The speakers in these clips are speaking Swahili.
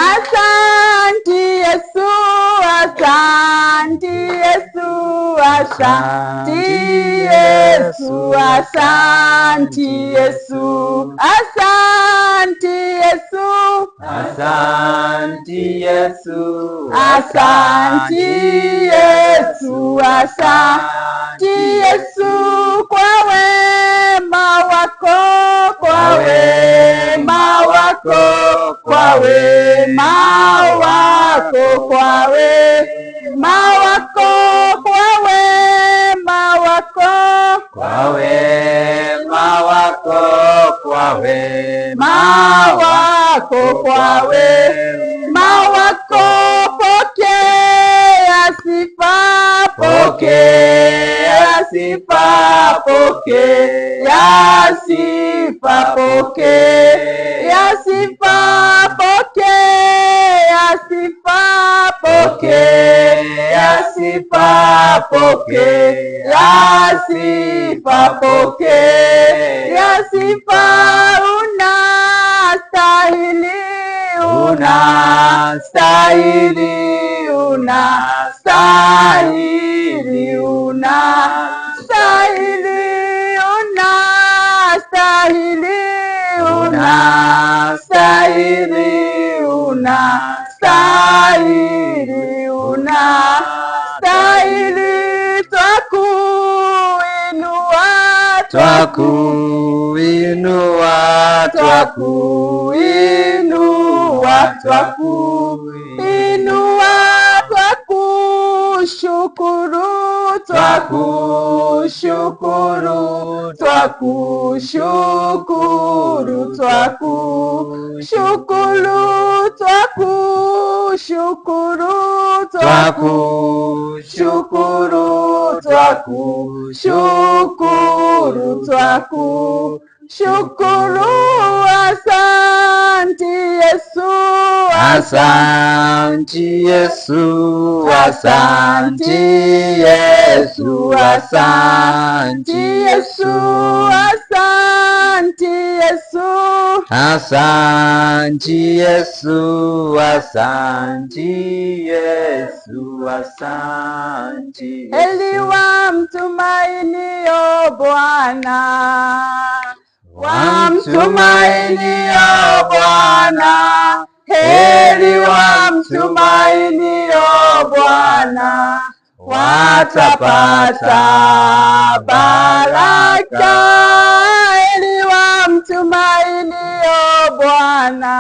Asanti Yesu, asanti Yesu, asanti Yesu, asanti Yesu, asanti Yesu, asanti Yesu, asanti Yesu, asanti Yesu, kwa wema wako, kwa wema wako, kwa wema wako, kwa wema wako, kwa wema wako, kwa wema wako, kwa wema wako, kwa wema wako, pokea sifa, pokea sifa, pokea sifa, pokea sifa, pokea sifa, pokea sifa, pokea sifa, pokea sifa, unastahili, unastahili, unastahili, unastahili, unastahili, unastahili, unastahili, unastahili, twakuinua, twakuinua, twakuinua, twakuinua, twakushukuru, twakushukuru, twakushukuru, twakushukuru, twakushukuru, twakushukuru, twakushukuru, twakushukuru, asanti Yesu, asanti Yesu, asanti Yesu, asanti Yesu, asanti Yesu, asanti Yesu, asanti Yesu, asanti Yesu. Heri wamtumainio Bwana, wamtumainio Bwana, heri wamtumainio Bwana, watapata baraka. Heri wamtumainio Bwana,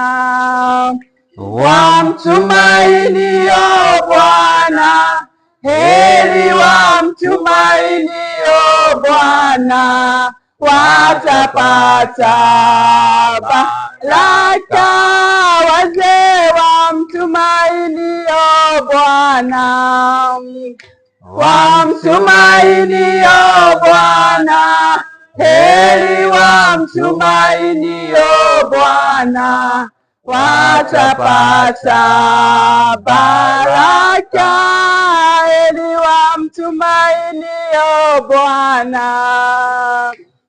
wamtumainio Bwana, heri wamtumainio Bwana, watapata baraka. Wazee wamtumainio Bwana, wamtumainio Bwana, heri wamtumainio Bwana, watapata baraka. Heri wamtumainio Bwana,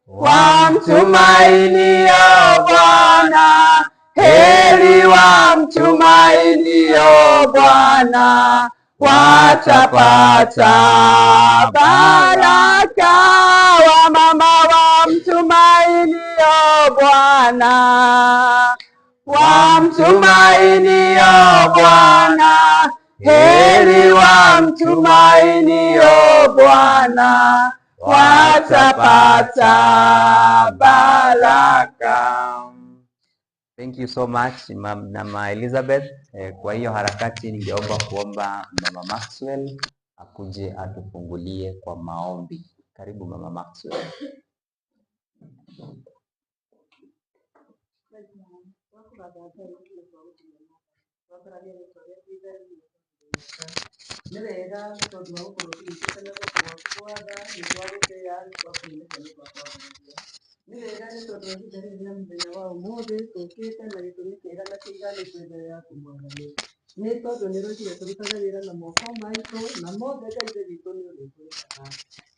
wamtumainio Bwana, heri wamtumainio Bwana, watapata baraka. Wamama wamtumainio Bwana, wamtumainio Bwana, heri wamtumainio Bwana, watapata baraka. Thank you so much Mama Elizabeth. Kwa hiyo harakati ningeomba kuomba Mama Maxwell akuje atufungulie kwa maombi. Karibu Mama Maxwell.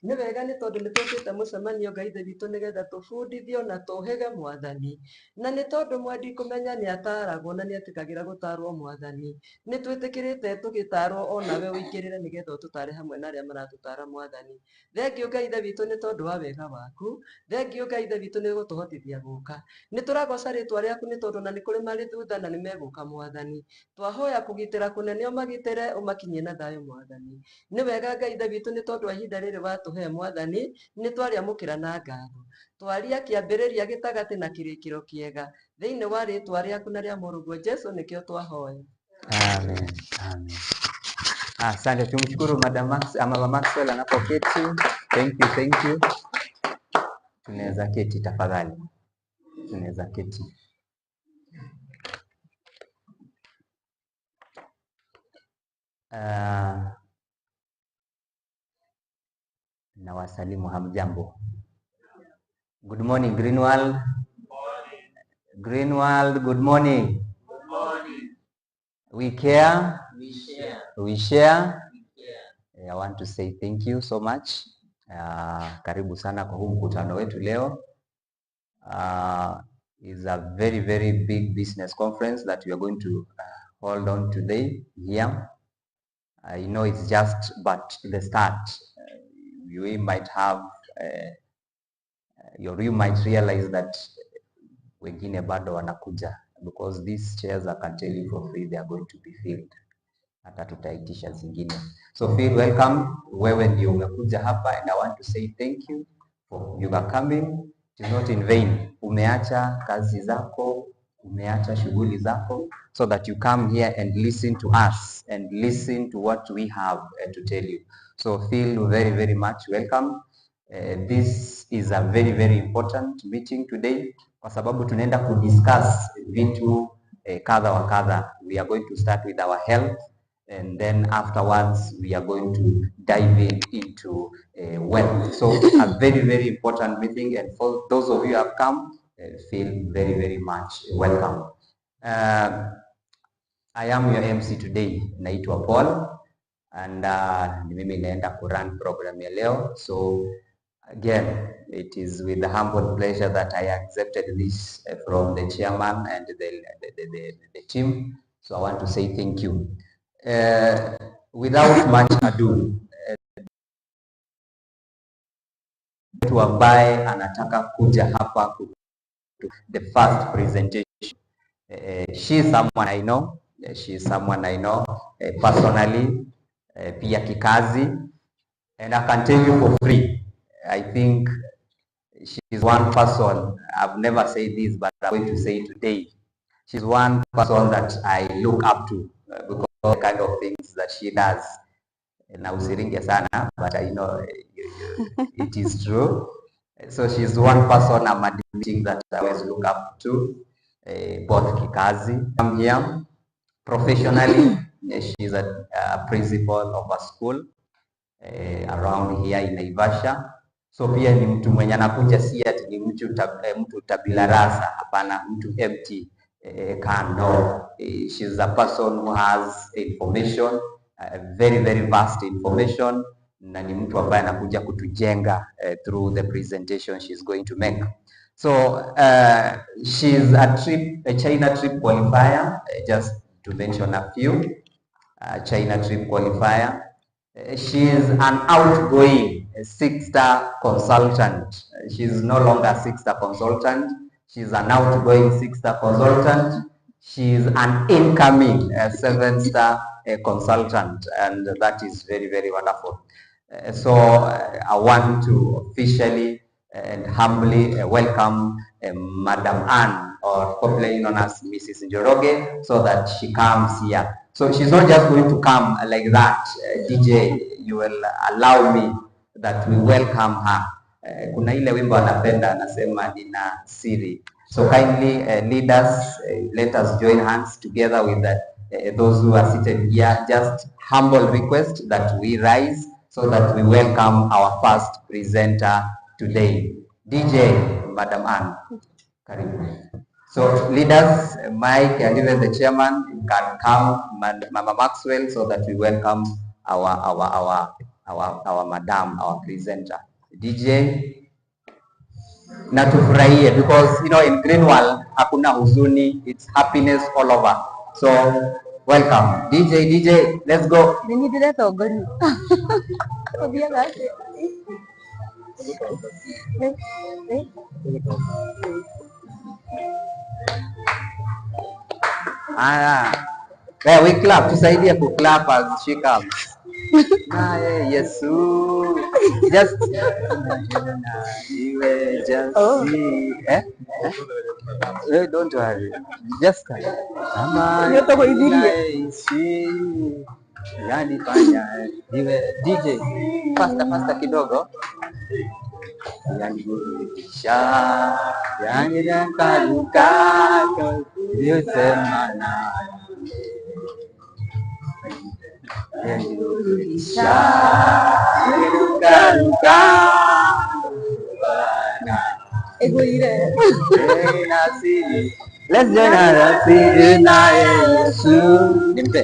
nĩ wega nĩ tondũ nĩ tũkĩte mũcemanio Ngai ithe witũ nĩgetha tũbundithio na tũhĩge Mwathani, na nĩ tondũ mwendi kũmenya nĩ ataragwo na nĩ etĩkagĩra gũtarwo Mwathani, nĩ twĩtĩkĩrĩte tũgĩtarwo onawe ũingĩrĩre nĩgetha ũtũtare hamwe na arĩa maratũtara Mwathani. Thengiũ Ngai ithe witũ nĩ tondũ wa wega waku, thengiũ Ngai ithe witũ nĩ gũtũhotithia gũka, nĩ tũragoca rĩtwa rĩaku nĩ tondũ na nĩ kũrĩ marĩ thutha na nĩ megũka Mwathani, twahoya kũgitĩra kũnene ũmagitĩre ũmakinyie na thayũ Mwathani. Nĩ wega Ngai ithe witũ nĩ tondũ wa ihinda rĩrĩ watũhe Mwathani, nĩ twarĩamũkĩra na ngatho, twaria kĩambĩrĩria gĩtagatĩ na kĩrĩkĩro kĩega, thĩinĩ wa rĩtwa rĩaku na rĩa mũrũguo Jesu nĩkĩo twahoya. Amen. Amen. Asante, tumshukuru Mama Maxwell anapoketi. Thank you. Tunaweza keti tafadhali. Tunaweza keti. Na wasalimu hamjambo. Good morning Greenwald. Greenwald, good morning. Good morning. We care. We share. I want to say thank you so much. Karibu sana kwa huu mkutano wetu leo. Is a very, very big business conference that we are going to hold on today here. I know it's just but the start. You might have, you might realize that wengine bado wanakuja, because these chairs I can tell you for free they are going to be filled. Hata tutaitisha zingine. So feel welcome. Wewe ndio umekuja hapa, and I want to say thank you for you are coming. It is not in vain. Umeacha kazi zako, umeacha shughuli zako, so that you come here and listen to us and listen to what we have to tell you. So feel very, very much welcome. This is a very, very important meeting today, kwa sababu tunaenda kudiscuss vitu kadha wa kadha. We are going to start with our health, and then afterwards we are going to dive into wealth. So a very, very important meeting, and for those of you who have come, feel very, very much welcome. I am your MC today. Naitwa Paul, and mimi naenda kurun program ya leo. So again, it is with the humble pleasure that I accepted this from the chairman and the team. So I want to say thank you. Without much ado, mtu ambaye anataka kuja hapa the first presentation. She is someone I know. She is someone I know personally, pia kikazi, and I can tell you for free. I think she is one person, I've never said this, but I'm going to say it today. She's one person that I look up to because of the kind of things that she does. Na usiringe sana, but I know it is true. So she's one person I'm admitting that I always look up to, both kikazi. I'm here professionally. She's a principal of a school around here in Naivasha. So pia ni mtu mwenye anakuja, si ati ni mtu tabila rasa, hapana, mtu empty kando. She's a person who has information, very, very vast information, na ni mtu ambaye anakuja kutujenga through the presentation she's going to make. So she's a China trip qualifier, just to mention a few. China trip qualifier. She is an outgoing 6-star consultant. She's no longer a 6-star consultant. She's an outgoing 6-star consultant. She's an incoming 7-star consultant, and that is very, very wonderful. So I want to officially and humbly welcome Madam Anne, or popularly known as Mrs. Njoroge, so that she comes here. So she's not just going to come like that. DJ, you will allow me that we welcome her. Kuna ile wimbo anapenda anasema nina siri. So kindly lead us, let us join hands together with those who are seated here. Just humble request that we rise so that we welcome our first presenter today. DJ, Madam Anne, karibu. So leaders, Mike, and even the chairman, you can come, Mama Maxwell, so that we welcome our our madam, our presenter. DJ, na tufurahie because in Greenwald hakuna huzuni, it's happiness all over. So welcome DJ, let's go. We clap, tusaidie ku clap as she comes. Yesu just don't worry, just DJ faster kidogo. Naivasha kaduka yosemana Naivasha kaduka let's join her na Yesu nimpe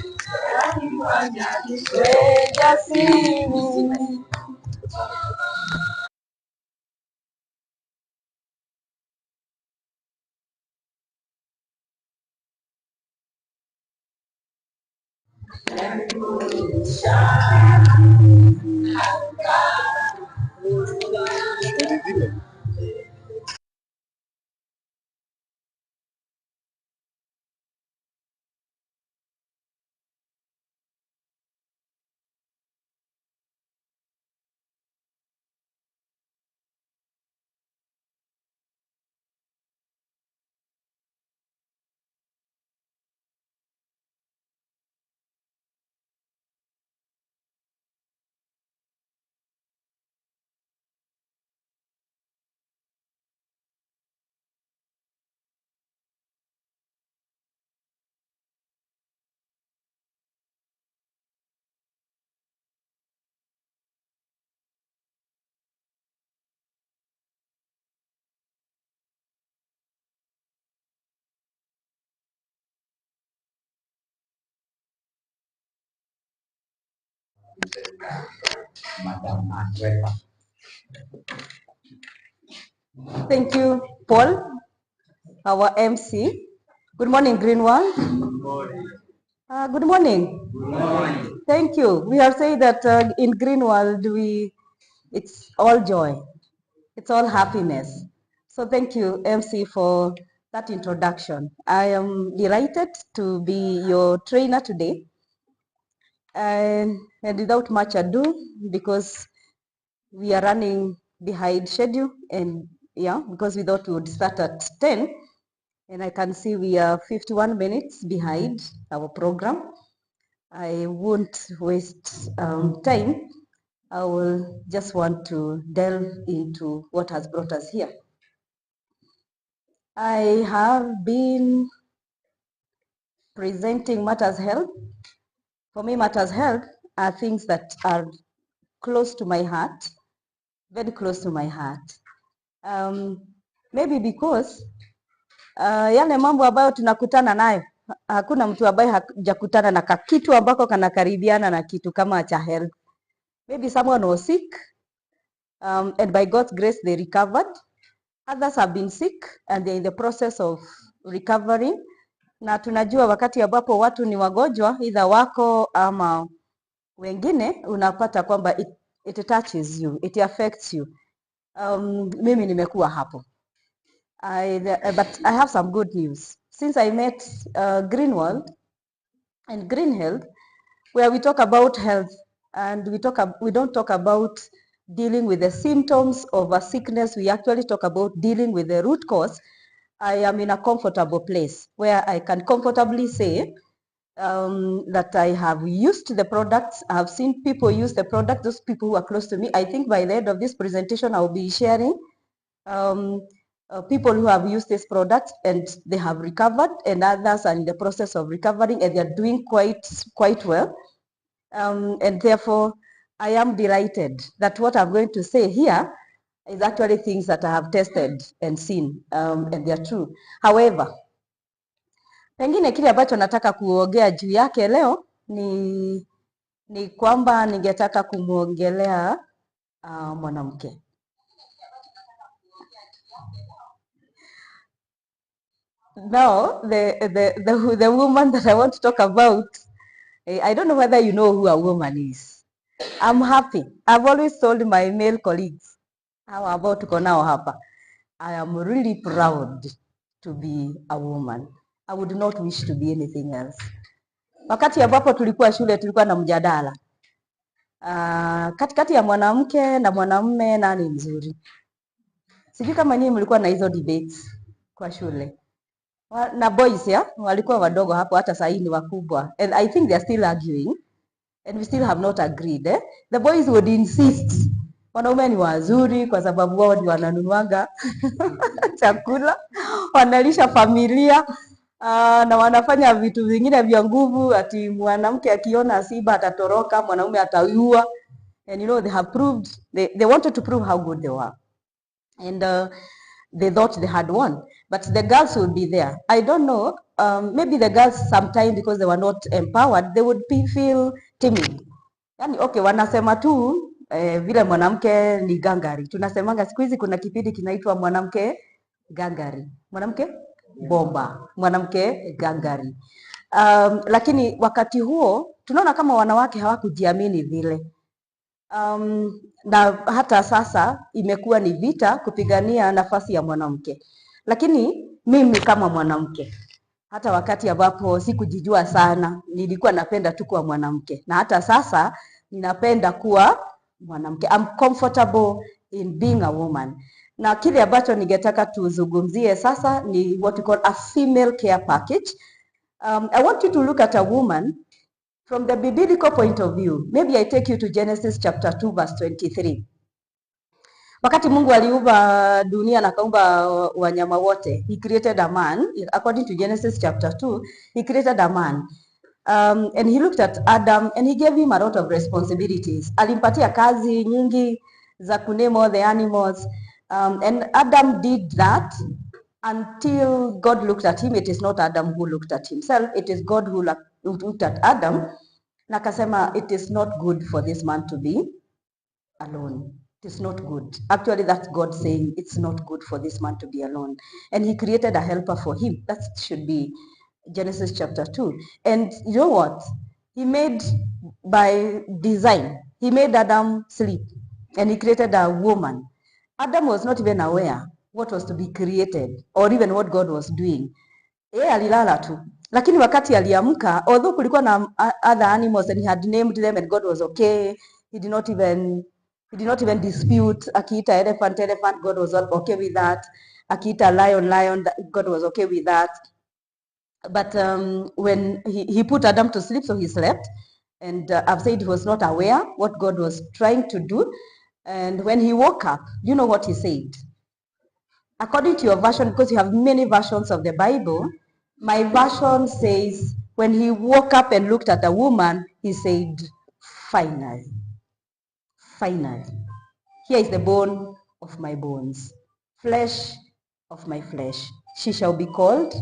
Thank you, Paul, our MC. Good morning, Greenwald. Good morning. Good morning. Good morning. Thank you. We have said that in Greenwald, it's all joy. It's all happiness. So thank you, MC, for that introduction. I am delighted to be your trainer today. And without much ado, because we are running behind schedule, and because we thought we would start at 10, and I can see we are 51 minutes behind our program. I won't waste time. I will just want to delve into what has brought us here. I have been presenting Matters Health. For me, Matters Health are things that are close to my heart, very close to my heart. Maybe because yale mambo ambayo tunakutana nayo, hakuna mtu ambaye hajakutana na kitu ambako kanakaribiana na kitu kama cha health. Maybe someone was sick, and by God's grace they recovered. Others have been sick and they're in the process of recovering. Na tunajua wakati ambapo watu ni wagonjwa, either wako ama wengine, unapata kwamba it touches you, it affects you. Mimi nimekuwa hapo. But I have some good news. Since I met Greenwald and Green Health, where we talk about health, and we don't talk about dealing with the symptoms of a sickness, we actually talk about dealing with the root cause. I am in a comfortable place where I can comfortably say that I have used the products. I have seen people use the product, those people who are close to me. I think by the end of this presentation, I'll be sharing people who have used this product and they have recovered, and others are in the process of recovering and they're doing quite well. And therefore, I am delighted that what I'm going to say here is actually things that I have tested and seen, and they're true. However, pengine kile ambacho nataka kuongea juu yake leo ni ni kwamba ningetaka kumuongelea mwanamke. Now, the woman that I want to talk about, I don't know whether you know who a woman is. I'm happy. I've always told my male colleagues, how about tuko nao hapa, I am really proud to be a woman. I would not wish to be anything else. Wakati ambapo tulikuwa shule tulikuwa na mjadala. Katikati ya mwanamke na mwanamume nani mzuri? Sijui kama nyinyi mlikuwa na hizo debates kwa shule. Na boys walikuwa wadogo hapo, hata sasa ni wakubwa. And I think they are still arguing. And we still have not agreed. The boys would insist wanaume ni wazuri kwa sababu wao ndio wananunuanga chakula, wanalisha familia, na wanafanya vitu vingine vya nguvu, ati mwanamke akiona asiba atatoroka, mwanaume ataiua. And you know, they have proved, they wanted to prove how good they were. And they thought they had won. But the girls would be there. I don't know, maybe the girls sometimes, because they were not empowered, they would feel timid. Yani, okay, wanasema tu vile mwanamke ni gangari. Tunasemanga siku hizi kuna kipindi kinaitwa mwanamke gangari. Mwanamke bomba, mwanamke gangari. Lakini wakati huo tunaona kama wanawake hawakujiamini vile. Na hata sasa imekuwa ni vita kupigania nafasi ya mwanamke. Lakini mimi kama mwanamke, hata wakati ambapo sikujijua sana, nilikuwa napenda tu kuwa mwanamke. Na hata sasa ninapenda kuwa mwanamke. I'm comfortable in being a woman. Na kile ambacho ningetaka tuzungumzie sasa ni what we call a female care package. I want you to look at a woman from the biblical point of view. Maybe I take you to Genesis chapter 2 verse 23. Wakati Mungu aliumba dunia na kaumba wanyama wote, he created a man. According to Genesis chapter 2, he created a man. And he looked at Adam and he gave him a lot of responsibilities. Alimpatia kazi nyingi za kuname all the animals. And Adam did that until God looked at him. It is not Adam who looked at himself. It is God who looked at Adam. Na akasema, it is not good for this man to be alone. It is not good. Actually, that's God saying it's not good for this man to be alone. And he created a helper for him. That should be Genesis chapter 2. And you know what? He made, by design, he made Adam sleep. And he created a woman. Adam was not even aware what was to be created or even what God was doing. Alilala tu. Lakini wakati aliamka, although kulikuwa na other animals and he had named them and God was okay, he did not even dispute. Akiita elephant, God was okay with that. Akiita lion, God was okay with that. But when he put Adam to sleep, so he slept. And I've said he was not aware what God was trying to do. And when he woke up, you know what he said? According to your version, because you have many versions of the Bible, my version says, when he woke up and looked at a woman, he said, finally. Finally. Here is the bone of my bones, flesh of my flesh. She shall be called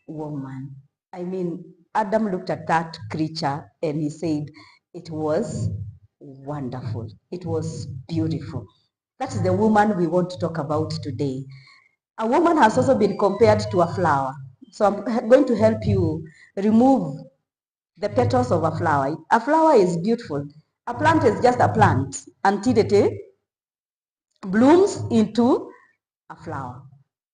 woman. I mean, Adam looked at that creature and he said, it was wonderful. It was beautiful. That is the woman we want to talk about today. A woman has also been compared to a flower. So I'm going to help you remove the petals of a flower. A flower is beautiful. A plant is just a plant until it blooms into a flower.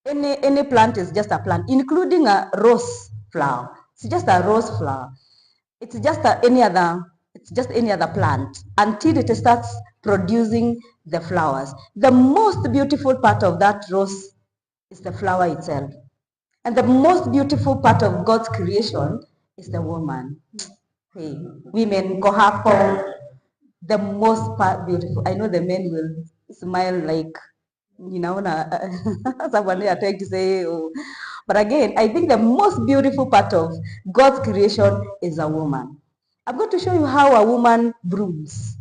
Any plant is just a plant, including a rose flower. It's just a rose flower. It's just any other plant until it starts producing the flowers. The most beautiful part of that rose is the flower itself. And the most beautiful part of God's creation is the woman. Hey, women, go hapo. The most beautiful. I know the men will smile like, you know, someone are trying to say, oh. But again, I think the most beautiful part of God's creation is a woman. I'm going to show you how a woman blooms.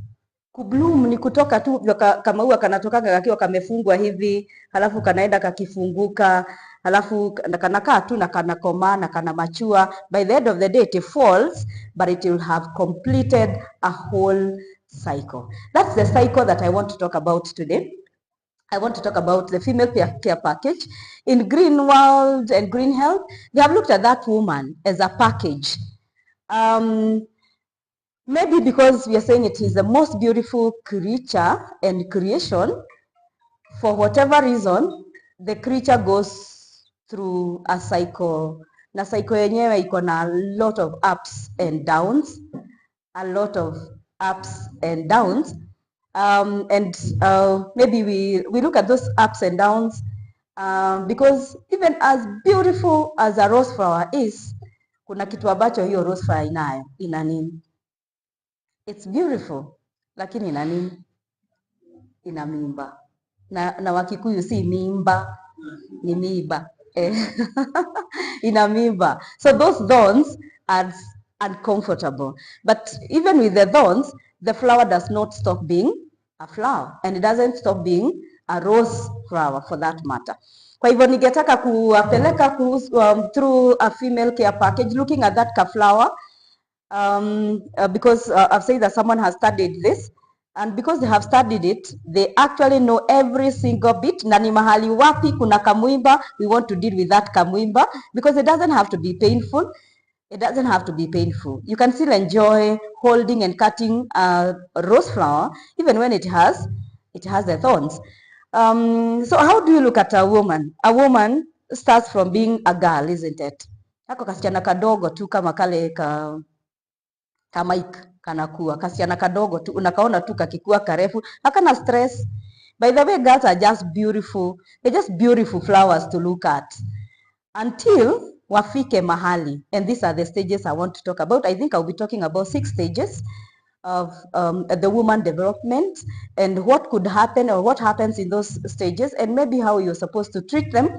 Kubloom ni kutoka tu kama huwa kanatoka kakiwa kamefungwa hivi, halafu kanaenda kakifunguka, alafu kanakaa tu na kanakomaa na kana mature. By the end of the day it falls, but it will have completed a whole cycle. That's the cycle that I want to talk about today. I want to talk about the female care package. In Green World and Green Health, they have looked at that woman as a package. Maybe because we are saying it is the most beautiful creature and creation, for whatever reason, the creature goes through a cycle. Na cycle yenyewe iko na a lot of ups and downs, a lot of ups and downs. Maybe we look at those ups and downs because even as beautiful as a rose flower is, kuna kitu ambacho hiyo rose flower inayo, ina nini? It's beautiful, lakini ina nini? Ina mimba. Na Wakikuyu si mimba, ni miba. Ina mimba. So those thorns are uncomfortable. But even with the thorns, the flower does not stop being a flower, and it doesn't stop being a rose flower for that matter. Kwa hivyo ningetaka kuwapeleka through a female care package, looking at that flower, because I've said that someone has studied this, and because they have studied it, they actually know every single bit. Na ni mahali wapi kuna kamwimba, we want to deal with that kamwimba, because it doesn't have to be painful. It doesn't have to be painful. You can still enjoy holding and cutting a rose flower, even when it has the thorns. So how do you look at a woman? A woman starts from being a girl, isn't it? Hako kasichana kadogo tu kama kale kamaik kanakuwa. Kasichana kadogo tu, unakaona tu kakikuwa karefu, hakana stress. By the way, girls are just beautiful. They're just beautiful flowers to look at. Until wafike mahali, and these are the stages I want to talk about. I think I'll be talking about 6 stages of the woman development, and what could happen or what happens in those stages, and maybe how you're supposed to treat them,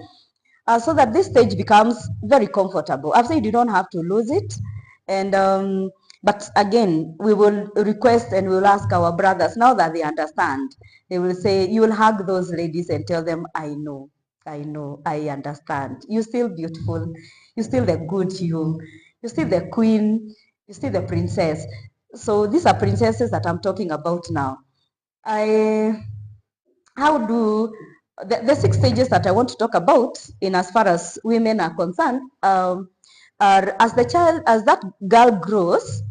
so that this stage becomes very comfortable. I've said you don't have to lose it, and but again, we will request and we will ask our brothers, now that they understand, they will say, you will hug those ladies and tell them, I know, I understand. You're still beautiful. You're still the good you. You're still the queen. You're still the princess. So these are princesses that I'm talking about now. How do the 6 stages that I want to talk about, in as far as women are concerned, are as that girl grows,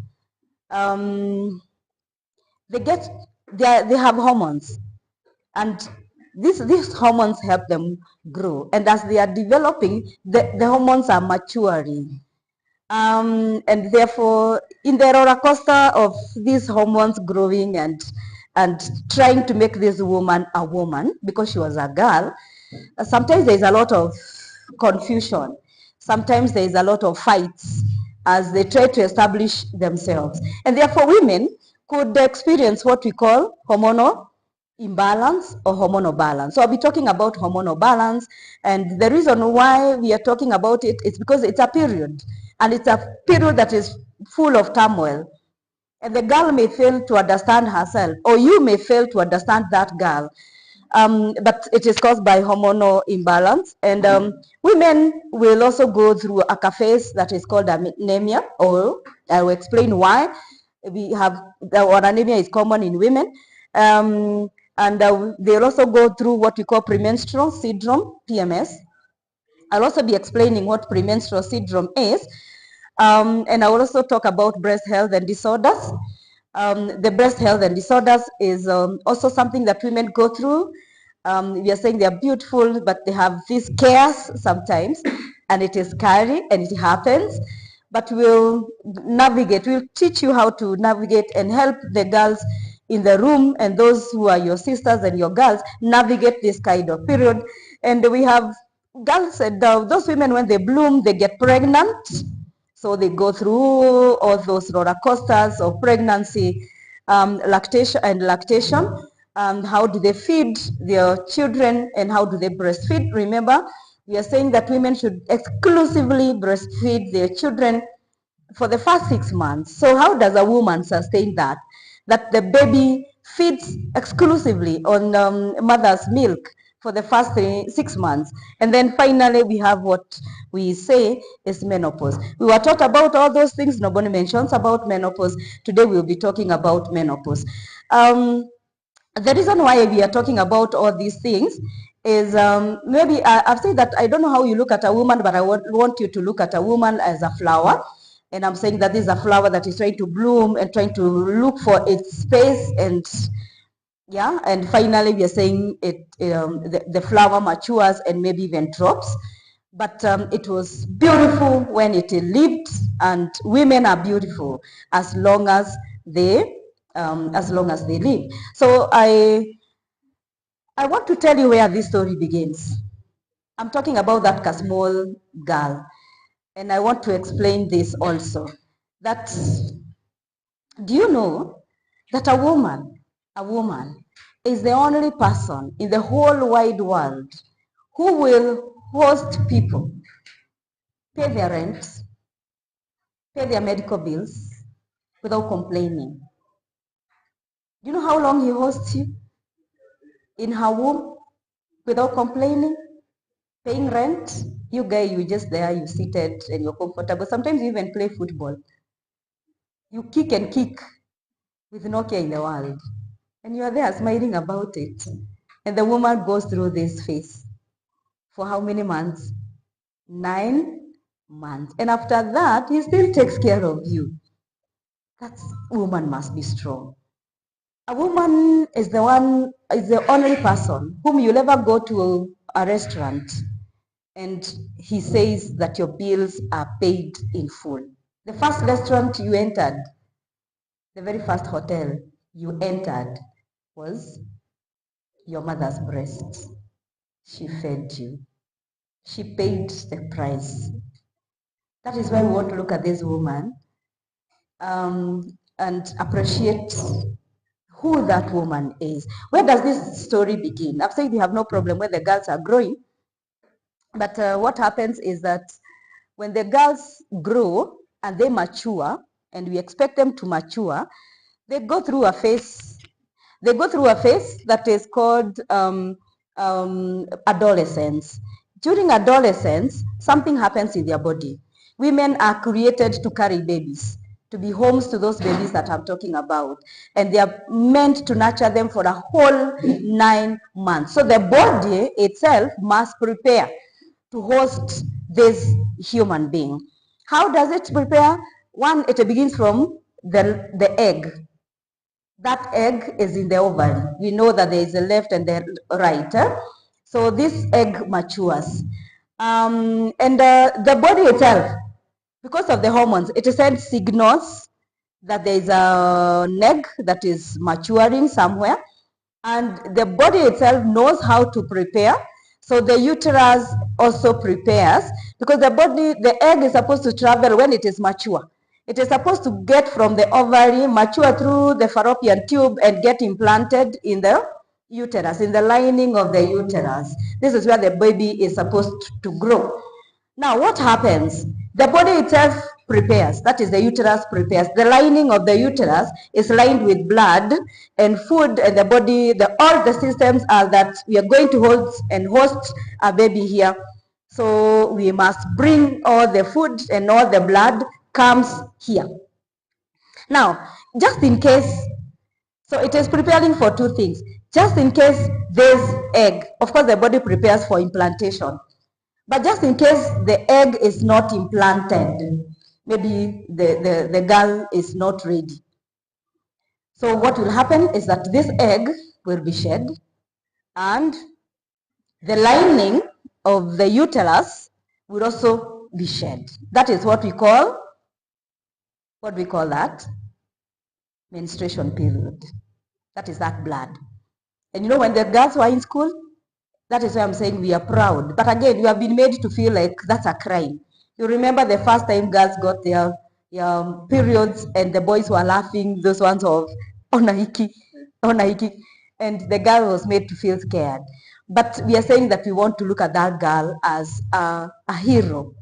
they have hormones, and these hormones help them grow, and as they are developing, the hormones are maturing, and therefore in the roller coaster of these hormones growing and trying to make this woman a woman because she was a girl, sometimes there is a lot of confusion, sometimes there is a lot of fights as they try to establish themselves, and therefore women could experience what we call hormonal imbalance or hormonal balance. So I'll be talking about hormonal balance, and the reason why we are talking about it is because it's a period, and it's a period that is full of turmoil, and the girl may fail to understand herself, or you may fail to understand that girl, but it is caused by hormonal imbalance, and women will also go through a phase that is called anemia, or I will explain why anemia is common in women, and they'll also go through what we call premenstrual syndrome, PMS. I'll also be explaining what premenstrual syndrome is, and I will also talk about breast health and disorders. The breast health and disorders is also something that women go through. We are saying they are beautiful, but they have these cares sometimes, and it is scary, and it happens. But we'll teach you how to navigate and help the girls in the room and those who are your sisters and your girls navigate this kind of period. And we have girls and those women, when they bloom, they get pregnant. So they go through all those roller coasters of pregnancy, lactation. How do they feed their children, and how do they breastfeed? Remember, we are saying that women should exclusively breastfeed their children for the first 6 months. So how does a woman sustain that? That the baby feeds exclusively on mother's milk for the first 6 months. And then finally we have what we say is menopause. We were taught about all those things. Nobody mentions about menopause. Today we'll be talking about menopause. The reason why we are talking about all these things is maybe I've said that I don't know how you look at a woman, but I want you to look at a woman as a flower. And I'm saying that this is a flower that is trying to bloom and trying to look for its space, and yeah, and finally we are saying the flower matures and maybe even drops. But it was beautiful when it lived, and women are beautiful as long as they live. So I want to tell you where this story begins. I'm talking about that small girl, and I want to explain this also. That, do you know that a woman is the only person in the whole wide world who will host people, pay their rent, pay their medical bills without complaining? Do you know how long he hosts you in her womb without complaining, paying rent? You guy, you just there, you seated and you're comfortable. Sometimes you even play football. You kick and kick with no care in the world. And you are there smiling about it. And the woman goes through this phase. For how many months? 9 months. And after that, he still takes care of you. That woman must be strong. A woman is the only person whom you'll ever go to a restaurant and he says that your bills are paid in full. The first restaurant you entered, the very first hotel you entered was your mother's breast. She fed you. She paid the price. That is why we want to look at this woman and appreciate who that woman is. Where does this story begin? I've said we have no problem when the girls are growing, but what happens is that when the girls grow and they mature, and we expect them to mature, they go through a phase. They go through a phase that is called adolescence. During adolescence, something happens in their body. Women are created to carry babies, to be homes to those babies that I'm talking about. And they are meant to nurture them for a whole 9 months. So the body itself must prepare to host this human being. How does it prepare? One, it begins from the egg. That egg is in the ovary. We know that there is a left and the right. So this egg matures. And the body itself, because of the hormones, it sends signals that there is an egg that is maturing somewhere. And the body itself knows how to prepare. So the uterus also prepares, because the egg is supposed to travel when it is mature. It is supposed to get from the ovary, mature through the fallopian tube, and get implanted in the uterus, in the lining of the uterus. This is where the baby is supposed to grow. Now, what happens? The body itself prepares. That is, the uterus prepares. The lining of the uterus is lined with blood and food, and the body, all the systems are that we are going to host a baby here. So we must bring all the food, and all the blood comes here. Now, just in case, so it is preparing for two things. Just in case there's egg, of course the body prepares for implantation. But just in case the egg is not implanted, maybe the girl is not ready. So what will happen is that this egg will be shed, and the lining of the uterus will also be shed. That is what we call that? Menstruation period. That is that blood. And you know, when the girls were in school, that is why I'm saying we are proud. But again, you have been made to feel like that's a crime. You remember the first time girls got their periods and the boys were laughing, those ones of onaiki, and the girl was made to feel scared. But we are saying that we want to look at that girl as a hero.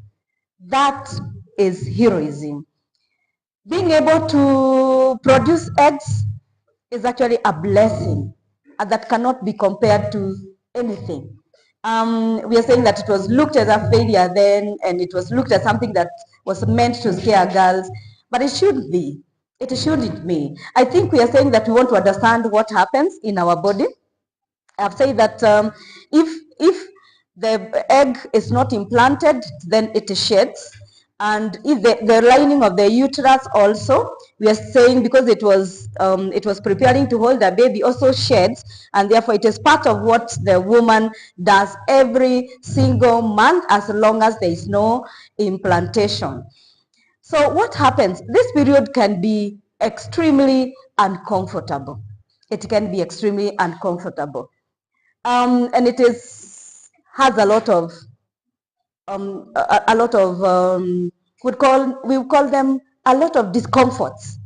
That is heroism. Being able to produce eggs is actually a blessing that cannot be compared to anything. We are saying that it was looked as a failure then, and it was looked as something that was meant to scare girls, but it shouldn't be. It shouldn't be. I think we are saying that we want to understand what happens in our body. I've said that if the egg is not implanted, then it sheds. And if the lining of the uterus also, we are saying because it was preparing to hold the baby, also sheds, and therefore it is part of what the woman does every single month as long as there is no implantation. So what happens? This period can be extremely uncomfortable. It can be extremely uncomfortable. And it has a lot of we call them a lot of discomforts.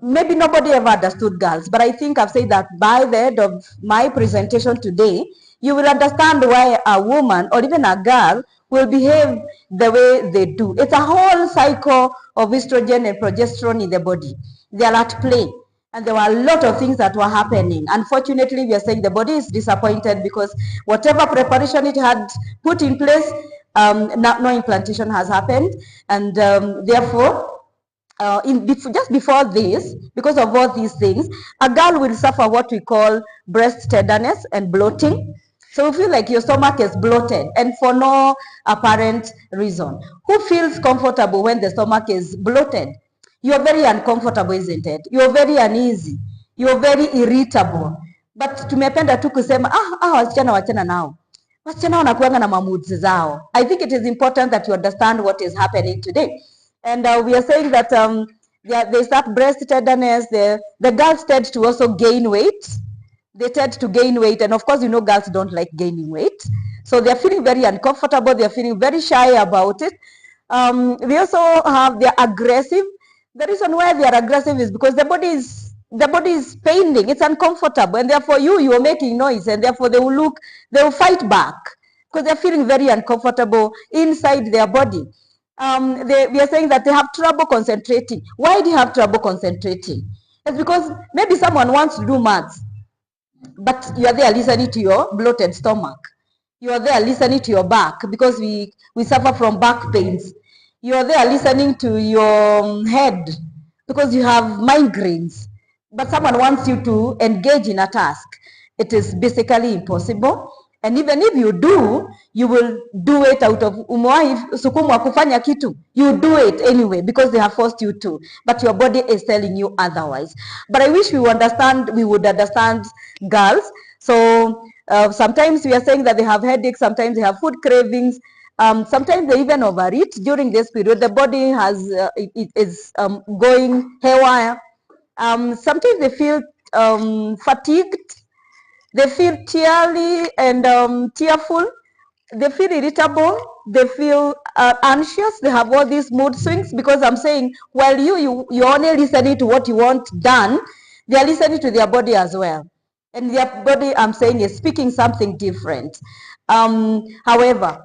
Maybe nobody ever understood girls, but I think I've said that by the end of my presentation today, you will understand why a woman or even a girl will behave the way they do. It's a whole cycle of estrogen and progesterone in the body. They are at play. And there were a lot of things that were happening. Unfortunately, we are saying the body is disappointed because whatever preparation it had put in place, no implantation has happened. And therefore, just before this, because of all these things, a girl will suffer what we call breast tenderness and bloating. So you feel like your stomach is bloated and for no apparent reason. Who feels comfortable when the stomach is bloated? You're very uncomfortable, isn't it? You're very uneasy. You're very irritable. But tumependa tu kusema, wasichana wachana nao. Wasichana wanakuanga na moods zao. I think it is important that you understand what is happening today. And we are saying that they start breast tenderness. The girls tend to also gain weight. They tend to gain weight. And of course, you know, girls don't like gaining weight. So they're feeling very uncomfortable. They're feeling very shy about it. We also have, they're aggressive. The reason why they are aggressive is because the body is paining. It's uncomfortable. And therefore you are making noise. And therefore they will fight back because they're feeling very uncomfortable inside their body. We are saying that they have trouble concentrating. Why do you have trouble concentrating? It's because maybe someone wants to do maths, but you are there listening to your bloated stomach. You are there listening to your back because we suffer from back pains. You are there listening to your head because you have migraines. But someone wants you to engage in a task. It is basically impossible. And even if you do, you will do it out of sukumwa kufanya kitu. You do it anyway because they have forced you to. But your body is telling you otherwise. But I wish we would understand girls. So sometimes we are saying that they have headaches. Sometimes they have food cravings. Sometimes they even overeat during this period. The body is going haywire. Sometimes they feel fatigued. They feel teary and tearful. They feel irritable. They feel anxious. They have all these mood swings because I'm saying while you're only listening to what you want done, they are listening to their body as well. And their body, I'm saying, is speaking something different. However,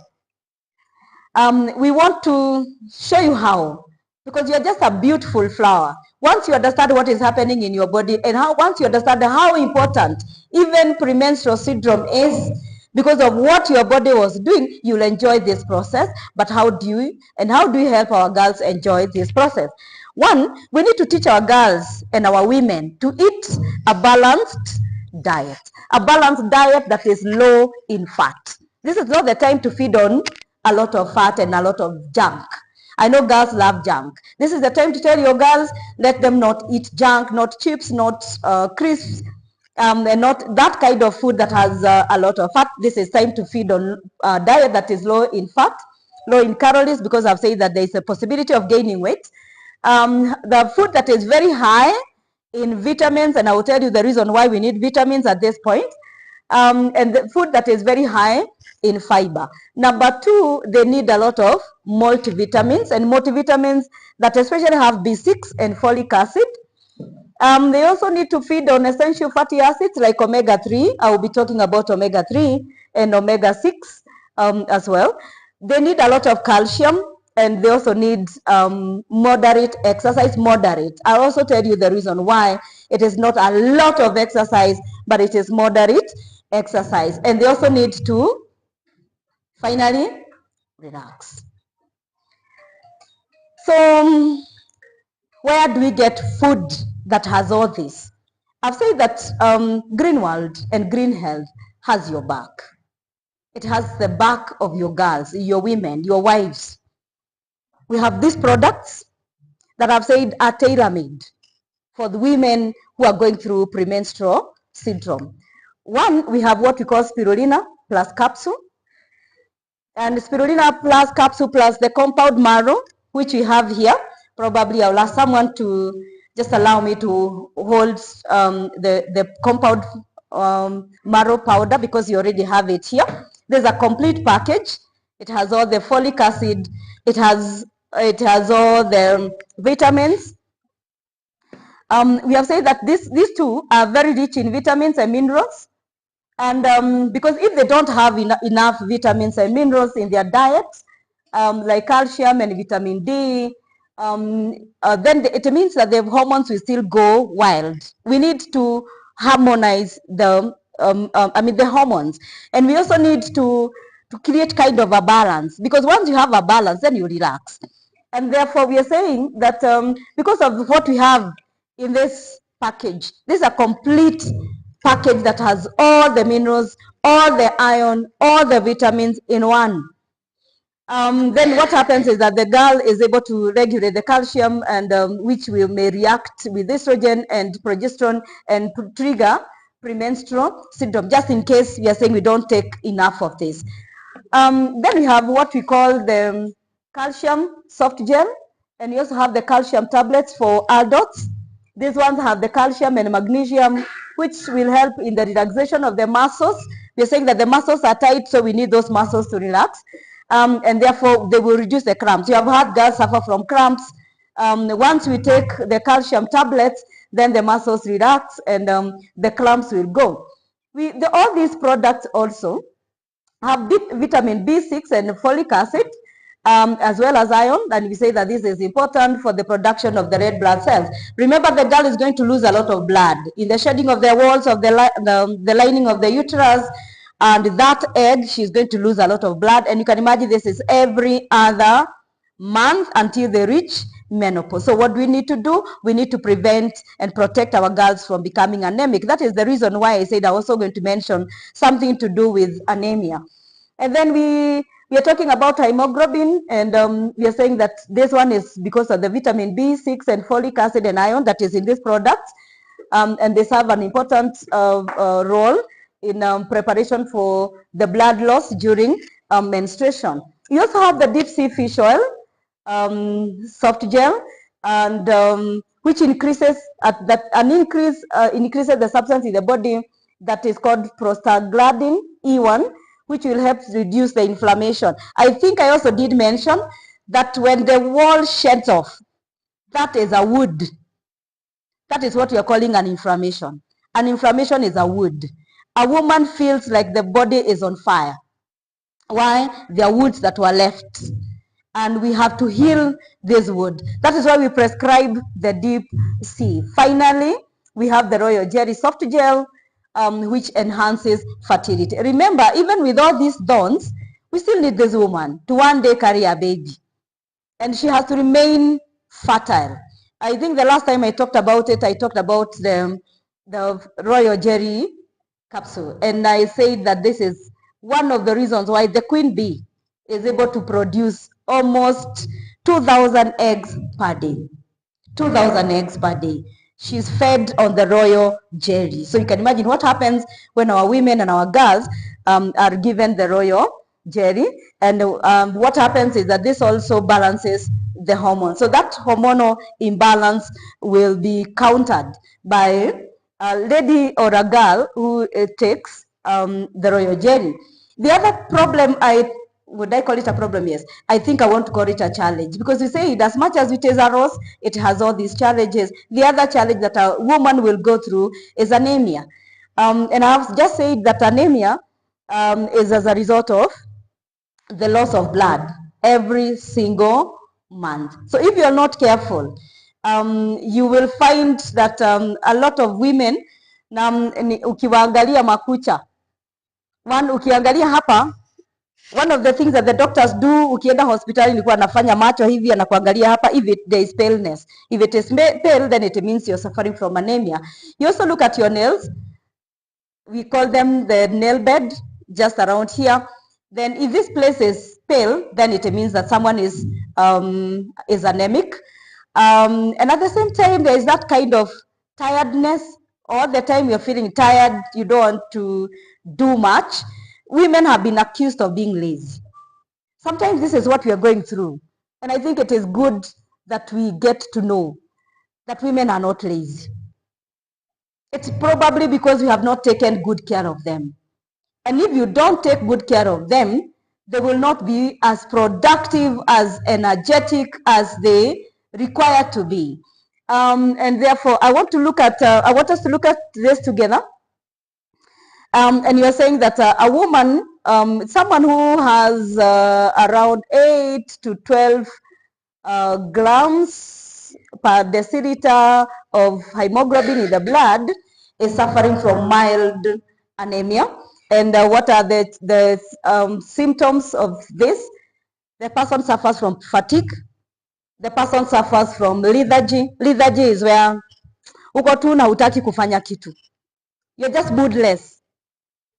we want to show you how, because you're just a beautiful flower. Once you understand what is happening in your body and once you understand how important even premenstrual syndrome is, because of what your body was doing, you'll enjoy this process. But how do you help our girls enjoy this process? One, we need to teach our girls and our women to eat a balanced diet that is low in fat. This is not the time to feed on a lot of fat and a lot of junk. I know girls love junk. This is the time to tell your girls, let them not eat junk, not chips, not crisps, and not that kind of food that has a lot of fat. This is time to feed on a diet that is low in fat, low in calories, because I've said that there is a possibility of gaining weight. The food that is very high in vitamins, and I will tell you the reason why we need vitamins at this point, and the food that is very high in fiber. Number two, they need a lot of multivitamins, and multivitamins that especially have B6 and folic acid. They also need to feed on essential fatty acids like omega-3. I will be talking about omega-3 and omega-6 as well. They need a lot of calcium, and they also need moderate exercise. I'll also tell you the reason why it is not a lot of exercise, but it is moderate. exercise, and they also need to finally relax. So where do we get food that has all this? I've said that Green World and Green Health has your back. It has the back of your girls, your women, your wives. We have these products that I've said are tailor-made for the women who are going through premenstrual syndrome. One, we have what we call spirulina plus capsule, and spirulina plus capsule plus the compound marrow, which we have here. Probably I'll ask someone to just allow me to hold the compound marrow powder, because you already have it here. There's a complete package. It has all the folic acid. It has all the vitamins. We have said that these two are very rich in vitamins and minerals. And because if they don't have enough vitamins and minerals in their diet, like calcium and vitamin D, then it means that the hormones will still go wild. We need to harmonize the hormones, and we also need to create kind of a balance, because once you have a balance, then you relax. And therefore, we are saying that because of what we have in this package, this is a complete package that has all the minerals, all the iron, all the vitamins in one. Then what happens is that the girl is able to regulate the calcium, and which may react with estrogen and progesterone and trigger premenstrual syndrome, just in case we are saying we don't take enough of this. Then we have what we call the calcium soft gel, and we also have the calcium tablets for adults. These ones have the calcium and magnesium, which will help in the relaxation of the muscles. We're saying that the muscles are tight, so we need those muscles to relax. And therefore, they will reduce the cramps. You have had girls suffer from cramps. Once we take the calcium tablets, then the muscles relax, and the cramps will go. All these products also have vitamin B6 and folic acid, as well as iron, and we say that this is important for the production of the red blood cells. Remember, the girl is going to lose a lot of blood in the shedding of the walls of the lining of the uterus, and that egg, she's going to lose a lot of blood. And you can imagine this is every other month until they reach menopause. So what do we need to do? We need to prevent and protect our girls from becoming anemic. That is the reason why I said I'm also going to mention something to do with anemia. And then we are talking about hemoglobin, and we are saying that this one is because of the vitamin B6 and folic acid and iron that is in this product, and they serve an important role in preparation for the blood loss during menstruation. You also have the deep sea fish oil, soft gel, and which increases increases the substance in the body that is called prostaglandin E1, which will help reduce the inflammation. I think I also did mention that when the wall sheds off, that is a wound. That is what we are calling an inflammation. An inflammation is a wound. A woman feels like the body is on fire. Why? There are wounds that were left, and we have to heal this wound. That is why we prescribe the deep sea. Finally, we have the royal jelly soft gel, which enhances fertility. Remember, even with all these dons, we still need this woman to one day carry a baby, and she has to remain fertile. I think the last time I talked about it, I talked about the royal jelly capsule, and I said that this is one of the reasons why the queen bee is able to produce almost 2,000 eggs per day. 2,000 eggs per day. She's fed on the royal jelly. So you can imagine what happens when our women and our girls are given the royal jelly. And what happens is that this also balances the hormone. So that hormonal imbalance will be countered by a lady or a girl who takes the royal jelly. The other problem, would I call it a problem? Yes. I think I want to call it a challenge, because we say as much as it is a rose, it has all these challenges. The other challenge that a woman will go through is anemia. And I've just said that anemia is as a result of the loss of blood every single month. So if you're not careful, you will find that a lot of women, ukiwaangalia makucha, One, ukiangalia hapa, one of the things that the doctors do, ukienda hospitali nilikuwa anafanya macho hivi, anakuangalia hapa, if there is paleness. If it is pale, then it means you're suffering from anemia. You also look at your nails. We call them the nail bed, just around here. Then if this place is pale, then it means that someone is anemic. And at the same time, there is that kind of tiredness. All the time you're feeling tired, you don't want to do much. Women have been accused of being lazy. Sometimes this is what we are going through. And I think it is good that we get to know that women are not lazy. It's probably because we have not taken good care of them. And if you don't take good care of them, they will not be as productive, as energetic as they require to be. And therefore, I want us to look at this together. And you are saying that a woman, someone who has around 8 to 12 grams per deciliter of hemoglobin in the blood is suffering from mild anemia. And what are the symptoms of this? The person suffers from fatigue. The person suffers from lethargy. Lethargy is where uko tu na hutaki kufanya kitu. You're just moodless.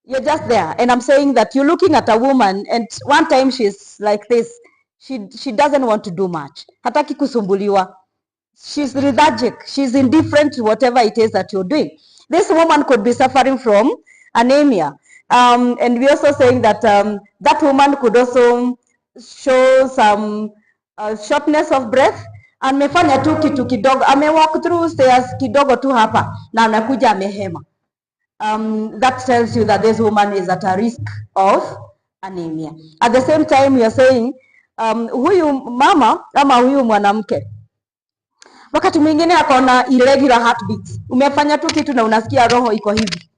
You're just there. And I'm saying that you're looking at a woman, and one time she's like this. She doesn't want to do much. Hataki kusumbuliwa. She's lethargic. She's indifferent to whatever it is that you're doing. This woman could be suffering from anemia. And we're also saying that that woman could also show some shortness of breath. Amefanya tu kitu kidogo, walk through stairs kidogo tu hapa na anakuja amehema. That tells you that this woman is at a risk of anemia. At the same time, we are saying huyu mama ama huyu mwanamke wakati mwingine akaona irregular heartbeats. Umefanya tu kitu na unasikia roho iko hivi.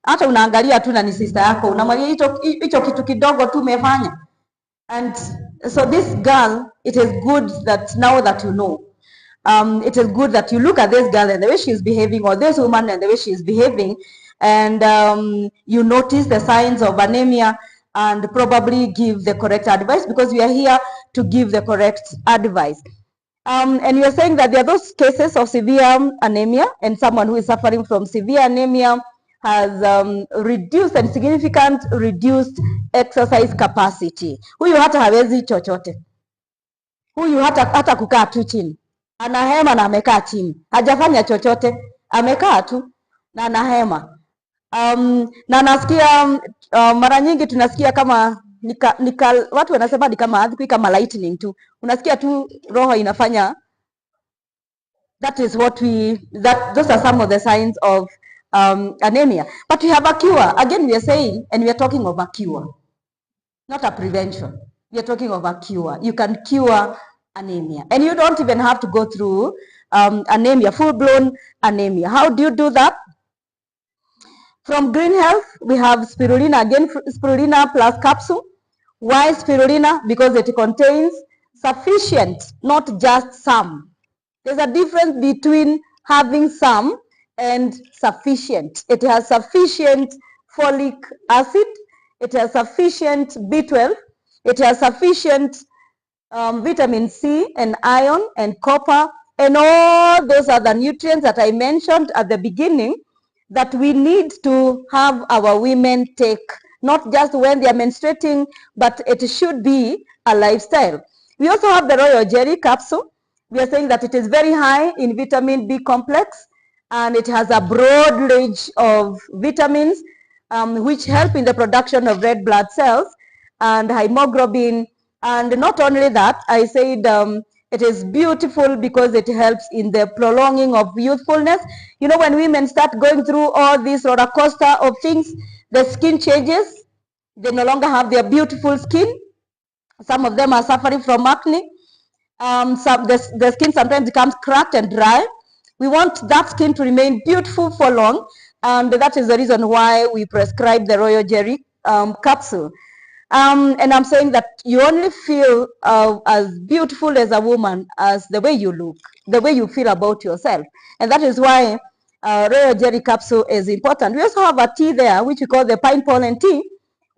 Hata unaangalia tu na ni sister yako, unamwambia hicho kitu kidogo tu umefanya. And so this girl, it is good that now that you know, it is good that you look at this girl and the way she is behaving, or this woman and the way she is behaving, and you notice the signs of anemia and probably give the correct advice, because we are here to give the correct advice. And you are saying that there are those cases of severe anemia, and someone who is suffering from severe anemia has reduced and significant reduced exercise capacity. Huyu hata hawezi chochote. Huyu hata kukaa tu chini. Anahema na amekaa chini. Hajafanya chochote. Amekaa tu na anahema. Na nasikia mara nyingi tunasikia kama watu wanasema ni kama earthquake, kama lightning tu. Unasikia tu roho inafanya. That is what those are some of the signs of anemia. But we have a cure. Again, we are saying, and we are talking of a cure, not a prevention. We are talking of a cure. You can cure anemia. And you don't even have to go through anemia, full-blown anemia. How do you do that? From Green Health, we have spirulina. Again, spirulina plus capsule. Why spirulina? Because it contains sufficient, not just some. There's a difference between having some and sufficient. It has sufficient folic acid. It has sufficient B12. It has sufficient vitamin C and iron and copper, and all those other nutrients that I mentioned at the beginning that we need to have our women take, not just when they are menstruating, but it should be a lifestyle. We also have the Royal Jelly capsule. We are saying that it is very high in vitamin B complex, and it has a broad range of vitamins which help in the production of red blood cells and hemoglobin. And not only that, I said it is beautiful because it helps in the prolonging of youthfulness. You know, when women start going through all this roller coaster of things, the skin changes. They no longer have their beautiful skin. Some of them are suffering from acne. The skin sometimes becomes cracked and dry. We want that skin to remain beautiful for long, and that is the reason why we prescribe the Royal Jelly capsule. And I'm saying that you only feel as beautiful as a woman as the way you look, the way you feel about yourself. And that is why Royal Jelly capsule is important. We also have a tea there, which we call the pine pollen tea.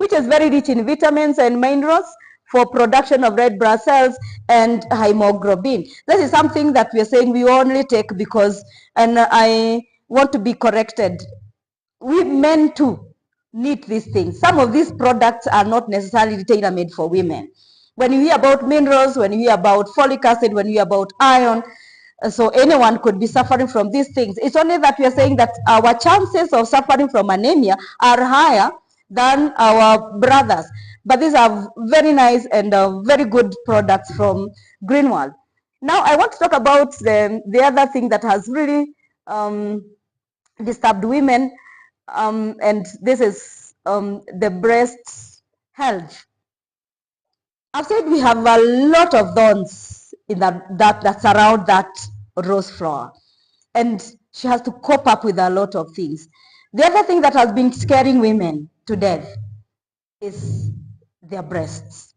which is very rich in vitamins and minerals for production of red blood cells and hemoglobin. This is something that we are saying we only take because, and I want to be corrected, we men too need these things. Some of these products are not necessarily tailor-made for women. When you hear about minerals, when you hear about folic acid, when you hear about iron, so anyone could be suffering from these things. It's only that we are saying that our chances of suffering from anemia are higher than our brothers. But these are very nice and very good products from Greenwald. Now I want to talk about the other thing that has really disturbed women, and this is the breast health. I've said we have a lot of thorns in that surround that rose flower, and she has to cope up with a lot of things. The other thing that has been scaring women to death is their breasts.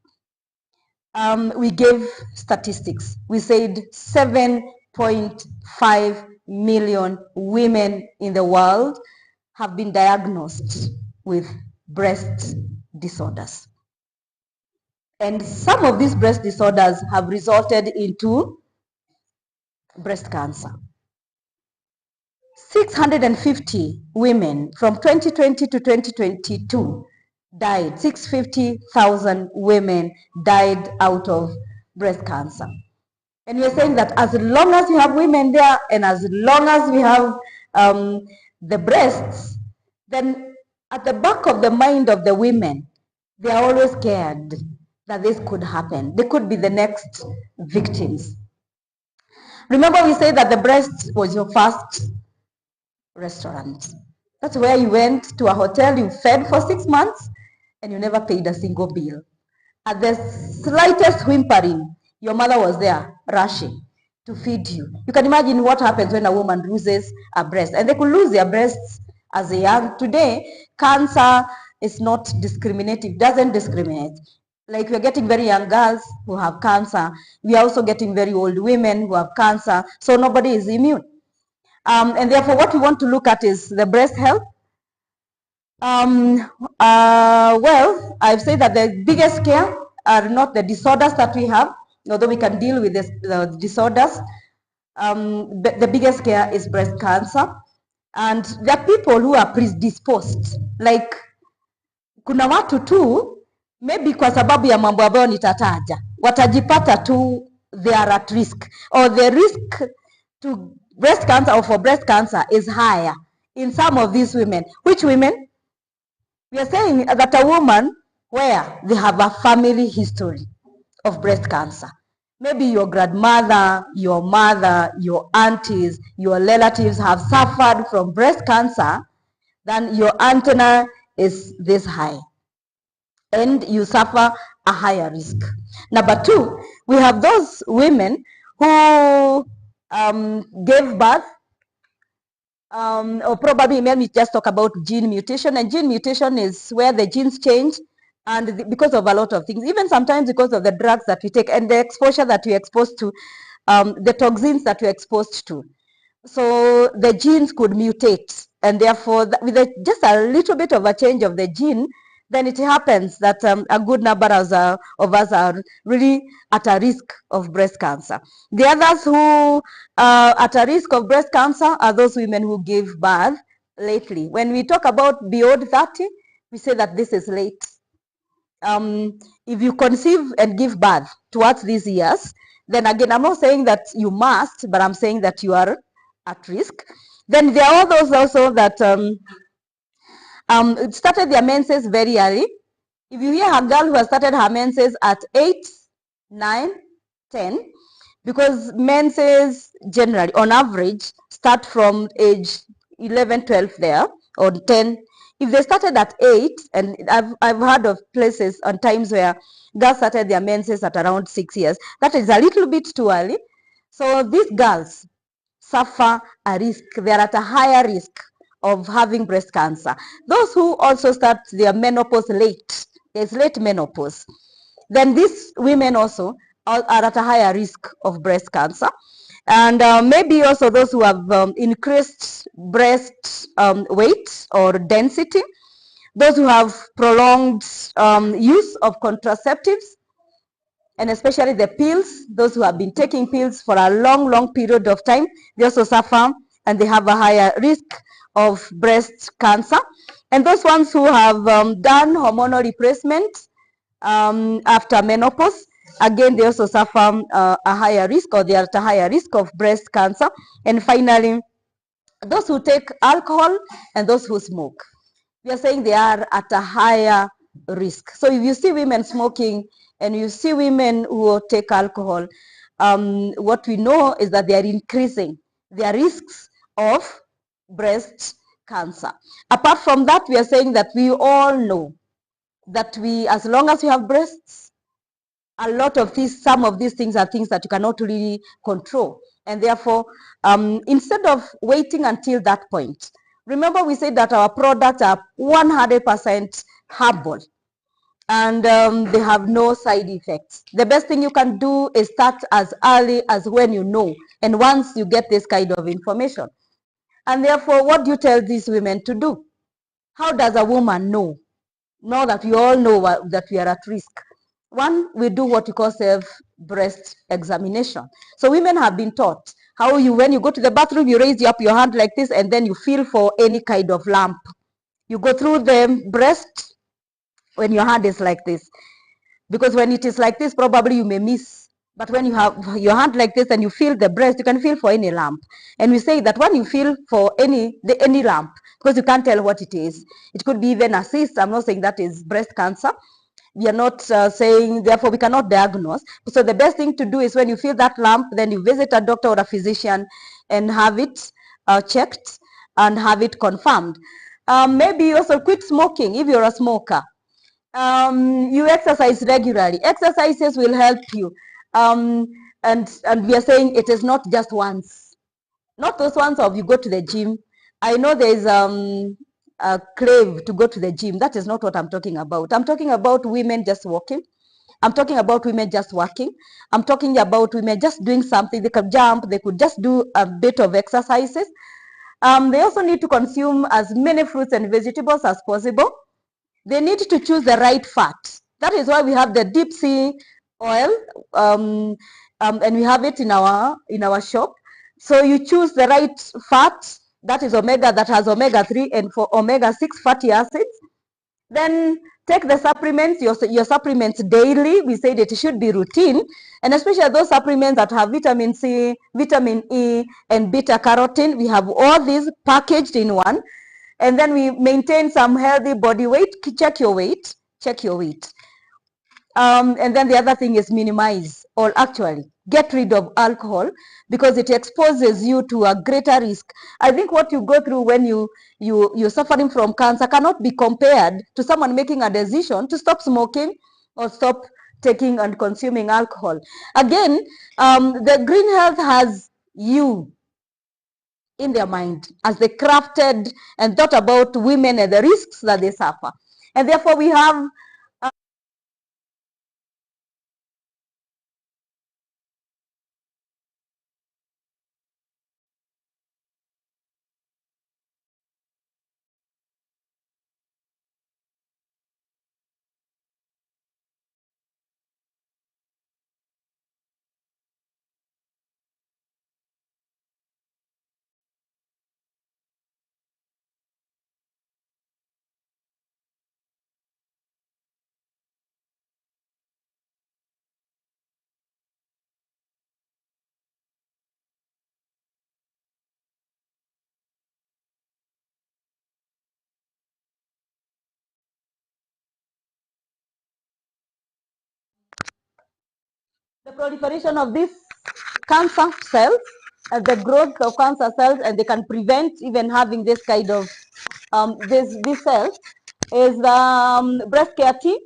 We gave statistics. We said 7.5 million women in the world have been diagnosed with breast disorders. And some of these breast disorders have resulted into breast cancer. 650 women from 2020 to 2022 died. 650,000 women died out of breast cancer. And we're saying that as long as we have women there and as long as we have the breasts, then at the back of the mind of the women, they are always scared that this could happen. They could be the next victims. Remember, we said that the breast was your first restaurant. That's where you went to a hotel, you fed for 6 months, and you never paid a single bill. At the slightest whimpering, your mother was there rushing to feed you. You can imagine what happens when a woman loses a breast. And they could lose their breasts as a young. Today, cancer is not discriminative, doesn't discriminate. Like we're getting very young girls who have cancer. We are also getting very old women who have cancer. So nobody is immune. And therefore, what we want to look at is the breast health. Well, I've said that the biggest scare are not the disorders that we have, although we can deal with the disorders. But the biggest scare is breast cancer. And there are people who are predisposed. Like, kuna watu tu, maybe kwa sababu ya mambo ambayo nitataja, watajipata tu they are at risk, or the risk to breast cancer or for breast cancer is higher in some of these women. Which women? We are saying that a woman where they have a family history of breast cancer. Maybe your grandmother, your mother, your aunties, your relatives have suffered from breast cancer, then your antenna is this high and you suffer a higher risk. Number two, we have those women who gave birth, or probably let me just talk about gene mutation. And gene mutation is where the genes change, and because of a lot of things, even sometimes because of the drugs that we take and the exposure that we're exposed to, the toxins that we're exposed to. So the genes could mutate, and therefore with just a little bit of a change of the gene, then it happens that a good number of us are really at a risk of breast cancer. The others who are at a risk of breast cancer are those women who give birth lately. When we talk about beyond 30, we say that this is late. If you conceive and give birth towards these years, then again, I'm not saying that you must, but I'm saying that you are at risk. Then there are those also that started their menses very early. If you hear a girl who has started her menses at 8, 9, 10, because menses generally, on average, start from age 11, 12 there, or 10. If they started at 8, and I've heard of places and times where girls started their menses at around 6 years, that is a little bit too early. So these girls suffer a risk. They are at a higher risk of having breast cancer. Those who also start their menopause late, there's late menopause, then these women also are at a higher risk of breast cancer. And maybe also those who have increased breast weight or density. those who have prolonged use of contraceptives, and especially the pills, those who have been taking pills for a long period of time, they also suffer and they have a higher risk of breast cancer. And those ones who have done hormonal replacement after menopause, again, they also suffer a higher risk, or they are at a higher risk of breast cancer. And finally, those who take alcohol and those who smoke, we are saying they are at a higher risk. So if you see women smoking and you see women who take alcohol, what we know is that they are increasing their risks of breast cancer. Apart from that, we are saying that we all know that as long as you have breasts, a lot of these, some of these things are things that you cannot really control. And therefore, instead of waiting until that point, remember we said that our products are 100% herbal and they have no side effects. The best thing you can do is start as early as when you know, and once you get this kind of information. And therefore, what do you tell these women to do? How does a woman know? Now that we all know that we are at risk. One, we do what we call self-breast examination. So women have been taught how when you go to the bathroom, you raise up your hand like this, and then you feel for any kind of lump. You go through the breast when your hand is like this. Because when it is like this, probably you may miss. But when you have your hand like this and you feel the breast, you can feel for any lump. And we say that when you feel for any lump, because you can't tell what it is, it could be even a cyst. I'm not saying that is breast cancer. We are not saying, therefore, we cannot diagnose. So the best thing to do is when you feel that lump, then you visit a doctor or a physician and have it checked and have it confirmed. Maybe you also quit smoking if you're a smoker. You exercise regularly. Exercises will help you. And we are saying it is not just once. Not those ones of you go to the gym. I know there is a crave to go to the gym. That is not what I'm talking about. I'm talking about women just walking. I'm talking about women just working. I'm talking about women just doing something. They could jump. They could just do a bit of exercises. They also need to consume as many fruits and vegetables as possible. They need to choose the right fat. That is why we have the deep sea oil, and we have it in our shop. So you choose the right fat that is that has omega-3 and for omega-6 fatty acids. Then take the supplements, your supplements daily. We said it should be routine, and especially those supplements that have vitamin C, vitamin E, and beta carotene. We have all these packaged in one. And then we maintain some healthy body weight. Check your weight. And then the other thing is minimize, or actually get rid of alcohol, because it exposes you to a greater risk. I think what you go through when you're suffering from cancer cannot be compared to someone making a decision to stop smoking or stop taking and consuming alcohol. Again, the Green Health has you in their mind as they crafted and thought about women and the risks that they suffer. And therefore we have the proliferation of these cancer cells, the growth of cancer cells, and they can prevent even having this kind of this cells, is breast care team.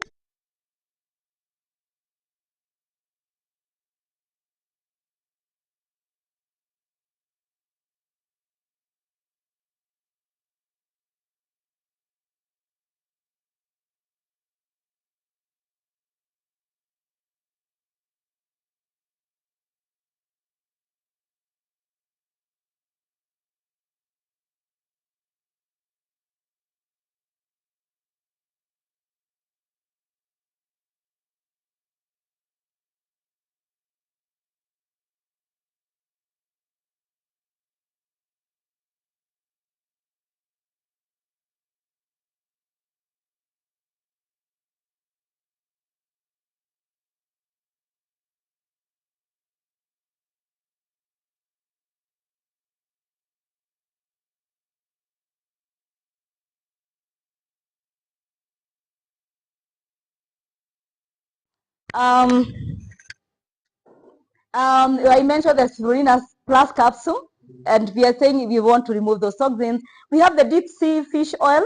Um, I mentioned the Spirulina Plus capsule, and we are saying we want to remove those toxins. We have the deep sea fish oil,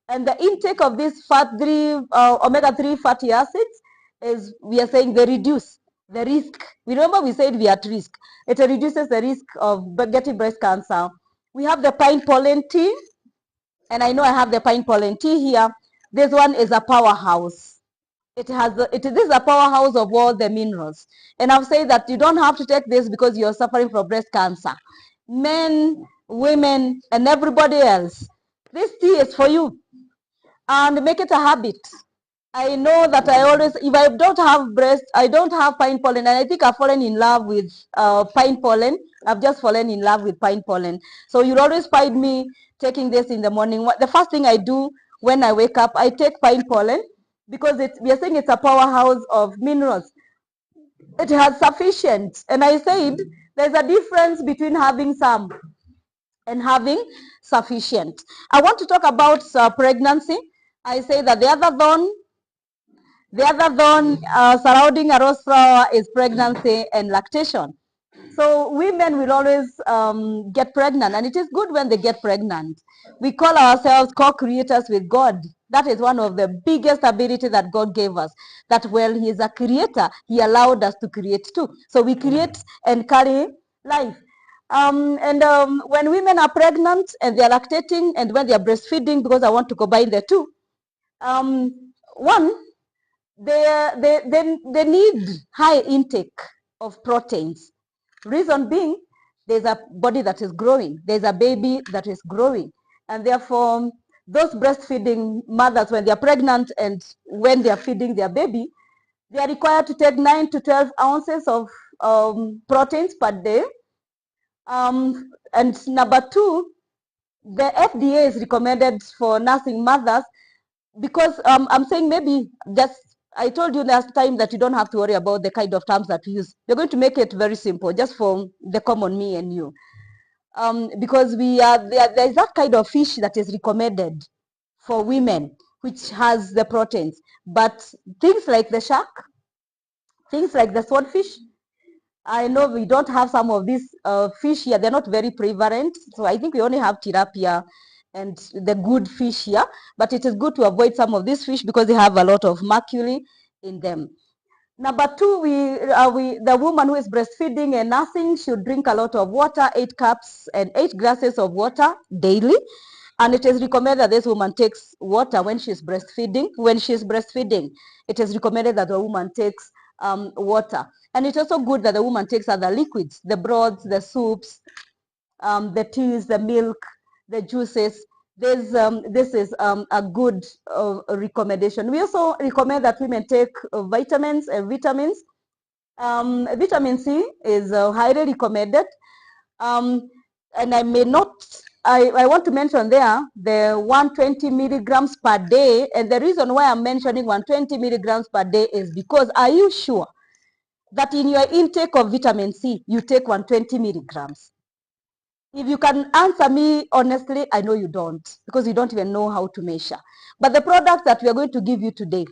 and the intake of these omega-3 fatty acids is, we are saying, they reduce the risk. Remember we said we are at risk. It reduces the risk of getting breast cancer. We have the pine pollen tea, and I know I have the pine pollen tea here. This one is a powerhouse. It is a powerhouse of all the minerals. And I've said that you don't have to take this because you're suffering from breast cancer. Men, women, and everybody else, this tea is for you. And make it a habit. I know that I always, if I don't have pine pollen, and I think I've fallen in love with pine pollen. I've just fallen in love with pine pollen. So you'll always find me taking this in the morning. The first thing I do when I wake up, I take pine pollen, because we are saying it's a powerhouse of minerals. It has sufficient. And I said there's a difference between having some and having sufficient. I want to talk about pregnancy. I say that the other thorn surrounding a rose flower is pregnancy and lactation. So women will always get pregnant, and it is good when they get pregnant. We call ourselves co-creators with God. That is one of the biggest ability that God gave us, that while he is a creator, he allowed us to create too. So we create and carry life. When women are pregnant and they are lactating, and when they are breastfeeding, because I want to combine the two, one, they need high intake of proteins. Reason being, there's a body that is growing, there's a baby that is growing, and therefore those breastfeeding mothers, when they are pregnant and when they are feeding their baby, they are required to take 9 to 12 ounces of proteins per day. And number two, the FDA is recommended for nursing mothers, because I'm saying, maybe just, I told you last time that you don't have to worry about the kind of terms that we use. We're going to make it very simple, just for the common me and you. Because there is that kind of fish that is recommended for women, which has the proteins. But things like the shark, things like the swordfish, I know we don't have some of these fish here. They're not very prevalent. So I think we only have tilapia and the good fish here. But it is good to avoid some of these fish because they have a lot of mercury in them. Number two, the woman who is breastfeeding and nursing should drink a lot of water, 8 cups and 8 glasses of water daily. And it is recommended that this woman takes water when she's breastfeeding. When she's breastfeeding, it is recommended that the woman takes water. And it's also good that the woman takes other liquids, the broths, the soups, the teas, the milk, the juices. This is a good recommendation. We also recommend that women take vitamins and vitamins. Vitamin C is highly recommended. And I want to mention there the 120 milligrams per day. And the reason why I'm mentioning 120 milligrams per day is because, are you sure that in your intake of vitamin C, you take 120 milligrams? If you can answer me honestly, I know you don't, because you don't even know how to measure. But the products that we are going to give you today,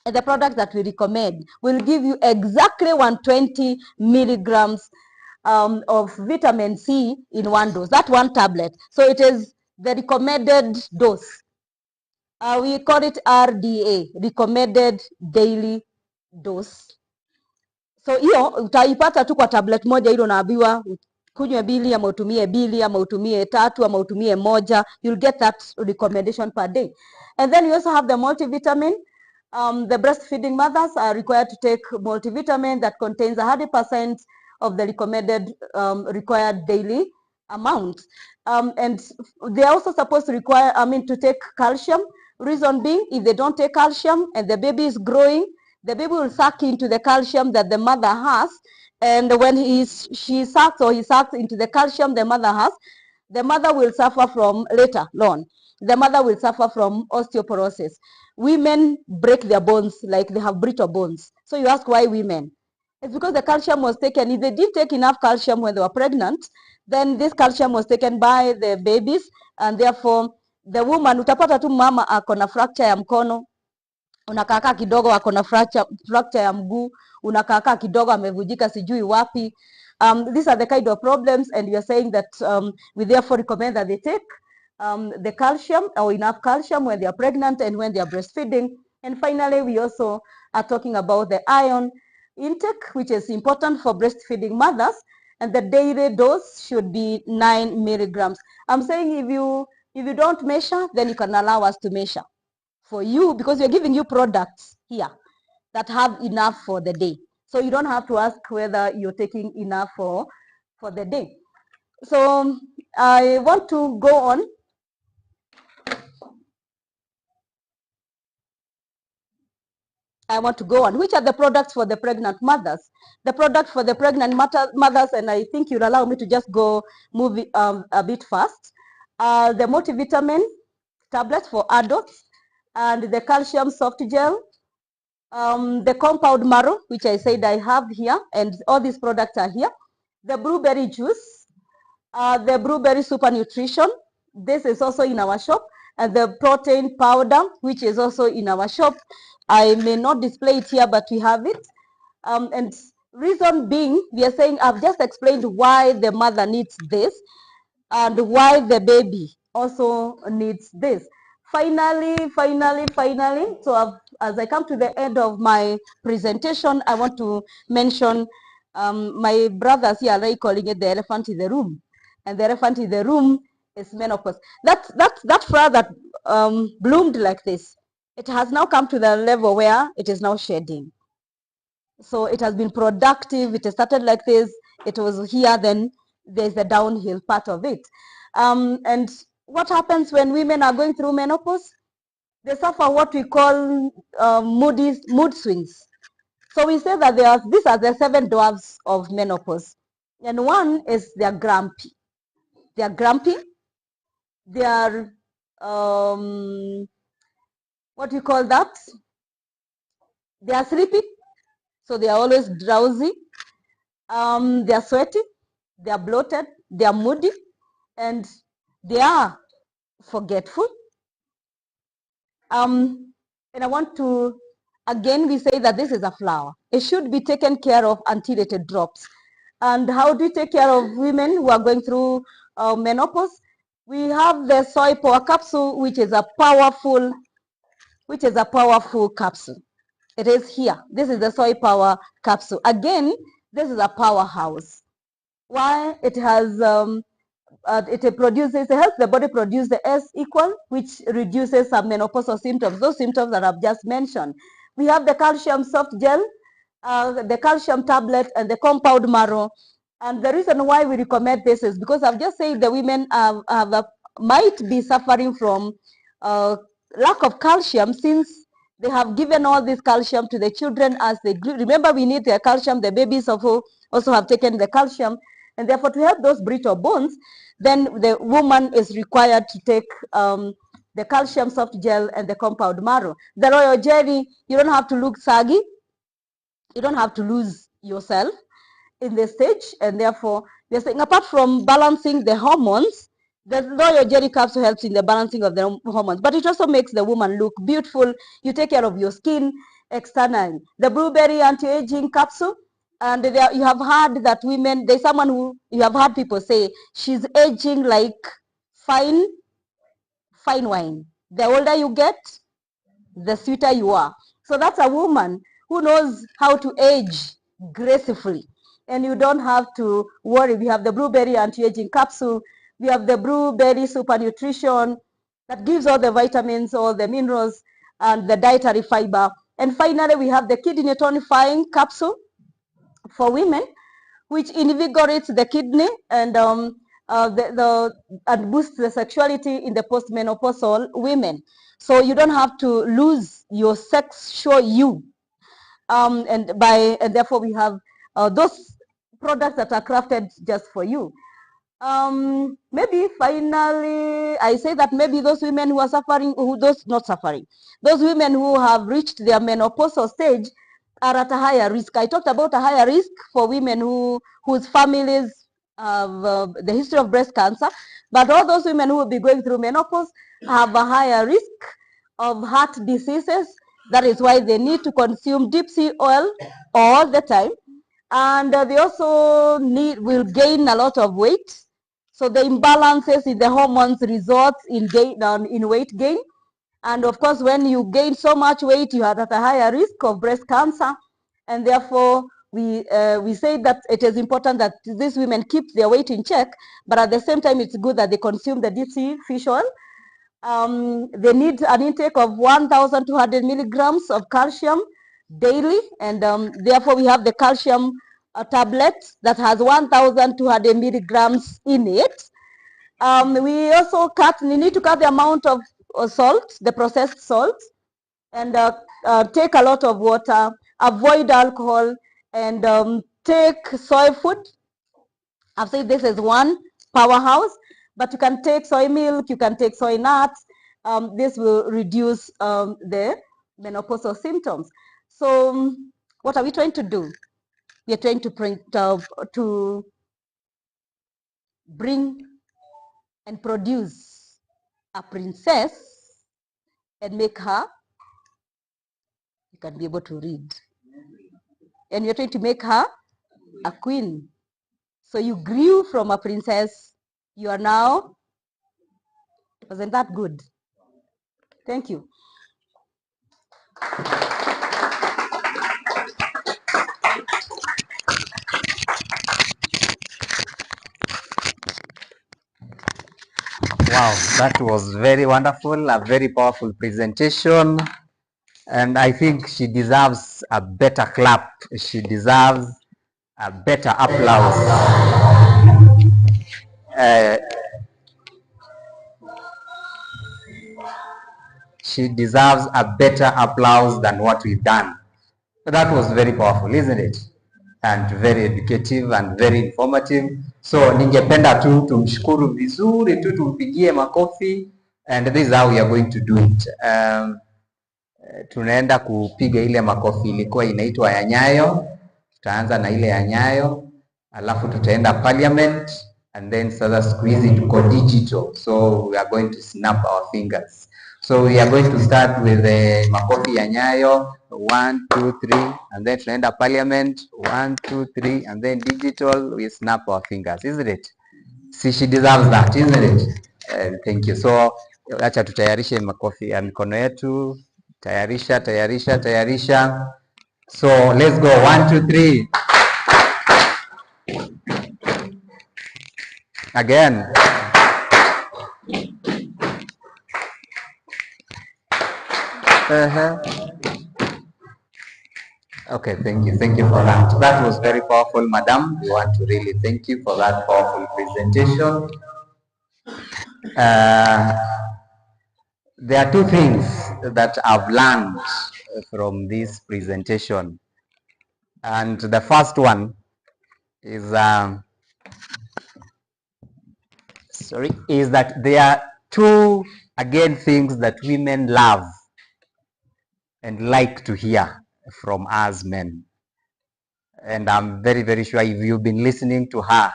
and the products that we recommend, will give you exactly 120 milligrams of vitamin C in one dose, that one tablet. So it is the recommended dose. We call it RDA, recommended daily dose. So hiyo utaipata tu kwa tablet moja, hilo unaambiwa kunywe bili ama utumie bili ama utumie 3 ama utumie 1. You'll get that recommendation per day. And then you also have the multivitamin. The breastfeeding mothers are required to take multivitamin that contains 100% of the recommended required daily amount. And they are also supposed to to take calcium. Reason being, if they don't take calcium and the baby is growing, the baby will suck into the calcium that the mother has. And when she sucks or he sucks into the calcium the mother has, the mother will suffer from, later on, the mother will suffer from osteoporosis. Women break their bones, like they have brittle bones. So you ask, why women? It's because the calcium was taken. If they didn't take enough calcium when they were pregnant, then this calcium was taken by the babies, and therefore the woman, utapata tu mama ako na fracture ya mkono, unakaakaa kidogo ako na fracture ya mguu, unakaakaa kidogo amevujika sijui wapi. These are the kind of problems, and we are saying that we therefore recommend that they take the calcium or enough calcium when they are pregnant and when they are breastfeeding. And finally, we also are talking about the iron intake, which is important for breastfeeding mothers, and the daily dose should be 9 milligrams. I'm saying if you don't measure, then you can allow us to measure for you, because we're giving you products here that have enough for the day. So you don't have to ask whether you're taking enough for the day. So I want to go on. Which are the products for the pregnant mothers? The product for the pregnant mothers, and I think you'll allow me to just move a bit fast. The multivitamin tablets for adults, and the calcium soft gel, the compound marrow, which I said I have here, and all these products are here. The blueberry juice, the blueberry super nutrition, this is also in our shop, and the protein powder, which is also in our shop. I may not display it here, but we have it. And reason being, we are saying, I've just explained why the mother needs this and why the baby also needs this. Finally, so as I come to the end of my presentation, I want to mention my brothers here are calling it the elephant in the room. And the elephant in the room is menopause. That flower that bloomed like this, it has now come to the level where it is now shedding. So it has been productive. It started like this. It was here, then there's the downhill part of it. And what happens when women are going through menopause? They suffer what we call mood swings. So we say that these are the 7 dwarfs of menopause. And one is they're grumpy. They are grumpy. They are, what do you call that? They are sleepy. So they are always drowsy. They are sweaty. They are bloated. They are moody. And they are forgetful. And I want to, again, we say that this is a flower. It should be taken care of until it drops. And how do you take care of women who are going through menopause? We have the soy power capsule, which is a powerful capsule. It is here. This is the soy power capsule. Again, this is a powerhouse. Why? It has it helps the body produce the S equal, which reduces some menopausal symptoms, those symptoms that I've just mentioned. We have the calcium soft gel, the calcium tablet, and the compound marrow. And the reason why we recommend this is because I've just said the women might be suffering from lack of calcium, since they have given all this calcium to the children as they grew. Remember, we need the calcium. The babies also have taken the calcium. And therefore, to help those brittle bones, then the woman is required to take the calcium soft gel and the compound marrow. The royal jelly, you don't have to look saggy. You don't have to lose yourself in this stage. And therefore, we're saying, apart from balancing the hormones, the royal jelly capsule helps in the balancing of the hormones, but it also makes the woman look beautiful. You take care of your skin externally. The blueberry anti-aging capsule, and you have heard that women, there's someone who, you have heard people say, she's aging like fine wine. The older you get, the sweeter you are. So that's a woman who knows how to age gracefully. And you don't have to worry. We have the blueberry anti-aging capsule. We have the blueberry super nutrition that gives all the vitamins, all the minerals, and the dietary fiber. And finally, we have the kidney tonifying capsule for women, which invigorates the kidney and and boosts the sexuality in the postmenopausal women. So you don't have to lose your sexual you. And therefore we have those products that are crafted just for you. Maybe finally, I say that maybe those women who are suffering, those women who have reached their menopausal stage are at a higher risk. I talked about a higher risk for women whose families have the history of breast cancer, but all those women who will be going through menopause have a higher risk of heart diseases, That is why they need to consume deep sea oil all the time. And they also will gain a lot of weight. So the imbalances in the hormones results in weight gain. And of course, when you gain so much weight, you are at a higher risk of breast cancer. And therefore, we say that it is important that these women keep their weight in check, but at the same time, it's good that they consume the deep sea fish oil. They need an intake of 1,200 milligrams of calcium daily, and therefore we have the calcium tablet that has 1,200 milligrams in it. We also need to cut the amount of salt, the processed salt, and take a lot of water, avoid alcohol, and take soy food. I've said this is one powerhouse, but you can take soy milk, you can take soy nuts. This will reduce the menopausal symptoms. So what are we trying to do? We are trying to bring and produce a princess and make her, you can be able to read. And you're trying to make her a queen. So you grew from a princess, you are now, wasn't that good? Thank you. Wow, that was very wonderful, a very powerful presentation. And I think she deserves a better clap. She deserves a better applause. She deserves a better applause than what we've done. That was very powerful, isn't it? And very educative and very informative. So ningependa tu tumshukuru vizuri tu, tumpigie makofi, and this is how we are going to do it. Tunaenda kupiga ile makofi ilikuwa inaitwa ya nyayo. Tutaanza na ile ya nyayo, alafu tutaenda parliament, and then sasa siku hizi tuko digital, so we are going to snap our fingers. So we are going to start with the makofi ya nyayo 1 2 3, and then tunaenda parliament 1 2 3, and then digital we snap our fingers, isn't it? See, she deserves that, isn't it? Thank you. So acha tutayarishe makofi ya mikono yetu. Tayarisha, tayarisha, tayarisha. So let's go. 1 2 3. Again. Okay, thank you. Thank you for that. That was very powerful, madam. We want to really thank you for that powerful presentation. There are two things that I've learned from this presentation. And the first one is, is that there are two, again, things that women love and like to hear from us men. And I'm very, very sure if you've been listening to her,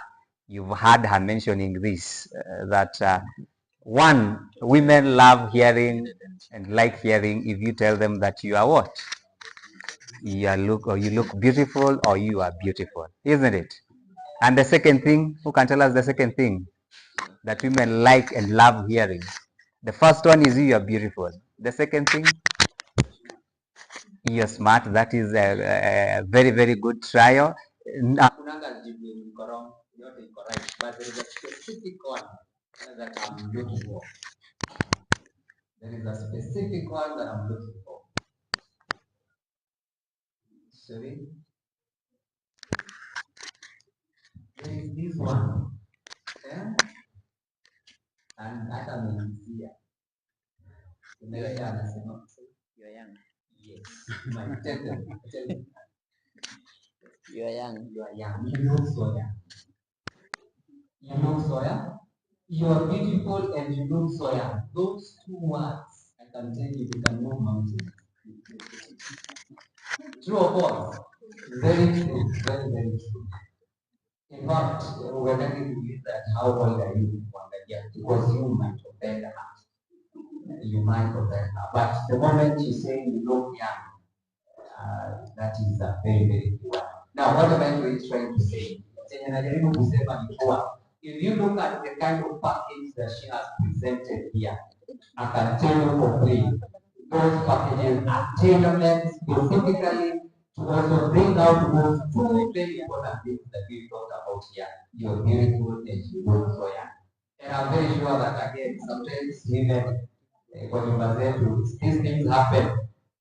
you've heard her mentioning this, that one, women love hearing and like hearing if you tell them that you are what? You look beautiful, or you are beautiful, isn't it? And the second thing, who can tell us the second thing that women like and love hearing? The first one is you are beautiful. The second thing, you're smart. That is a very, very good trial. But there is a specific one that I'm looking for. There is a specific one that I'm looking for. Sorry. There is this one. Yeah? And that I mean here. You're young. Yes. My tell them. You are young. You are young. You look so young. You look so young. You are beautiful and you look so young. Those two words, I can tell you, you can move mountains. True or false? Very true. Very, very true. In fact, when I believe that, how old are you? Because you might offend her. you might protect her. But the moment you say you look young, that is a very, very key one. Now, what am I really trying to say? If you look at the kind of package that she has presented here, I can tell you for free, those packages are tailor-made specifically to also bring out those two very important things that we talked about here. You're beautiful and you look so young. And I'm very sure that again, sometimes even kwa nyumba zetu, these things happen,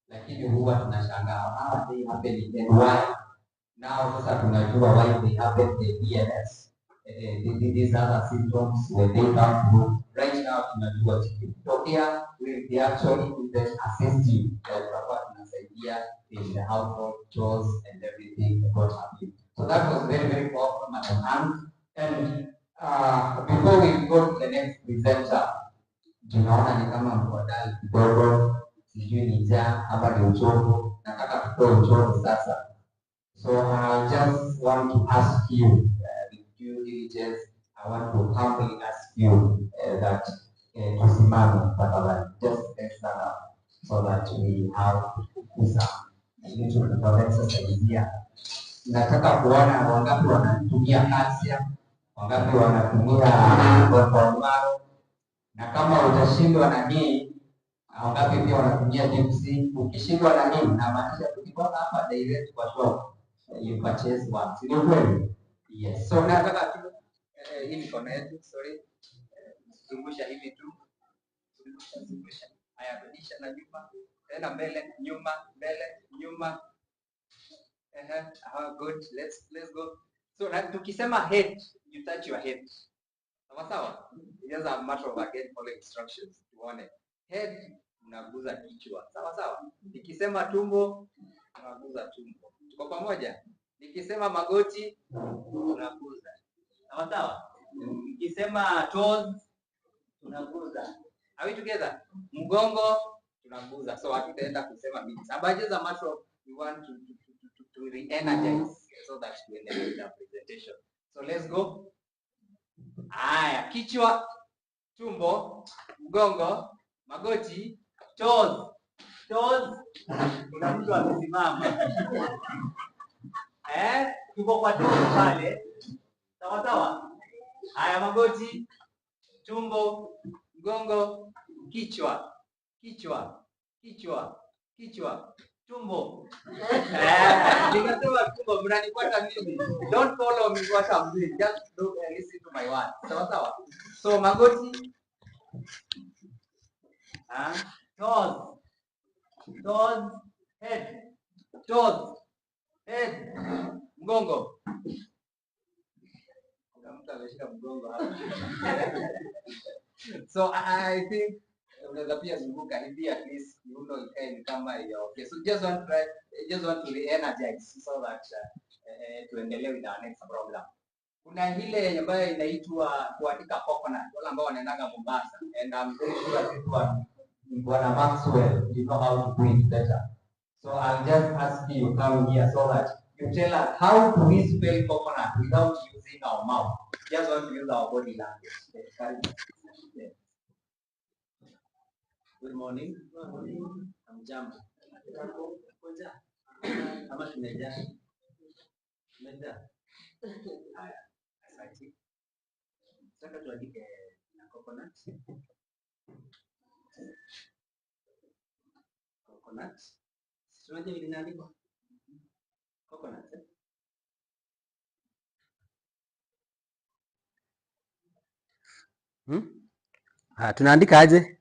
lakini huwa tunashangaa how they happen and why. Now sasa tunajua why they happen, the PMS. These other symptoms when they come through. Right now tunajua tukitokea will be actually even assist you tutakuwa tunasaidia in the household chores and everything what happened. So that was very, very powerful, Madam Anne. And before we go to the next presenter, tunaona ni kama mkodali kidogo, sijui ni njaa ama ni uchovu, nataka tutoe uchovu sasa. So I just want to ask you, with due diligence, I want to humbly ask you that tusimame tafadhali, just stand up so that we have little bit of exercise here. Nataka kuona wangapi wanatumia calcium, wangapi wanatumia bone marrow, na kama utashindwa na hii, wangapi pia wanatumia jipsi. Ukishindwa na hii, namaanisha tukitoka hapa direct kwa shop, you purchase one. Sio kweli? Yes. So nataka tu hii mikono yetu, sorry, zungusha hivi tu, zungusha. Haya, rudisha na nyuma, tena mbele, nyuma, mbele, nyuma. Good. Let's go. So na tukisema head, you touch your head. Sawa sawa? Just a matter of again follow instructions. Tuone. Head unaguza kichwa. Sawa sawa? Nikisema tumbo unaguza tumbo. Tuko pamoja? Nikisema magoti unaguza. Sawa sawa? Nikisema toes unaguza. Are we together? Mgongo tunaguza. So hatutaenda kusema minutes. But just a matter of we want to re-energize so that we end the presentation. So let's go. Aya, kichwa, tumbo, mgongo, magoti, toes. Toes, kuna mtu amesimama. Tuko kwa toes pale. Sawa sawa? Aya, magoti, tumbo, mgongo, kichwa, kichwa, kichwa, kichwa, tumbo. Nikasema tumbo, mnanifuata mimi. Don't follow me what I'm doing. Just look and listen to my words. Sawa sawa? So magoti, toes, toes, head, toes, head, mgongo. Kuna mtu ameshika mgongo hapa. So I think unaweza pia zunguka hivi at least you know ikae ni kama hiyo. Okay, so just want to re-energize so that tuendelee with our next program. Kuna ile ambayo inaitwa kuandika coconut, wale ambao wanaendaga Mombasa, and I'm very sure this one Bwana Maxwell you know how to do it better. So I'll just ask you come here so that you tell us how do we spell coconut without using our mouth. Just want to use our body language. Good morning. Good morning. Hamjambo. Kwanza ama tumejaa. Tumejaa. Haya, asante. Sasa tuandike na coconut. Coconut. Tunajua linaandikwa coconut. Tunaandika aje?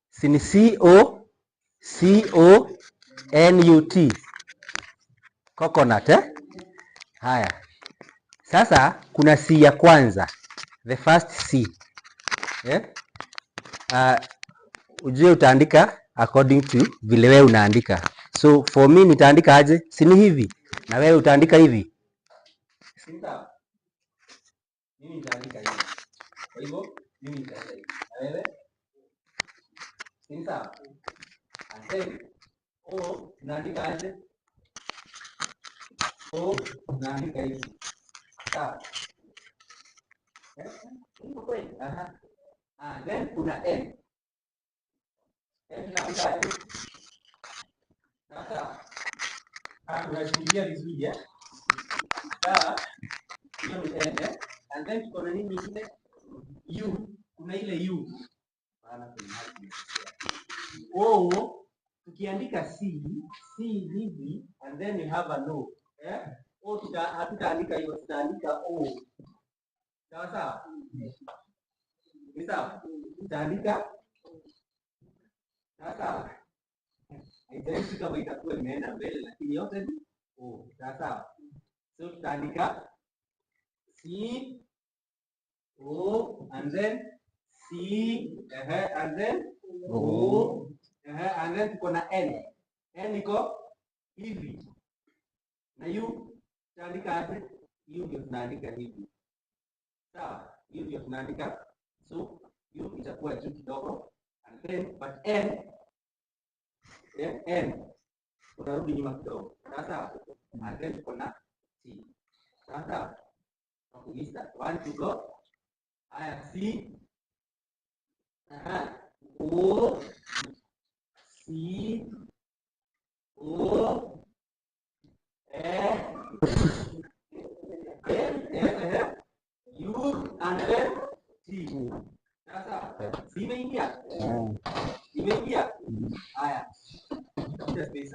Si ni COCONUT. Coconut Haya. Sasa kuna C ya kwanza. The first C. Ujue utaandika according to vile wewe unaandika. So for me nitaandika aje? Si ni hivi. Na wewe utaandika hivi. Sawa. Mimi nitaandika hivi. Kwa hivyo mimi nitaandika hivi. Na wewe? Sawa. Asante. Tunaandika aje? Tunaandika hivi. Sawa. Then kuna N. tunaandikaje? Sasa tunashikilia vizuri sawa. Hiyo ni N, and then tuko na nini nyingine? U. Kuna ile U. O tukiandika C hivi, and then we have an O. O hatutaandika hiyo, tutaandika O. Sawa sawa? Ni sawa? Tutaandika sasa. Haijalishi kama itakuwa imeenda mbele, lakini yote ni O. Sawa? So tutaandika C O and then C and then O and then tuko na N. N iko hivi. Na U tutaandika aje? U ndio tunaandika hivi. Sawa? U ndio tunaandika. So U itakuwa juu kidogo, and then but N tunarudi nyuma kidogo. Sasa and then tuko na C. Sasa tunakulisha 1 2 go. Haya C O C O U and then T. Sasa zimeingia. Zimeingia. Haya. Just space.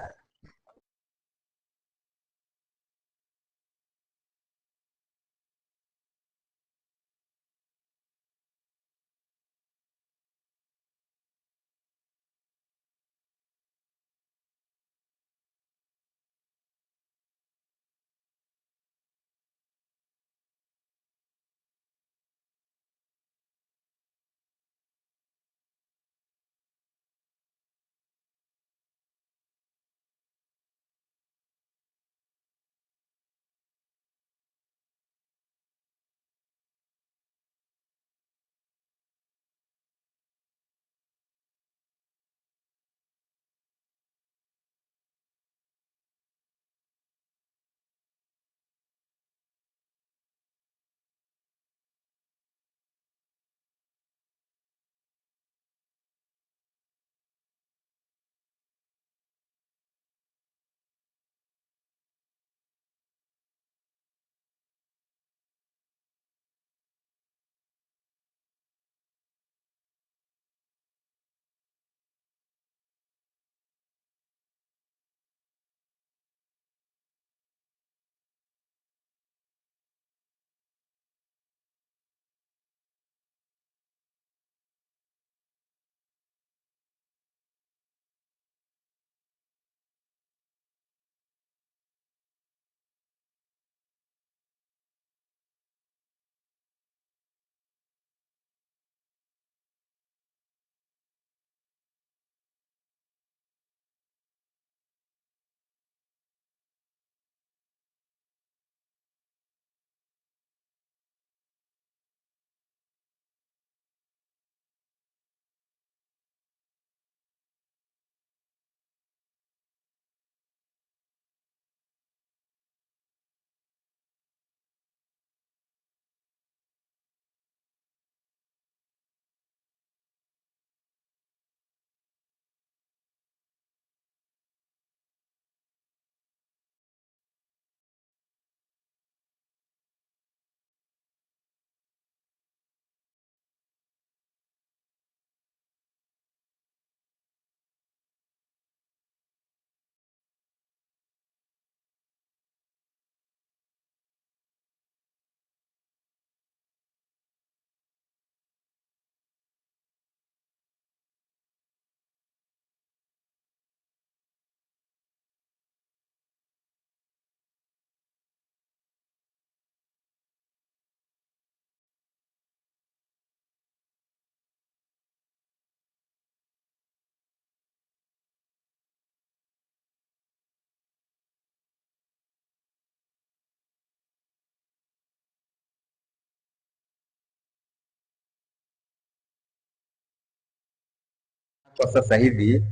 Kwa sasa hivi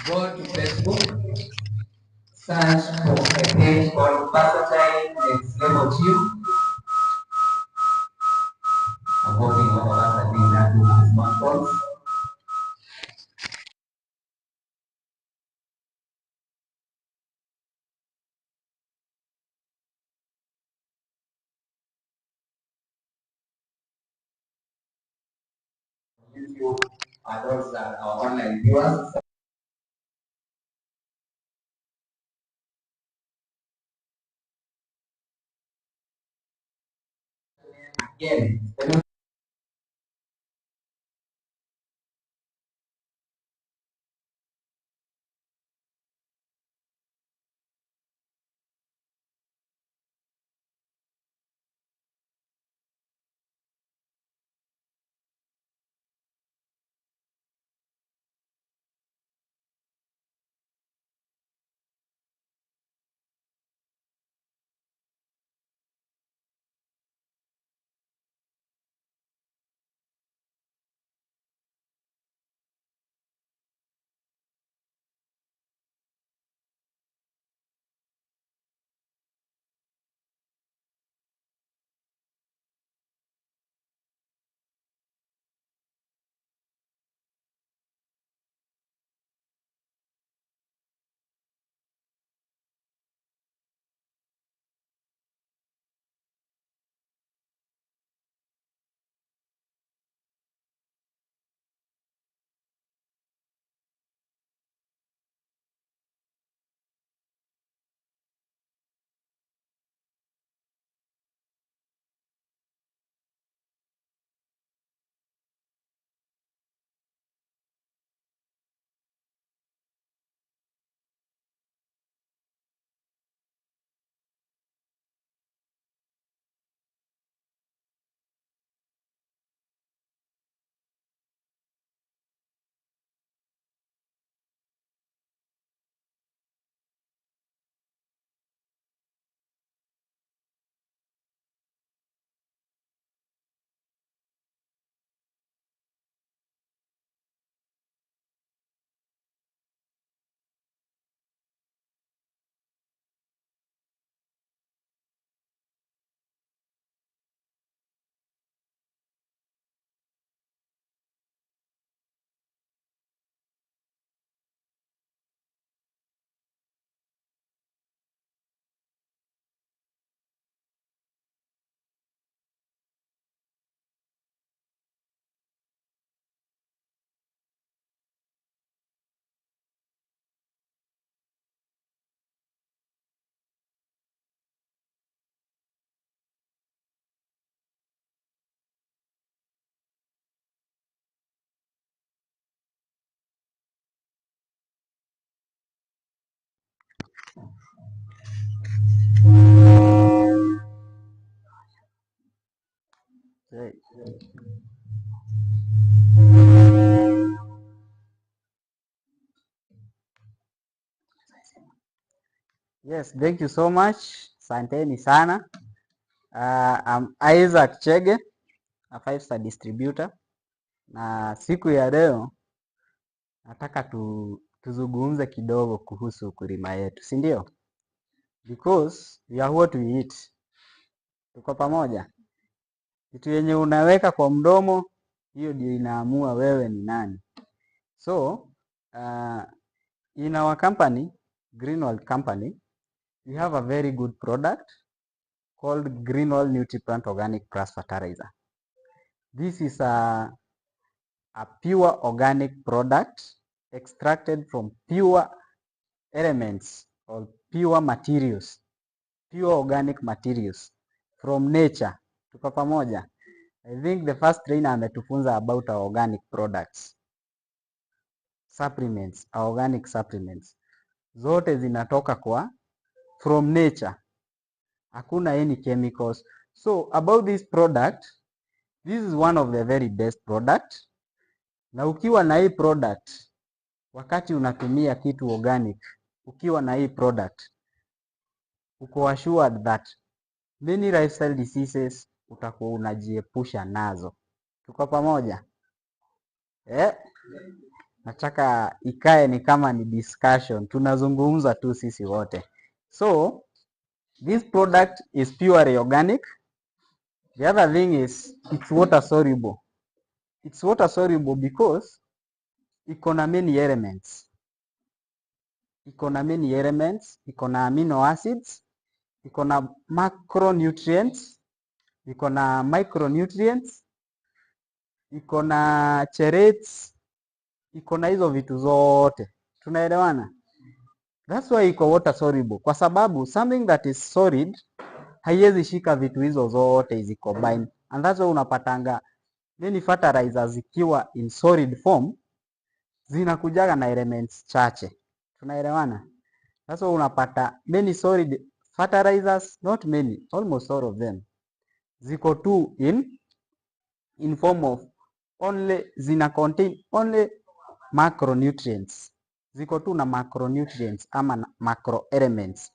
Go to Facebook, search for a page called Versatile Next Level Tube. you, those are our online viewers. Again, Yes, thank you so much. Asanteni sana. I'm Isaac Chege, a 5-star distributor. Na siku ya leo nataka tuzungumze kidogo kuhusu ukulima yetu, si ndio? Because we are what we eat. Tuko pamoja? Kitu yenye unaweka kwa mdomo, hiyo ndio inaamua wewe ni nani. So, in our company, Greenwald Company, we have a very good product called Greenwald Nutriplant Organic Plus Fertilizer. This is a pure organic product extracted from pure elements or pure materials, pure organic materials from nature. Tuko pamoja? I think the first trainer ametufunza about our organic products. Supplements, our organic supplements. Zote zinatoka from nature. Hakuna any chemicals. So about this product, this is one of the very best product. Na ukiwa na hii product, wakati unatumia kitu organic, ukiwa na hii product, uko assured that many lifestyle diseases utakuwa unajiepusha nazo. Tuko pamoja? Nataka ikae ni kama ni discussion. Tunazungumza tu sisi wote. So, this product is purely organic. The other thing is it's water soluble. It's water soluble because iko na many elements. Iko na many elements, iko na amino acids, iko na macronutrients, iko na micronutrients, iko na cherets, iko na hizo vitu zote. Tunaelewana? That's why iko water soluble, kwa sababu something that is solid haiwezi shika vitu hizo zote hizi combine. And that's why unapatanga many fertilizers zikiwa in solid form zinakujaga na elements chache. Tunaelewana? That's why unapata many solid fertilizers, not many, almost all of them ziko tu in form of only, zina contain only macronutrients. Ziko tu na macronutrients ama macro elements.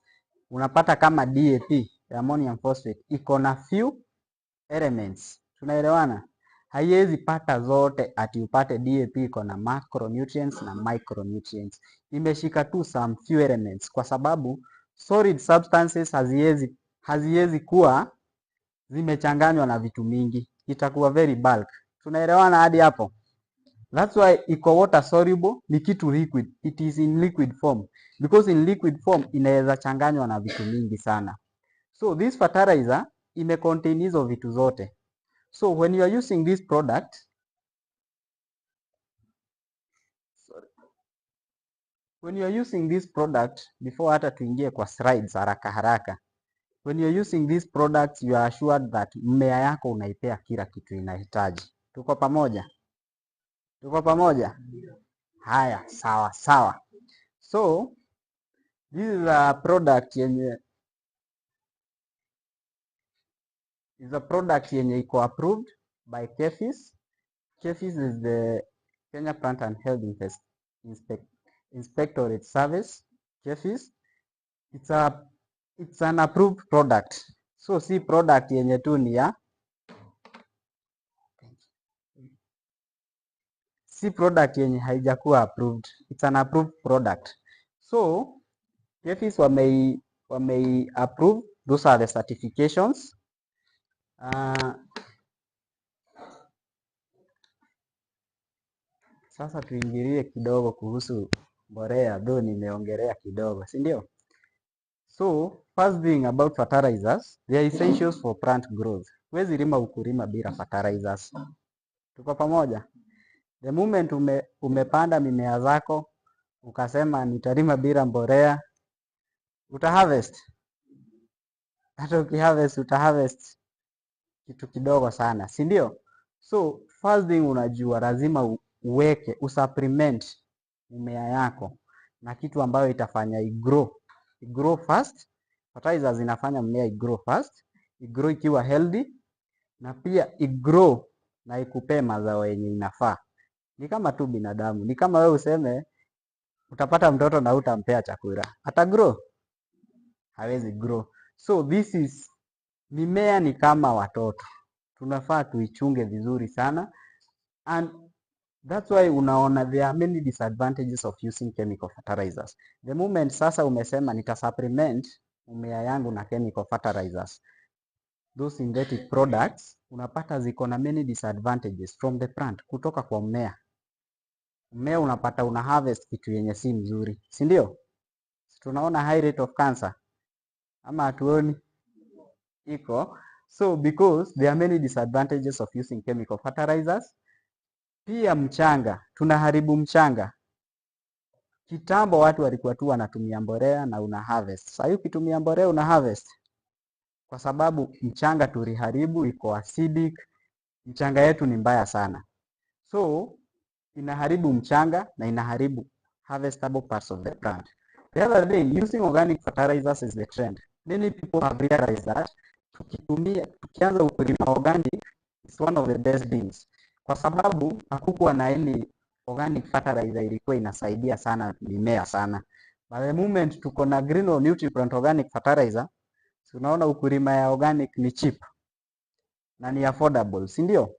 Unapata kama DAP, ammonium phosphate, iko na few elements. Tunaelewana? Haiwezi pata zote ati upate DAP iko na macronutrients na micronutrients. Imeshika tu some few elements kwa sababu solid substances haziwezi kuwa zimechanganywa na vitu mingi. Itakuwa very bulk. Tunaelewana hadi hapo? That's why iko water soluble, ni kitu liquid. It is in liquid form. Because in liquid form inaweza changanywa na vitu mingi sana. So this fertilizer ime contain hizo vitu zote. So when you are using this product, before hata tuingie kwa slides haraka haraka. When you are using these products, you are assured that mmea yako unaipea kila kitu inahitaji. Tuko pamoja? Tuko pamoja? Haya, sawa sawa. So this is a product yenye iko approved by KEPHIS. KEPHIS is the Kenya Plant and Health Inspectorate Service. KEPHIS, it's an approved product. So si product yenye tu ni ya yenye haijakuwa approved. It's an approved product. So KEPHIS wamei approve. Those are the certifications. Sasa tuingilie kidogo kuhusu mbolea, though nimeongelea kidogo, si ndio? So first thing about fertilizers, they are essentials for plant growth. Huwezi lima ukulima bila fertilizers. Tuko pamoja? The moment umepanda mimea zako ukasema nitalima bila mbolea, utaharvest. Hata ukiharvest utaharvest kitu kidogo sana, si ndio? So first thing unajua lazima usupplement mimea yako na kitu ambayo itafanya igrow fast. Fertilizers zinafanya mmea igrow fast, igrow ikiwa healthy, na pia igrow na ikupee mazao yenye inafaa. Ni kama tu binadamu, ni kama wewe useme utapata mtoto na utampea chakula, ata grow? Hawezi grow. So this is, mimea ni kama watoto, tunafaa tuichunge vizuri sana. And that's why unaona there are many disadvantages of using chemical fertilizers. The moment sasa umesema nitasupplement mmea yangu na chemical fertilizers, those synthetic products, unapata ziko na many disadvantages from the plant, kutoka kwa mmea. Mmea unapata una harvest kitu yenye si mzuri, si ndio? Tunaona high rate of cancer ama hatuoni? Iko. So because there are many disadvantages of using chemical fertilizers. Pia mchanga, tunaharibu mchanga. Kitambo watu walikuwa tu wanatumia mbolea na una harvest. Sasa ukitumia mbolea una harvest, kwa sababu mchanga tuliharibu, iko acidic. Mchanga yetu ni mbaya sana. So inaharibu mchanga na inaharibu harvestable parts of the plant. The other thing, using organic fertilizers is the trend. Many people have realized that tukianza ukulima organic is one of the best things, kwa sababu hakukuwa na any organic fertilizer ilikuwa inasaidia sana mimea sana. By the moment tuko na green or nutrient organic fertilizer, tunaona ukulima ya organic ni cheap na ni affordable, si ndio?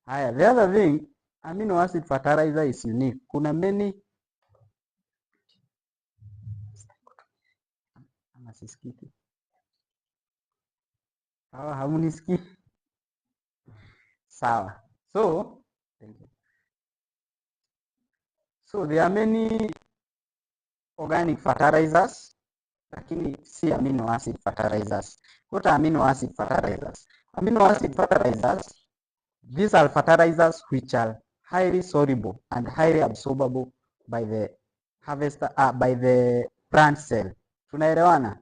Haya, the other thing, amino acid fertilizer is unique. Kuna many sisikiki. Sawa, hamunisikii? Sawa. So there are many organic fertilizers, lakini si amino acid fertilizers. What are amino acid fertilizers? Amino acid fertilizers, These are fertilizers which are highly soluble and highly absorbable by the harvester, by the plant cell. Tunaelewana?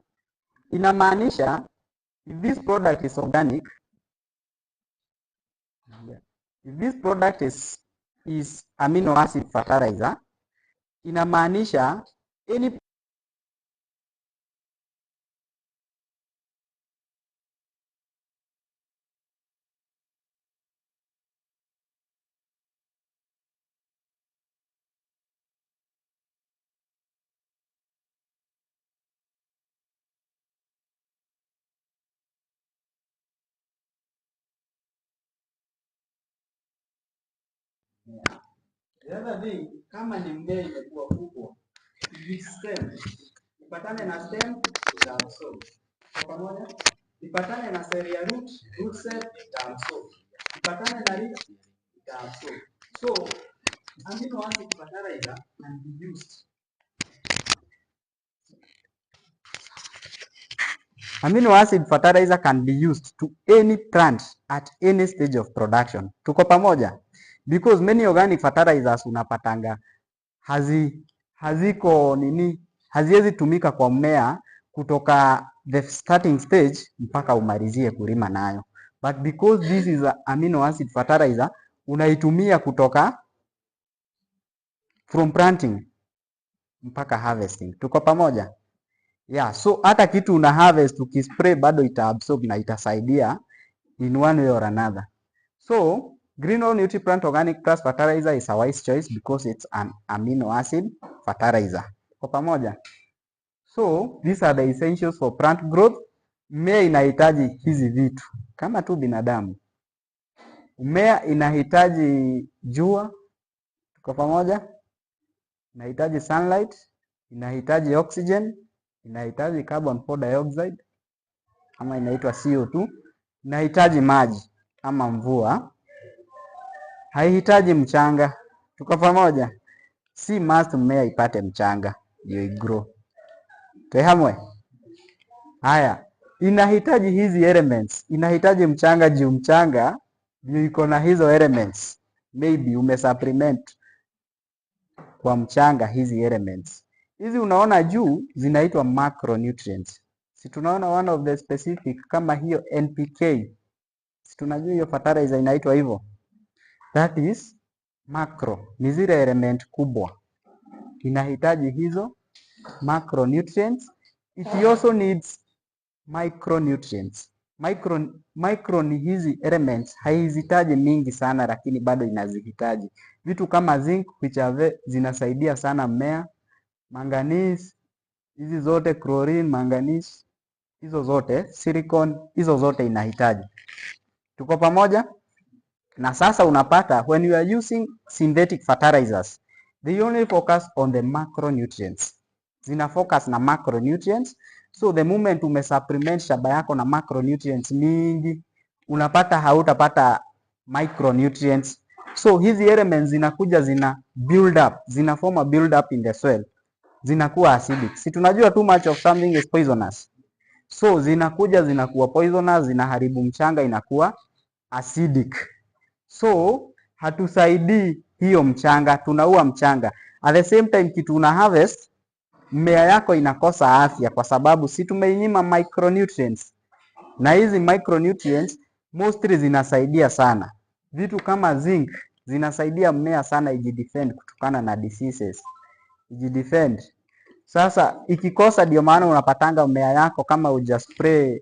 Inamaanisha if this product is organic, if this product is amino acid fertilizer, inamaanisha any The other thing, kama ni mmea imekuwa kubwa, stem ipatane na stem itaabsorb. Kwa pamoja, ipatane na cell ya root cell itaabsorb. Ipatane na leaf itaabsorb. So, amino acid fertilizer can be used. amino acid fertilizer can be used to any plant at any stage of production. Tuko pamoja? Because many organic fertilizers unapatanga haziko haziwezi tumika kwa mmea kutoka the starting stage mpaka umalizie kulima nayo. But because this is a amino acid fertilizer, unaitumia kutoka from planting mpaka harvesting. Tuko pamoja? Yeah, so hata kitu una harvest ukispray bado itaabsorb na itasaidia in one way or another. So, Greenall NutriPlant Organic Plus Fertilizer is a wise choice because it's an amino acid fertilizer. Kwa pamoja. So, these are the essentials for plant growth. Mmea inahitaji hizi vitu kama tu binadamu. Mmea inahitaji jua. Kwa pamoja. Inahitaji sunlight, inahitaji oxygen, inahitaji carbon dioxide ama inaitwa CO2, inahitaji maji ama mvua. Haihitaji mchanga. Tuko pamoja? Si must mmea ipate mchanga ndio igrow. Tuhamwe. Haya, inahitaji hizi elements. Inahitaji mchanga juu mchanga ndio iko na hizo elements. Maybe umesupplement kwa mchanga hizi elements. Hizi unaona juu zinaitwa macronutrients. Si tunaona one of the specific kama hiyo NPK. Si tunajua hiyo fertilizer inaitwa hivyo. That is macro. Ni zile element kubwa. Inahitaji hizo macronutrients. It also needs micronutrients. Micro ni hizi elements haizihitaji mingi sana lakini bado inazihitaji. Vitu kama zinc which are zinasaidia sana mmea, manganese, hizi zote chlorine, manganese, hizo zote, silicon, hizo zote inahitaji. Tuko pamoja? Na sasa unapata when you are using synthetic fertilizers, they only focus on the macronutrients. Zina focus na macronutrients. So the moment umesupplement shamba yako na macronutrients mingi, unapata hautapata micronutrients. So hizi elements zinakuja zina build up, zina form a build up in the soil. Zinakuwa acidic. Si tunajua too much of something is poisonous. So zinakuja zinakuwa poisonous, zinaharibu mchanga, inakuwa acidic. So hatusaidii hiyo mchanga, tunaua mchanga. At the same time kitu una harvest, mmea yako inakosa afya kwa sababu si tumeinyima micronutrients. Na hizi micronutrients mostly zinasaidia sana. Vitu kama zinc zinasaidia mmea sana ijidefend kutokana na diseases. Ijidefend. Sasa ikikosa ndio maana unapatanga mmea yako kama uja spray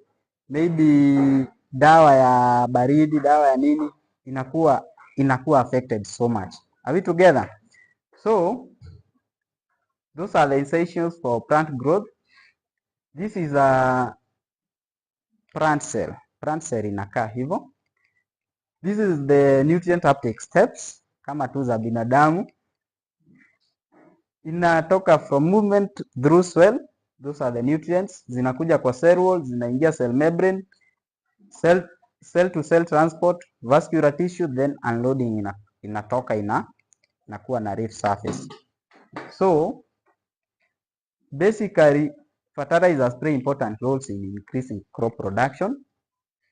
maybe dawa ya baridi, dawa ya nini, inakuwa affected so much. Are we together? So those are the essentials for plant growth. This is a plant cell. Plant cell inakaa hivyo. This is the nutrient uptake steps kama tu za binadamu. Inatoka from movement through soil. Those are the nutrients. Zinakuja kwa cell wall, zinaingia cell membrane, cell to cell transport, vascular tissue, then unloading inatoka inakuwa na leaf surface. So basically fertilizers play important roles in increasing crop production.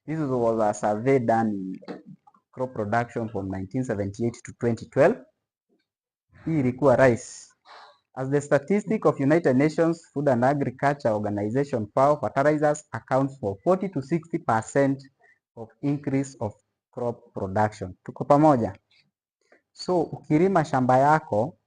This was a survey done crop production from 1978 to 2012. Hii ilikuwa rice. As the statistic of United Nations Food and Agriculture Organization FAO, fertilizers account for 40 to 60% of increase of crop production. Tuko pamoja? So ukilima shamba yako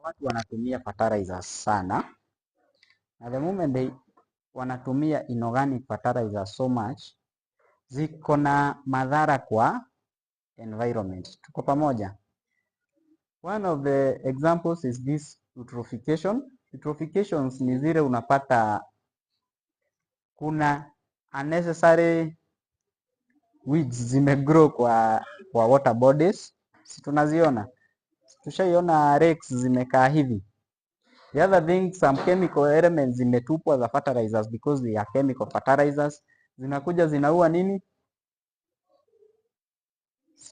watu wanatumia fertilizers sana. Na the moment they wanatumia inorganic fertilizers so much, ziko na madhara kwa environment. Tuko pamoja? One of the examples is this eutrophication. Eutrophications ni zile unapata kuna unnecessary weeds zimegrow kwa water bodies. Si tunaziona? Tushaiona rakes zimekaa hivi. The other thing, some chemical elements zimetupwa za fertilizers because they are chemical fertilizers. Zinakuja zinaua nini?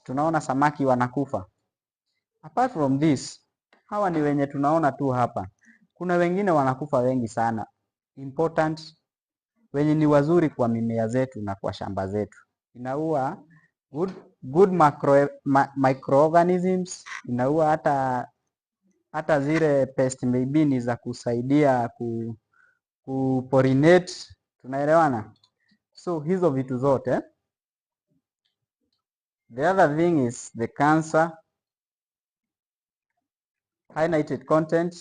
Tunaona samaki wanakufa. Apart from this, hawa ni wenye tunaona tu hapa. Kuna wengine wanakufa wengi sana. Important, wenye ni wazuri kwa mimea zetu na kwa shamba zetu. Inaua good microorganisms, inaua hata zile pest maybe ni za kusaidia ku pollinate. Tunaelewana? So hizo vitu zote. The other thing is the cancer. High nitrate content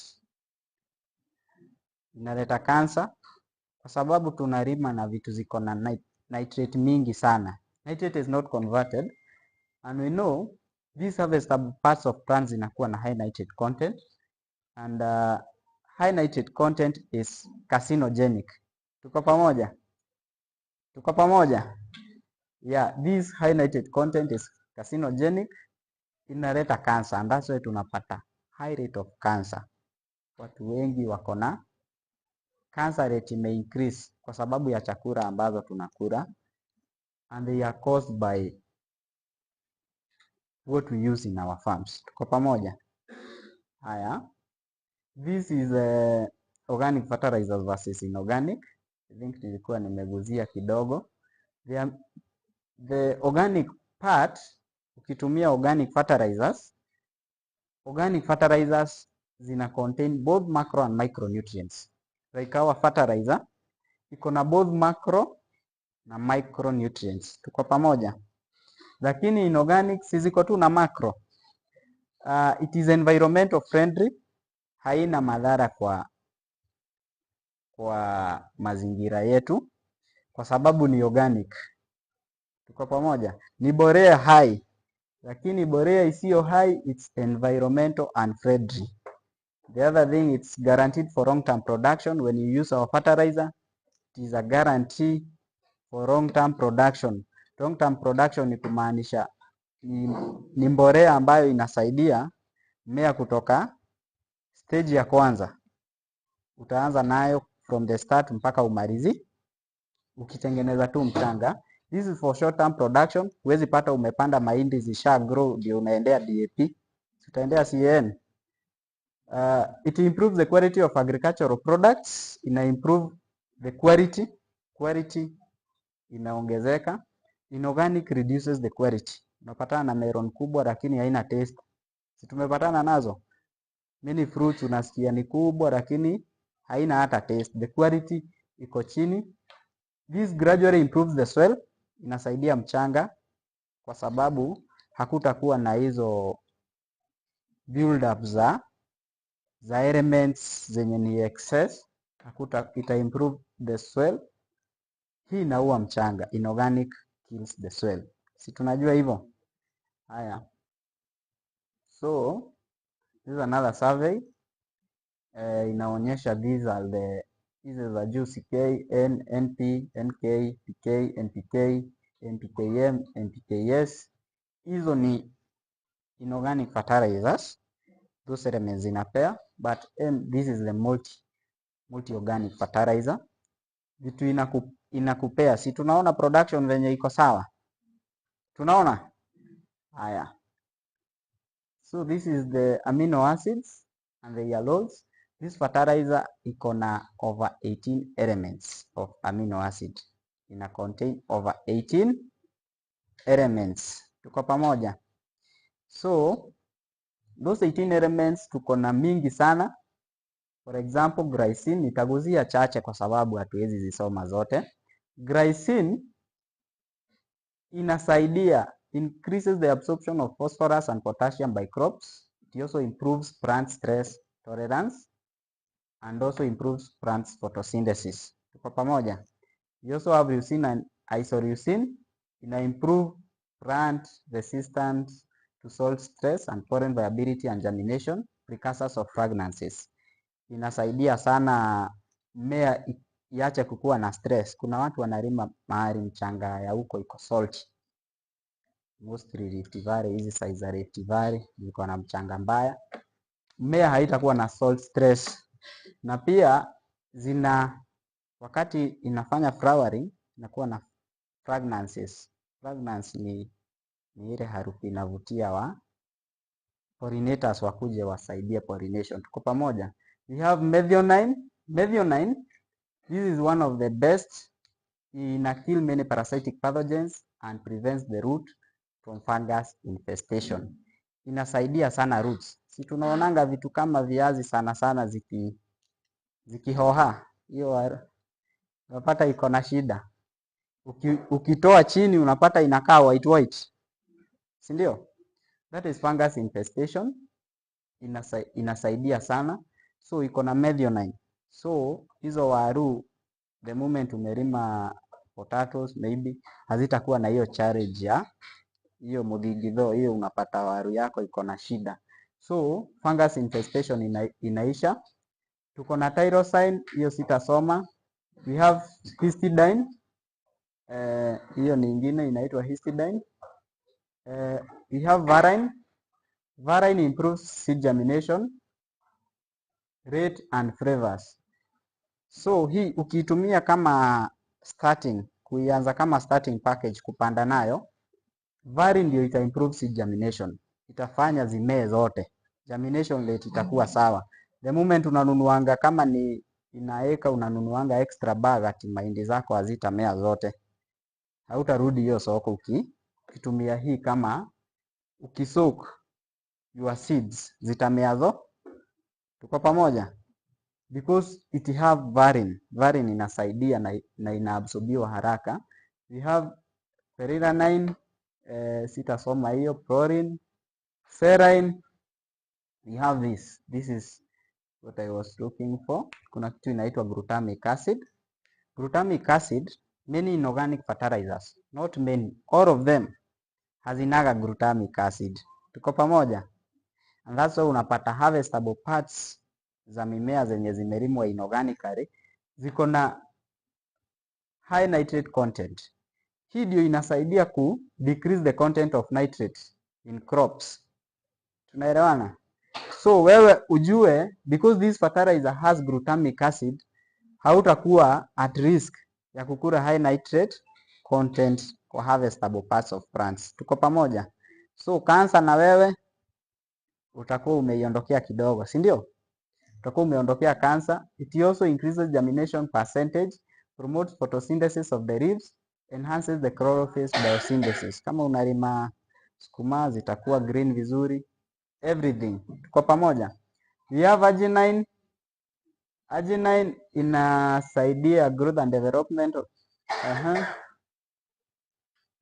inaleta cancer kwa sababu tunalima na vitu ziko na nitrate mingi sana. Nitrate is not converted and we know these harvestable parts of plants zinakuwa na high nitrate content and high nitrate content is carcinogenic. Tuko pamoja? Tuko pamoja? Yeah, this high nitrate content is carcinogenic, inaleta cancer and that's why tunapata high rate of cancer. Watu wengi wako na cancer rate ime increase kwa sababu ya chakula ambazo tunakula and they are caused by what we use in our farms. Tuko pamoja? Haya. This is organic fertilizers versus inorganic. I think nilikuwa nimeguzia kidogo. The organic part, ukitumia organic fertilizers zina contain both macro and micronutrients. Like our fertilizer iko na both macro na micronutrients. Tuko pamoja? Lakini inorganic ziko tu na macro. It is environmental friendly, haina madhara kwa mazingira yetu kwa sababu ni organic. Tuko pamoja? Ni borea high, lakini borea isiyo high, it's environmental unfriendly. The other thing, it's guaranteed for long-term production. When you use our fertilizer, it is a guarantee for long-term production. Long-term production ni kumaanisha ni mborea ambayo inasaidia mmea kutoka stage ya kwanza. Utaanza nayo from the start mpaka umalizi ukitengeneza tu mchanga. This is for short term production. Huwezi pata umepanda mahindi zisha grow ndio unaendea DAP. Utaendea CAN. It improves the quality of agricultural products. Ina improve the quality. Quality inaongezeka. Inorganic reduces the quality. Unapatana na melon kubwa lakini haina taste. Si tumepatana nazo? Many fruits unasikia ni kubwa lakini haina hata taste. The quality iko chini. This gradually improves the soil. Inasaidia mchanga kwa sababu hakutakuwa na hizo build up za elements zenye ni excess. Ita improve the soil. Hii inaua mchanga. Inorganic kills the soil. Si tunajua hivyo? Haya. So this is another survey. Inaonyesha hizi za juu CK, N, NP, NK, PK, NPK, NPKM, NPKS. Hizo ni inorganic fertilizers. Those elements in a pair, but this is the multi-organic fertilizer. Vitu inakupea. Si tunaona production venye iko sawa? Tunaona? Haya. So this is the amino acids and the yellows. This fertilizer iko na over 18 elements of amino acid. Ina contain over 18 elements. Tuko pamoja? So those 18 elements tuko na mingi sana. For example, glycine, nitaguzia chache kwa sababu hatuwezi zisoma zote. Glycine inasaidia, increases the absorption of phosphorus and potassium by crops. It also improves plant stress tolerance and also improves plants photosynthesis. Tuko pamoja? You also have leucine and isoleucine. Ina improve plant resistance to salt stress and pollen viability and germination, precursors of fragrances. Inasaidia sana mmea iache kukua na stress. Kuna watu wanalima mahali mchanga ya huko iko salty. Mostly Rift Valley, hizi size za Rift Valley ziko na mchanga mbaya. Mmea haitakuwa na salt stress. Na pia wakati inafanya flowering inakuwa na fragrances. Fragrance ni ile harufu inavutia wa pollinators wakuje wasaidie pollination. Tuko pamoja? We have methionine. Methionine, this is one of the best. Ina kill many parasitic pathogens and prevents the root from fungus infestation. Inasaidia sana roots. Si tunaonanga vitu kama viazi sana sana zikihoha. Hiyo unapata iko na shida. Ukitoa chini unapata inakaa white. Si ndio? That is fungus infestation. Inasaidia sana. So iko na methionine. So hizo waru, the moment umelima potatoes maybe hazitakuwa na hiyo challenge ya hiyo muthigitho, hiyo unapata waru yako iko na shida. So fungus infestation inaisha. Tuko na tyrosine, hiyo sitasoma. We have histidine. Hiyo nyingine inaitwa histidine. We have varine. Varine improves seed germination rate and flavors. So hii ukiitumia kama kuianza kama starting package kupanda nayo, varine ndio ita improve seed germination. Itafanya zimee zote. Germination rate itakuwa sawa. The moment unanunuanga kama ni inaeka unanunuanga extra bag ati mahindi zako hazitamea zote. Hautarudi hiyo soko ukitumia hii kama ukisoak your seeds zitamea zote. Tuko pamoja? Because it have varine. Varine inasaidia na inaabsorbiwa haraka. We have perinine, sitasoma hiyo, proline, serine. We have this. This is what I was looking for. Kuna kitu inaitwa glutamic acid. Glutamic acid, many inorganic fertilizers, not many, all of them hazinaga glutamic acid. Tuko pamoja? And that's why unapata harvestable parts za mimea zenye zimelimwa inorganically ziko na high nitrate content. Hii ndio inasaidia ku decrease the content of nitrate in crops. Tunaelewana? So wewe ujue, because this fertilizer has glutamic acid, hautakuwa at risk ya kukula high nitrate content kwa harvestable parts of plants. Tuko pamoja? So kansa na wewe utakuwa umeiondokea kidogo, si ndio? Utakuwa umeondokea cancer. It also increases germination percentage, promotes photosynthesis of the leaves, enhances the chlorophyll biosynthesis. Kama unalima sukuma zitakuwa green vizuri, everything. Tuko pamoja? We have arginine. Arginine inasaidia growth and development.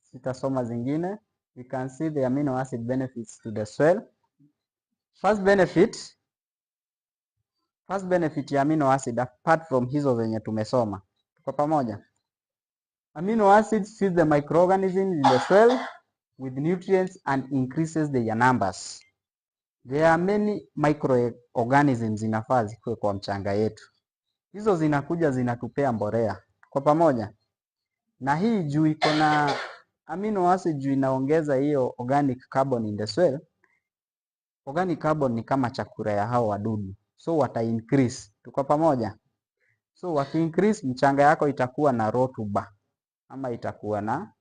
Sitasoma zingine. We can see the amino acid benefits to the soil. First benefit ya amino acid apart from hizo zenye tumesoma. Tuko pamoja? Amino acids feed the microorganisms in the soil with nutrients and increases their numbers. There are many microorganisms zinafaa zikuwe kwa mchanga yetu. Hizo zinakuja zinatupea mbolea kwa pamoja, na hii juu iko na amino acid juu inaongeza hiyo organic carbon in the soil. Organic carbon ni kama chakula ya hao wadudu, so wata increase. Tuko pamoja? So waki increase, mchanga yako itakuwa na rotuba ama itakuwa na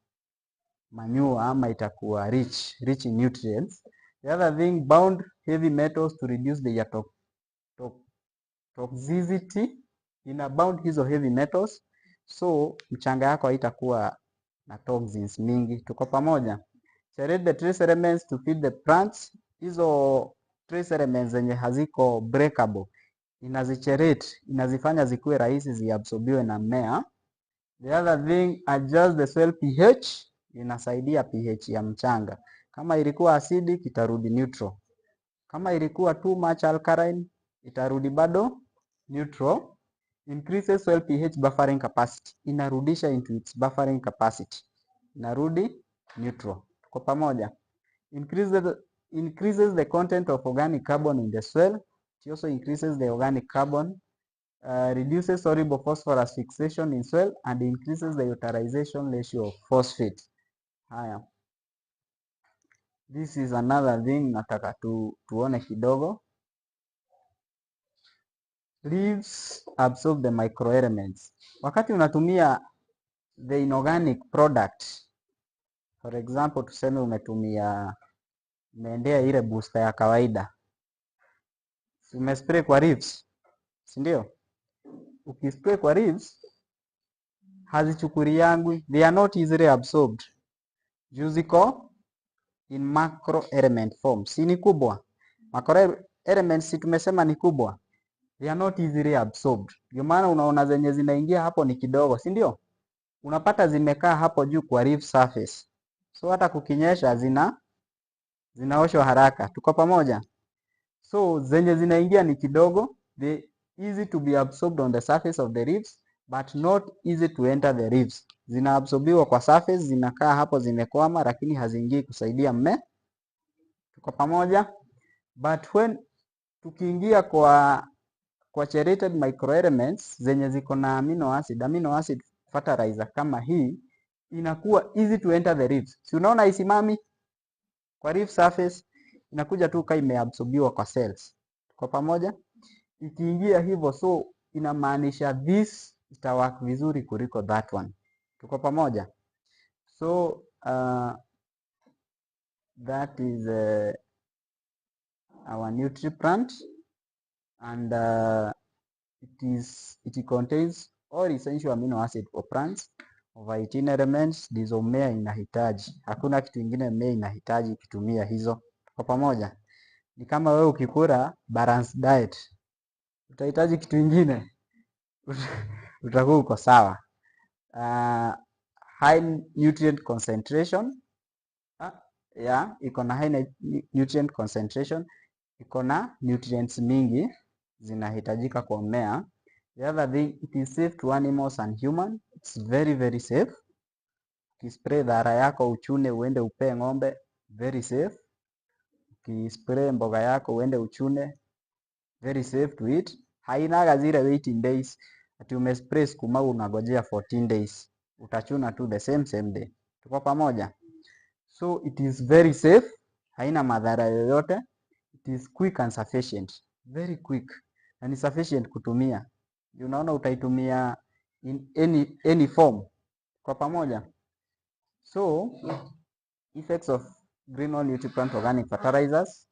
manure ama itakuwa rich in nutrients. The other thing, bound heavy metals to reduce the toxicity. Ina bound hizo heavy metals, so mchanga yako haitakuwa na toxins mingi. Tuko pamoja? Cherate the trace elements to feed the plants. Hizo trace elements zenye haziko breakable inazicherate, inazifanya zikuwe rahisi ziabsorbiwe na mmea. The other thing, adjust the soil pH. Inasaidia pH ya mchanga. Kama ilikuwa acidic itarudi neutral. Kama ilikuwa too much alkaline itarudi bado neutral. Increases soil pH buffering capacity. Inarudisha into its buffering capacity. Inarudi neutral. Tuko pamoja? Increases the content of organic carbon in the soil. It also increases the organic carbon. Reduces soluble phosphorus fixation in soil and increases the utilization ratio of phosphate. Haya. This is another thing nataka tuone kidogo. Leaves absorb the microelements. Wakati unatumia the inorganic product, for example tuseme umeendea ile booster ya kawaida, umespray kwa leaves, si ndio? Ukispray kwa leaves hazichukuliangwi, they are not easily absorbed. Juu ziko in macro element form. Si ni kubwa? Macro elements si tumesema ni kubwa. They are not easily absorbed. Ndio maana unaona zenye zinaingia hapo ni kidogo, si ndio? Unapata zimekaa hapo juu kwa leaf surface. So hata kukinyesha zinaoshwa haraka. Tuko pamoja? So zenye zinaingia ni kidogo, they easy to be absorbed on the surface of the leaves but not easy to enter the leaves. Zinaabsorbiwa kwa surface, zinakaa hapo zimekwama, lakini haziingii kusaidia mmea. Tuko pamoja? But when tukiingia kwa chelated microelements zenye ziko na amino acid fertilizer kama hii, inakuwa easy to enter the leaves. Si unaona isimami kwa leaf surface, inakuja tu kama imeabsorbiwa kwa cells. Tuko pamoja? Ikiingia hivyo, so inamaanisha this itawork vizuri kuliko that one. Tuko pamoja? So that is our nutriplant, and it contains all essential amino acid for plants of 18 elements ndizo mmea inahitaji. Hakuna kitu kingine mmea inahitaji kitumia hizo. Tuko pamoja? Ni kama wewe ukikula balanced diet, utahitaji kitu kingine utakuwa uko sawa. High nutrient concentration. Iko na high nutrient concentration, iko na nutrients mingi zinahitajika kwa mmea. The other thing, it is safe to animals and human. It's very very safe. Ukispray dhara yako uchune uende upee ng'ombe, very safe. Ukispray mboga yako uende uchune, very safe to eat. Hainaga zile waiting days ati umespray sukuma unagojea 14 days. Utachuna tu the same day. Tuko pamoja? So it is very safe, haina madhara yoyote. It is quick and sufficient, very quick and sufficient kutumia. Unaona utaitumia in any form. Kwa pamoja? So effects of greenhouse nutriplant organic fertilizers: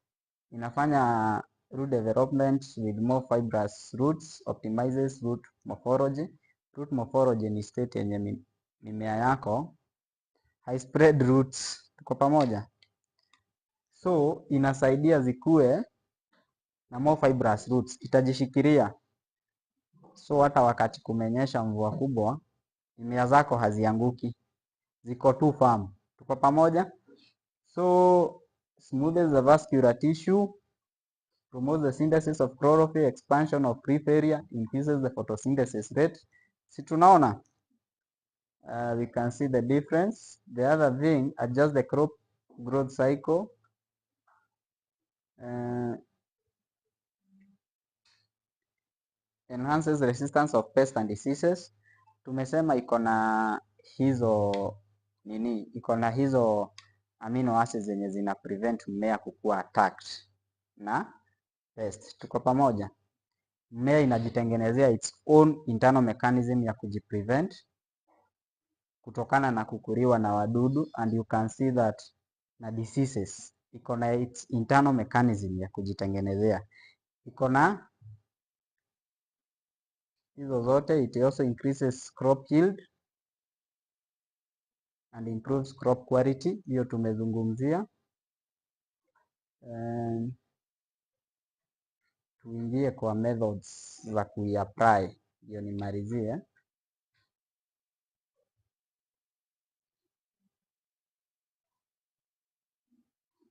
inafanya root development with more fibrous roots, optimizes root morphology. Root morphology ni state yenye mimea yako high spread roots. Tuko pamoja? So inasaidia zikue na more fibrous roots, itajishikilia. So hata wakati kumenyesha mvua kubwa, mimea zako hazianguki, ziko tu firm. Tuko pamoja? So smoothes the vascular tissue, promotes the synthesis of chlorophyll, expansion of leaf area, increases the photosynthesis rate. Si tunaona? we can see the difference. The other thing, adjust the crop growth cycle. Enhances resistance of pests and diseases. Tumesema iko na hizo nini, iko na hizo amino acids zenye zina prevent mmea kukua attacked na pest. Tuko pamoja? Mmea inajitengenezea its own internal mechanism ya kujiprevent kutokana na kukuriwa na wadudu, and you can see that na diseases iko na its internal mechanism ya kujitengenezea, iko na hizo zote. It also increases crop yield and improves crop quality, hiyo tumezungumzia. Tuingie kwa methods za kuiapply, hiyo nimalizie.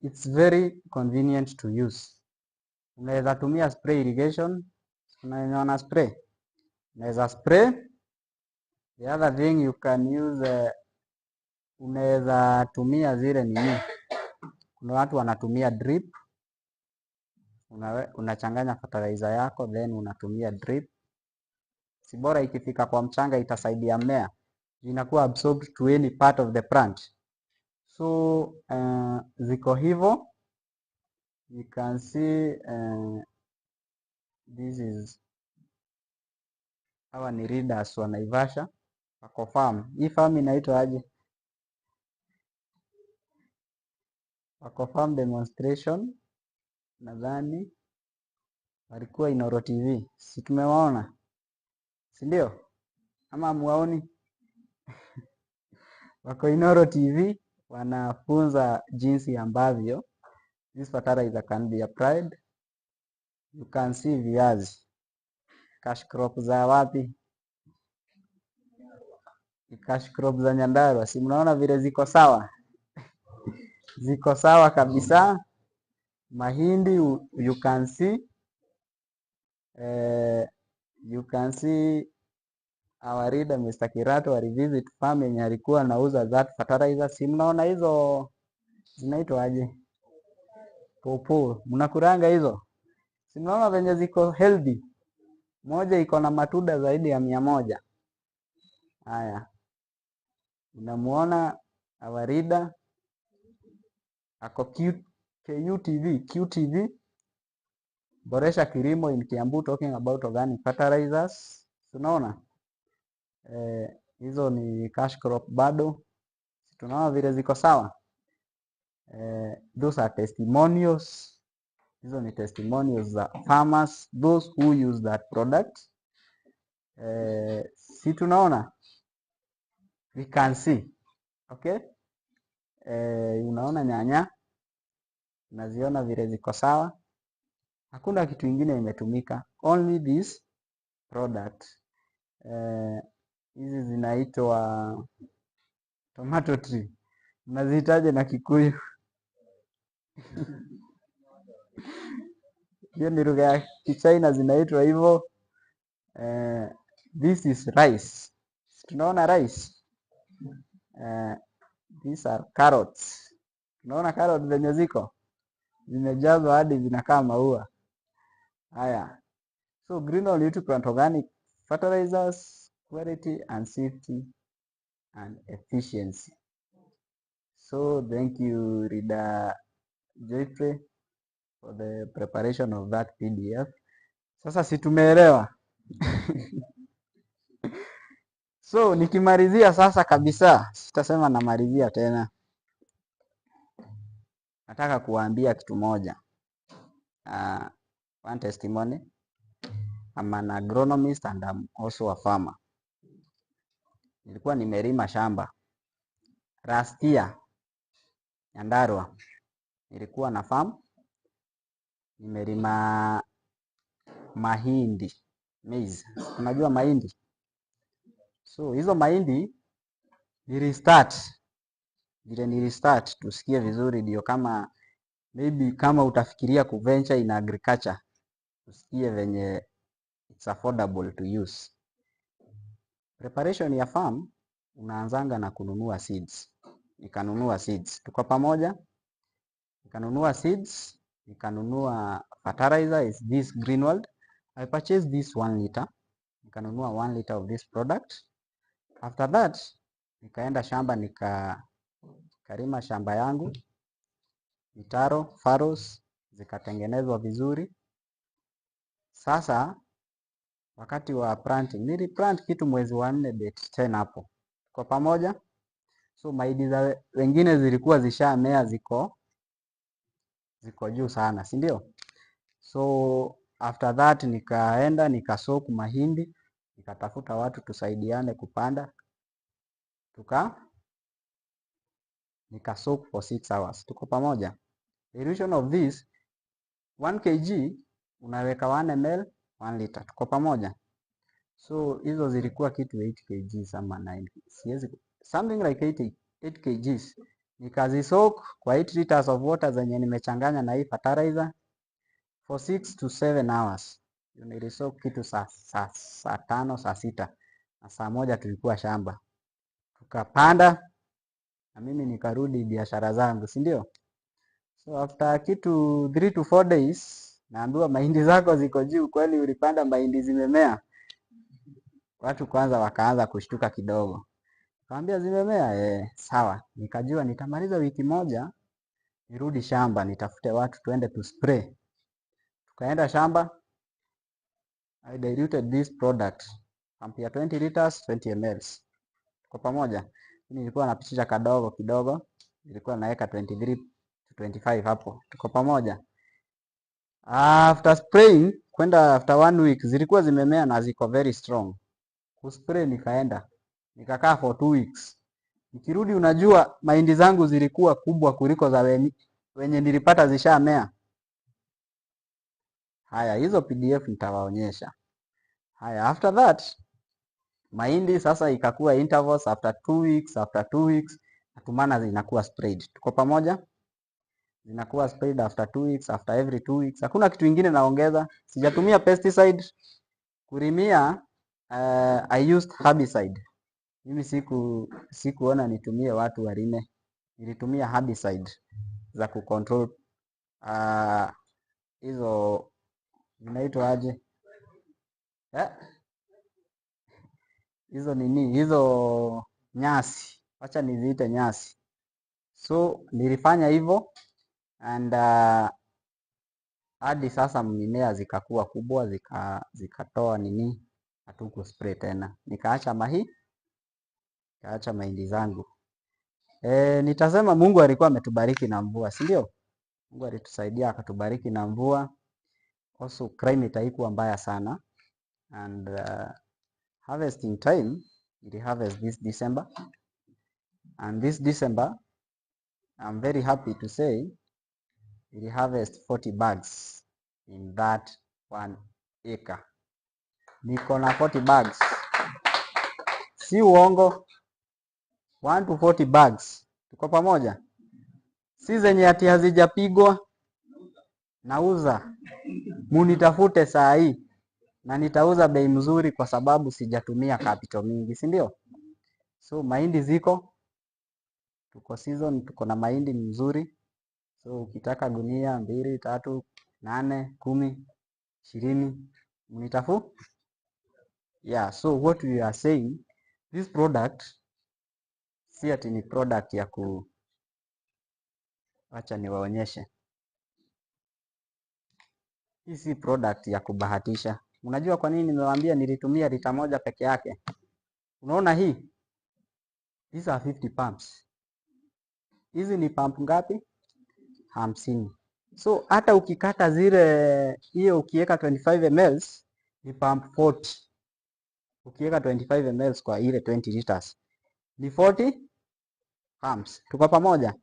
It's very convenient to use. Unaweza tumia spray irrigation, unaona spray, unaweza spray. The other thing you can use, unaweza tumia zile nini, kuna watu wanatumia drip. Unachanganya fertilizer yako then unatumia drip. Si bora ikifika kwa mchanga itasaidia mmea, inakuwa absorbed to any part of the plant. So ziko hivyo, you can see this is, hawa ni readers wa Naivasha wako farm. Hii farm inaitwa aje? Wako farm demonstration, nadhani walikuwa Inoro TV, si tumewaona, si ndio? Ama muwaoni? Wako Inoro TV wanafunza jinsi ambavyo this fertilizer can be applied. You can see viazi, cash crop za wapi? Cash crop za Nyandarua, si mnaona vile ziko sawa? Ziko sawa kabisa. Mahindi, you can see our reader Mr. Kirato alivisit farm yenye alikuwa anauza that fertilizer. Si mnaona hizo zinaitwa aje? Popo, mnakuranga hizo? Si mnaona venye ziko healthy? Moja iko na matunda zaidi ya 100. Haya, unamuona our reader ako QTV, boresha kilimo in Kiambu, talking about organic fertilizers. Tunaona hizo ni cash crop bado, tunaona vile ziko sawa. Those are testimonials, hizo ni testimonials za farmers, those who use that product. Si tunaona, we can see, okay. Unaona nyanya, unaziona vile ziko sawa, hakuna kitu ingine imetumika, only this product. Hizi zinaitwa tomato tree, mnazihitaje na Kikuyu? Hiyo ni lugha ya Kichina, zinaitwa hivyo. This is rice, tunaona rice. These are carrots, tunaona carrot zenye ziko zimejazwa hadi zinakaa maua. Haya, so green or nutrient organic fertilizers, quality and safety and efficiency. So thank you Reader Joyfrey for the preparation of that PDF. Sasa si tumeelewa? So nikimalizia sasa kabisa, sitasema namalizia tena. Nataka kuwaambia kitu moja. One testimony. I'm an agronomist and I'm also a farmer. Nilikuwa nimelima shamba last year Nyandarua. Nilikuwa na farm, nimelima mahindi, maize. Unajua mahindi? So hizo mahindi nilistart tusikie vizuri, ndio kama maybe kama utafikiria kuventure in agriculture, tusikie venye it's affordable to use. Preparation ya farm unaanzanga na kununua seeds. Nikanunua seeds. Tuko pamoja? Nikanunua seeds, nikanunua fertilizer is this Greenworld. I purchased this 1 liter. Nikanunua 1 liter of this product. After that, nikaenda shamba nikarima shamba yangu. Mitaro, furrows, zikatengenezwa vizuri. Sasa wakati wa planting, niliplant kitu mwezi wa 4 date 10 hapo. Tuko pamoja? So mahindi za wengine zilikuwa zishamea ziko juu sana, si ndio? So after that nikaenda nikasoak mahindi, nikatafuta watu tusaidiane kupanda. Nikasoak for 6 hours. Tuko pamoja? The dilution of this 1 kg unaweka 1 ml 1 liter. Tuko pamoja? So hizo zilikuwa kitu 8 kg ama 9. Siwezi something like 8 kgs. Nikazisoak kwa 8 liters of water zenye nimechanganya na hii fertilizer for 6 to 7 hours. Nilisoak kitu saa 5 saa 6 na saa 1 tulikuwa shamba. Tukapanda na mimi nikarudi biashara zangu, si ndio? So after kitu 3 to 4 days naambiwa mahindi zako ziko juu. Kweli ulipanda mahindi zimemea? Watu kwanza wakaanza kushtuka kidogo. Kaambia zimemea? Sawa. Nikajua nitamaliza wiki moja nirudi shamba nitafute watu tuende tu spray. Tukaenda shamba. I diluted this product. Pump ya 20 liters, 20 ml. Kwa pamoja. Nilikuwa napitisha kadogo kidogo. Nilikuwa naweka 23 to 25 hapo. Tuko pamoja. After spraying, kwenda after 1 week, zilikuwa zimemea na ziko very strong. Kuspray nikaenda. Nikakaa for 2 weeks. Nikirudi unajua mahindi zangu zilikuwa kubwa kuliko za wenye nilipata zishamea. Haya, hizo PDF nitawaonyesha. Haya, after that mahindi sasa ikakuwa intervals after 2 weeks, after 2 weeks, natumana zinakuwa sprayed. Tuko pamoja? Zinakuwa sprayed after 2 weeks, after every 2 weeks. Hakuna kitu kingine naongeza. Sijatumia pesticide. Kurimia I used herbicide. Mimi sikuona nitumie watu warime. Nilitumia herbicide za kucontrol hizo zinaitwa aje? Hizo nyasi. Acha niziite nyasi. So nilifanya hivyo and hadi sasa mimea zikakuwa kubwa zikatoa hatuku spray tena. Nikaacha mahindi zangu. Nitasema Mungu alikuwa ametubariki na mvua, si ndio? Mungu alitusaidia akatubariki na mvua. Also climate haikuwa mbaya sana and harvesting time we harvest this December. And this December I'm very happy to say we harvest 40 bags in that 1 acre. Niko na 40 bags. Si uongo. 1 to 40 bags. Tuko pamoja? Si zenye ati hazijapigwa. Nauza. Munitafute saa hii. Na nitauza bei mzuri kwa sababu sijatumia capital mingi, si ndio? So mahindi ziko. Tuko season, tuko na mahindi mzuri. So ukitaka gunia 2, 3, 8, 10, 20 munitafu. Yeah, so what we are saying, this product si ati ni product ya acha niwaonyeshe. Hii si product ya kubahatisha. Unajua kwa nini nimewaambia nilitumia lita moja peke yake? Unaona hii? These are 50 pumps. Hizi ni pump ngapi? 50. So hata ukikata zile hiyo ukiweka 25 ml ni pump 40. Ukiweka 25 ml kwa ile 20 liters ni 40 pumps. Tuko pamoja?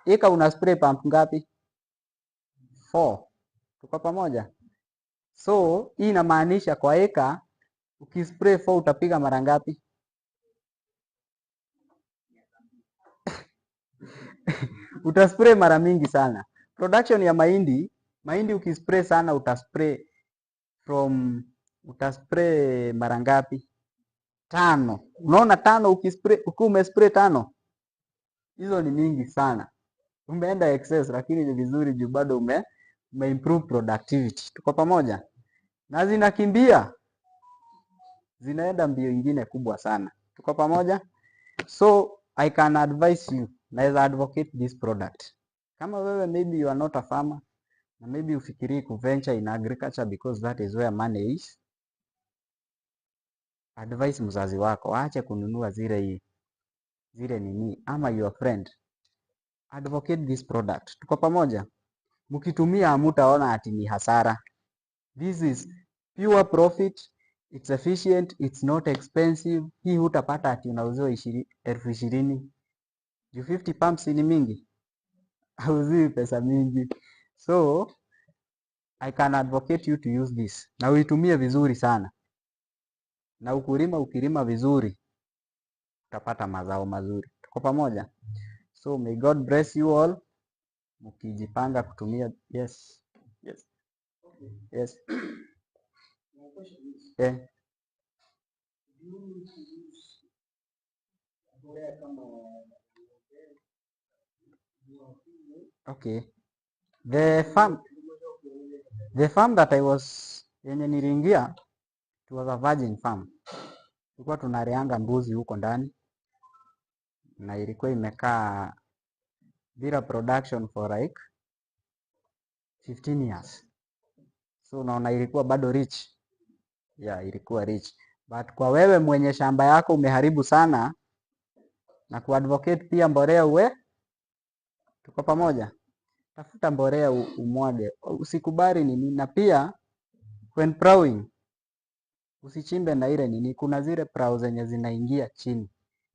Eka una spray pump ngapi? 4. Tuko pamoja? So hii inamaanisha kwa eka ukispray 4 utapiga mara ngapi? Utaspray mara mingi sana. Production ya mahindi ukispray sana utaspray mara ngapi? 5. Unaona 5 ukispray, ukiwa umespray 5. Hizo ni mingi sana. Umeenda excess, lakini ni vizuri juu bado umeimprove productivity. Tuko pamoja? Na zinakimbia. Zinaenda mbio ingine kubwa sana. Tuko pamoja? So I can advise you, naweza advocate this product. Kama wewe maybe you are not a farmer, na maybe ufikiri ku venture in agriculture because that is where money is. Advise mzazi wako aache kununua zile nini, ama your friend. Advocate this product. Tuko pamoja? Mkitumia hamtaona ati ni hasara. This is pure profit. It's efficient, it's not expensive. Hii hutapata ati unauziwa 20,000. Juu 50 pumps ni mingi. Hauziwi pesa mingi. So I can advocate you to use this. Na uitumie vizuri sana. Na ukilima vizuri utapata mazao mazuri. Tuko pamoja? So may God bless you all. Mkijipanga kutumia. Yes. Yes. Yes. Yeah. Okay. The farm that I was yenye niliingia, it was a virgin farm. Tulikuwa tunareanga mbuzi huko ndani na ilikuwa imekaa bila production for like 15 years. So unaona ilikuwa bado rich. Yeah, ilikuwa rich. But kwa wewe mwenye shamba yako umeharibu sana, na kuadvocate pia mbolea tuko pamoja. Tafuta mbolea umwage. Usikubali nini, na pia when plowing usichimbe na ile nini, kuna zile plow zenye zinaingia chini.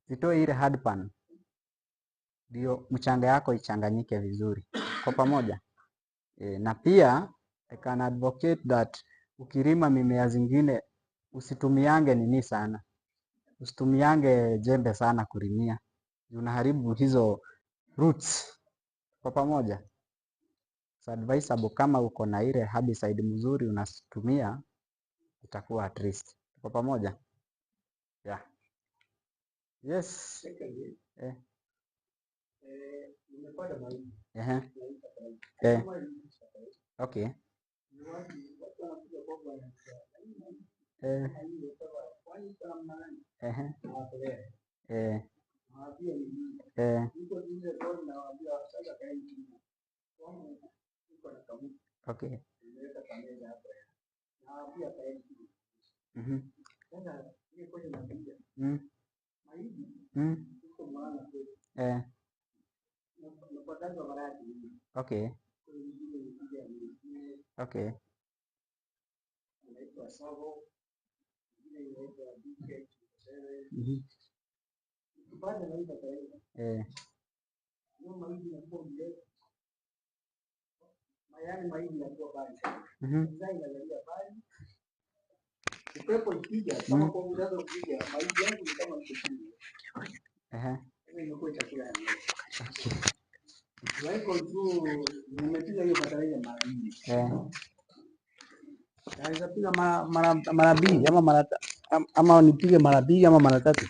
Zitoe ile hard pan. Ndio mchanga yako ichanganyike vizuri. Kwa pamoja. Na pia I can advocate that ukilima mimea zingine usitumiange nini sana. Usitumiange jembe sana kulimia. Unaharibu hizo roots. Kwa pamoja. It's advisable kama uko na ile herbicide mzuri unatumia, itakuwa at least. Kwa pamoja? Yeah. Yes. Nimepata mahindi. Okay. Okay. Okay. Okay. Upepo ikija kama kwa mzazo ukija, mahindi yangu ni kama chini. Imekuwa chakula ya mimi. Waiko tu nimepiga hiyo fertilizer mara nyingi. Naweza piga mara mbili ama nipige mara mbili ama mara tatu.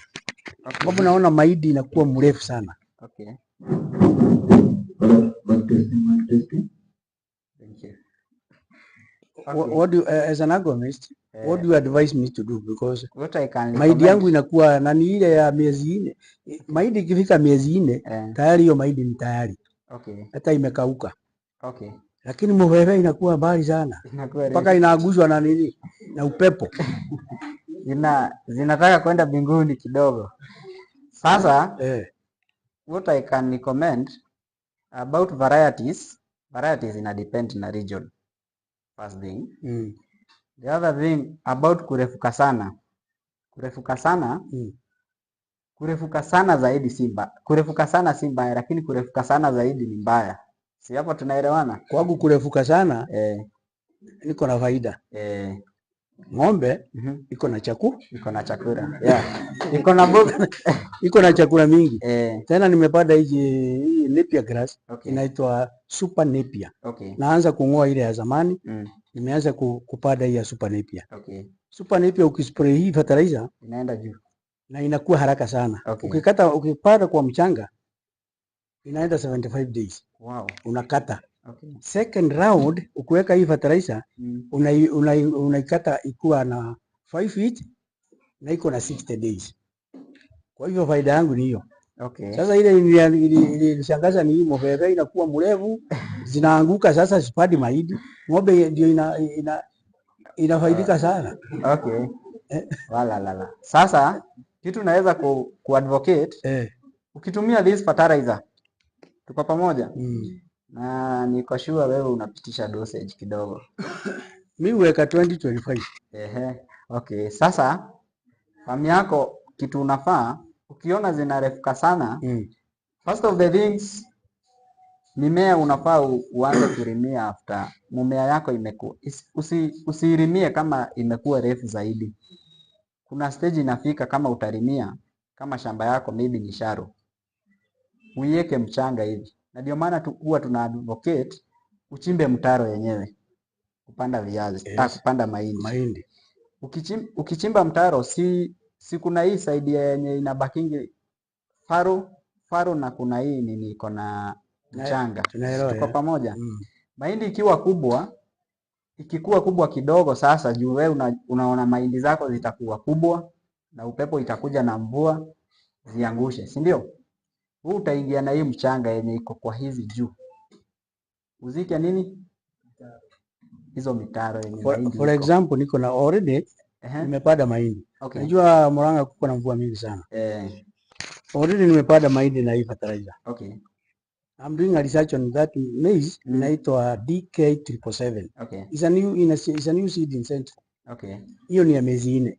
Sababu naona mahindi inakuwa mrefu sana. Okay. Thank you. What do you, as an agronomist, what do you advise me to do? Because what I can mahindi yangu inakuwa na ni ile ya miezi 4. Mahindi ikifika miezi 4 tayari hiyo mahindi ni tayari. Okay. Hata imekauka. Okay. Lakini mwewe inakuwa mbali sana. Mpaka inaaguzwa na nini? Na upepo. Zinataka kwenda mbinguni kidogo. Sasa what I can recommend about varieties ina depend na region. First thing. The other thing about kurefuka sana. Kurefuka sana zaidi si mbaya. Kurefuka sana si mbaya, lakini kurefuka sana zaidi ni mbaya. Si hapo tunaelewana? Kwangu kurefuka sana niko na faida. Ng'ombe iko na chakula. Yeah. Iko na mboga. Iko na chakula mingi. Tena nimepanda hii Napier grass. Okay. Inaitwa Super Napier. Okay. Naanza kung'oa ile ya zamani. Nimeanza kupanda hii ya Super Napier. Okay. Super Napier ukispray hii fertilizer inaenda juu. na inakuwa haraka sana. Okay. Ukipata kwa mchanga inaenda 75 days. Wow. Unakata. Okay. Second round ukiweka hii fertilizer unaikata ikuwa na 5 feet na iko na 60 days. Kwa hivyo faida yangu ni hiyo. Okay. Sasa ile ilishangaza ni hii mobebe inakuwa mrefu, zinaanguka sasa sipadi mahindi. Ng'ombe ndio inafaidika sana. Okay. Wala. Sasa kitu naweza kuadvocate ukitumia this fertilizer. Tuko pamoja? Na niko sure wewe unapitisha dosage kidogo. Mimi huweka 20-25. Okay. Sasa famu yako kitu unafaa ukiona zinarefuka sana, first of the things mimea unafaa uanze kurimia after mimea yako imekuwa. Usirimie kama imekuwa refu zaidi. Kuna stage inafika kama utarimia kama shamba yako maybe ni shallow, uiweke mchanga hivi. Na ndio maana huwa tuna advocate uchimbe mtaro yenyewe kupanda viazi, kupanda mahindi. Ukichimba mtaro si kuna hii side yenye inabakingi faro na kuna hii nini iko na mchanga. Tuko pamoja? Mahindi ikikuwa kubwa kidogo sasa juu wewe unaona mahindi zako zitakuwa kubwa na upepo itakuja na mvua ziangushe, si ndio? Huu utaingia na hii mchanga yenye iko kwa hizi juu. Uzike nini? Hizo mitaro yenye mahindi. For example niko na already nimepanda mahindi. Okay. Najua Murang'a kuko na mvua mingi sana. Already nimepanda mahindi na hii fertilizer. Okay. I'm doing a research on that maize inaitwa DK777. Okay. It's a new seeding center. Okay. Hiyo ni ya miezi 4.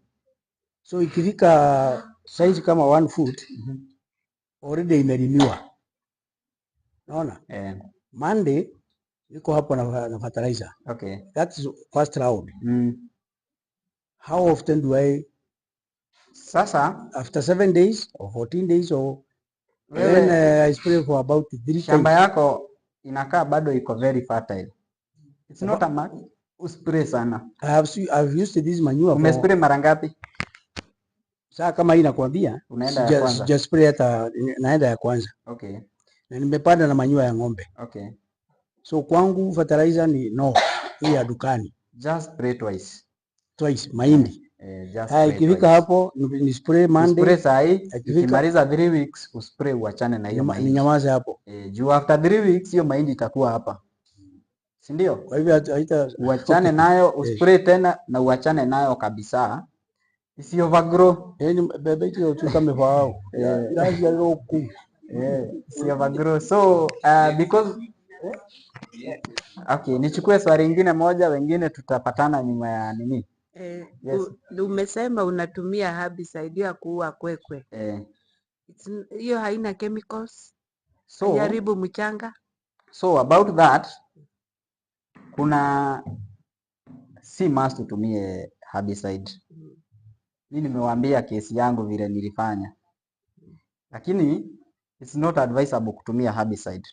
So ikifika size kama 1 foot already imelimiwa. Naona? Monday niko hapo na fertilizer. Okay. That's first round. How often do I sasa after 7 days or 14 days or then I spray for about 3 times. Shamba yako inakaa bado iko very fertile. It's not a mark. Uspray sana. I've used this manure. Umespray mara ngapi? Sasa kama hii nakwambia unaenda ya kwanza. Just spray hata naenda ya kwanza. Okay. Na nimepanda na manure ya ng'ombe. Okay. So kwangu fertilizer ni hii ya dukani. Just spray twice mahindi. Ikifika hapo ni spray Monday. Spray sahi, ikimaliza 3 weeks uspray uachane na hiyo mahindi. Ninyamaze hapo. Juu after 3 weeks hiyo mahindi itakuwa hapa. Si ndio? Kwa hivyo uachane nayo, uspray tena na uachane nayo kabisa. Isi overgrow. Bebe hiyo kama wao. Ilaji ya roku. Si overgrow. So because okay, nichukue swali lingine moja, wengine tutapatana nyuma ya nini? Yes. Umesema unatumia herbicide ya kuua kwekwe. Hiyo haina chemicals. So jaribu mchanga. So about that, kuna si must utumie herbicide. Mimi nimewaambia kesi yangu vile nilifanya. Lakini it's not advisable kutumia herbicide.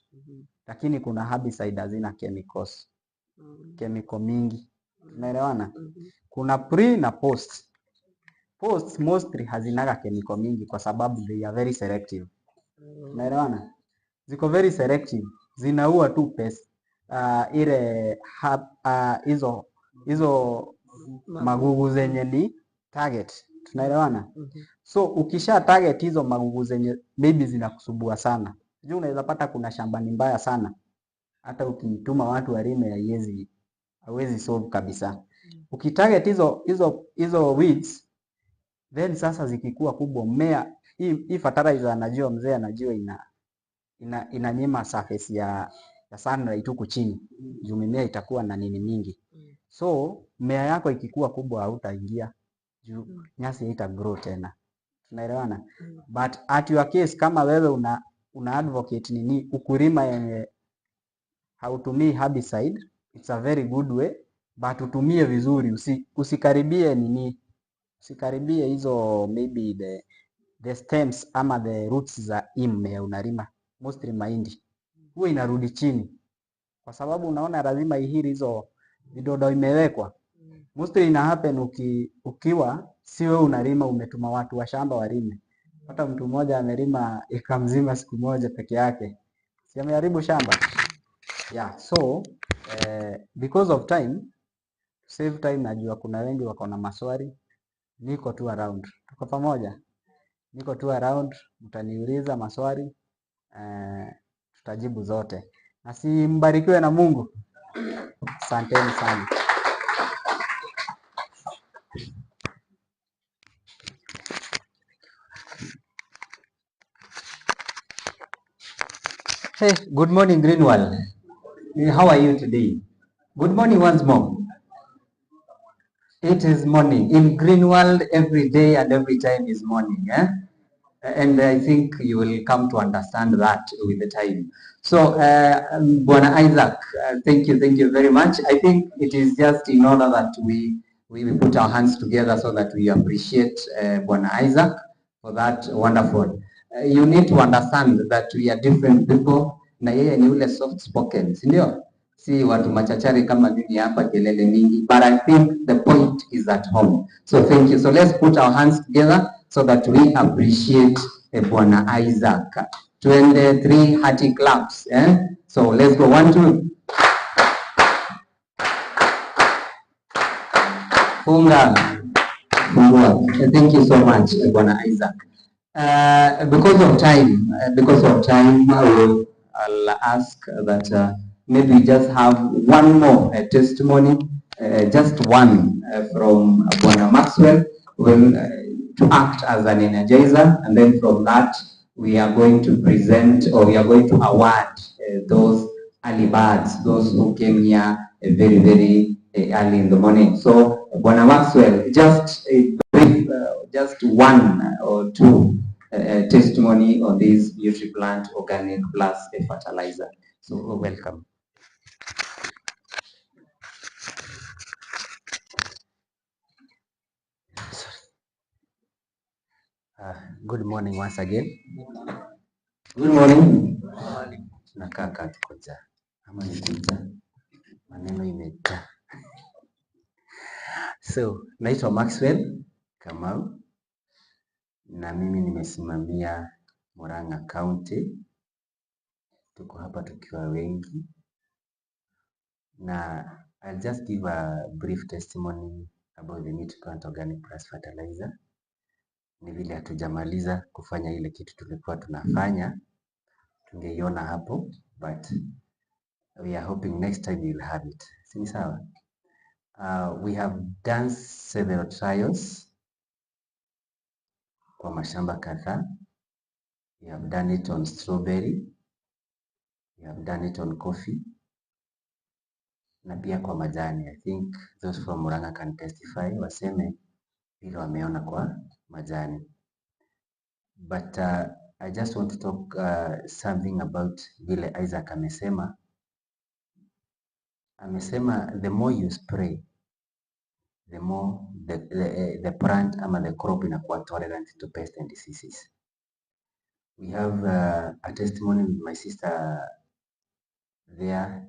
Lakini kuna herbicide hazina chemicals. Chemical mingi. Unaelewana? Kuna pre na post. Post mostly hazinaga chemical mingi kwa sababu they are very selective. Unaelewana? Ziko very selective. Zinaua tu pest. Ile hizo magugu zenye ni target. Tunaelewana? So ukisha target hizo magugu zenye maybe zinakusumbua sana. Juu unaweza pata kuna shamba ni mbaya sana. Hata ukituma watu walime hawezi solve kabisa. Ukitarget hizo weeds, then sasa zikikuwa kubwa mmea hii fertilizer anajua mzee anajua inanyima surface ya sunlight huku chini. Juu mimea itakuwa na nini mingi. So mmea yako ikikuwa kubwa hautaingia juu nyasi haita grow tena. Tunaelewana? But at your case kama wewe una advocate nini ukulima yenye hautumii herbicide, it's a very good way, but utumie vizuri. Usikaribie nini, usikaribie hizo maybe the stems ama the roots za mmea unalima mostly mahindi. Huwa inarudi chini kwa sababu unaona lazima ihiri hizo vidodo imewekwa. Mostly ina happen ukiwa si wewe unalima, umetuma watu wa shamba walime. Hata mtu mmoja amelima eka mzima siku moja peke yake, si ameharibu shamba? Yeah, so because of time, to save time, najua kuna wengi wako na maswali, niko tu around. Tuko pamoja? Niko tu around, mtaniuliza maswali, tutajibu zote. Na si mbarikiwe na Mungu. Asanteni sana. Hey, good morning, Greenwald. How are you today? Good morning once more. It is morning. In Greenwald, every day and every time is morning. And I think you will come to understand that with the time. So, Bwana Isaac, thank you very much. I think it is just in order that we put our hands together so that we appreciate Bwana Isaac for that wonderful. You need to understand that we are different people, na yeye ni ule soft spoken, si ndio? Si watu machachari kama mimi hapa kelele mingi, but I think the point is at home. So thank you. So let's put our hands together so that we appreciate Bwana Isaac. 23 hearty claps. So let's go. 1, 2. Funga. Thank you so much, Bwana Isaac. Because of time, I'll ask that maybe we just have one more testimony, just one from Bwana Maxwell, to act as an energizer, and then from that we are going to present, or we are going to award those early birds, those who came here very early in the morning. So Bwana Maxwell, just a brief, just 1 or 2 testimony on this NutriPlant Organic Plus fertilizer. So welcome. Good morning once again. Good morning. Nakaa kaa tuko njaa ama ni njaa, maneno imejaa. So naitwa Maxwell Kamau na mimi nimesimamia Murang'a County. Tuko hapa tukiwa wengi, na I'll just give a brief testimony about the NutriPlant Organic Plus fertilizer. Ni vile hatujamaliza kufanya ile kitu tulikuwa tunafanya, tungeiona hapo, but we are hoping next time we'll have it. Si sawa? We have done several trials kwa mashamba kadhaa. We have done it on strawberry, we have done it on coffee, na pia kwa majani. I think those from Murang'a can testify, waseme vile wameona kwa majani. But I just want to talk something about vile Isaac amesema. Amesema the more you spray, the more the plant ama the crop inakuwa tolerant to pests and diseases. We have a testimony with my sister there.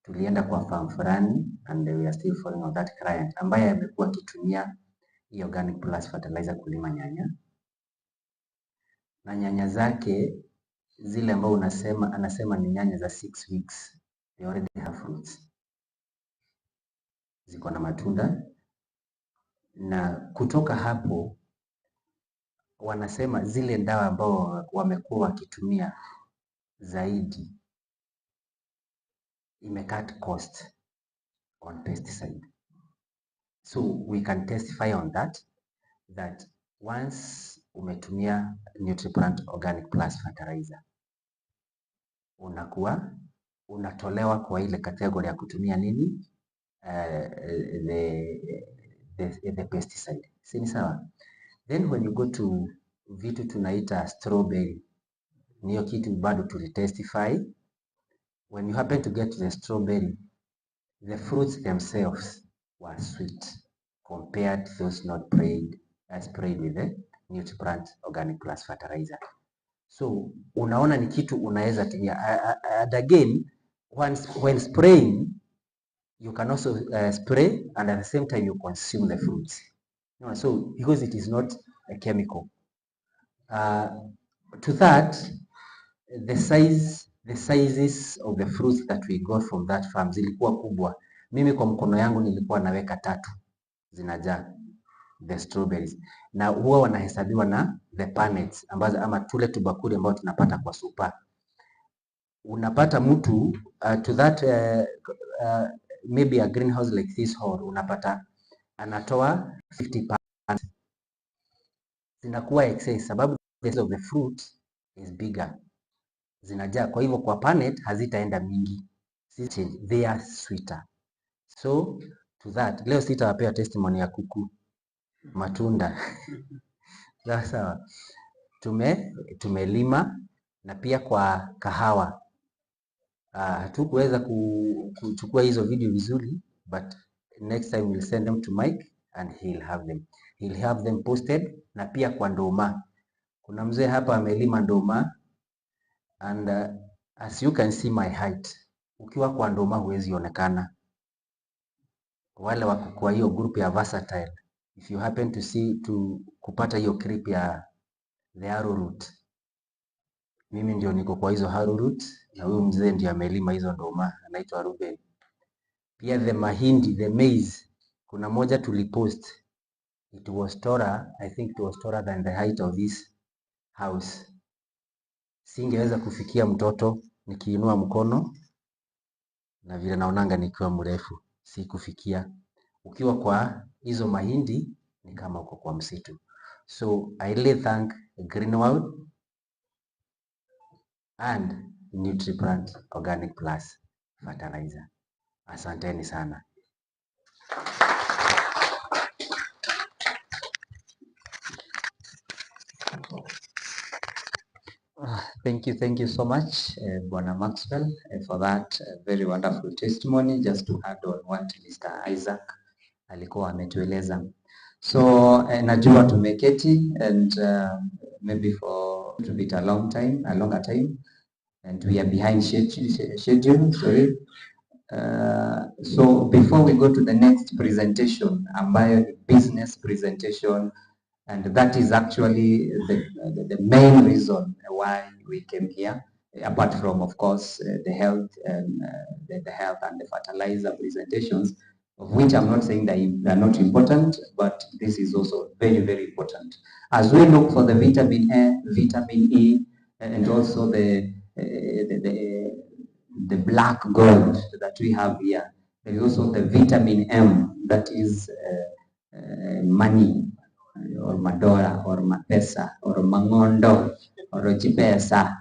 Tulienda kwa farm fulani and we are still following on that client ambaye amekuwa akitumia hii Organic Plus fertilizer kulima nyanya. Na nyanya zake zile ambao anasema ni nyanya za 6 weeks, they already have fruits. Ziko na matunda, na kutoka hapo wanasema zile dawa ambao wamekuwa wakitumia zaidi imecut cost on pesticide. So we can testify on that once umetumia NutriPlant Organic Plus fertilizer, unakuwa unatolewa kwa ile category ya kutumia nini, the pesticide. Si sawa? Then when you go to vitu tunaita strawberry, niyo kitu bado tulitestify. When you happen to get to the strawberry, the fruits themselves were sweet compared to those not sprayed with the NutriPlant Organic Plus fertilizer. So unaona ni kitu unaweza tumia. And again, when spraying, You can also spray, and at the same time you consume the fruits. So because it is not a chemical. To that, the sizes of the fruits that we got from that farm zilikuwa kubwa. Mimi kwa mkono yangu nilikuwa naweka 3 zinajaa the strawberries, na huwa wanahesabiwa na the panels ambazo ama tule tubakuli ambao tunapata kwa super. Unapata mtu to that maybe a greenhouse like this hall, unapata anatoa 50 pounds. Zinakuwa excess sababu the size of the fruit is bigger, zinajaa. Kwa hivyo kwa panet hazitaenda mingi, they are sweeter. So to that, leo sitawapea testimony ya kuku matunda sawa. Tumelima na pia kwa kahawa hatukuweza kuchukua hizo video vizuri, but next time we'll send them to Mike and he'll have them posted. Na pia kwa ndoma, kuna mzee hapa amelima ndoma, and as you can see my height, ukiwa kwa ndoma huwezi onekana. Wale wako kwa hiyo group ya versatile, if you happen to see kupata hiyo clip ya the arrowroot, mimi ndio niko kwa hizo arrowroot, na huyo mzee ndio amelima hizo ndoma, anaitwa Ruben. Pia the mahindi, the maize, kuna moja tulipost, it was taller, I think it was taller than the height of this house. Singeweza kufikia mtoto nikiinua mkono, na vile naonanga nikiwa mrefu si kufikia. Ukiwa kwa hizo mahindi ni kama uko kwa msitu. So I really thank Greenwood and NutriPlant Organic Plus Fertilizer. Asanteni sana. Thank you so much, Bwana Maxwell, for that very wonderful testimony. Just to add on what Mr. Isaac alikuwa ametueleza. So najua tumeketi and maybe for a bit a longer time, and we are behind schedule. Sorry. So before we go to the next presentation, ambayo ni business presentation, and that is actually the main reason why we came here, apart from, of course, the health and the health and the fertilizer presentations, of which I'm not saying that they are not important, but this is also very, very important. As we look for the vitamin A, vitamin E, and also the black gold that we have here, there is also the vitamin M, that is money, or madola, or mapesa, or mangondo, or chipesa,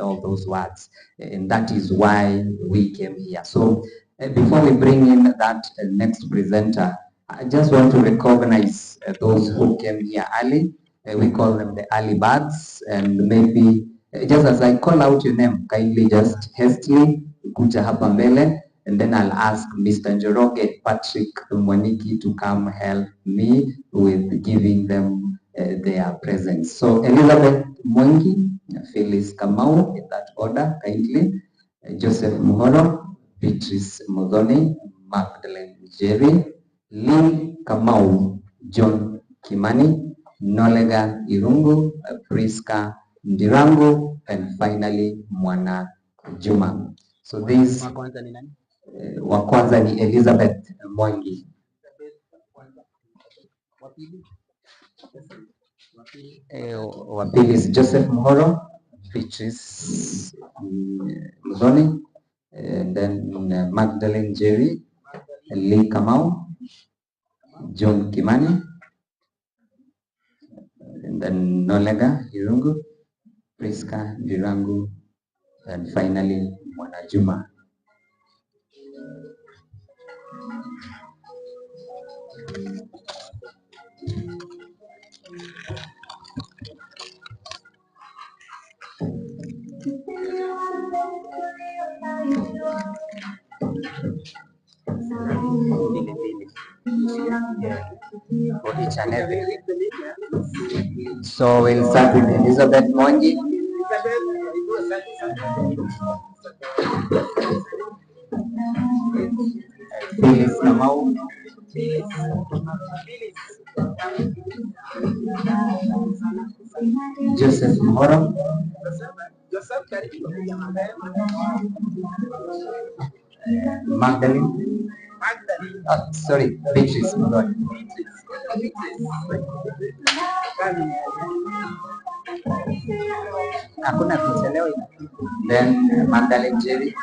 all those words, and that is why we came here. So before we bring in that next presenter, I just want to recognize those who came here early. We call them the early birds, and maybe just as I call out your name, kindly just hastily kuja hapa mbele, and then I'll ask Mr. Njoroge Patrick Mwaniki to come help me with giving them their presents. So Elizabeth Mwangi, Phyllis Kamau, in that order, kindly. Joseph Muhoro, Beatrice Modoni, Magdalene Jerry, Lee Kamau, John Kimani, Nolega Irungu, Priska Ndirangu, and finally Mwana Juma. So these wa kwanza ni Elizabeth Mwangi. Wa pili is Joseph Muhoro, Beatrice Mudhoni, and then Magdalene Jerry, Lee Kamau, John Kimani, and then Nolega Irungu, Priska Ndirangu, and finally Mwana Juma. For each and every. So we'll start with Elizabeth Mwangi. Phyllis Kamau, Joseph Moro, Magdalene, sorry, Beatrice, my God. Hakuna picha leo. Then Magdalene Jerry,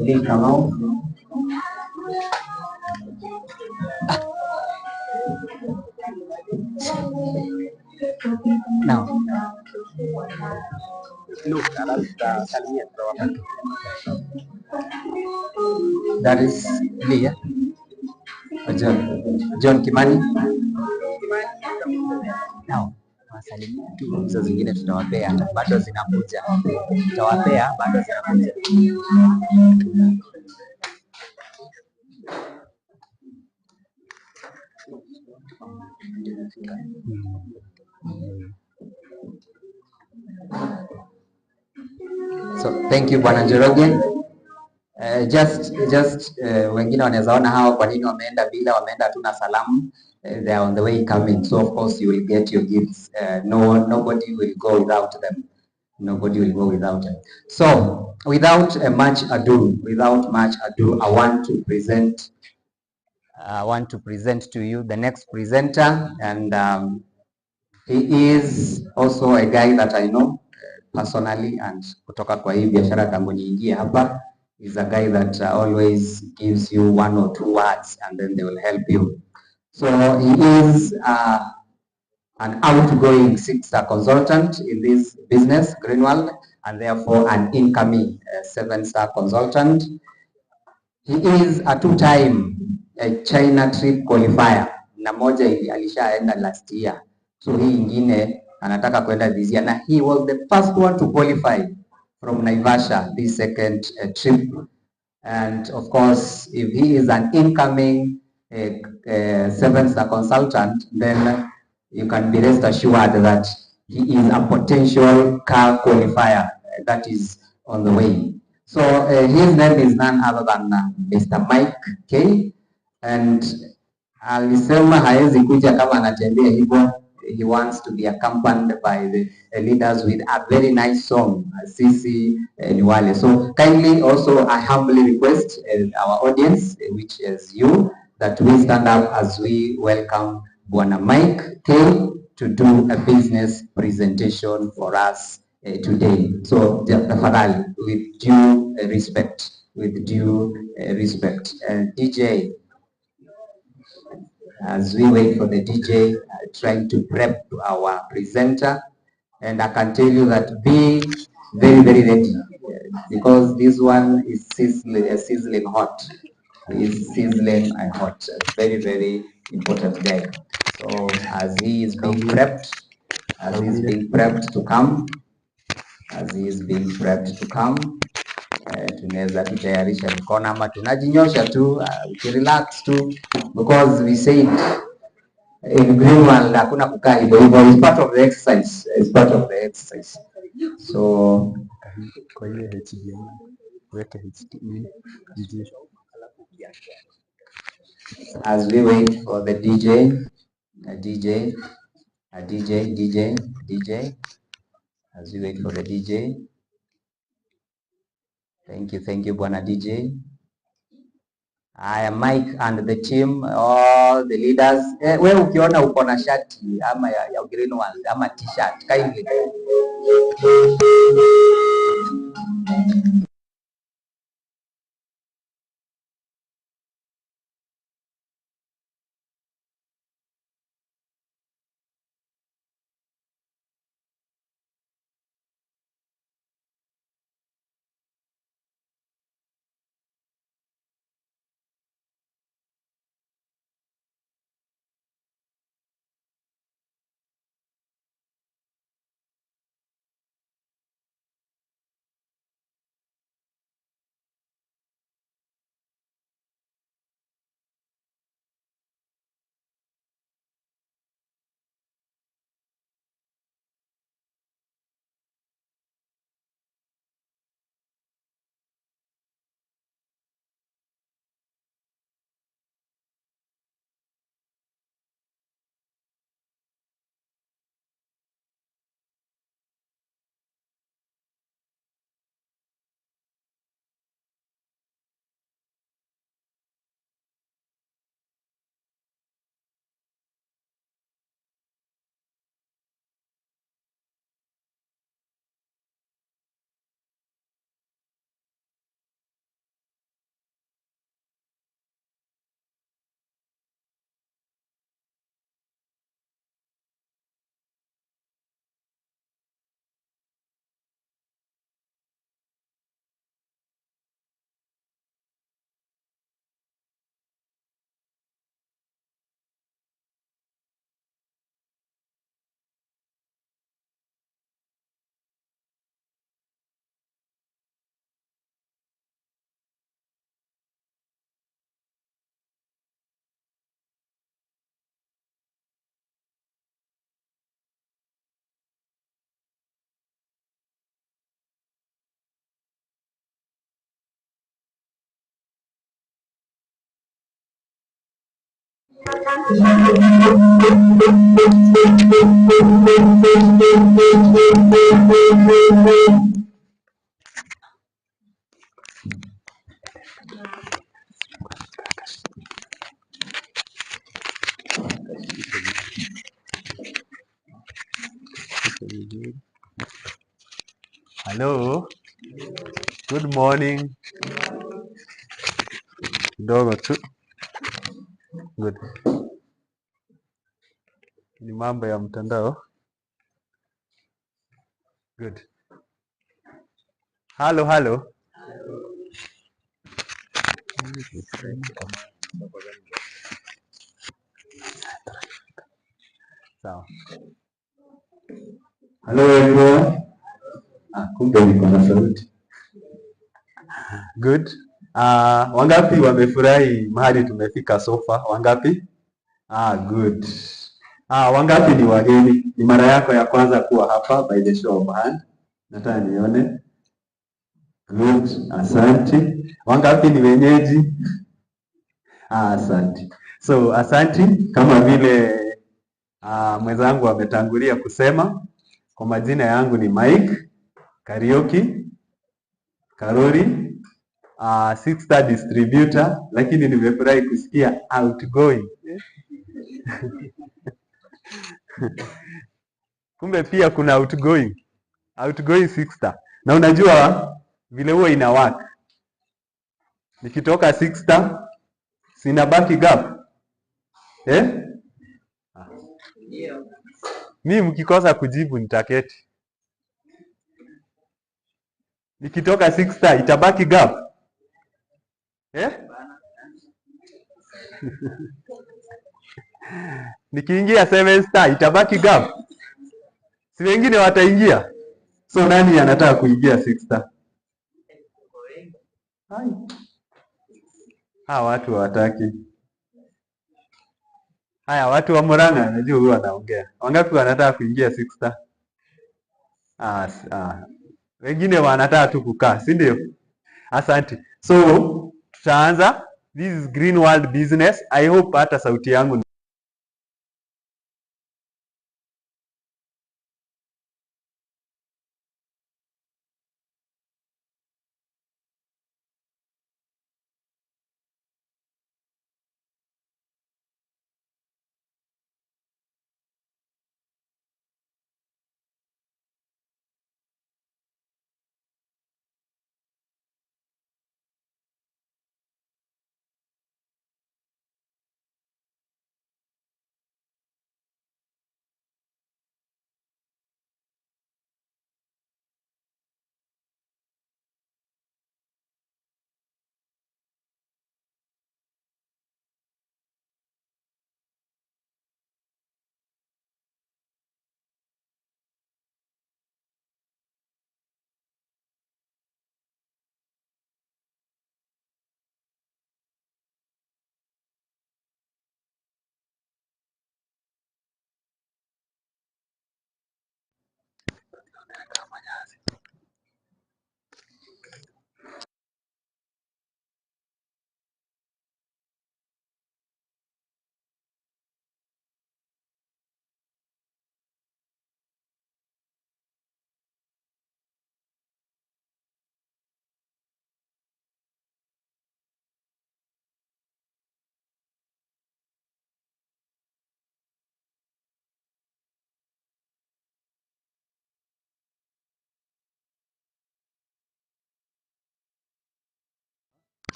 Lee Kamau, now that is Lee, John Kimani. Now wasalimia tu, hizo zingine tutawapea, bado zinakuja, tutawapea, bado zinakuja. So thank you Bwana Njoroge. Wengine wanaweza ona hao kwa nini wameenda bila, wameenda tu na salamu. They are on the way coming, so of course you will get your gifts. Nobody will go without them. Nobody will go without them. So without much ado, I want to present to you the next presenter, and he is also a guy that I know personally, and kutoka kwa hii biashara tangu niingie hapa, is a guy that always gives you 1 or 2 words and then they will help you. So he is an outgoing 6-star consultant in this business, Greenwald, and therefore an incoming 7-star consultant. He is a 2-time China trip qualifier, na moja alishaenda last year, so hii ingine anataka kwenda this year, na he was the first one to qualify from Naivasha this second trip. And of course, if he is an incoming 7-star consultant, then you can be rest assured that he is a potential car qualifier that is on the way. So his name is none other than Mr. Mike K. And alisema haezi kuja kama anatembea hivyo. He wants to be accompanied by the leaders with a very nice song, Sisi Niwale. So kindly also I humbly request our audience, which is you, that we stand up as we welcome Bwana Mike K to do a business presentation for us today. So tafadhali, with due respect, DJ, as we wait for the DJ, trying to prep our presenter, and I can tell you that be very, very ready, because this one is sizzling hot. Is sizzling and hot. Very, very important guy. So as he is being prepped, tunaweza tutayarisha mikono ama tunajinyosha tu, ukirelax tu, because we said in Greenwald hakuna kukaa hivyo hivyo. It's part of the exercise. So Kwa hiyo HDMI weke HDMI. as we wait for the DJ, as we wait for the DJ. Thank you Bwana DJ. I am Mike and the team, all the leaders. Wewe ukiona uko na shati ama ya Greenwald ama t-shirt, kindly Hello. Good morning. Kidogo tu. Good. Ni mambo ya mtandao. Good. Hello. Sawa. Hello everyone. Kumbe niko na sauti. Good. Wangapi wamefurahi mahali tumefika so far? Wangapi? Good. Wangapi ni wageni? Ni mara yako ya kwanza kuwa hapa by the show of hand? Nataka nione. Good. Asante. Wangapi ni wenyeji? Asante. So asante, kama vile mwenzangu ametangulia kusema, kwa majina yangu ni Mike Karaoke Karori, six-star distributor, lakini nimefurahi kusikia outgoing. Kumbe pia kuna outgoing six-star. Na unajua vile huwa ina work. Nikitoka six-star sina baki gap. Mimi mkikosa kujibu nitaketi. Nikitoka 6-star itabaki gap. Nikiingia 7-star itabaki gap. Si wengine wataingia. So nani anataka kuingia 6-star? Watu hawataki. Haya, watu wa Murang'a najua huwa wanaongea. Wangapi wanataka kuingia 6-star? Wengine wanataka tu kukaa, si ndio? Asante. So tutaanza. This is Green World Business. I hope hata sauti yangu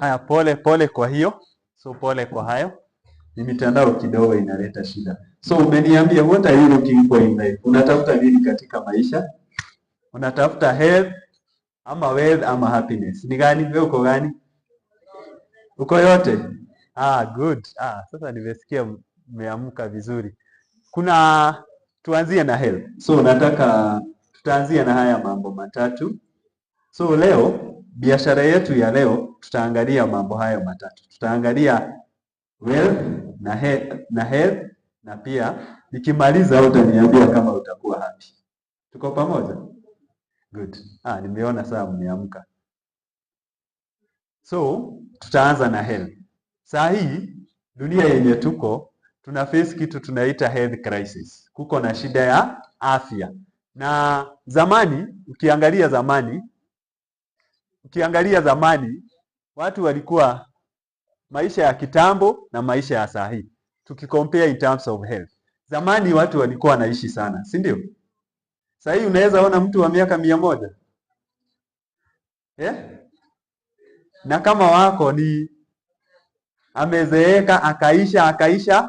haya, pole kwa hiyo. So pole kwa hayo. Ni mitandao kidogo inaleta shida. So umeniambia what are you looking for in life? Unatafuta nini katika maisha? Unatafuta health ama wealth ama happiness? Ni gani? Wewe uko gani? Uko yote? Good. Sasa nimesikia mmeamka vizuri. Tuanzie na health. So nataka tutaanzia na haya mambo matatu. So leo biashara yetu ya leo tutaangalia mambo hayo matatu. Tutaangalia wealth na health na pia nikimaliza utaniambia kama utakuwa happy. Tuko pamoja? Good. Nimeona saa mmeamka. So, tutaanza na health. Saa hii dunia yenye tuko tuna face kitu tunaita health crisis. Kuko na shida ya afya. Na zamani, ukiangalia zamani watu walikuwa maisha ya kitambo na maisha ya saa hii. Tukicompare in terms of health. Zamani watu walikuwa wanaishi sana, si ndio? Saa hii unaweza ona mtu wa miaka 100. Na kama wako ni amezeeka akaisha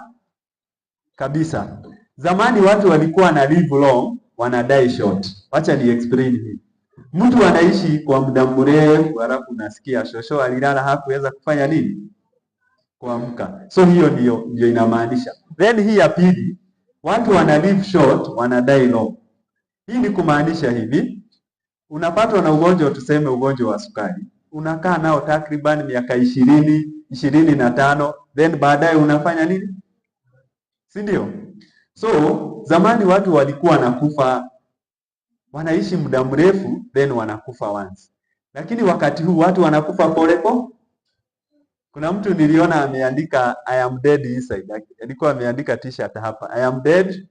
kabisa. Zamani watu walikuwa na live long, wana die short. Wacha ni explain hii. Mtu anaishi kwa muda mrefu, halafu unasikia shosho alilala hakuweza kufanya nini? Kuamka. So hiyo ndio inamaanisha. Then hii ya pili, watu wana live short, wana die long. Hii ni kumaanisha hivi, unapatwa na ugonjwa, tuseme ugonjwa wa sukari. Unakaa nao takriban miaka 20, 25, then baadaye unafanya nini? Si ndio? So, zamani watu walikuwa wanakufa, wanaishi muda mrefu, then wanakufa once. Lakini wakati huu watu wanakufa polepole. Kuna mtu niliona ameandika I am dead inside. Alikuwa ameandika t-shirt hapa, I am dead.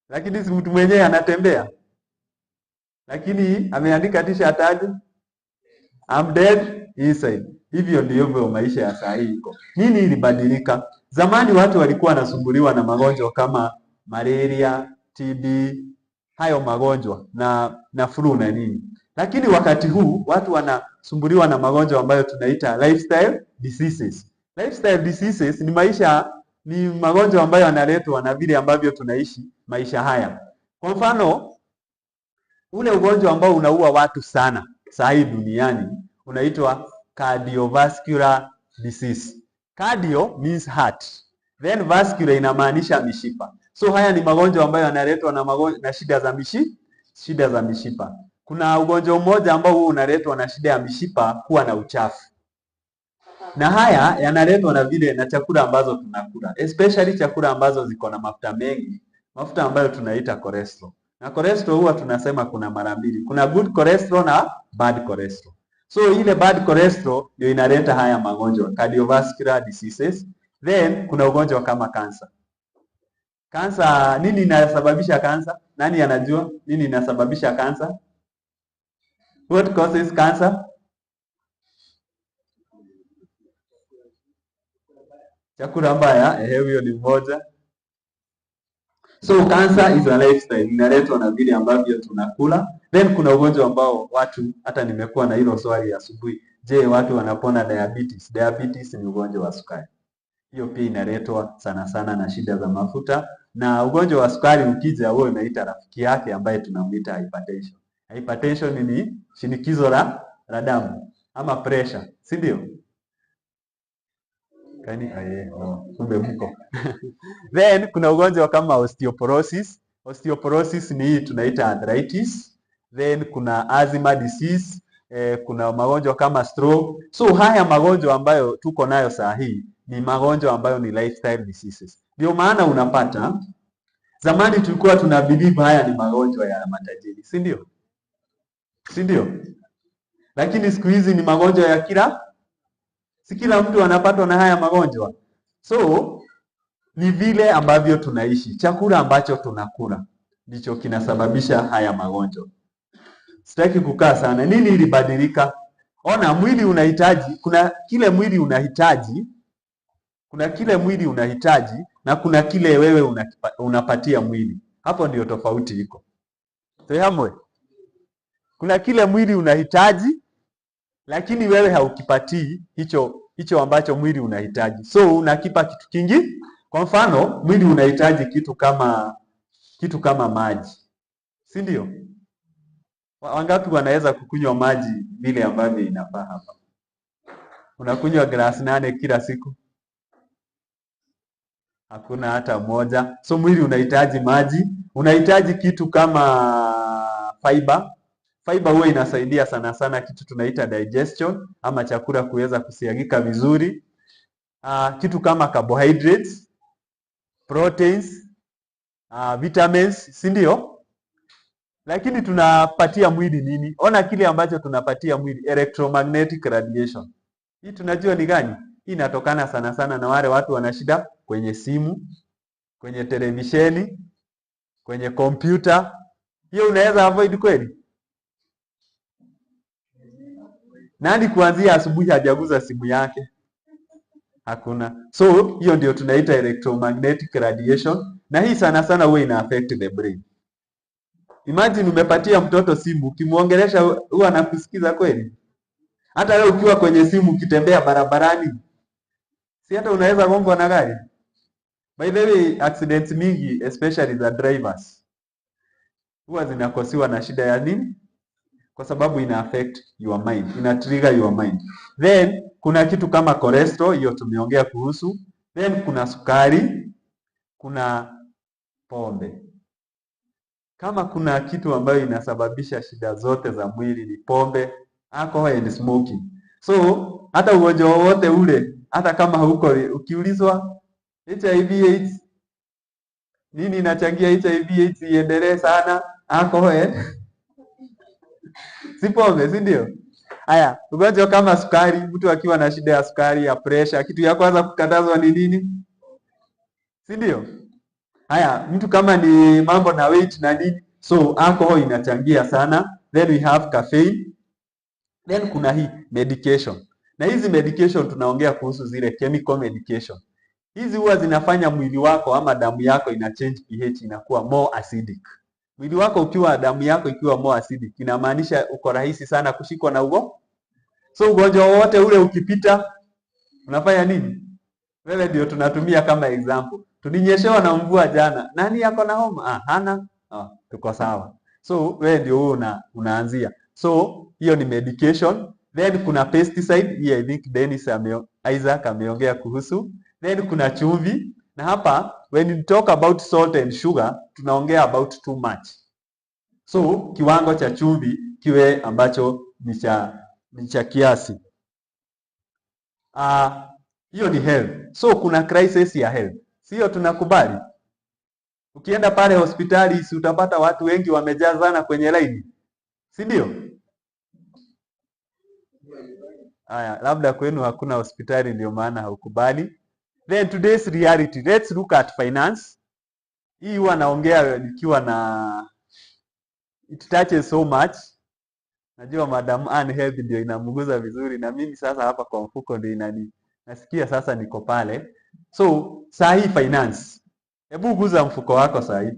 Lakini si mtu mwenyewe anatembea. Lakini ameandika t-shirt aje? I'm dead inside. Hivyo ndivyo maisha ya saa hii iko. Nini ilibadilika? Zamani watu walikuwa wanasumbuliwa na magonjwa kama malaria, TB, hayo magonjwa na flu na nini. Lakini wakati huu watu wanasumbuliwa na magonjwa ambayo tunaita lifestyle diseases. Lifestyle diseases ni magonjwa ambayo yanaletwa na vile ambavyo tunaishi maisha haya. Kwa mfano, ule ugonjwa ambao unaua watu sana saa hii duniani unaitwa cardiovascular disease. Cardio means heart. Then vascular inamaanisha mishipa. So haya ni magonjwa ambayo yanaletwa na shida za mishipa. Kuna ugonjwa mmoja ambao unaletwa na shida ya mishipa kuwa na uchafu. Na haya yanaletwa na chakula ambazo tunakula, especially chakula ambazo ziko na mafuta mengi, mafuta ambayo tunaita cholesterol. Na cholesterol huwa tunasema kuna mara mbili. Kuna good cholesterol na bad cholesterol. So ile bad cholesterol ndio inaleta haya magonjwa, cardiovascular diseases. Then kuna ugonjwa kama cancer. Cancer, nini inasababisha cancer? Nani anajua nini inasababisha cancer? What causes cancer? Chakula mbaya, hiyo ni moja. So cancer is a lifestyle, inaletwa na vile ambavyo tunakula. Then kuna ugonjwa ambao watu, hata nimekuwa na hilo swali asubuhi. Je, watu wanapona diabetes? Diabetes ni ugonjwa wa sukari. Hiyo pia inaletwa sana sana na shida za mafuta. Na ugonjwa wa sukari ukija, wewe unaita rafiki yake ambaye tunamuita hypertension. Hypertension ni shinikizo la damu ama pressure, si ndio? Kumbe mko. Then kuna ugonjwa kama osteoporosis. Osteoporosis ni hii tunaita arthritis. Then kuna asthma disease, kuna magonjwa kama stroke. So haya magonjwa ambayo tuko nayo saa hii ni magonjwa ambayo ni lifestyle diseases. Ndio maana unapata zamani tulikuwa tuna believe haya ni magonjwa ya matajiri, si ndio? Si ndio? Lakini siku hizi ni magonjwa ya si kila mtu anapatwa na haya magonjwa. So ni vile ambavyo tunaishi, chakula ambacho tunakula ndicho kinasababisha haya magonjwa. Sitaki kukaa sana. Nini ilibadilika? Ona, mwili unahitaji, kuna kile mwili unahitaji na kuna kile wewe unapatia mwili. Hapo ndio tofauti iko. Fahamwe? Kuna kile mwili unahitaji lakini wewe haukipatii hicho ambacho mwili unahitaji. So unakipa kitu kingi. Kwa mfano, mwili unahitaji kitu kama maji. Si ndio? Wangapi wanaweza kukunywa maji vile ambavyo inafaa hapa? Unakunywa glasi 8 kila siku? Hakuna hata moja. So mwili unahitaji maji, unahitaji kitu kama fiber. Fiber huwa inasaidia sana sana kitu tunaita digestion ama chakula kuweza kusiagika vizuri. Kitu kama carbohydrates, proteins, vitamins, si ndio? Lakini tunapatia mwili nini? Ona kile ambacho tunapatia mwili, electromagnetic radiation. Hii tunajua ni gani? Hii inatokana sana sana na wale watu wana shida kwenye simu, kwenye televisheni, kwenye kompyuta. Hiyo unaweza avoid kweli? Nani kuanzia asubuhi hajaguza simu yake? Hakuna. So hiyo ndio tunaita electromagnetic radiation, na hii sana sana huwa ina affect the brain. Imagine umepatia mtoto simu, ukimuongelesha huwa anakusikiza kweli? Hata leo ukiwa kwenye simu ukitembea barabarani, si hata unaweza gongwa na gari? By the way, accidents mingi especially the drivers huwa zinakosiwa na shida ya nini? Kwa sababu ina affect your mind, ina trigger your mind. Then kuna kitu kama cholesterol, hiyo tumeongea kuhusu. Then kuna sukari, kuna pombe. Kama kuna kitu ambayo inasababisha shida zote za mwili ni pombe, alcohol and smoking. So hata ugonjwa wowote ule, hata kama huko ukiulizwa HIV/AIDS, nini inachangia HIV/AIDS iendelee sana? Alcohol si pombe, si ndio? Haya, ugonjwa kama sukari, mtu akiwa na shida ya sukari, ya pressure, kitu ya kwanza kukatazwa ni nini? Si ndio? Haya, mtu kama ni mambo na weight na nini, so alcohol inachangia sana. Then we have caffeine. Then kuna hii medication. Na hizi medication tunaongea kuhusu zile chemical medication. Hizi huwa zinafanya mwili wako ama damu yako ina change pH, inakuwa more acidic. Mwili wako ukiwa damu yako ikiwa more acidic, inamaanisha uko rahisi sana kushikwa na ugonjwa. So ugonjwa wote ule ukipita, unafanya nini? Wewe ndio tunatumia kama example. Tulinyeshewa na mvua jana. Nani yako na homa? Hana. Tuko sawa. So wewe ndio unaanzia. So hiyo ni medication. Then kuna pesticide. Hii I think Dennis Isaac ameongea kuhusu. Then kuna chumvi. Na hapa when you talk about salt and sugar, tunaongea about too much. So kiwango cha chumvi kiwe ambacho ni cha kiasi. Hiyo ni health. So kuna crisis ya health. Sio tunakubali. Ukienda pale hospitali si utapata watu wengi wamejazana kwenye line. Si ndio? Haya, labda kwenu hakuna hospitali ndio maana haukubali. Then today's reality. Let's look at finance. Hii huwa naongea nikiwa na it touches so much. Najua Madam Anne Health ndio inamguza vizuri na mimi sasa hapa kwa mfuko ndio nasikia sasa niko pale. So, saa hii finance. Hebu guza mfuko wako saa hii.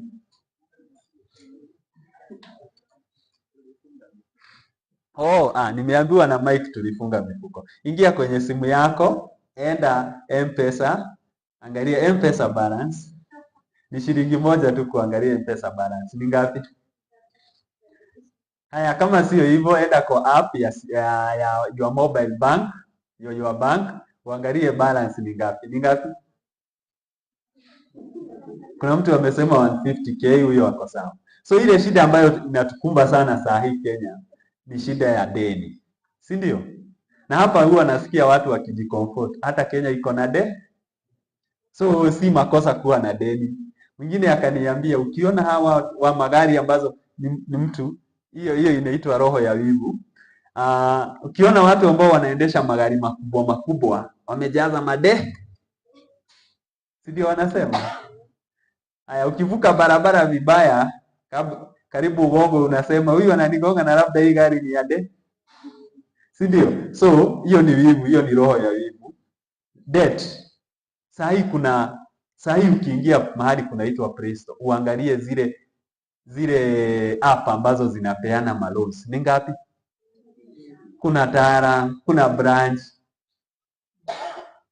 Nimeambiwa na Mike tulifunga mifuko. Ingia kwenye simu yako, enda M-Pesa, angalia M-Pesa balance. Ni shilingi moja tu kuangalia M-Pesa balance. Ni ngapi? Haya, kama sio hivyo, enda kwa app ya your mobile bank, your bank, uangalie balance ni ngapi. Ni ngapi? Kuna mtu amesema 150k, huyo wako sawa. So ile shida ambayo inatukumba sana saa hii Kenya ni shida ya deni. Si ndio? Na hapa huwa nasikia watu wakijicomfort. Hata Kenya iko na deni. So si makosa kuwa na deni. Mwingine akaniambia ukiona hawa wa magari ambazo ni mtu, hiyo inaitwa roho ya wivu. Ukiona watu ambao wanaendesha magari makubwa wamejaza madeni. Si ndio wanasema? Haya, ukivuka barabara vibaya karibu ugongo unasema huyu ananigonga na labda hii gari ni ya deni. Si ndio? So hiyo ni wivu, hiyo ni roho ya wivu. Debt. Saa hii ukiingia mahali kunaitwa Play Store, uangalie zile app ambazo zinapeana maloans. Ni ngapi? Kuna Tara, kuna Branch,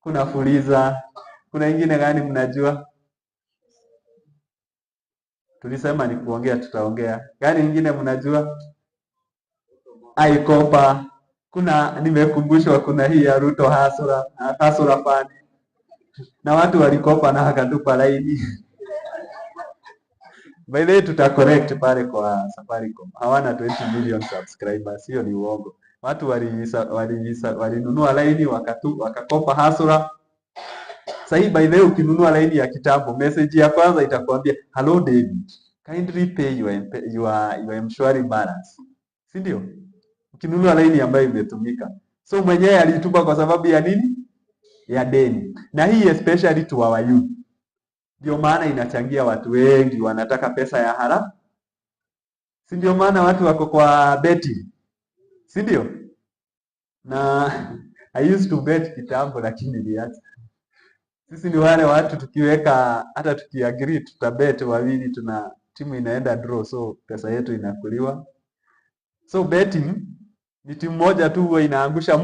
kuna Fuliza, kuna ingine gani mnajua? Tulisema ni kuongea, tutaongea. Gani ingine mnajua? Aikopa. Nimekumbushwa kuna hii ya Ruto Hasura Fund. Na watu walikopa na wakatupa laini. By the way, tuta correct pale kwa Safaricom. Hawana 20 million subscribers, hiyo ni uongo. Watu walinunua line wakakopa hasura. Sasa by the way, ukinunua line ya kitambo, message ya kwanza itakwambia hello David, kindly pay your Mshwari balance. Si ndio? Ukinunua line ambayo imetumika. So mwenyewe alitupa kwa sababu ya nini? Ya deni. Na hii especially to our youth. Ndio maana inachangia watu wengi wanataka pesa ya haraka. Si ndio maana watu wako kwa betting. Si ndio? Na I used to bet kitambo lakini niliacha. Sisi ni wale watu tukiweka hata tukiagree tutabet wawili tuna timu inaenda draw so pesa yetu inakuliwa. So betting ni timu moja tu huwa inaangusha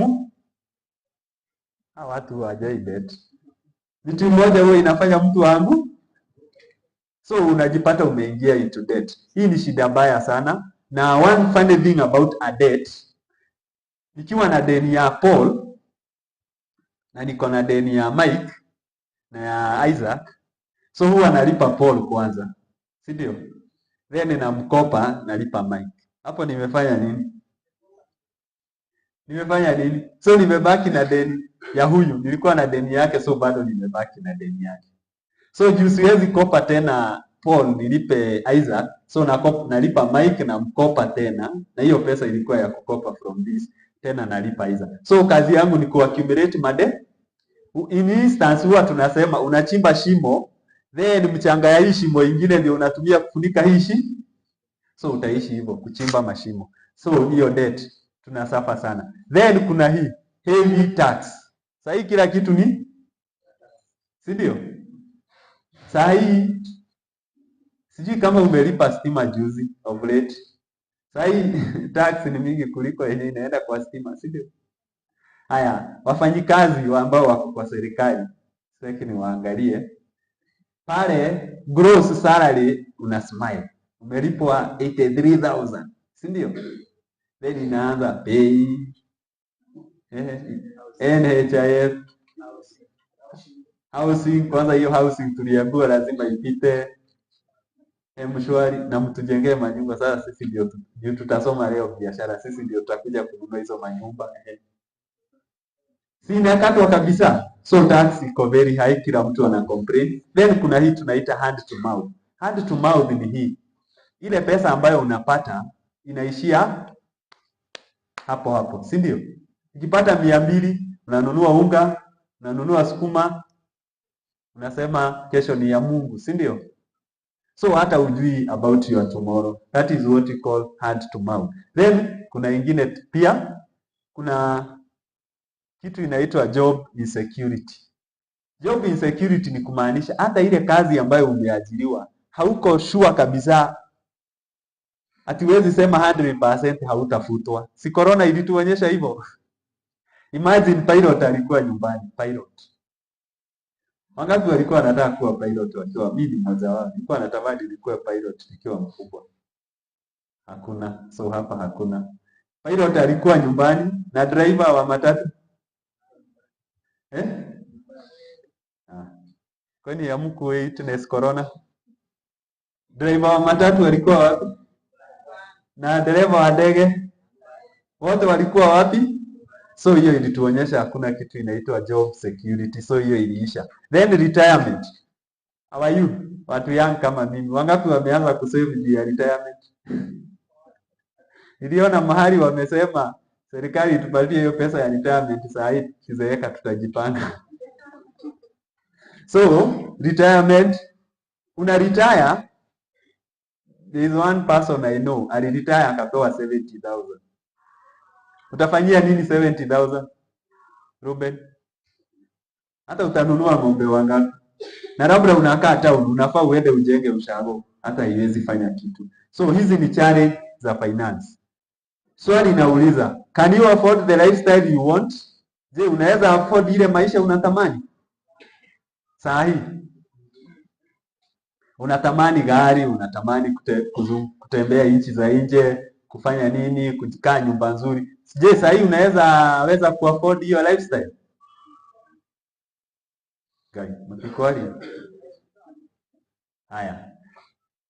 watu hawajai bet. Ni timu moja huwa inafanya mtu wangu. So unajipata umeingia into debt. Hii ni shida mbaya sana. Na one funny thing about a debt, nikiwa na deni ya Paul na niko na deni ya Mike na ya Isaac, so huwa nalipa Paul kwanza, si ndio? Then namkopa nalipa Mike. Hapo nimefanya nini? So nimebaki na deni ya huyu. Nilikuwa na deni yake, so bado nimebaki na deni yake. So juu siwezi kopa tena Paul nilipe Isaac, so nalipa Mike na mkopa tena, na hiyo pesa ilikuwa ya kukopa from this, tena nalipa Isaac. So kazi yangu ni kuaccumulate made. In instance huwa tunasema unachimba shimo, then mchanga ya hii shimo ingine ndio unatumia kufunika hii shimo. So utaishi hivyo kuchimba mashimo. So hiyo debt tunasafa sana. Then kuna hii heavy tax. Sasa hii kila kitu ni, si ndio? Sasa hii sijui kama umelipa stima juzi of late. Sasa hii tax ni mingi kuliko yenye inaenda kwa stima, si ndio? Haya, wafanyikazi ambao wako kwa serikali, sasa ni waangalie pale gross salary una smile. Umelipwa 83,000, si ndio? Then inaanza pay, NHIF, housing. Kwanza hiyo housing tuliambiwa lazima ipite Mshwari na mtujengee manyumba. Sasa sisi ndio tutasoma leo biashara, sisi ndio tutakuja kununua hizo manyumba. Si inakatwa kabisa. So tax iko very high, kila mtu ana complain. Then kuna hii tunaita hand to mouth. Hand to mouth ni hii. Ile pesa ambayo unapata inaishia hapo hapo, si ndio? Ukipata 200 unanunua unga, unanunua sukuma, unasema kesho ni ya Mungu, si ndio? So hata ujui about your tomorrow. That is what we call hand to mouth. Then kuna ingine pia, kuna kitu inaitwa job insecurity. Job insecurity ni kumaanisha hata ile kazi ambayo umeajiriwa hauko sure kabisa. Hatuwezi sema 100% hautafutwa. Si corona ilituonyesha hivyo? Imagine pilot alikuwa nyumbani, pilot. Wangapi walikuwa wanataka kuwa pilot wakiwa, mimi mmoja wao. Nilikuwa natamani nilikuwa pilot nikiwa mkubwa. Hakuna. So hapa hakuna. Pilot alikuwa nyumbani na driver wa matatu. Kwani hamku witness corona? Driver wa matatu walikuwa wapi? Na dereva wa ndege wote walikuwa wapi? So hiyo ilituonyesha hakuna kitu inaitwa job security. So hiyo iliisha. Then retirement. How are you? Watu young kama mimi, wangapi wameanza kusave juu ya retirement? Niliona mahali wamesema serikali itupatie hiyo pesa ya retirement, saa hii kizeeka tutajipanga. So retirement, una retire. There is one person I know, aliretire akapewa 70,000. Utafanyia nini 70,000? Ruben? Hata utanunua ng'ombe wangapi? Na labda unakaa town, unafaa uende ujenge ushago, hata haiwezi fanya kitu. So hizi ni challenge za finance. Swali nauliza, can you afford the lifestyle you want? Je, unaweza afford ile maisha unatamani? Saa hii unatamani gari, unatamani kutembea nchi za nje, kufanya nini, kukaa nyumba nzuri. Je, saa hii unaweza kuafford hiyo lifestyle? Guys, mkikwali. Haya.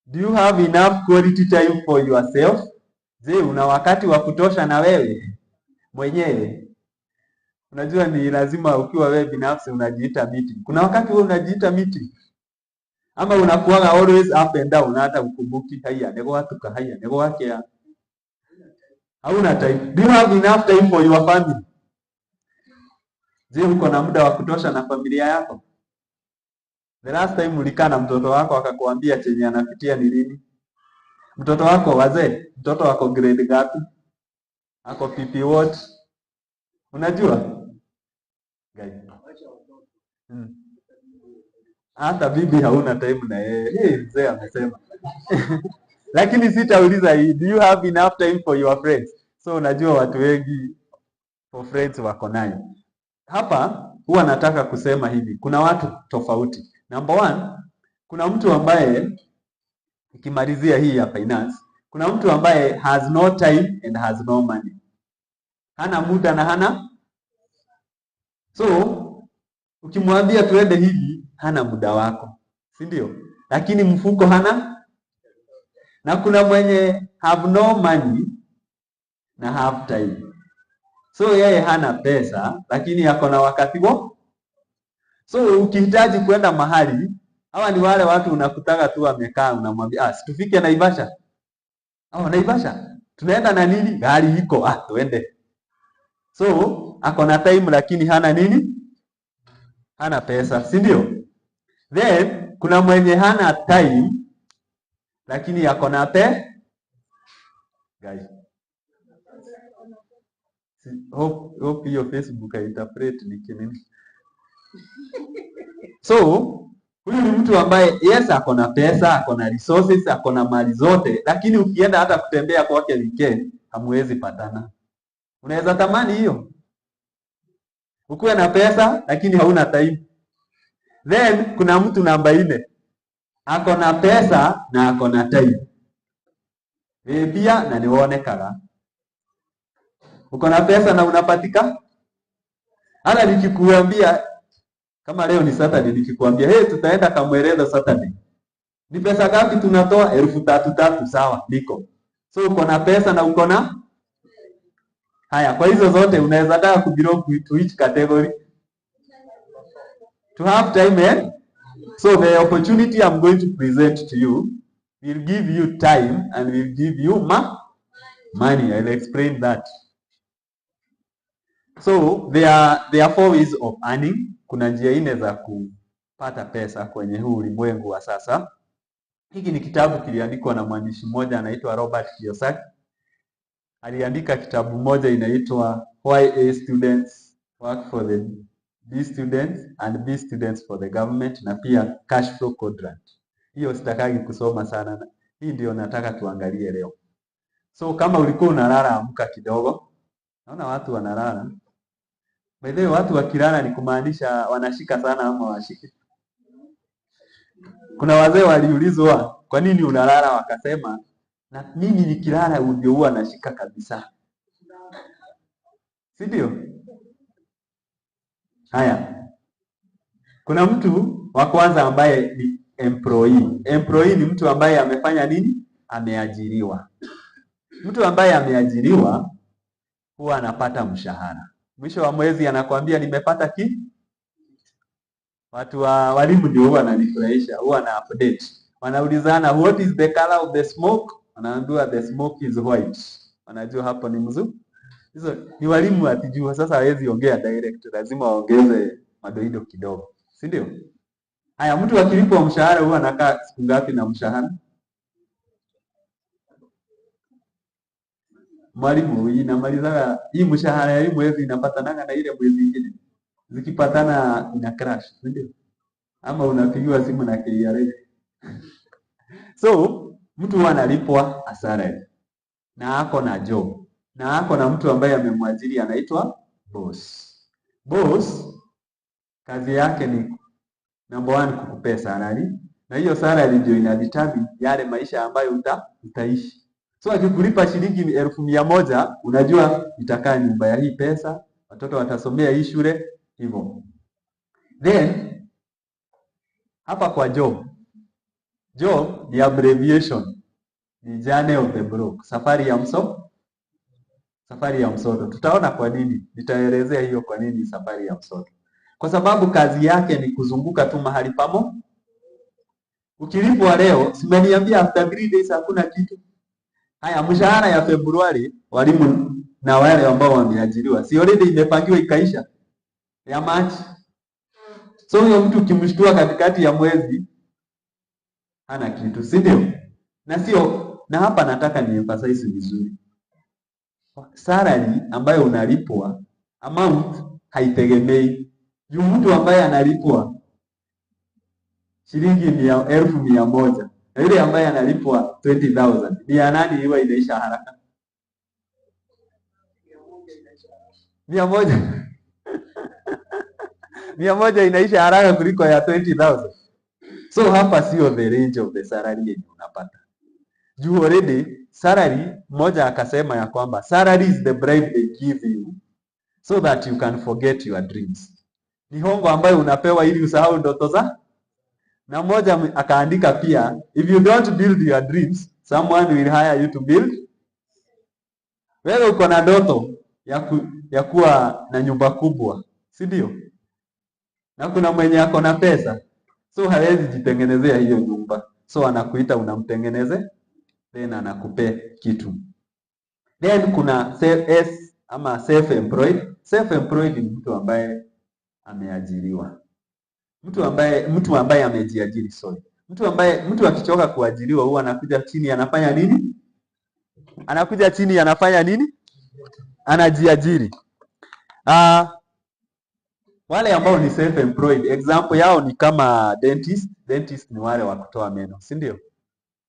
Do you have enough quality time for yourself? Je, una wakati wa kutosha na wewe mwenyewe? Unajua ni lazima ukiwa wewe binafsi unajiita meeting. Kuna wakati wewe unajiita meeting. Ama unakuwa always up and down, hata ukumbuki haya nego watuka haya nego wake. Hauna time. Do you have enough time for your family? Je, uko na muda wa kutosha na familia yako? The last time ulikaa na mtoto wako akakwambia chenye anapitia ni lini? Mtoto wako wazee, mtoto wako grade gapi? Ako pipi what? Unajua? Guys. Hata bibi hauna time na yeye. Mzee amesema. Lakini sitauliza hii, do you have enough time for your friends? So unajua watu wengi for friends wako nayo. Hapa huwa nataka kusema hivi, kuna watu tofauti. Number one, kuna mtu ambaye ikimalizia hii ya finance, kuna mtu ambaye has no time and has no money. Hana muda na hana. So ukimwambia tuende hivi, hana muda wako, si ndio? Lakini mfuko hana. Na kuna mwenye have no money na have time. So yeye hana pesa lakini yako na wakati wo. So ukihitaji kwenda mahali, hawa ni wale watu unakutaka tu amekaa unamwambia tufike Naivasha. Naivasha. Tunaenda na nini? Gari iko, tuende. So ako na time lakini hana nini? Hana pesa, si ndio? Then kuna mwenye hana time lakini yako na guys. Hope your Facebook interpret ni kinini. So huyu ni mtu ambaye yes ako na pesa, ako na resources, ako na mali zote, lakini ukienda hata kutembea kwake weekend hamwezi patana. Unaweza tamani hiyo? Ukuwe na pesa lakini hauna time. Then kuna mtu namba 4. Ako na pesa na ako na time. Pia na nionekana. Uko na pesa na unapatika? Hata nikikuambia kama leo ni Saturday, nikikuambia tutaenda Kamweredo Saturday. Ni pesa ngapi tunatoa? 3,000 sawa, niko. So uko na pesa na uko na haya, kwa hizo zote unaweza taka kubelong to which category? To have time and so the opportunity I'm going to present to you will give you time and will give you money. I'll explain that. So there are 4 ways of earning. Kuna njia 4 za kupata pesa kwenye huu ulimwengu wa sasa. Hiki ni kitabu kiliandikwa na mwandishi mmoja anaitwa Robert Kiyosaki. Aliandika kitabu moja inaitwa Why A Students Work for the B Students and B Students for the Government, na pia Cash Flow Quadrant. Hiyo sitakagi kusoma sana. Hii ndio nataka tuangalie leo. So kama ulikuwa unalala, amka kidogo. Naona watu wanalala. By the way, watu wakilala ni kumaanisha wanashika sana ama washiki. Kuna wazee waliulizwa kwa nini unalala, wakasema na mimi nikilala ndio huwa nashika kabisa. Si ndio? Haya. Kuna mtu wa kwanza ambaye ni employee. Employee ni mtu ambaye amefanya nini? Ameajiriwa. Mtu ambaye ameajiriwa huwa anapata mshahara. Mwisho wa mwezi anakuambia nimepata Watu wa walimu ndio huwa wananifurahisha, huwa na update. Wanaulizana what is the color of the smoke? Wanaambiwa the smoke is white. Wanajua hapo ni mzuri. Hizo ni walimu atijua, sasa hawezi ongea direct, lazima waongeze madoido kidogo. Si ndio? Haya, mtu akilipwa mshahara huwa anakaa siku ngapi na mshahara? Mwalimu inamaliza hii mshahara ya hii mwezi inapatana na ile mwezi nyingine. Zikipatana ina crash, ndio? Ama unapigiwa simu na KRA. So, mtu huwa analipwa salary. Na ako na job. Na ako na mtu ambaye amemwajiri anaitwa boss. Boss kazi yake ni number 1 kukupea salary. Na hiyo salary ndio inadetermine yale maisha ambayo utaishi. So akikulipa shilingi 1,100, unajua itakaa nyumba ya hii pesa, watoto watasomea hii shule, hivyo. Then hapa kwa job Job ni abbreviation, ni journey of the broke, safari ya msoto. Tutaona kwa nini, nitaelezea hiyo kwa nini safari ya msoto. Kwa sababu kazi yake ni kuzunguka tu mahali pamo. Ukilipwa leo, simeniambia after 3 days hakuna kitu. Haya, mshahara ya Februari, walimu na wale ambao wameajiriwa, si already imepangiwa ikaisha ya March. So huyo mtu ukimshtua katikati ya mwezi hana kitu, si ndio? Na hapa nataka ni emphasize vizuri. Salary ambayo unalipwa, amount haitegemei. Juu mtu ambaye analipwa shilingi 1,100 na yule ambaye analipwa 20,000, ni ya nani iwe inaisha haraka? 100 inaisha haraka kuliko ya 20,000. So hapa sio the range of the salary yenye unapata. Juu already salary, mmoja akasema ya kwamba salary is the bribe they give you so that you can forget your dreams. Ni hongo ambayo unapewa ili usahau ndoto za. Na mmoja akaandika pia, if you don't build your dreams, someone will hire you to build. Wewe uko na ndoto ya kuwa na nyumba kubwa, si ndio? Na kuna mwenye ako na pesa, so hawezi jitengenezea hiyo nyumba, so anakuita unamtengeneze, then anakupe kitu. Then kuna self-employed. Self-employed ni mtu ambaye ameajiriwa. Mtu ambaye amejiajiri, sorry. Mtu akichoka kuajiriwa huwa anakuja chini anafanya nini? Anajiajiri. Wale ambao ni self-employed, example yao ni kama dentist. Dentist ni wale wa kutoa meno, si ndio?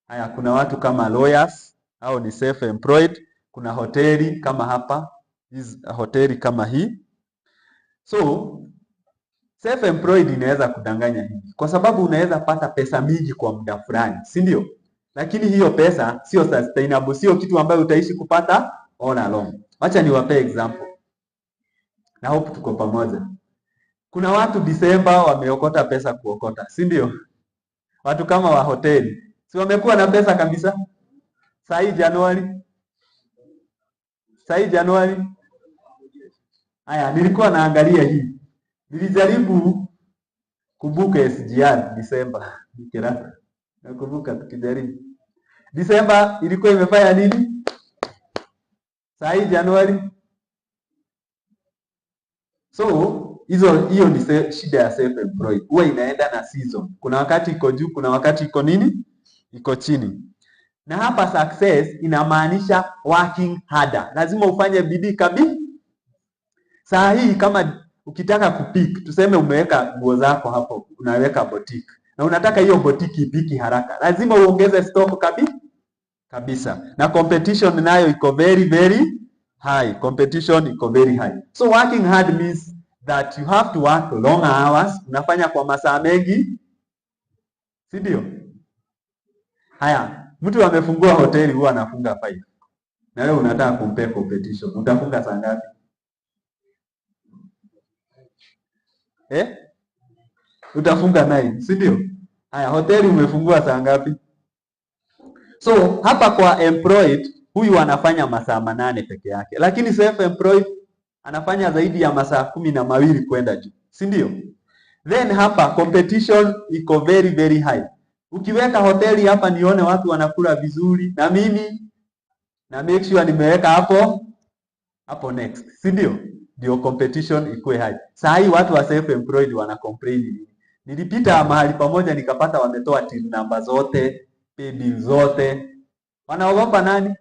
Haya, kuna watu kama lawyers, hao ni self-employed. Kuna hoteli kama hapa, hoteli kama hii. So self-employed inaweza kudanganya hivi, kwa sababu unaweza pata pesa mingi kwa muda fulani, si ndio? Lakini hiyo pesa sio sustainable, sio kitu ambayo utaishi kupata all along. Acha niwape example. Na hope tuko pamoja. Kuna watu Disemba wameokota pesa kuokota, si ndio? Watu kama wa hoteli, si wamekuwa na pesa kabisa? Saa hii Januari. Haya, nilikuwa naangalia hii. Nilijaribu kubuka SGR Disemba. Nikirata. Nakumbuka tukijaribu. Disemba ilikuwa imefanya nini? Saa hii Januari. So, hiyo ni shida ya self-employed. Huwa inaenda na season. Kuna wakati iko juu, kuna wakati iko nini? Iko chini. Na hapa success inamaanisha working harder. Lazima ufanye bidii kabisa. Saa hii kama ukitaka kupik, tuseme umeweka nguo zako hapo, unaweka boutique. Na unataka hiyo boutique ipiki haraka. Lazima uongeze stock kabisa. Na competition nayo iko very very high. Competition iko very high. So working hard means that you have to work long hours. Unafanya kwa masaa mengi, si ndio? Haya, mtu amefungua hoteli huwa anafunga 5. Na wewe unataka kumpe competition. Utafunga saa ngapi? Utafunga 9, si ndio? Haya, hoteli umefungua saa ngapi? So hapa kwa employed, huyu anafanya masaa 8 peke yake. Lakini self-employed anafanya zaidi ya masaa 12 kwenda juu, si ndio? Then hapa competition iko very very high. Ukiweka hoteli hapa nione watu wanakula vizuri, na mimi na make sure nimeweka hapo next, si ndio? Ndio competition ikuwe high. Saa hii watu wa self-employed wana complain. Nilipita mahali pamoja nikapata wametoa till number zote, pay bill zote. Wanaogopa nani?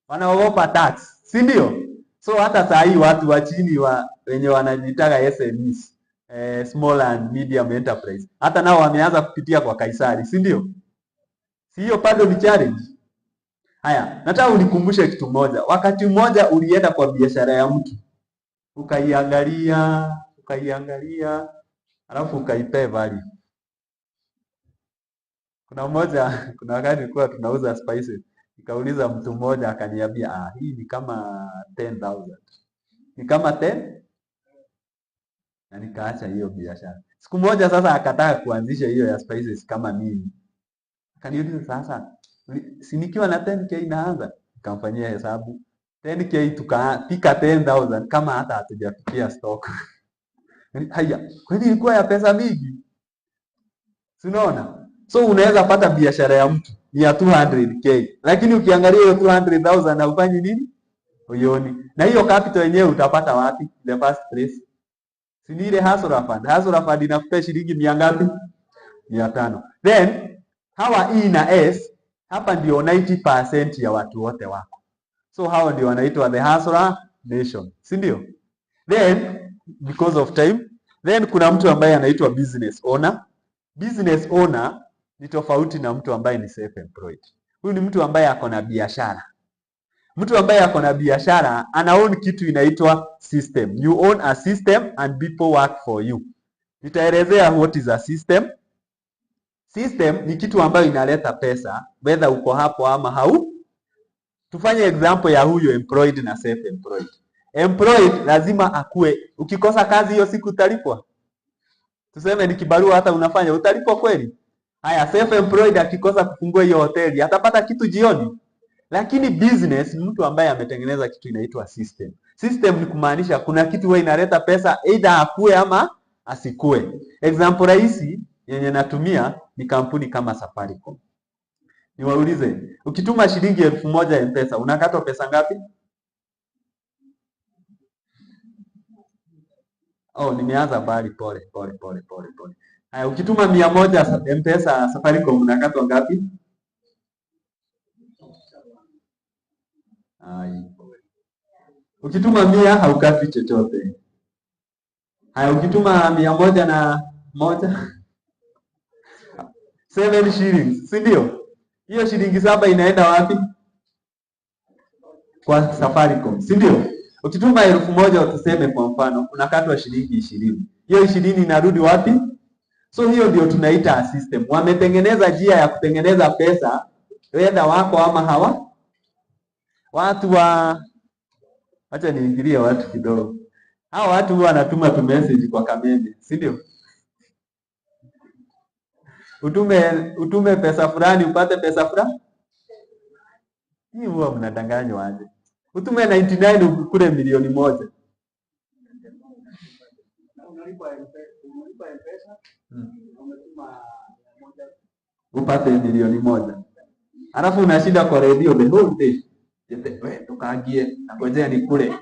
Wanaogopa tax, si ndio? So hata saa hii watu wa chini wenye wanajitaka SMEs, small and medium enterprise, hata nao wameanza kupitia kwa Kaisari, si ndio? Si hiyo bado ni challenge. Haya, nataka unikumbushe kitu moja. Wakati mmoja ulienda kwa biashara ya mtu, ukaiangalia, alafu ukaipea value. Kuna wakati tulikuwa tunauza spices. Nikauliza mtu mmoja akaniambia, hii ni kama 10,000. Ni kama 10? Na nikaacha hiyo biashara. Siku moja sasa akataka kuanzisha hiyo ya spices kama mimi. Akaniuliza sasa, si nikiwa na 10k naanza? Nikamfanyia hesabu. 10k tukapika 10,000 kama hata hatujafikia stock. Haya, kwani ilikuwa ya pesa mingi? Si unaona? So unaweza pata biashara ya mtu ni ya 200k, lakini ukiangalia hiyo 200,000 haufanyi nini? Uioni. Na hiyo capital yenyewe utapata wapi? The first place. Si ni ile hustle fund. Hustle fund inakupa shilingi 100 ngapi? 500. Then hawa E na S hapa ndio 90% ya watu wote wako. So hao ndio wanaitwa the hustler nation. Si ndio? Then because of time, then kuna mtu ambaye anaitwa business owner. Business owner ni tofauti na mtu ambaye ni self employed. Huyu ni mtu ambaye ako na biashara. Mtu ambaye ako na biashara ana own kitu inaitwa system. You own a system and people work for you. Nitaelezea what is a system. System ni kitu ambayo inaleta pesa whether uko hapo ama hau. Tufanye example ya huyo employed na self employed. Employed lazima akue, ukikosa kazi hiyo siku utalipwa. Tuseme ni kibarua hata unafanya utalipwa kweli? Haya, self employed akikosa kufungua hiyo hoteli atapata kitu jioni. Lakini business ni mtu ambaye ametengeneza kitu inaitwa system. System ni kumaanisha kuna kitu wewe inaleta pesa either akue ama asikue. Example rahisi yenye natumia ni kampuni kama Safaricom. Niwaulize, ukituma shilingi 1,000 M-Pesa unakatwa pesa ngapi? Oh, nimeanza bali pole. Haya, ukituma 100 M-Pesa Safaricom unakatwa ngapi? Ukituma 100 haukatwi chochote. Haya, ukituma 101 7 shillings, si ndio? Hiyo shilingi 7 inaenda wapi? Kwa Safaricom, si ndio? Ukituma 1,000 tuseme kwa mfano, unakatwa shilingi 20. Hiyo 20 inarudi wapi? So hiyo ndio tunaita a system. Wametengeneza njia ya kutengeneza pesa whether wako ama hawa. Watu acha niingilie watu kidogo. Hao watu huwa wanatuma tu message kwa kameme, si ndio? Utume pesa fulani upate pesa fulani. Hii huwa mnadanganywa aje? Utume 99 ukule milioni 1. Upate milioni 1. Alafu unashinda kwa radio the whole day. Wewe tukaangie ngojea nikule.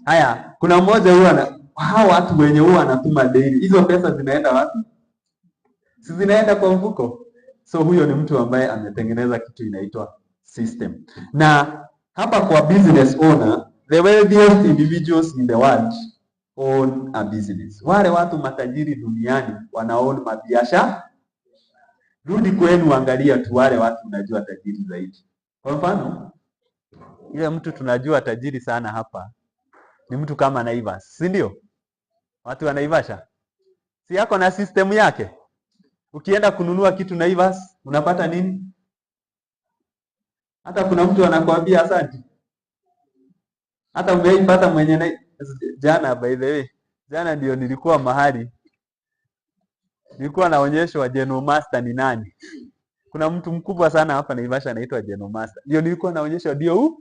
Haya, kuna mmoja huwa hao watu wenye huwa anatuma daily. Hizo pesa zinaenda wapi? Si zinaenda kwa mfuko. So huyo ni mtu ambaye ametengeneza kitu inaitwa system. Na hapa kwa business owner, the wealthiest individuals in the world own a business. Wale watu matajiri duniani wanaown mabiashara. Rudi kwenu angalia tu wale watu unajua tajiri zaidi. Kwa mfano, ile mtu tunajua tajiri sana hapa ni mtu kama Naivasha, si ndio? Watu wa Naivasha. Si yako na system yake? Ukienda kununua kitu Naivasha, unapata nini? Hata kuna mtu anakuambia asante. Hata umeipata mwenye jana, by the way. Jana ndio nilikuwa mahali. Nilikuwa naonyeshwa General Master ni nani. Kuna mtu mkubwa sana hapa Naivasha anaitwa General Master. Ndio nilikuwa naonyeshwa ndio huu.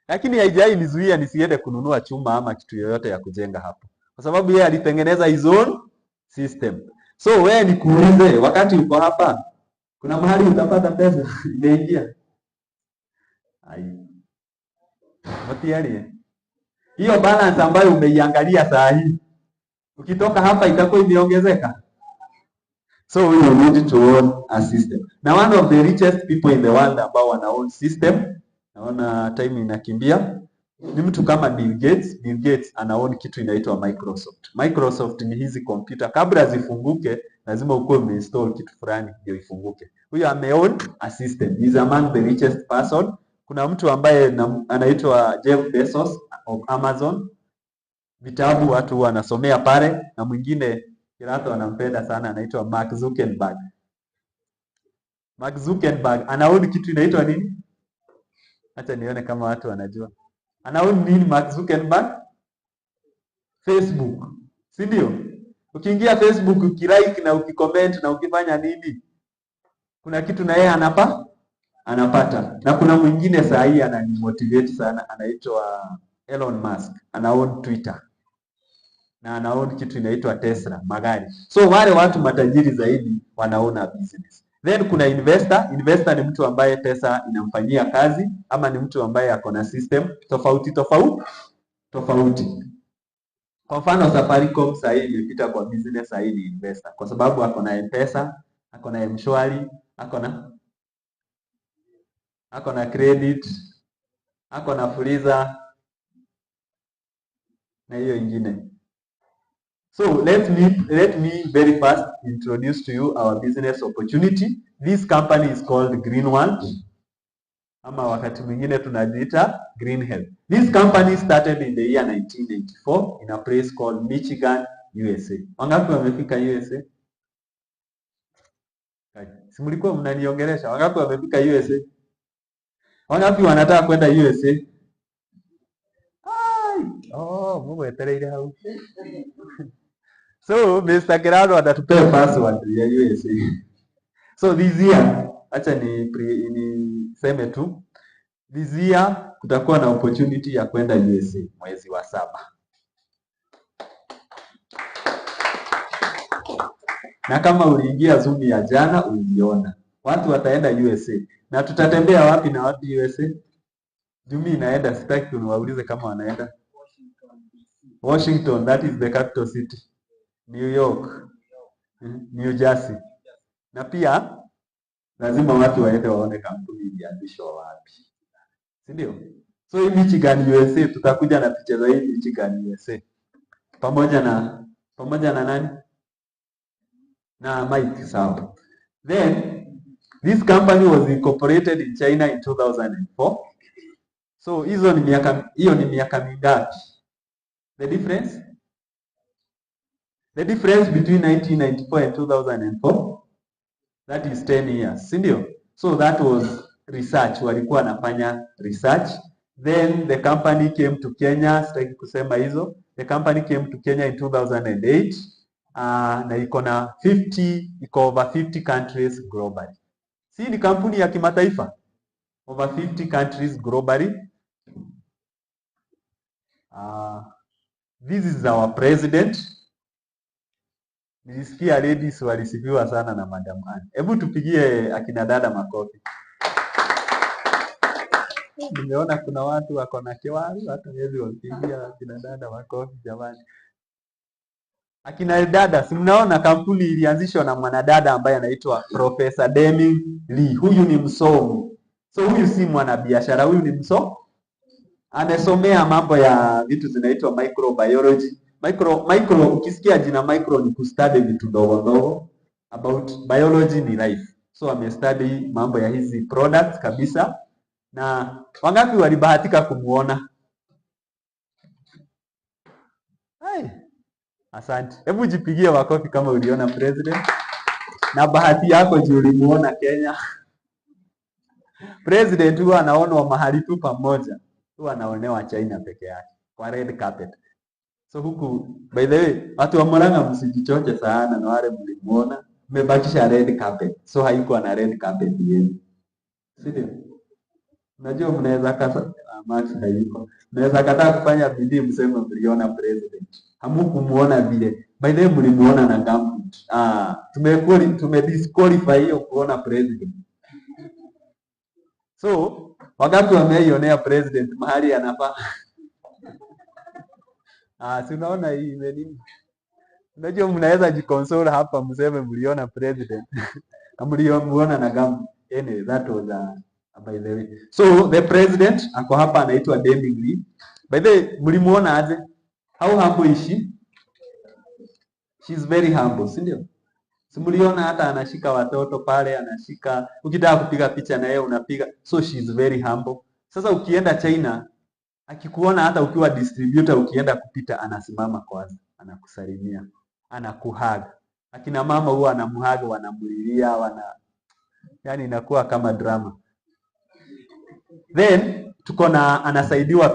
Lakini haijai nizuia nisiende kununua chuma ama kitu yoyote ya kujenga hapo. Kwa sababu yeye alitengeneza his own system. So wewe nikuulize, wakati uko hapa kuna mahali utapata pesa imeingia? Matiari. Hiyo balance ambayo umeiangalia saa hii, ukitoka hapa itakuwa imeongezeka. So we need to own a system. Now one of the richest people in the world ambao wana own system, naona time inakimbia, ni mtu kama Bill Gates. Bill Gates ana own kitu inaitwa Microsoft. Microsoft ni hizi computer, kabla zifunguke lazima ukuwe umeinstall kitu fulani ndio ifunguke. Huyo ameown a system. He is among the richest person. Kuna mtu ambaye anaitwa Jeff Bezos of Amazon. Vitabu watu wanasomea pale, na mwingine kirato anampenda sana anaitwa Mark Zuckerberg. Mark Zuckerberg anaown kitu inaitwa nini? Acha nione kama watu wanajua. Anaown nini Mark Zuckerberg? Facebook. si ndio? Ukiingia Facebook ukilike na ukicomment na ukifanya nini, kuna kitu na yeye anapata. Na kuna mwingine saa hii ananimotivate sana, anaitwa Elon Musk, anaown Twitter na anaown kitu inaitwa Tesla, magari. So wale watu matajiri zaidi wanaona business. Then kuna investor. Investor ni mtu ambaye pesa inamfanyia kazi, ama ni mtu ambaye ako na system tofauti. Kwa mfano Safaricom saa hii imepita kwa business, saa hii ni investor kwa sababu ako na M-Pesa, ako na M-Shwari, ako na credit, ako na Fuliza na hiyo ingine. So let me very fast introduce to you our business opportunity. This company is called Green One, ama wakati mwingine tunajiita Green Health. This company started in the year 1984 in a place called Michigan, USA. Wangapi wamefika USA? Si mlikuwa mnaniongelesha? Wangapi wamefika USA? Wangapi wanataka kwenda USA? Mungu etereire hau. So Mr. Gerardo atatupea password ya USA. So this year, acha niseme tu, this year kutakuwa na opportunity ya kwenda USA mwezi wa 7. Na kama uliingia Zoom ya jana uliona. Watu wataenda USA. Na tutatembea wapi na wapi USA? Jumi inaenda, sitaki niwaulize kama wanaenda. Washington, that is the capital city. New York, New Jersey. Na pia lazima watu waende waone kampuni ilianzishwa wapi. Si ndio? So hii Michigan USA, tutakuja na picha za hii Michigan USA. Pamoja na nani? Na Mike, sawa. Then this company was incorporated in China in 2004. So hiyo ni miaka mingapi? The difference between 1994 and 2004, that is 10 years, si ndio? So that was research, walikuwa wanafanya research. Then the company came to Kenya, sitaki kusema hizo. The company came to Kenya in 2008. Na iko over 50 countries globally. Si ni kampuni ya kimataifa? Over 50 countries globally. This is our president. Nilisikia ladies walisifiwa sana na Madam Anne. Hebu tupigie akina dada makofi. Nimeona kuna watu wako na kiwali, watu wezi wapigia akina dada makofi jamani. Akina dada, si mnaona kampuni ilianzishwa na mwanadada ambaye anaitwa Professor Deming Lee. Huyu ni msomi. So huyu si mwanabiashara, huyu ni msomi. Amesomea mambo ya vitu zinaitwa microbiology. Micro ukisikia jina micro ni kustudy vitu ndogo about biology ni life. So amestudy mambo ya hizi products kabisa. Na wangapi walibahatika kumuona? Hai. Asante. Hebu jipigie makofi kama uliona president. Na bahati yako juu ulimuona Kenya. President huwa anaonwa mahali tu pamoja. Huwa anaonewa China peke yake kwa red carpet. So huku, by the way, watu wa Murang'a msijichoche sana na wale mlimuona, mmebakisha red carpet. So haikuwa na red carpet yenu. Si ndio? Unajua mnaweza kasa Max hayuko. Mnaweza kataa kufanya bidii mseme mliona president. Hamkumuona vile. By the way mlimuona na gambut. Tumedisqualify hiyo kuona president. So, wakati wameionea president mahali anafaa. Si unaona hii imenini? Unajua mnaweza jikonsole hapa mseme mliona president. Mliona na gambut. Anyway, that was by the way. So the president ako hapa anaitwa Deming Lee. By the way, mlimuona aje? How humble is she? She's very humble, si ndio? Simuliona hata anashika watoto pale, anashika, ukitaka kupiga picha na yeye unapiga. So she's very humble. Sasa ukienda China, akikuona hata ukiwa distributor ukienda kupita anasimama kwanza, anakusalimia, anakuhug. Akina mama huwa anamuhug, wanamulilia, yani inakuwa kama drama. Then anasaidiwa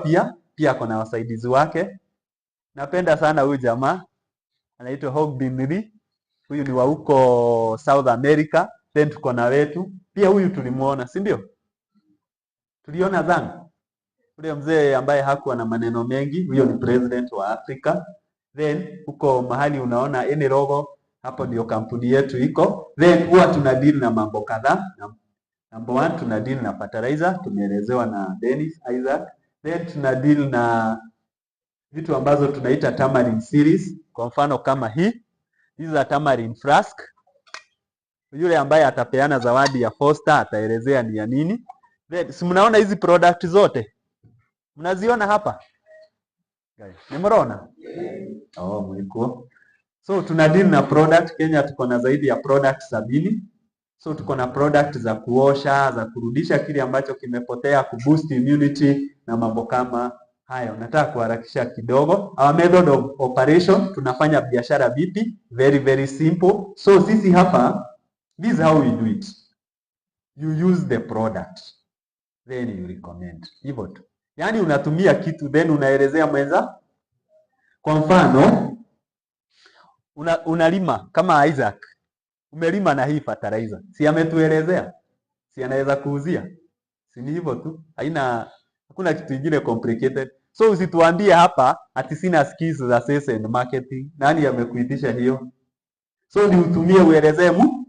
pia kuna wasaidizi wake. Napenda sana huyu jamaa. anaitwa Hogbin. Huyu ni wa huko South America. Then tuko na wetu pia, huyu tulimuona, si ndio? Tuliona dhana ule mzee ambaye hakuwa na maneno mengi, huyo ni president wa Africa. Then huko mahali unaona any logo, hapo ndio kampuni yetu iko. Then huwa tuna deal na mambo kadhaa. Number 1 tuna deal na fertilizer, tumeelezewa na Dennis Isaac. Then tuna deal na vitu ambazo tunaita tamarin series, kwa mfano kama hii. Hizi za tamarin flask. Yule ambaye atapeana zawadi ya Foster ataelezea ni ya nini. Then si mnaona hizi product zote? Mnaziona hapa? Ni mnaona? Oh, mlikuwa. So tuna deal na product. Kenya tuko na zaidi ya product 70. So tuko na product za kuosha, za kurudisha kile ambacho kimepotea, kuboost immunity na mambo kama hayo. Nataka kuharakisha kidogo. Our method of operation, tunafanya biashara vipi? Very very simple. So sisi hapa, this is how we do it. You use the product, then you recommend. Hivyo tu. Yaani unatumia kitu then unaelezea mwenza. Kwa mfano, unalima kama Isaac. Umelima na hii fertilizer. Si ametuelezea? Si anaweza kuuzia? Si ni hivyo tu? Hakuna kitu kingine complicated. So usituambie hapa ati sina skills za sales and marketing. Nani amekuitisha hiyo? So ni utumie uelezee mu.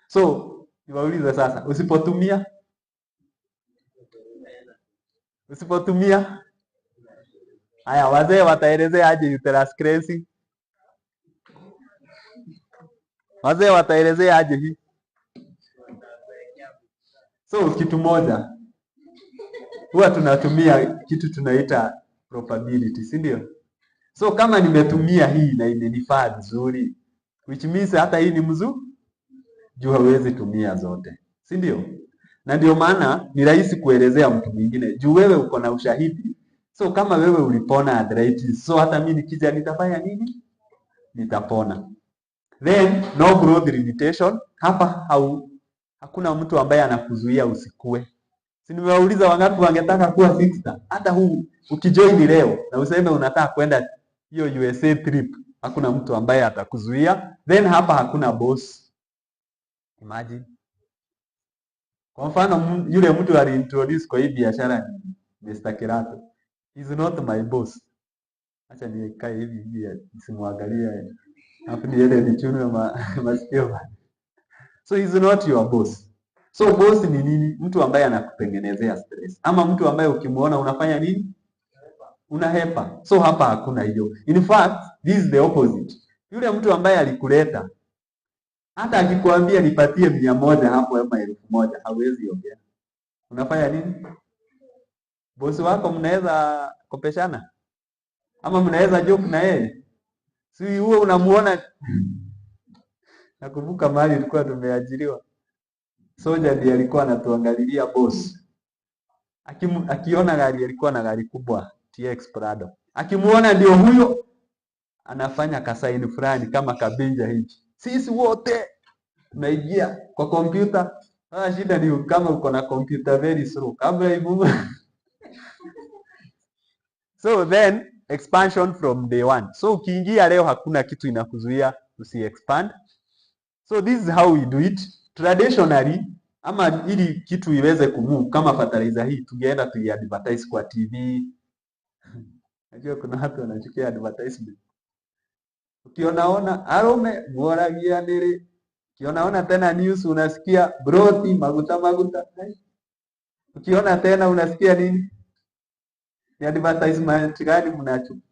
So niwaulize sasa, usipotumia haya, wazee wataelezea aje uterus cleansing? Wazee wataelezea aje hii? So kitu moja, huwa tunatumia kitu tunaita probability, si ndio? So kama nimetumia hii na imenifaa vizuri, which means hata hii ni mzuri, juu hawezi tumia zote, si ndio? Na ndio maana ni rahisi kuelezea mtu mwingine, juu wewe uko na ushahidi. So kama wewe ulipona arthritis, so hata mimi nikija nitafanya nini? Nitapona. Then no growth limitation. Hapa hakuna mtu ambaye anakuzuia usikue. Si nimewauliza wangapi wangetaka kuwa 60? Hata huu ukijoin leo na useme unataka kwenda hiyo USA trip, hakuna mtu ambaye atakuzuia. Then hapa hakuna boss. Imagine. Kwa mfano yule mtu aliintroduce kwa hii biashara ni Mr. Kirato. He's not my boss. Acha nikae hivi nisimwangalie. Hapo ni yeye nichune masikio. So he's not your boss. So boss ni nini? Mtu ambaye anakutengenezea stress. Ama mtu ambaye ukimuona unafanya nini? Unahepa. So hapa hakuna hiyo. In fact, this is the opposite. Yule mtu ambaye alikuleta, hata akikwambia nipatie 100 hapo ama 1000, hawezi ongea. Unafanya nini? Bosi wako mnaweza kopeshana? Ama mnaweza joke na yeye? Si huo unamuona. Nakumbuka mahali tulikuwa tumeajiriwa. Soja ndiye alikuwa anatuangalilia boss. Akiona gari, alikuwa na gari kubwa TX Prado. Akimuona ndio huyo anafanya kasaini fulani kama kabinja hivi. Sisi wote tunaingia kwa kompyuta. Shida ni kama uko na kompyuta very slow. Kabla hivu. So then expansion from day one. So ukiingia leo hakuna kitu inakuzuia usi-expand. So this is how we do it. Traditionally, ama ili kitu iweze kumove kama fertilizer hii, tungeenda tuiadvertise kwa TV. Najua kuna watu wanachukia advertisement. Ukionaona arome mworagia nili. Ukionaona tena news unasikia broti maguta. Ukiona tena unasikia nini? Ni advertisement gani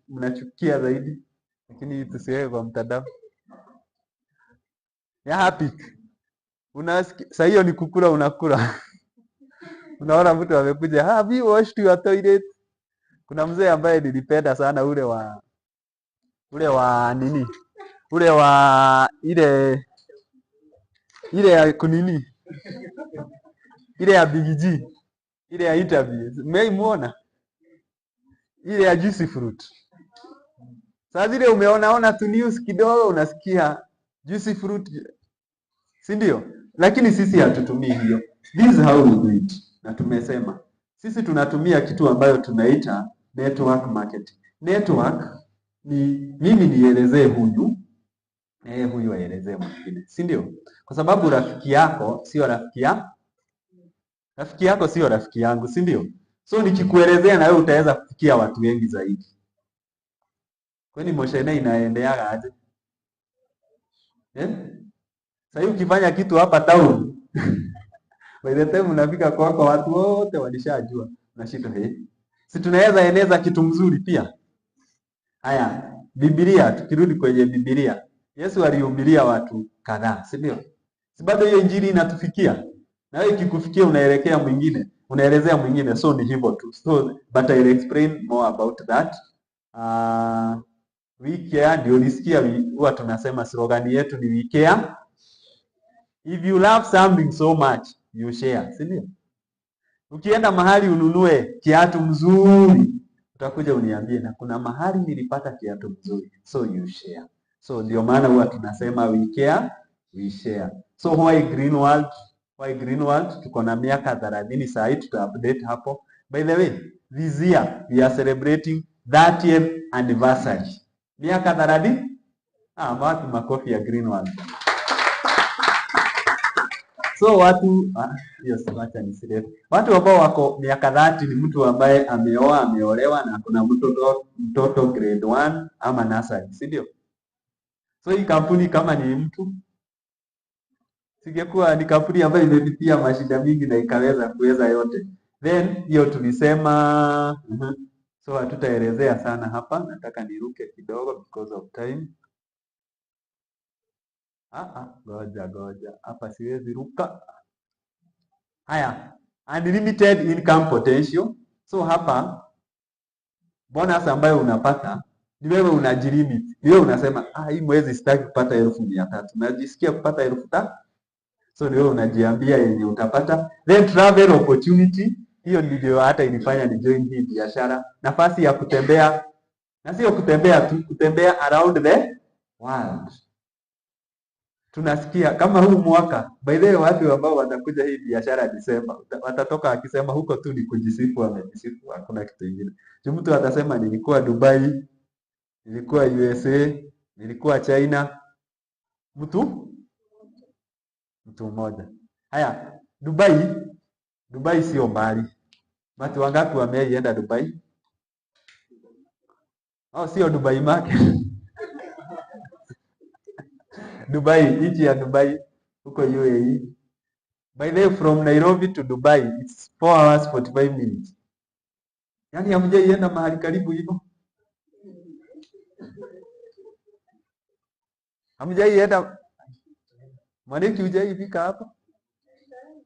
mnachukia zaidi? Lakini tusiweke kwa mtandao. Ya happy. Unasikia sasa hiyo ni kukula unakula. Unaona mtu amekuja, "Have you washed your toilet?" Kuna mzee ambaye nilipenda sana ule wa nini? Ule wa ile ya kunini? Ile ya Big G. Ile ya interview. Mmeimuona? Ile ya juicy fruit. Sasa zile umeona tu news kidogo unasikia juicy fruit. Si ndio? Lakini sisi hatutumii hiyo. This is how we do it. Na tumesema sisi tunatumia kitu ambayo tunaita network marketing. Network ni mimi nielezee huyu na yeye huyu aelezee mwingine, si ndio? Kwa sababu rafiki yako sio rafiki sio rafiki yangu, si ndio? So nikikuelezea na wewe utaweza kufikia watu wengi zaidi. Kwani moshene inaendeaga aje? Sasa ukifanya kitu hapa town by the time unafika kwako watu wote walishajua. Unashika si tunaweza eneza kitu mzuri pia. Haya, Biblia, tukirudi kwenye Biblia. Yesu alihubiria watu kadhaa, si ndio? Si bado hiyo injili inatufikia? Na wewe ikikufikia unaelekea mwingine, unaelezea mwingine, so ni hivyo tu. So but I'll explain more about that. We care, ndio nisikia huwa tunasema slogan yetu ni we care. If you love something so much, you share, si ndio? Ukienda mahali ununue kiatu mzuri, utakuja uniambie na kuna mahali nilipata kiatu mzuri, so you share. So ndio maana huwa tunasema we care, we share. So why Greenworld? Why Greenworld? Tuko na miaka 30 sasa, tuta-update hapo. By the way, this year we are celebrating 30th anniversary. Miaka 30? Wapi makofi ya Greenworld. So watu wacha nisile. Watu ambao wako miaka 30 ni mtu ambaye ameoa, ameolewa na kuna mtoto grade 1 ama nursery, si ndio? So hii kampuni kama ni mtu singekuwa ni kampuni ambayo imepitia mashida mingi na ikaweza kuweza yote. Then hiyo tulisema so hatutaelezea sana hapa, nataka niruke kidogo because of time. Goja. Hapa siwezi ruka. Haya, unlimited income potential. So hapa bonus ambayo unapata ni wewe unajilimit. Ni wewe unasema hii mwezi sitaki kupata 1300. Najisikia kupata 1000. So ni wewe unajiambia yenye utapata. Then travel opportunity, hiyo ndio hata ilifanya ni join hii biashara. Nafasi ya kutembea, na sio kutembea tu, kutembea around the world. Tunasikia kama huu mwaka by the way watu ambao watakuja hii biashara Disemba watatoka akisema huko tu ni kujisifu, wamejisifu, hakuna kitu kingine. Mtu atasema nilikuwa Dubai, nilikuwa USA, nilikuwa China. Mtu mmoja. Haya, Dubai sio mbali. Watu wangapi wameenda Dubai? Sio Dubai market. Dubai, nchi ya Dubai huko UAE. By the way, from Nairobi to Dubai it's 4 hours 45 minutes. Yaani hamjaienda mahali karibu hivyo? Hamjaienda? Mwaniki hujaifika hapa?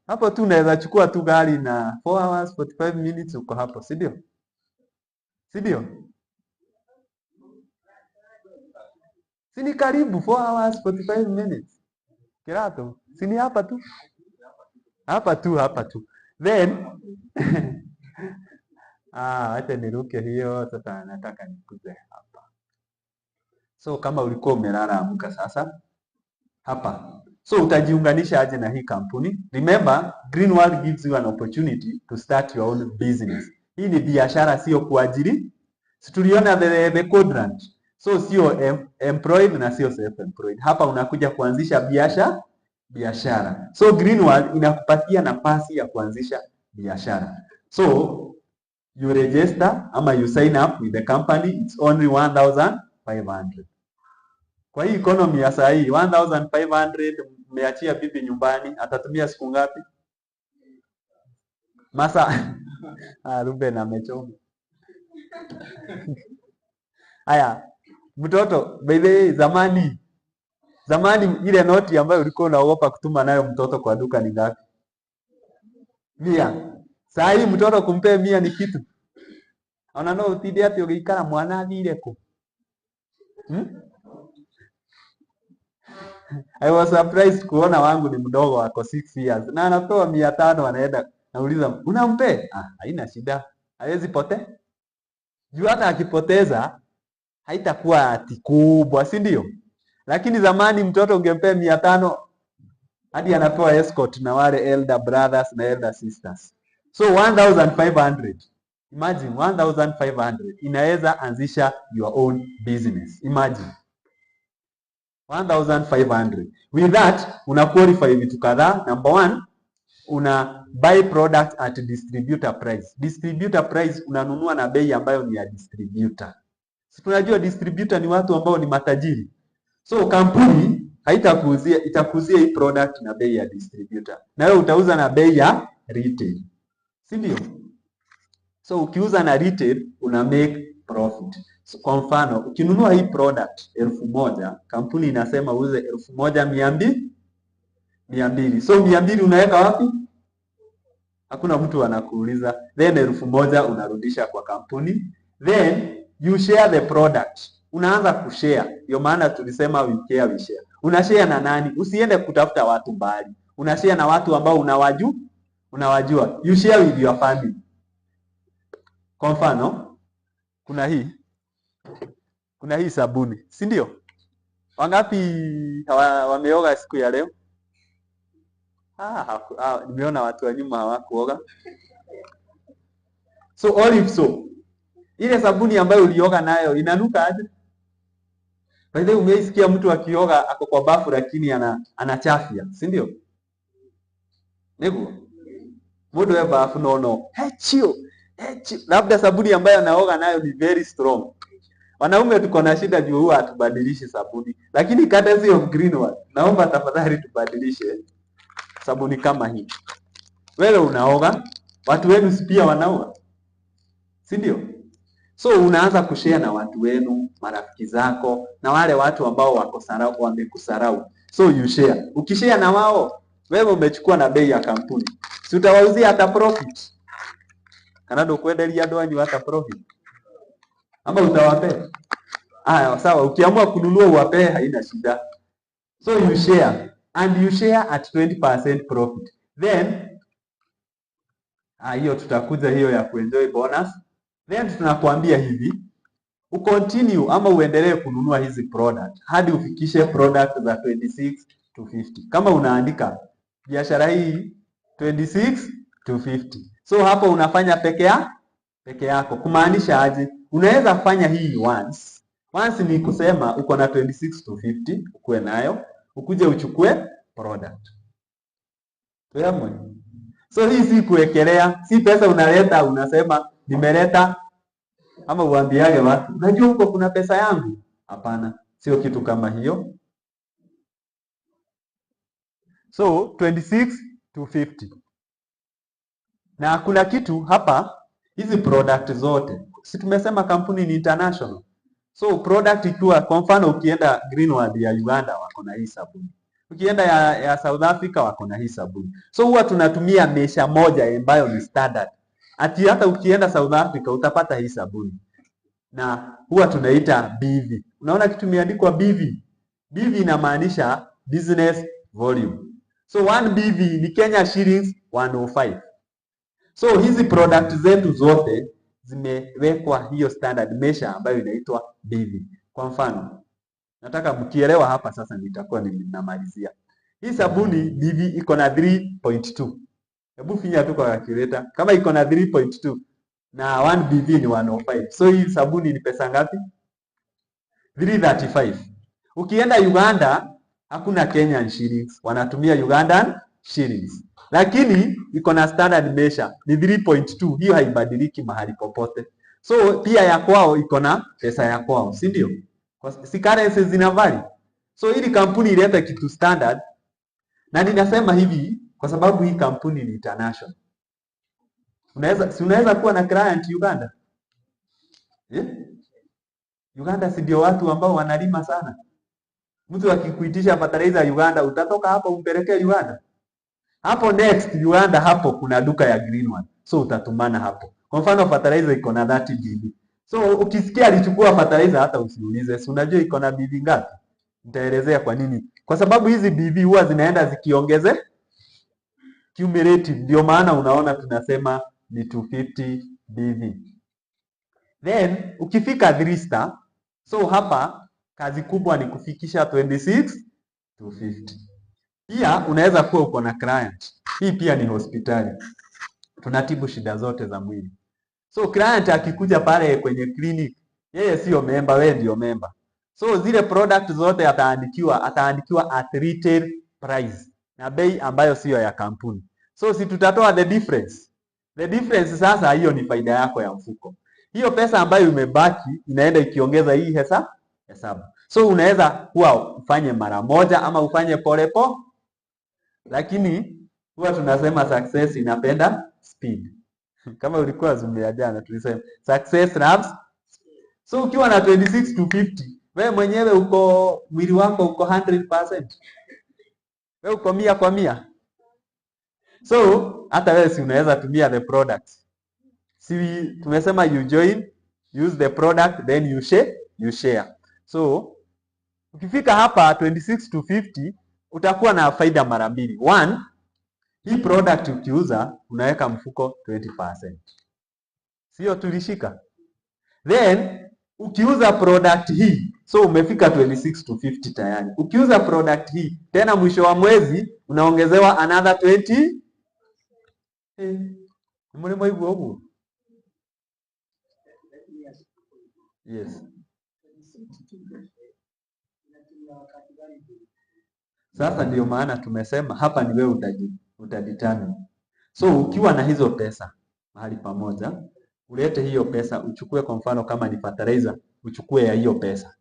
Hapo tu unaweza chukua tu gari na 4 hours 45 minutes uko hapo, si ndio? Si ndio? Sini karibu 4 hours 45 minutes. Kirato, sini hapa tu. Hapa tu. Then acha niruke hiyo, sasa nataka nikuje hapa. So kama ulikuwa umelala amka sasa hapa. So utajiunganisha aje na hii kampuni? Remember, Greenworld gives you an opportunity to start your own business. Hii ni biashara, sio kuajiri. Tuliona the quadrant. So sio employed na sio self-employed. Hapa unakuja kuanzisha biashara. So Greenworld inakupatia nafasi ya kuanzisha biashara. So you register ama you sign up with the company, it's only 1,500. Kwa hii economy ya saa hii 1,500 umeachia bibi nyumbani, atatumia siku ngapi? Masa Ruben amechoma. Haya, mtoto by the way, zamani ile noti ambayo ulikuwa unaogopa kutuma nayo mtoto kwa duka ni ngapi? 100. Saa hii mtoto kumpe 100 ni kitu. Ona utinde ati ugiikara mwana athire ku. I was surprised kuona wangu ni mdogo wako 6 years. Na anapewa 500 anaenda. Nauliza, "Unampe?" Haina shida. Hawezi potea. Juu hata akipoteza haitakuwa ati kubwa, si ndio? Lakini zamani mtoto ungempea 500 hadi anapewa escort na wale elder brothers na elder sisters. So 1,500. Imagine 1500 inaweza anzisha your own business. Imagine 1500. With that una qualify vitu kadhaa. Number one, una buy product at distributor price. Distributor price unanunua na bei ambayo ni ya distributor. Si tunajua distributor ni watu ambao ni matajiri. So kampuni haitakuuzia, itakuuzia hii product na bei ya distributor. Na wewe utauza na bei ya retail. Si ndio? So ukiuza na retail una make profit. So, kwa mfano ukinunua hii product 1000, kampuni inasema uuze 1200. So 200 unaweka wapi? Hakuna mtu anakuuliza. Then 1000 unarudisha kwa kampuni. Then you share the product. Unaanza kushare. Ndio maana tulisema we care we share. Unashare na nani? Usiende kutafuta watu mbali. Unashare na watu ambao unawajua. You share with your family. Kwa mfano kuna hii sabuni, si ndio? Wangapi wameoga siku ya leo? Nimeona watu wa nyuma hawakuoga. So olive soap. Ile sabuni ambayo ulioga nayo inanuka aje? By the way, umeisikia mtu akioga ako kwa bafu lakini anachafia, si ndio? Nego. Mudo ya bafu no. Hechio. Labda sabuni ambayo anaoga nayo ni very strong. Wanaume tuko na shida juu huwa hatubadilishi sabuni. Lakini kata sio green one. Naomba tafadhali tubadilishe sabuni kama hii. Wewe unaoga, watu wenu pia wanaoga. Si ndio? So unaanza kushare na watu wenu, marafiki zako na wale watu ambao wako sarau wamekusarau. So you share. Ukishare na wao, wewe umechukua na bei ya kampuni. Si utawauzia hata profit. Kanado kwendelia doanyu hata profit. Ama utawapea? Sawa, ukiamua kununua uwapee haina shida. So you share and you share at 20% profit. Then hiyo tutakuja hiyo ya kuenjoy bonus. Then tunakuambia hivi, ucontinue ama uendelee kununua hizi product hadi ufikishe product za 26 to 50. Kama unaandika biashara hii 26 to 50. So hapo unafanya peke yako. Kumaanisha aje? Unaweza fanya hii once. Once ni kusema uko na 26 to 50, ukue nayo, ukuje uchukue product. Tuamwe. So hii si kuwekelea, si pesa unaleta unasema nimeleta ama uambiage watu, unajua huko kuna pesa yangu. Hapana, sio kitu kama hiyo. So 26 to 50. Na kuna kitu hapa, hizi product zote. Si tumesema kampuni ni international. So product ikiwa kwa mfano ukienda Greenwood ya Uganda wako na hii sabuni. Ukienda ya South Africa wako na hii sabuni. So huwa tunatumia mesha moja ambayo ni standard. Ati hata ukienda South Africa utapata hii sabuni. Na huwa tunaita BV. Unaona kitu imeandikwa BV? BV inamaanisha business volume. So 1 BV ni Kenya shillings 105. So hizi product zetu zote zimewekwa hiyo standard measure ambayo inaitwa BV. Kwa mfano, nataka mkielewa hapa sasa nitakuwa ninamalizia. Hii sabuni BV iko na 3.2. Hebu finya tu kwa calculator. Kama iko na 3.2 na 1 BV ni 105. So hii sabuni ni pesa ngapi? 335. Ukienda Uganda hakuna Kenyan shillings, wanatumia Ugandan shillings. Lakini iko na standard measure ni 3.2. Hiyo haibadiliki mahali popote. So pia ya kwao iko na pesa ya kwao, si ndio? Si currencies zina vary. So ili kampuni ileta kitu standard, na ninasema hivi kwa sababu hii kampuni ni international. Unaweza kuwa na client Uganda? Uganda si ndio watu ambao wanalima sana. Mtu akikuitisha fertilizer Uganda, utatoka hapo umpelekee Uganda. Hapo next Uganda hapo kuna duka ya Greenwood. So utatumana hapo. Kwa mfano fertilizer iko na 30 BB. So ukisikia alichukua fertilizer hata usiulize. Si unajua iko na BB ngapi? Nitaelezea kwa nini. Kwa sababu hizi BB huwa zinaenda zikiongeze cumulative. Ndio maana unaona tunasema ni 250 BB. Then ukifika 3 star, so hapa kazi kubwa ni kufikisha 26 to 50. Pia unaweza kuwa uko na client. Hii pia ni hospitali. Tunatibu shida zote za mwili. So client akikuja pale kwenye clinic, yeye sio member, wewe ndio member. So zile product zote ataandikiwa at retail price na bei ambayo sio ya kampuni. So si tutatoa the difference. The difference sasa, hiyo ni faida yako ya mfuko. Hiyo pesa ambayo imebaki inaenda ikiongeza hii hesabu. So unaweza kuwa ufanye mara moja ama ufanye polepole, lakini huwa tunasema success inapenda speed. Kama ulikuwa zumia jana tulisema success loves. So ukiwa na 26 to 50, wewe mwenyewe uko mwili wako uko 100%. Wewe uko 100%. So hata wewe si unaweza tumia the product. Si tumesema you join, use the product, then you share. So ukifika hapa 26 to 50 utakuwa na faida mara mbili. One, hii product ukiuza unaweka mfuko 20%. Sio tulishika? Then ukiuza product hii, so umefika 26 to 50 tayari. Ukiuza product hii, tena mwisho wa mwezi unaongezewa another 20. Mlimo hivyo huko. Yes. Sasa ndio maana tumesema hapa ni wewe utadetermine. So ukiwa na hizo pesa mahali pamoja, ulete hiyo pesa, uchukue kwa mfano kama ni fertilizer, uchukue ya hiyo pesa.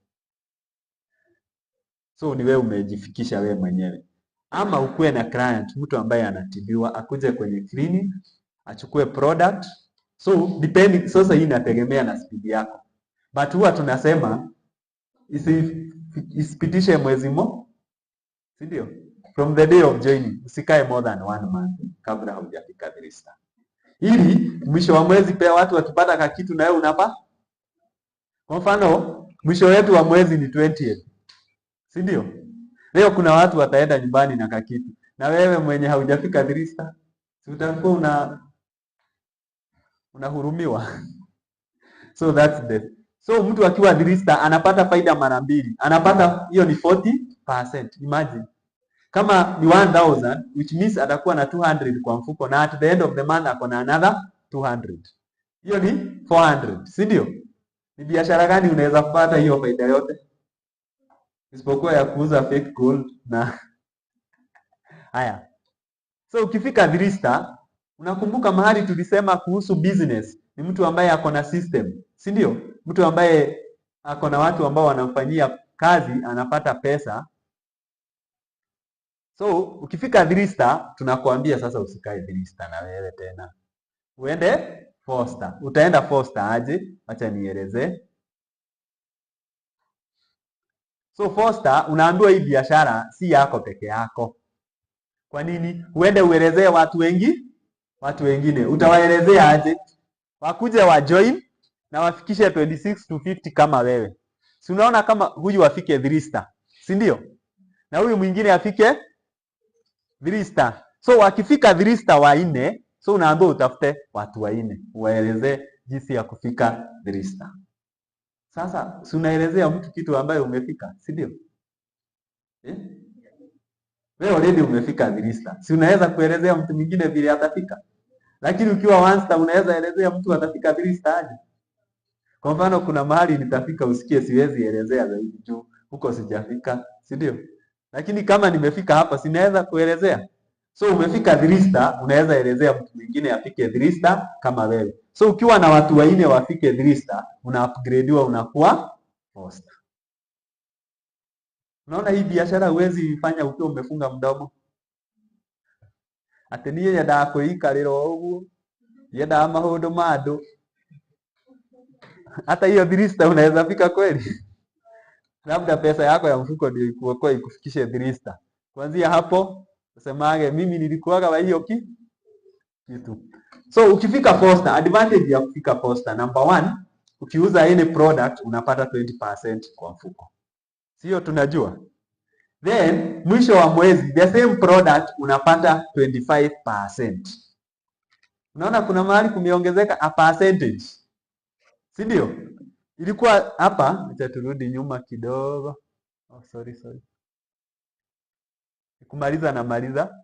So ni wewe umejifikisha wewe mwenyewe. Ama ukue na client, mtu ambaye anatibiwa, akuje kwenye clinic, achukue product. So depending, sasa hii inategemea na speed yako. But huwa tunasema isipitishe mwezi mmoja. Si ndio? From the day of joining, usikae more than 1 month kabla hujafika 3 star. Ili mwisho wa mwezi pia watu wakipata kakitu na wewe unapa. Kwa mfano, mwisho wetu wa mwezi ni 20th. Si ndio? Leo kuna watu wataenda nyumbani na kakitu. Na wewe mwenye haujafika 3 star, si utakuwa unahurumiwa. So that's the. So mtu akiwa 3 star anapata faida mara mbili. Anapata hiyo ni 40%. Imagine. Kama ni 1000, which means atakuwa na 200 kwa mfuko, na at the end of the month akona another 200. Hiyo ni 400, si ndio? Ni biashara gani unaweza kupata hiyo faida yote? Isipokuwa ya kuuza fake gold na haya. So ukifika 3 star, unakumbuka mahali tulisema kuhusu business, ni mtu ambaye ako na system, si ndio? Mtu ambaye ako na watu ambao wanamfanyia kazi, anapata pesa. So ukifika 3 star, tunakuambia sasa usikae 3 star na wewe tena. Uende 4 star. Utaenda 4 star aje? Acha nieleze. So 4 star unaambiwa hii biashara si yako peke yako. Kwa nini? Uende uelezee watu wengine. Utawaelezea aje? Wakuje wa join na wafikishe 26 to 50 kama wewe. Si unaona kama huyu afike 3 star, si ndio? Na huyu mwingine afike 3 star. So wakifika 3 star wa 4, so unaambiwa utafute watu wa 4, uwaelezee jinsi ya kufika 3 star. Sasa si unaelezea mtu kitu ambaye umefika, si ndio? Wewe already umefika 3 star. Si unaweza kuelezea mtu mwingine vile atafika? Lakini ukiwa 1 star unaweza elezea mtu atafika 3 star aje? Kwa mfano kuna mahali nitafika usikie siwezi elezea zaidi juu huko sijafika, si ndio? Lakini kama nimefika hapa sinaweza kuelezea. So umefika 3 star, unaweza elezea mtu mwingine afike 3 star kama wewe. So ukiwa na watu wanne wafike 3 star, una upgradewa unakuwa 4 star. Unaona hii biashara huwezi ifanya ukiwa umefunga mdomo. Ati niye yenda kuikarira uguo, yenda mahondo mado. Hata hiyo 3 star unaweza fika kweli? Labda pesa yako ya mfuko ndio ikuokoe ikufikishe 3 star. Kuanzia hapo usemage mimi nilikuwaga wa hiyo kitu. So ukifika 4 star, advantage ya kufika 4 star, number 1, ukiuza any product unapata 20% kwa mfuko. Sio tunajua? Then mwisho wa mwezi the same product unapata 25%. Unaona kuna mahali kumeongezeka a percentage. Si ndio? Ilikuwa hapa, acha turudi nyuma kidogo. Oh, sorry. Kumaliza.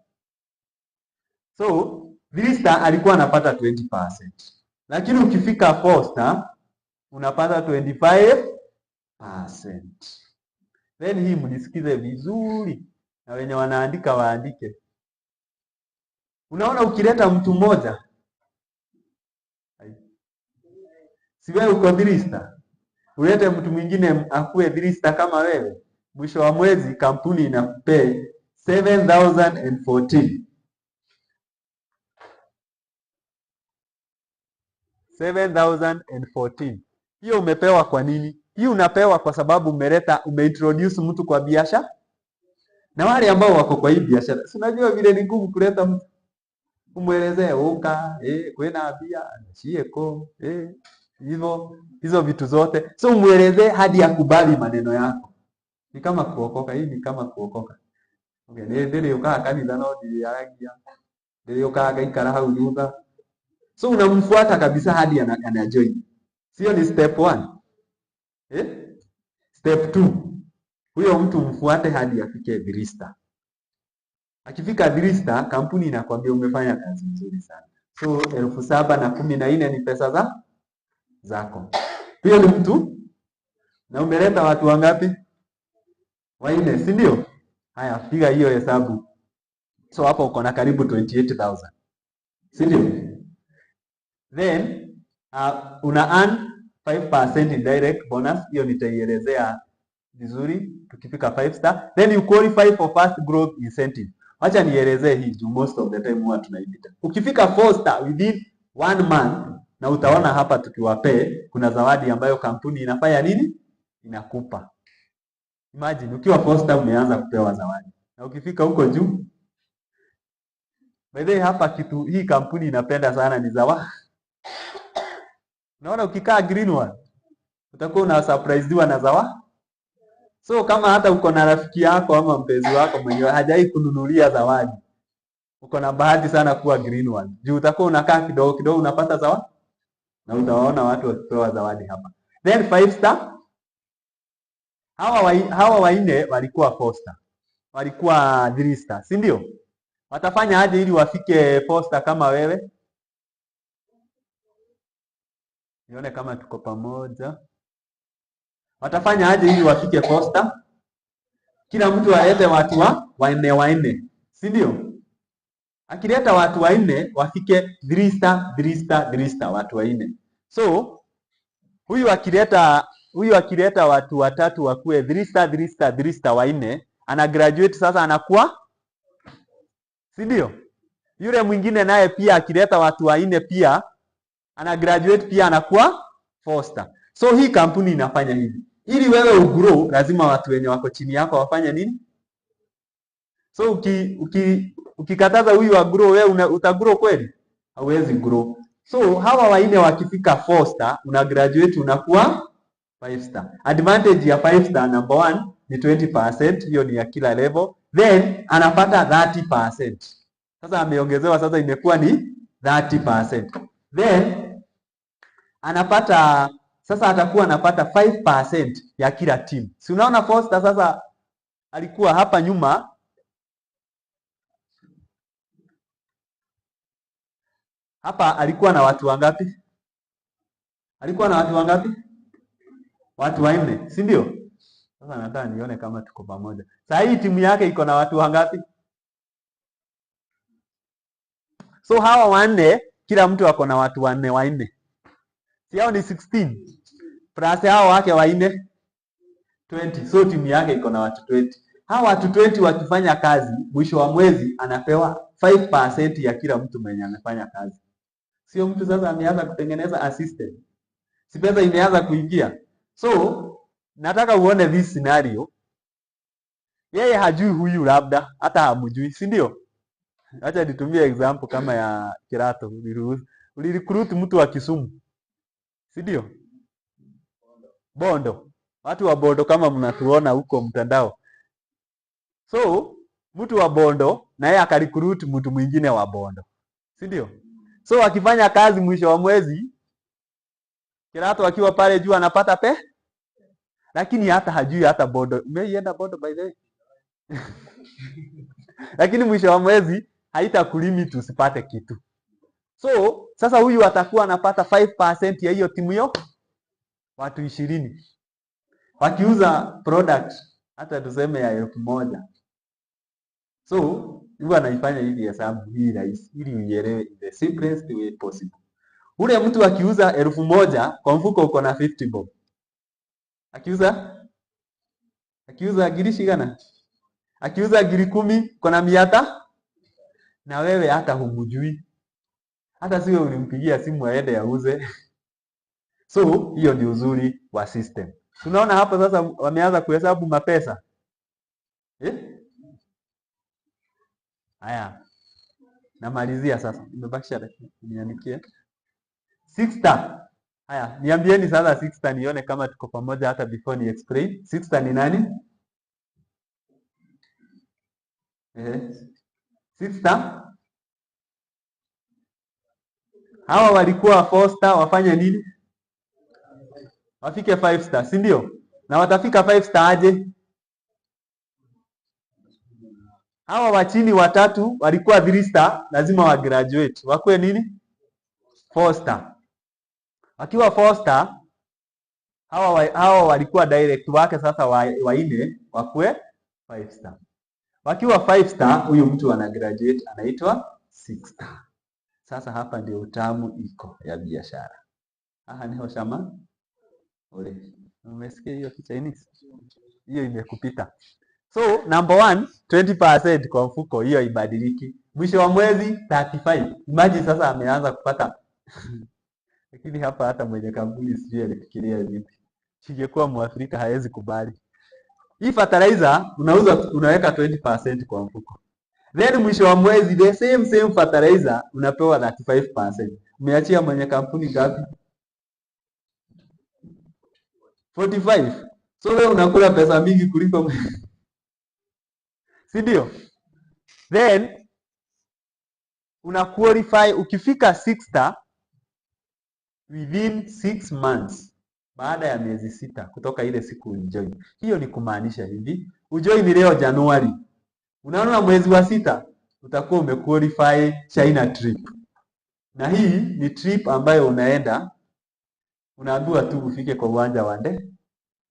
So, 3 star alikuwa anapata 20%. Lakini ukifika foster unapata 25%. Then hii mnisikize vizuri na wenye wanaandika waandike. Unaona ukileta mtu mmoja, si wewe uko 3 star, ulete mtu mwingine akuwe 3 star kama wewe, mwisho wa mwezi kampuni inakupea 7,014. 7,014. Hiyo umepewa kwa nini? Hii unapewa kwa sababu umeintroduce mtu kwa biashara. Na wale ambao wako kwa hii biashara, si unajua vile ni ngumu kuleta mtu umwelezee uka, kwena bia, chieko, hizo vitu zote. So umwelezee hadi akubali maneno yako. Ni kama kuokoka, hii ni kama kuokoka. Okay, ndio ukaa kanisa no ndiaragia. Ndio ukaa gaikara hau nyumba. So unamfuata kabisa hadi anajoin. Sio ni step 1. Step 2. Huyo mtu mfuate hadi afike 3 star. Akifika 3 star, kampuni inakwambia umefanya kazi nzuri sana. So 7,014 ni pesa zako. Huyo ni mtu na umeleta watu wangapi? 4, si ndio? Haya, piga hiyo hesabu. So hapo uko na karibu 28,000. Si ndio? Then una earn 5% indirect bonus. Hiyo nitaielezea vizuri tukifika 5 star. Then you qualify for fast growth incentive. Acha nielezee hii juu most of the time huwa tunaipita. Ukifika 4 star within 1 month, na utaona hapa tukiwapee kuna zawadi ambayo kampuni inafanya nini? Inakupa. Imagine ukiwa 4 star umeanza kupewa zawadi. Na ukifika huko juu, by the way, hapa kitu hii kampuni inapenda sana ni zawadi. Unaona ukikaa green one, utakuwa una surprisediwa na zawadi. So kama hata uko na rafiki yako ama mpenzi wako mwenyewe hajai kununulia zawadi, uko na bahati sana kuwa green one. Juu utakuwa unakaa kidogo kidogo unapata zawadi. Na utawaona watu wakipewa zawadi hapa. Then 5 star. Hawa 4 walikuwa 4 star. Walikuwa 3 star, si ndio? Watafanya aje ili wafike 4 star kama wewe? Nione kama tuko pamoja. Watafanya aje ili wafike 4 star? Kila mtu alete watu 4, si ndio? Akileta watu 4 wafike 3 star, 3 star, 3 star, watu 4. So huyu akileta watu 3 wakuwe 3 star, 3 star, 3 star 4, ana graduate sasa anakuwa, si ndio? Yule mwingine naye pia akileta watu 4 pia ana graduate pia anakuwa 4 star. So hii kampuni inafanya hivi. Ili wewe ugrow, lazima watu wenye wako chini yako wafanye nini? So ukikataza huyu agrow, wewe utagrow kweli? Hauwezi grow. So hawa 4 wakifika 4 star, una graduate unakuwa 5 star. Advantage ya 5 star number 1 ni 20%, hiyo ni ya kila level. Then anapata 30%. Sasa ameongezewa, sasa imekuwa ni 30%. Then sasa atakuwa anapata 5% ya kila team. Si unaona Foster sasa alikuwa hapa nyuma. Hapa alikuwa na watu wangapi? Alikuwa na watu wangapi? Watu 4, si ndio? Sasa nataka nione kama tuko pamoja. Sasa hii timu yake iko na watu wangapi? So hawa 4, kila mtu ako na watu 4. Si hao ni 16. Plus hao wake 4 20. So timu yake iko na watu 20. Hawa watu 20 wakifanya kazi, mwisho wa mwezi anapewa 5% ya kila mtu mwenye amefanya kazi. Sio mtu sasa ameanza kutengeneza assistant. Si pesa imeanza kuingia. So nataka uone this scenario. Yeye hajui huyu labda, hata hamjui, si ndio? Acha nitumie example kama ya Kirato. Ulirecruit mtu wa Kisumu, si ndio? Bondo. Watu wa Bondo kama mnatuona huko mtandao. So mtu wa Bondo na yeye akarecruit mtu mwingine wa Bondo, si ndio? So akifanya kazi mwisho wa mwezi, Kirato akiwa pale juu anapata lakini hata hajui hata Bondo. Umeienda Bondo by the way? Lakini mwisho wa mwezi haitakulimit usipate kitu. So sasa huyu atakuwa anapata 5% ya hiyo timu hiyo, watu 20. Wakiuza product hata tuseme ya 1000. So huwa anaifanya hivi hesabu hii rahisi ili uielewe the simplest way possible. Ule mtu akiuza 1000 kwa mfuko uko na 50 bob. Akiuza girishi gana? Akiuza giri 10 uko na 100 na wewe hata humujui. Hata siwe ulimpigia simu aende auze. So hiyo ni uzuri wa system. Tunaona hapa sasa wameanza kuhesabu mapesa. Haya. Namalizia sasa. Nimebakisha niandikie. 6 star. Haya, niambieni sasa 6 star nione kama tuko pamoja hata before ni explain. 6 star ni nani? 6 star. Hawa walikuwa 4 star wafanye nini? Wafike 5 star, si ndio? Na watafika 5 star aje? Hawa wa chini watatu walikuwa 3 star, lazima wa graduate. Wakuwe nini? 4 star. Wakiwa 4 star, hawa walikuwa direct wake sasa wa ine wakuwe 5 star. Wakiwa 5 star, huyu mtu ana graduate anaitwa 6 star. Sasa hapa ndio utamu iko ya biashara. Aha, ni hoshama. Ole. Umesikia hiyo Chinese? Hiyo imekupita. So, number 1, 20% kwa mfuko, hiyo ibadiliki. Mwisho wa mwezi 35. Imagine sasa ameanza kupata. Lakini hapa hata mwenye kampuni sijui alifikiria vipi. Singekuwa Mwafrika hawezi kubali. Hii fertilizer unaweka 20% kwa mfuko. Then mwisho wa mwezi the same fertilizer unapewa 35%. Umeachia mwenye kampuni ngapi? 45. So wewe unakula pesa mingi kuliko si ndio? Then una qualify ukifika 6 star within 6 months, baada ya miezi 6 kutoka ile siku ujoin. Hiyo ni kumaanisha hivi, ujoin leo Januari. Unaona mwezi wa 6 utakuwa umequalify China trip. Na hii ni trip ambayo unaambiwa tu ufike kwa uwanja wa ndege,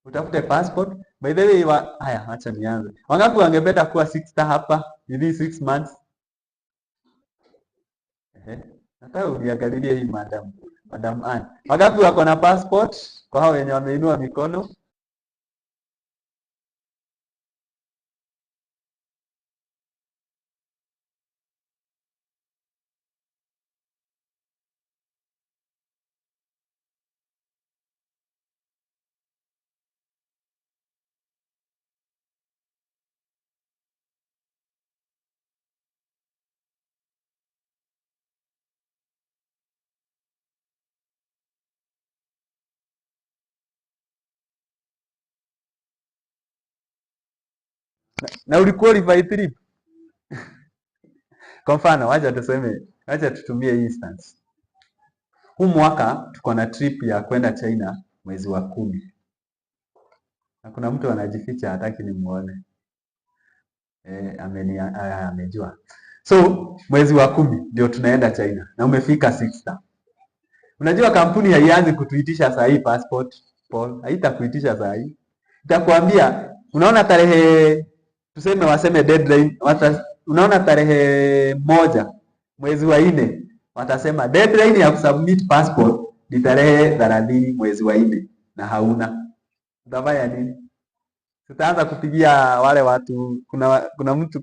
utafute passport. By the way, haya acha nianze. Wangapi wangependa kuwa 6 star hapa within 6 months? Nataka uniangalilie hii Madam Ann. Wangapi wako na passport? Kwa hao wenye wameinua mikono. Na uliqualify trip. Kwa mfano, wacha tutumie instance. Huu mwaka tuko na trip ya kwenda China mwezi wa 10. Na kuna mtu anajificha hataki nimuone. Amejua. So, mwezi wa 10 ndio tunaenda China na umefika 6 star. Unajua kampuni haianzi kutuitisha saa hii passport, Paul. Haitakuitisha saa hii. Itakwambia, unaona tarehe tuseme waseme deadline, unaona tarehe 1 mwezi wa 4 watasema deadline ya kusubmit passport ni tarehe 30 mwezi wa 4 na hauna. Utafanya nini? Tutaanza kupigia wale watu,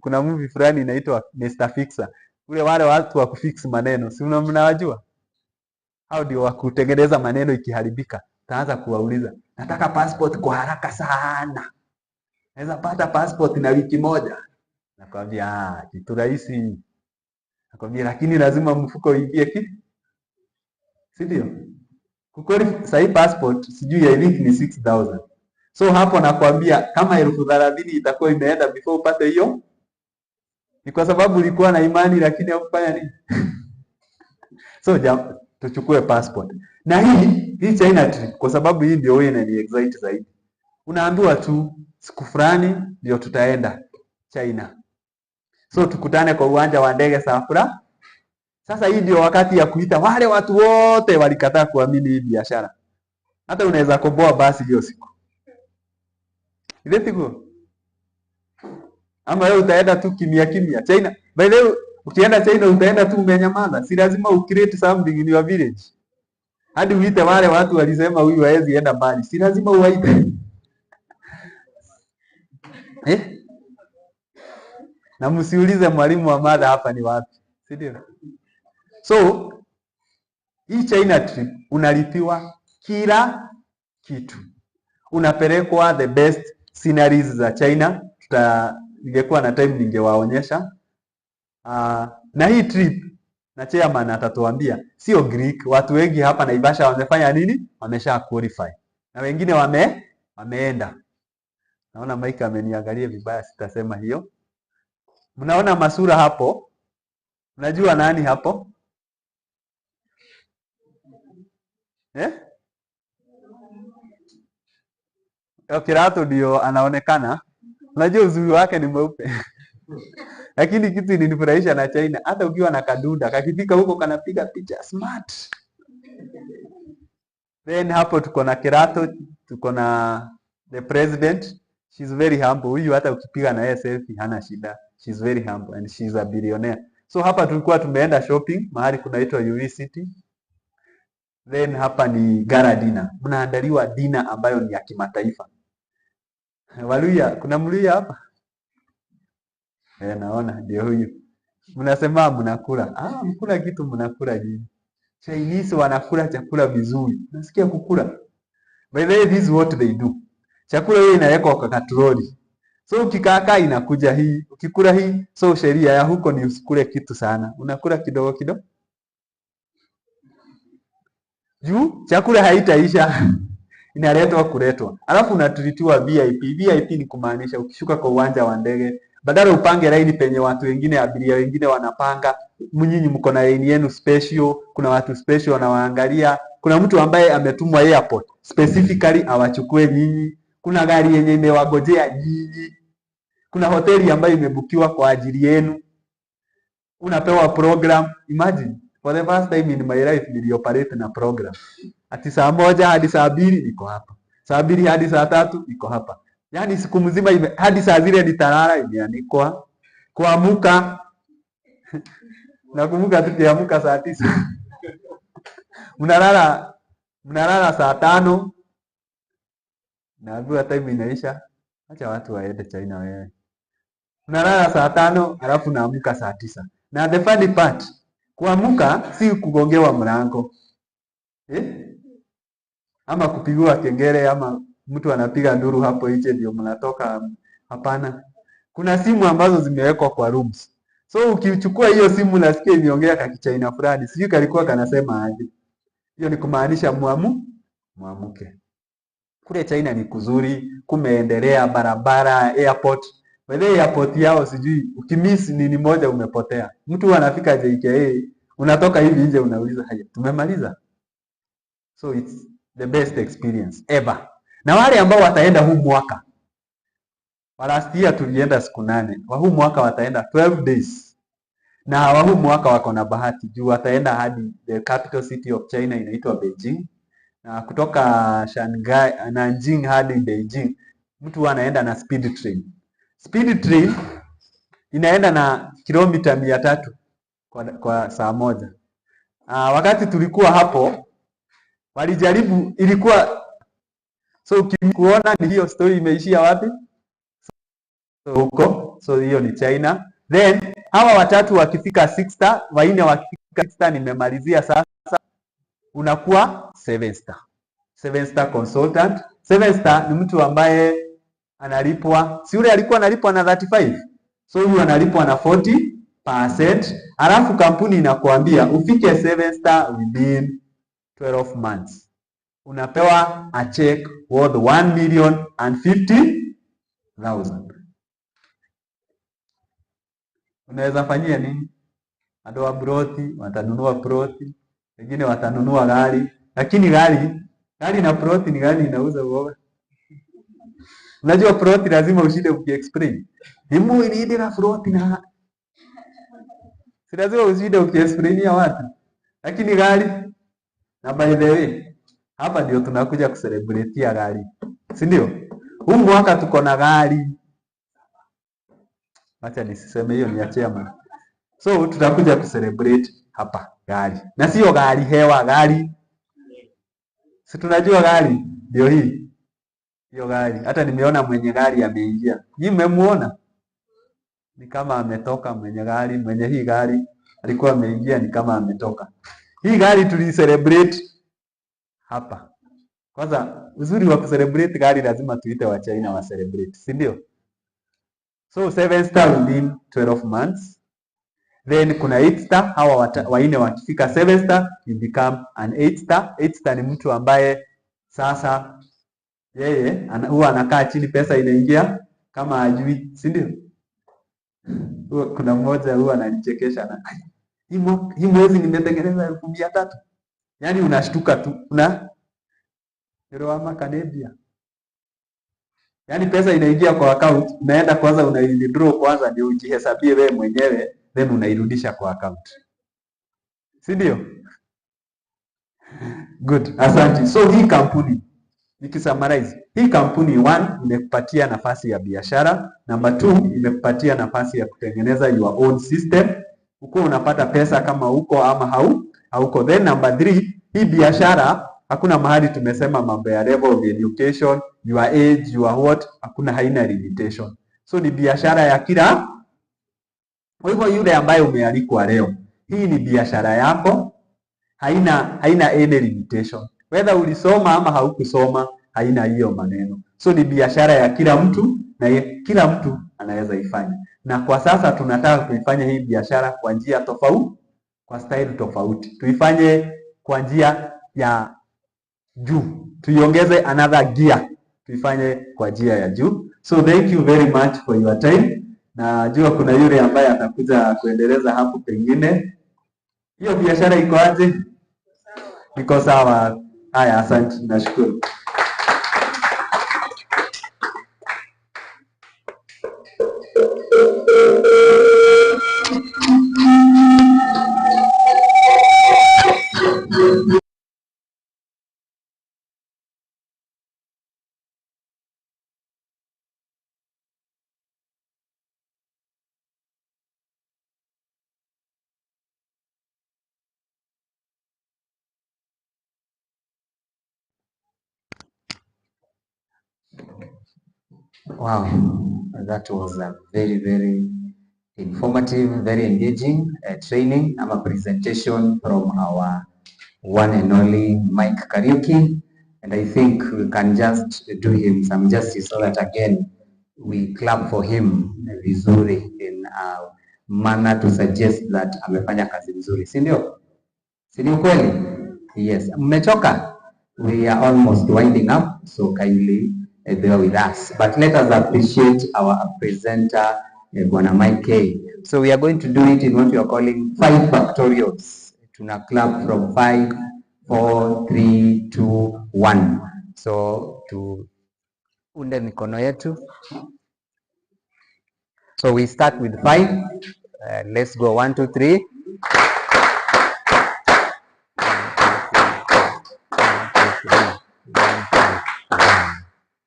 kuna movie fulani inaitwa Mr. Fixer. Ule wale watu wa kufix maneno, si mnawajua? Hao ndio wa kutengeneza maneno ikiharibika. Utaanza kuwauliza, nataka passport kwa haraka sana. Naweza pata passport na wiki moja. Nakwambia, kitu rahisi. Nakwambia, lakini lazima mfuko uingie kitu. Si ndio? Kukweli sahi passport sijui I think ni 6000. So hapo nakwambia kama 30,000 itakuwa imeenda before upate hiyo. Ni kwa sababu ulikuwa na imani lakini haukufanya nini? So tuchukue passport. Na hii China trip kwa sababu hii ndio wewe ni excite zaidi. Unaambiwa tu siku fulani ndio tutaenda China. So tukutane kwa uwanja wa ndege saa Sasa hii ndio wakati ya kuita wale watu wote walikataa kuamini hii biashara. Hata unaweza komboa basi hiyo siku. Ile siku. Ama wewe utaenda tu kimya kimya. China. By the way, ukienda China utaenda tu umenyamaza. Si lazima ucreate something in your village. Hadi uite wale watu walisema huyu haezi enda mbali. Si lazima uwaite. Na msiulize mwalimu wa mada hapa ni wapi. Si ndio? So, hii China trip unalipiwa kila kitu. Unapelekwa the best sceneries za China. Ningekuwa na time ningewaonyesha. Na hii trip na chairman atatuambia sio Greek. Watu wengi hapa Naivasha wamefanya nini? Wamesha qualify. Na wengine wameenda. Naona Mike ameniangalia vibaya, sitasema hiyo. Mnaona masura hapo? Mnajua nani hapo? Kirato ndio anaonekana. Unajua uzuri wake ni mweupe. Lakini kitu ilinifurahisha na China, hata ukiwa na kadunda, kakifika huko kanapiga picha smart. Then hapo tuko na Kirato, tuko na the president. She's very humble. Huyu hata ukipiga na yeye selfie hana shida. She's very humble and she's a billionaire. So hapa tulikuwa tumeenda shopping, mahali kunaitwa UV City. Then hapa ni gala dinner. Mnaandaliwa dinner ambayo ni ya kimataifa. Waluya, kuna Mluya hapa? Naona ndio huyu. Mnasema mnakula. Mkula kitu mnakula nini? Chinese wanakula chakula vizuri. Nasikia kukula. By the way, this is what they do. Chakula hii inawekwa kwa katroli. So ukikaa inakuja hii, ukikula hii, so sheria ya huko ni usikule kitu sana. Unakula kidogo kidogo. Juu chakula haitaisha. Inaletwa kuletwa. Alafu unatritiwa VIP. VIP ni kumaanisha ukishuka kwa uwanja wa ndege, badala upange line penye watu wengine, abiria wengine wanapanga, mnyinyi mko na line yenu special, kuna watu special wanawaangalia, kuna mtu ambaye ametumwa airport specifically awachukue nyinyi, kuna gari yenye imewagojea nyinyi, kuna hoteli ambayo imebukiwa kwa ajili yenu, unapewa program. Imagine for the first time in my life nilioperate na program. Ati saa 1 hadi saa 2 niko hapa. Saa 2 hadi saa 3 niko hapa. Yaani siku mzima hadi saa zile nitalala imeandikwa. Kuamka. Nakumbuka tukiamka saa 9. Mnalala saa 5. Naambiwa time inaisha. Acha watu waende China wewe. Mnalala saa 5 alafu naamka saa 9. Na the funny part, kuamka si kugongewa mlango. Ama kupigiwa kengele ama mtu anapiga nduru hapo nje ndio mnatoka. Hapana. Kuna simu ambazo zimewekwa kwa rooms. So ukichukua hiyo simu nasikia imeongea kwa Kichina fulani. Sijui kalikuwa kanasema aje. Hiyo ni kumaanisha muamuke. Kule China ni kuzuri, kumeendelea, barabara, airport. Wale airport yao sijui ukimiss nini moja umepotea. Mtu anafika JKA, unatoka hivi nje unauliza haya, tumemaliza. So it's the best experience ever. Na wale ambao wataenda huu mwaka, last year tulienda siku 8, wa huu mwaka wataenda 12 days. Na wa huu mwaka wako na bahati juu wataenda hadi the capital city of China inaitwa Beijing. Na kutoka Shanghai, Nanjing hadi Beijing, mtu anaenda na speed train. Speed train inaenda na kilomita 300 kwa saa moja. Wakati tulikuwa hapo, walijaribu ilikuwa so ukikuona ni hiyo story imeishia wapi? So huko, so hiyo ni China. Then hawa watatu wakifika 6 star, waine wakifika 6 star nimemalizia sasa, unakuwa 7 star. 7 star consultant. 7 star ni mtu ambaye analipwa, si yule alikuwa analipwa na 35. So huyu analipwa na 40%. Alafu kampuni inakuambia ufike 7 star within 12 months. Unapewa a check worth 1,050,000. Unaweza fanyia nini? Adoa broti, watanunua broti, wengine watanunua gari, lakini gari na broti ni gani inauza uoga? Unajua broti lazima ushinde ukiexplain. Himu iliende na broti na Si lazima usinde ukiexplainia watu. Lakini gari, na by the way, hapa ndio tunakuja kucelebratea gari. Si ndio? Huu mwaka tuko na gari. Acha nisiseme hiyo, ni ya chairman. So tutakuja kucelebrate hapa gari. Na sio gari hewa, gari. Si tunajua gari ndio hii. Hiyo gari. Hata nimeona mwenye gari ameingia. Nyinyi mmemuona? Ni kama ametoka mwenye gari, mwenye hii gari alikuwa ameingia, ni kama ametoka. Hii gari tulicelebrate hapa. Kwanza uzuri wa kucelebrate gari lazima tuite wa China wa celebrate, si ndio? So 7 star within 12 months. Then kuna 8 star, hawa waine wakifika 7 star you become an 8 star. 8 star ni mtu ambaye sasa yeye huwa anakaa chini, pesa inaingia kama ajui, si ndio? Kuna mmoja huwa ananichekesha na hii mwezi nimetengeneza 1300. Yaani unashtuka tu, ndio Canadian. Yaani pesa inaingia kwa account, unaenda kwanza una-withdraw kwanza ndio ujihesabie wewe mwenyewe, then unairudisha kwa account. Si ndio? Good, asante. So hii kampuni nikisummarize, hii kampuni 1 imekupatia nafasi ya biashara, number 2 imekupatia nafasi ya kutengeneza your own system. Uko unapata pesa kama uko ama hauko. Then number 3, hii biashara hakuna mahali tumesema mambo ya level of education, your age, your what, haina limitation. So ni biashara ya kila. Kwa hivyo yule ambaye umealikwa leo, hii ni biashara yako, haina any limitation. Whether ulisoma ama haukusoma, haina hiyo maneno. So ni biashara ya kila mtu na kila mtu anaweza ifanya. Na kwa sasa tunataka kuifanya hii biashara kwa njia tofauti, kwa style tofauti. Tuifanye kwa njia ya juu. Tuiongeze another gear. Tuifanye kwa njia ya juu. So thank you very much for your time. Najua kuna yule ambaye atakuja kuendeleza hapo pengine. Hiyo biashara iko aje? Iko sawa. Haya, asante, nashukuru. Wow, that was a very, very informative, very engaging training. A presentation from our one and only Mike Kariuki, and I think we can just do him some justice so that again we clap for him vizuri in a manner to suggest that amefanya kazi nzuri, si ndio? Si ndio kweli? Yes. Mmechoka? We are almost winding up, so kindly bear with us. But let us appreciate our presenter, Bwana Mike K. So we are going to do it in what we are calling 5 factorials. Tuna clap from 5, 4, 3, 2, 1. So tuunde mikono yetu. So we start with 5. Let's go 1, 2, 3.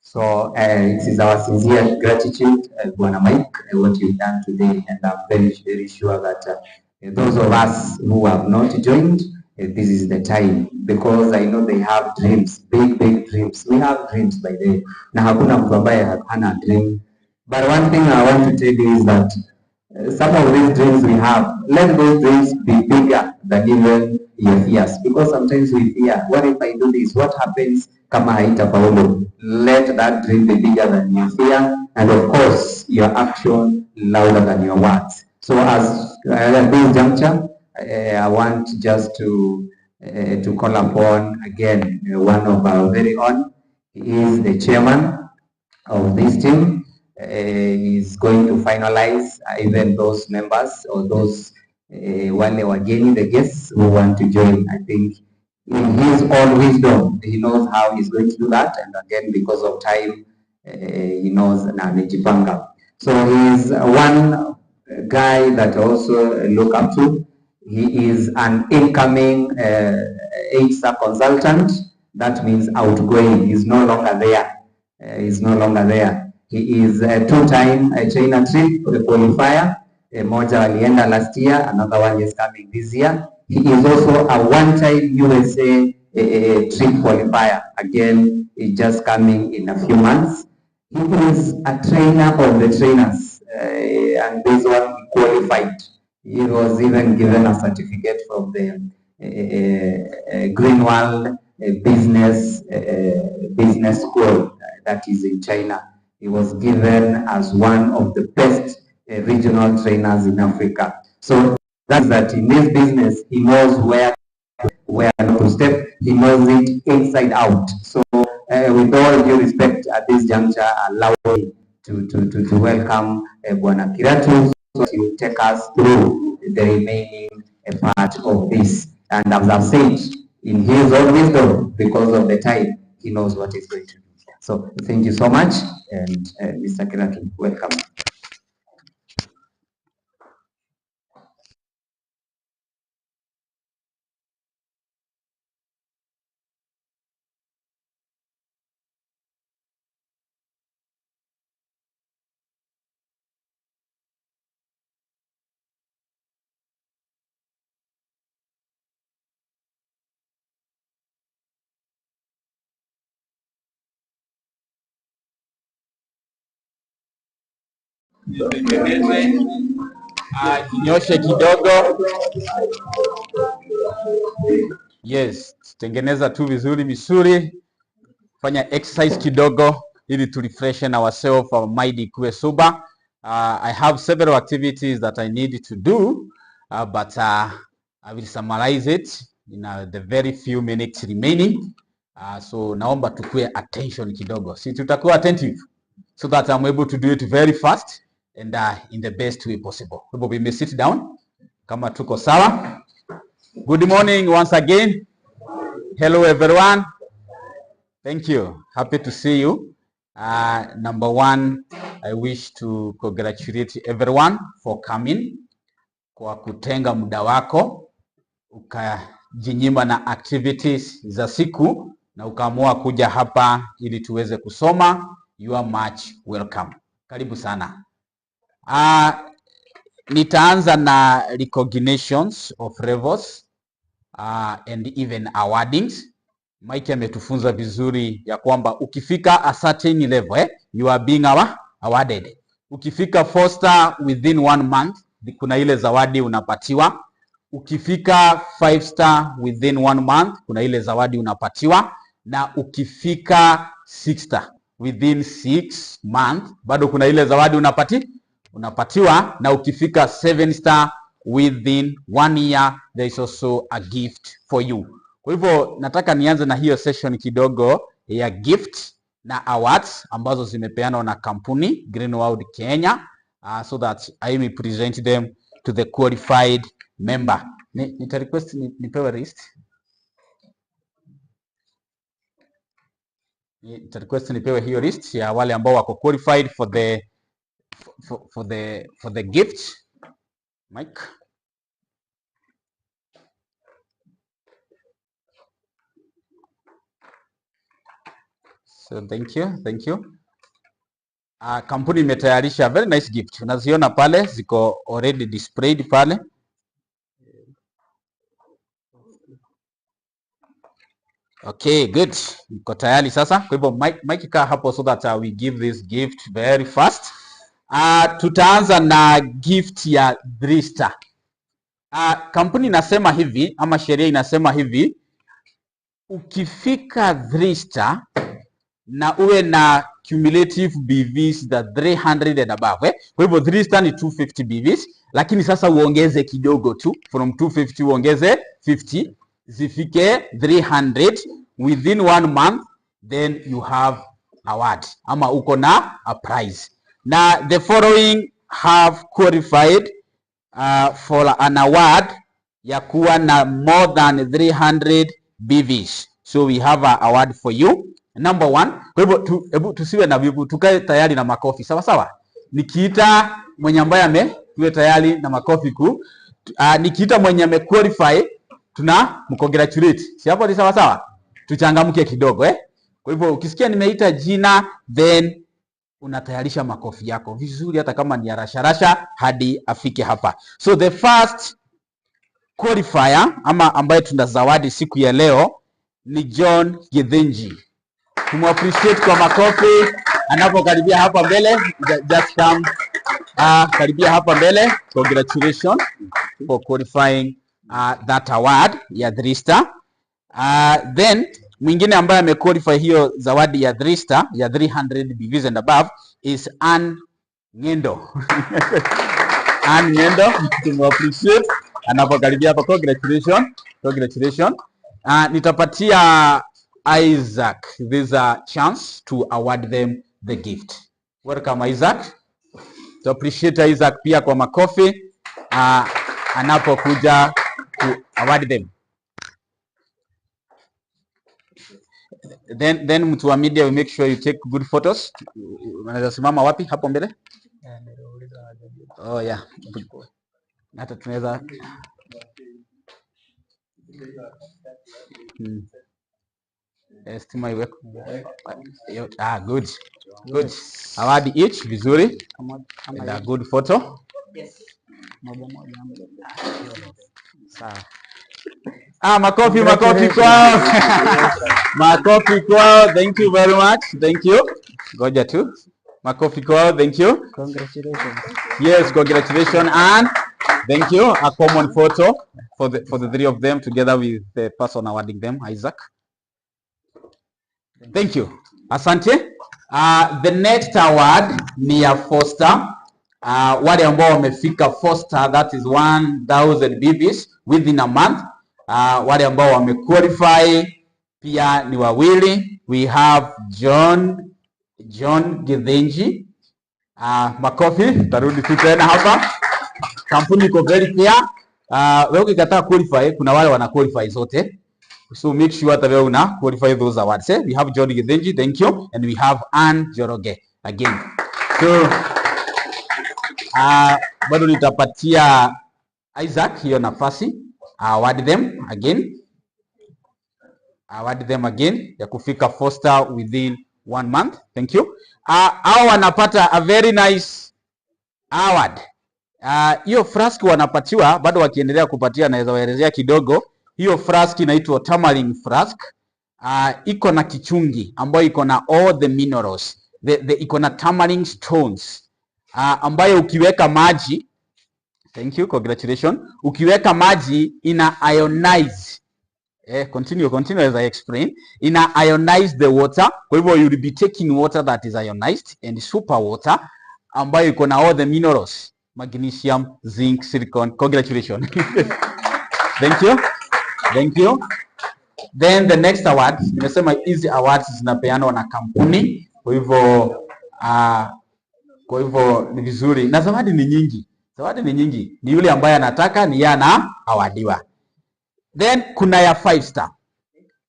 So it is our sincere gratitude, Bwana Mike, what you've done today, and I'm very, very sure that those of us who have not joined, this is the time, because I know they have dreams, big, big dreams. We have dreams by the way. Na hakuna mtu ambaye hana dream. But one thing I want to tell you is that some of these dreams we have, let those dreams be bigger than even your fears. Because sometimes we fear, what if I do this? What happens kama haitafaulu? Let that dream be bigger than your fear, and of course, your action louder than your words. So as at this juncture, I want just to call upon again one of our very own. He is the chairman of this team. Is going to finalize even those members or those wale wageni, the guests who want to join. I think in his own wisdom, he knows how he's going to do that, and again, because of time, he knows na amejipanga. So he's one guy that I also look up to. He is an incoming HSA consultant. That means outgoing. He's no longer there. He's no longer there. He is a two-time China trip qualifier. Moja alienda last year, another one is coming this year. He is also a one-time USA trip qualifier. Again, he's just coming in a few months. He is a trainer of the trainers, and this one qualified. He was even given a certificate from the Greenwald business school that is in China. He was given as one of the best regional trainers in Africa. So that's that in this business, he knows where not to step. He knows it inside out. So with all due respect, at this juncture, allow me to welcome Bwana Kiratu, so he will take us through the remaining part of this. And as I've said, in his own wisdom, because of the time, he knows what he's going to do. So thank you so much, and Mr. Kiratu, welcome. Nyoshe kidogo. Yes, tengeneza tu vizuri misuli. Fanya exercise kidogo ili to refreshen ourselves, our mind ikuwe sober. I have several activities that I need to do, but I will summarize it in the very few minutes remaining. So naomba tukue attention kidogo. Si tutakuwa attentive so that I'm able to do it very fast and in the best way possible. We may sit down. Kama tuko sawa. Good morning once again. Hello everyone. Thank you. Happy to see you. Number one, I wish to congratulate everyone for coming. Kwa kutenga muda wako, ukajinyima na activities za siku na ukaamua kuja hapa ili tuweze kusoma. You are much welcome. Karibu sana. Nitaanza na recognitions of levels and even awardings. Mike ametufunza vizuri ya kwamba ukifika a certain level, you are being awarded. Ukifika 4 star within 1 month, kuna ile zawadi unapatiwa. Ukifika 5 star within 1 month, kuna ile zawadi unapatiwa. Na ukifika 6 star within 6 months, bado kuna ile zawadi unapatiwa. Na ukifika 7 star within 1 year, there is also a gift for you. Kwa hivyo nataka nianze na hiyo session kidogo ya gift na awards ambazo zimepeanwa na kampuni Greenwald Kenya, so that I may present them to the qualified member. Nita request nipewe list. Nita request nipewe hiyo list ya wale ambao wako qualified for the gift. Mike. So thank you. Kampuni imetayarisha very nice gift. Unaziona pale, ziko already displayed pale. Okay, good. Niko tayari sasa. Kwa hivyo Mike kaa hapo so that we give this gift very fast. Tutaanza na gift ya 3 star. Kampuni inasema hivi, ama sheria inasema hivi, ukifika 3 star na uwe na cumulative BVs the 300 and above. Kwa hivyo 3 star ni 250 BVs, lakini sasa uongeze kidogo tu, from 250 uongeze 50, zifike 300 within 1 month, then you have award, ama uko na a prize. Na the following have qualified for an award ya kuwa na more than 300 BVs. So we have an award for you. Number 1. Kwa hivyo tusiwe na wivu, tukae tayari na makofi. Sawa sawa. Nikiita mwenye ambaye tuwe tayari na makofi kuu. Nikiita mwenye amequalify tunamcongratulate. Si hapo ni sawa sawa? Tuchangamke kidogo Kwa hivyo ukisikia nimeita jina, then unatayarisha makofi yako vizuri, hata kama ni rasha hadi afike hapa. So the first qualifier ama ambaye tuna zawadi siku ya leo ni John Githinji. Tumappreciate kwa makofi anapokaribia hapa mbele. Just come karibia hapa mbele. Congratulations for qualifying that award ya 3-star. Then mwingine ambaye amequalify hiyo zawadi ya 3-star ya 300 BVs and above is Ann Ngendo. Ann Ngendo, tumappreciate anapokaribia hapa. Congratulations. Nitapatia Isaac this a chance to award them the gift. Welcome Isaac. To appreciate Isaac pia kwa makofi anapokuja to award them. Then mtu wa media, we make sure you take good photos. Unaweza simama wapi hapo mbele? Oh yeah. Hata tunaweza estima iweko. Good. Award each vizuri. And a good photo. Yes. Sawa. Makofi kwao. Makofi kwao. Thank you very much. Thank you. Goja tu. Makofi kwao. Thank you. Congratulations. Yes, congratulations, and thank you. A common photo for the three of them together with the person awarding them, Isaac. Thank you. Asante. The next award ni ya Foster. Wale ambao wamefika Foster, that is 1000 BVs within a month. Wale ambao wamequalify pia ni wawili. We have John Githinji. Makofi, tarudi tu tena hapa. Kampuni iko very clear. Wewe ukikataa qualify, kuna wale wana qualify zote. So make sure hata wewe una qualify those awards. We have John Githinji, thank you, and we have Ann Joroge again. So bado nitapatia Isaac hiyo nafasi. Award them again ya kufika Foster within 1 month. Thank you. Hao wanapata a very nice award. Hiyo flask wanapatiwa, bado wakiendelea kupatia, naweza waelezea kidogo. Hiyo flask inaitwa tamarind flask. Iko na kichungi ambayo iko na all the minerals. Iko na tamarind stones. Ambayo ukiweka maji, thank you, congratulations. Ukiweka maji ina ionize. Continue as I explain. Ina ionize the water. Kwa hivyo you will be taking water that is ionized and super water ambayo iko na all the minerals, magnesium, zinc, silicon. Congratulations. Thank you. Then the next award, nimesema hizi awards zinapeanwa na kampuni. Kwa hivyo ni vizuri. Na zawadi ni nyingi. Ni yule ambaye anataka ni yana awadiwa. Then kuna ya 5-star.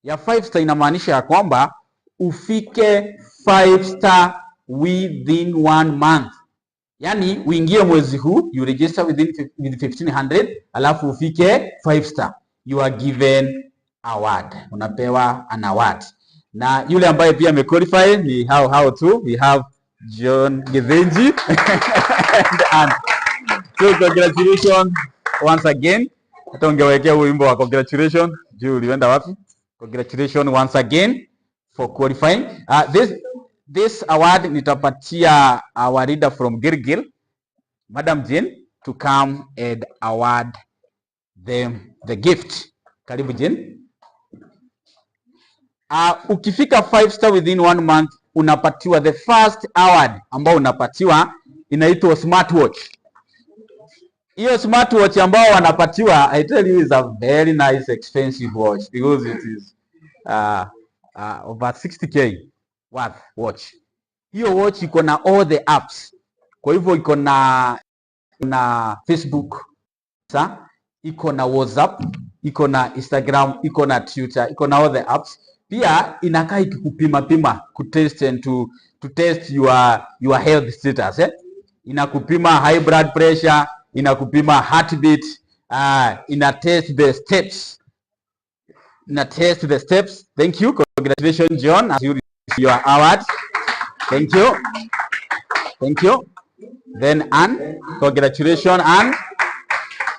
Ya 5-star inamaanisha ya kwamba ufike 5-star within 1 month. Yani uingie mwezi huu, you register with 1500, alafu ufike 5-star. You are given award. Unapewa an award. Na yule ambaye pia amequalify ni how to. We have John Githinji. And so congratulations once again. Hata ungewekea wimbo wa congratulations. Juu ulienda wapi? Congratulations once again for qualifying. This award nitapatia our leader from Gilgil, Madam Jane, to come and award them the gift. Karibu Jane. Ukifika 5-star within 1 month, unapatiwa the first award ambao unapatiwa inaitwa smartwatch. Hiyo smartwatch ambao wanapatiwa, I tell you, is a very nice expensive watch because it is over 60k worth watch. Hiyo watch iko na all the apps. Kwa hivyo iko na Facebook, iko na WhatsApp, iko na Instagram, iko na Twitter, iko na all the apps. Pia inakaa ikikupima kutest and to test your health status. Inakupima high blood pressure, inakupima heartbeat, ina test the steps. Thank you. Congratulations, John, as you receive your award. Thank you. Then Anne, congratulations, Anne,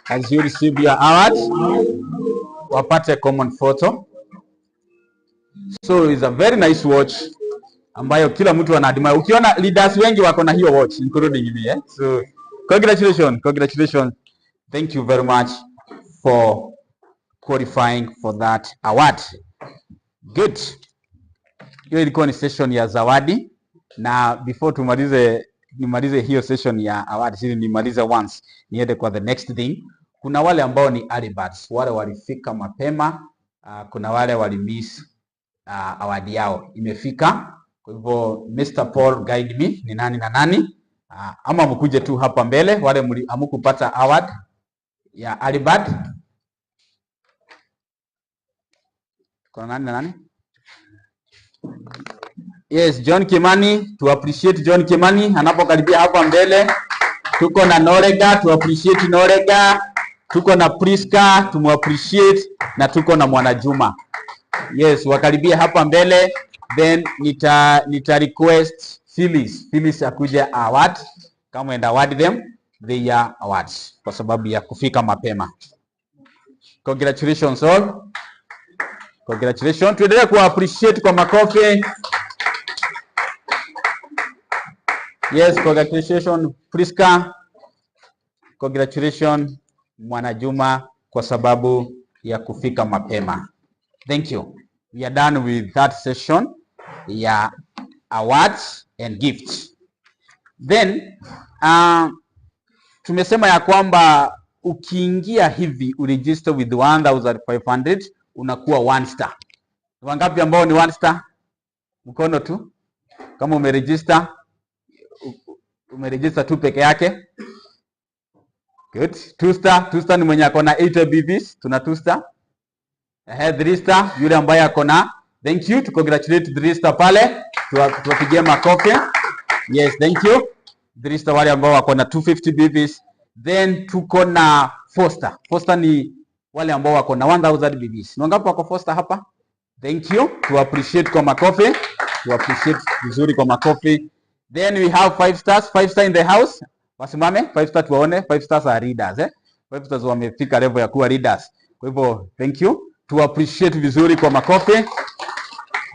as you receive your award. Wapate common photo. So it's a very nice watch ambayo kila mtu anadima. Ukiona leaders wengi wako na hiyo watch, including me. So congratulations. Thank you very much for qualifying for that award. Good. Hiyo ilikuwa ni session ya zawadi, na before nimalize hiyo session ya award, sisi nimalize once niende kwa the next thing. Kuna wale ambao ni early birds, wale walifika mapema, kuna wale walimiss award yao imefika. Kwa hivyo Mr. Paul guide me ni nani na nani, ama mkuje tu hapa mbele wale hamkupata award ya early bird. Kuna nani na nani? Yes, John Kimani, to appreciate John Kimani anapokaribia hapa mbele. Tuko na Norega, to appreciate Norega. Tuko na Priska, to appreciate, na tuko na Mwanajuma. Yes, wakaribia hapa mbele. Then nita request Phyllis akuja award, kama and award them their awards kwa sababu ya kufika mapema. Congratulations all. Congratulations. Tuendelee ku appreciate kwa makofi. Yes, congratulations Priska. Congratulations Mwanajuma kwa sababu ya kufika mapema. Thank you. We are done with that session ya awards and gifts. Then tumesema ya kwamba ukiingia hivi uregister with 1500 unakuwa 1 star. Wangapi ambao ni 1 star? Mkono tu. Kama umeregister tu peke yake. Good. 2 star. 2 star ni mwenye ako na 8 BBs, tuna 2 star. 3 star yule ambaye ako na, thank you, to congratulate 3 star pale, tuwapigie makofi. Yes, thank you. 3 star wale ambao wako na 250 BBs. Then tuko na 4 star. 4 star ni wale ambao wako na 1000 BBs. Ni wangapi wako 4 star hapa? Thank you. To appreciate kwa makofi. To appreciate vizuri kwa makofi. Then we have 5 stars. 5 star in the house. Wasimame 5 star tuwaone. 5 stars are readers 5 stars wamefika level ya kuwa readers. Kwa hivyo thank you. To appreciate vizuri kwa makofi.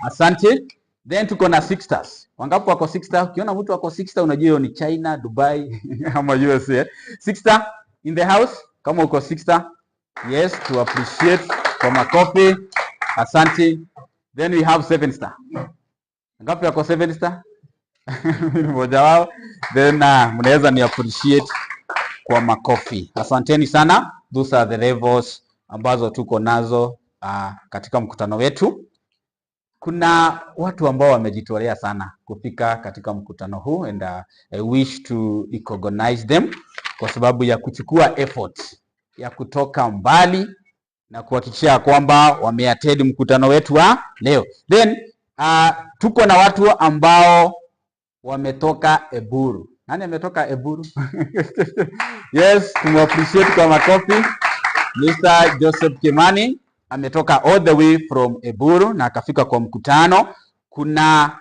Asante. Then tuko na 6 stars. Wangapi wako 6 star? Ukiona mtu wako 6 star unajua ni China, Dubai ama USA. 6 star in the house. Kama uko 6 star. Yes, to appreciate kwa makofi. Asante. Then we have 7 star. Wangapi wako 7 star? Mmoja wao. Then mnaweza ni appreciate kwa makofi. Asanteni sana. Those are the levels ambazo tuko nazo katika mkutano wetu. Kuna watu ambao wamejitolea sana kufika katika mkutano huu, and I wish to recognize them kwa sababu ya kuchukua effort ya kutoka mbali na kuhakikisha kwamba wameattend mkutano wetu wa leo. Then tuko na watu ambao wametoka Eburu. Nani ametoka Eburu? Yes, tumappreciate kwa makofi. Mr. Joseph Kimani ametoka all the way from Eburu na akafika kwa mkutano. Kuna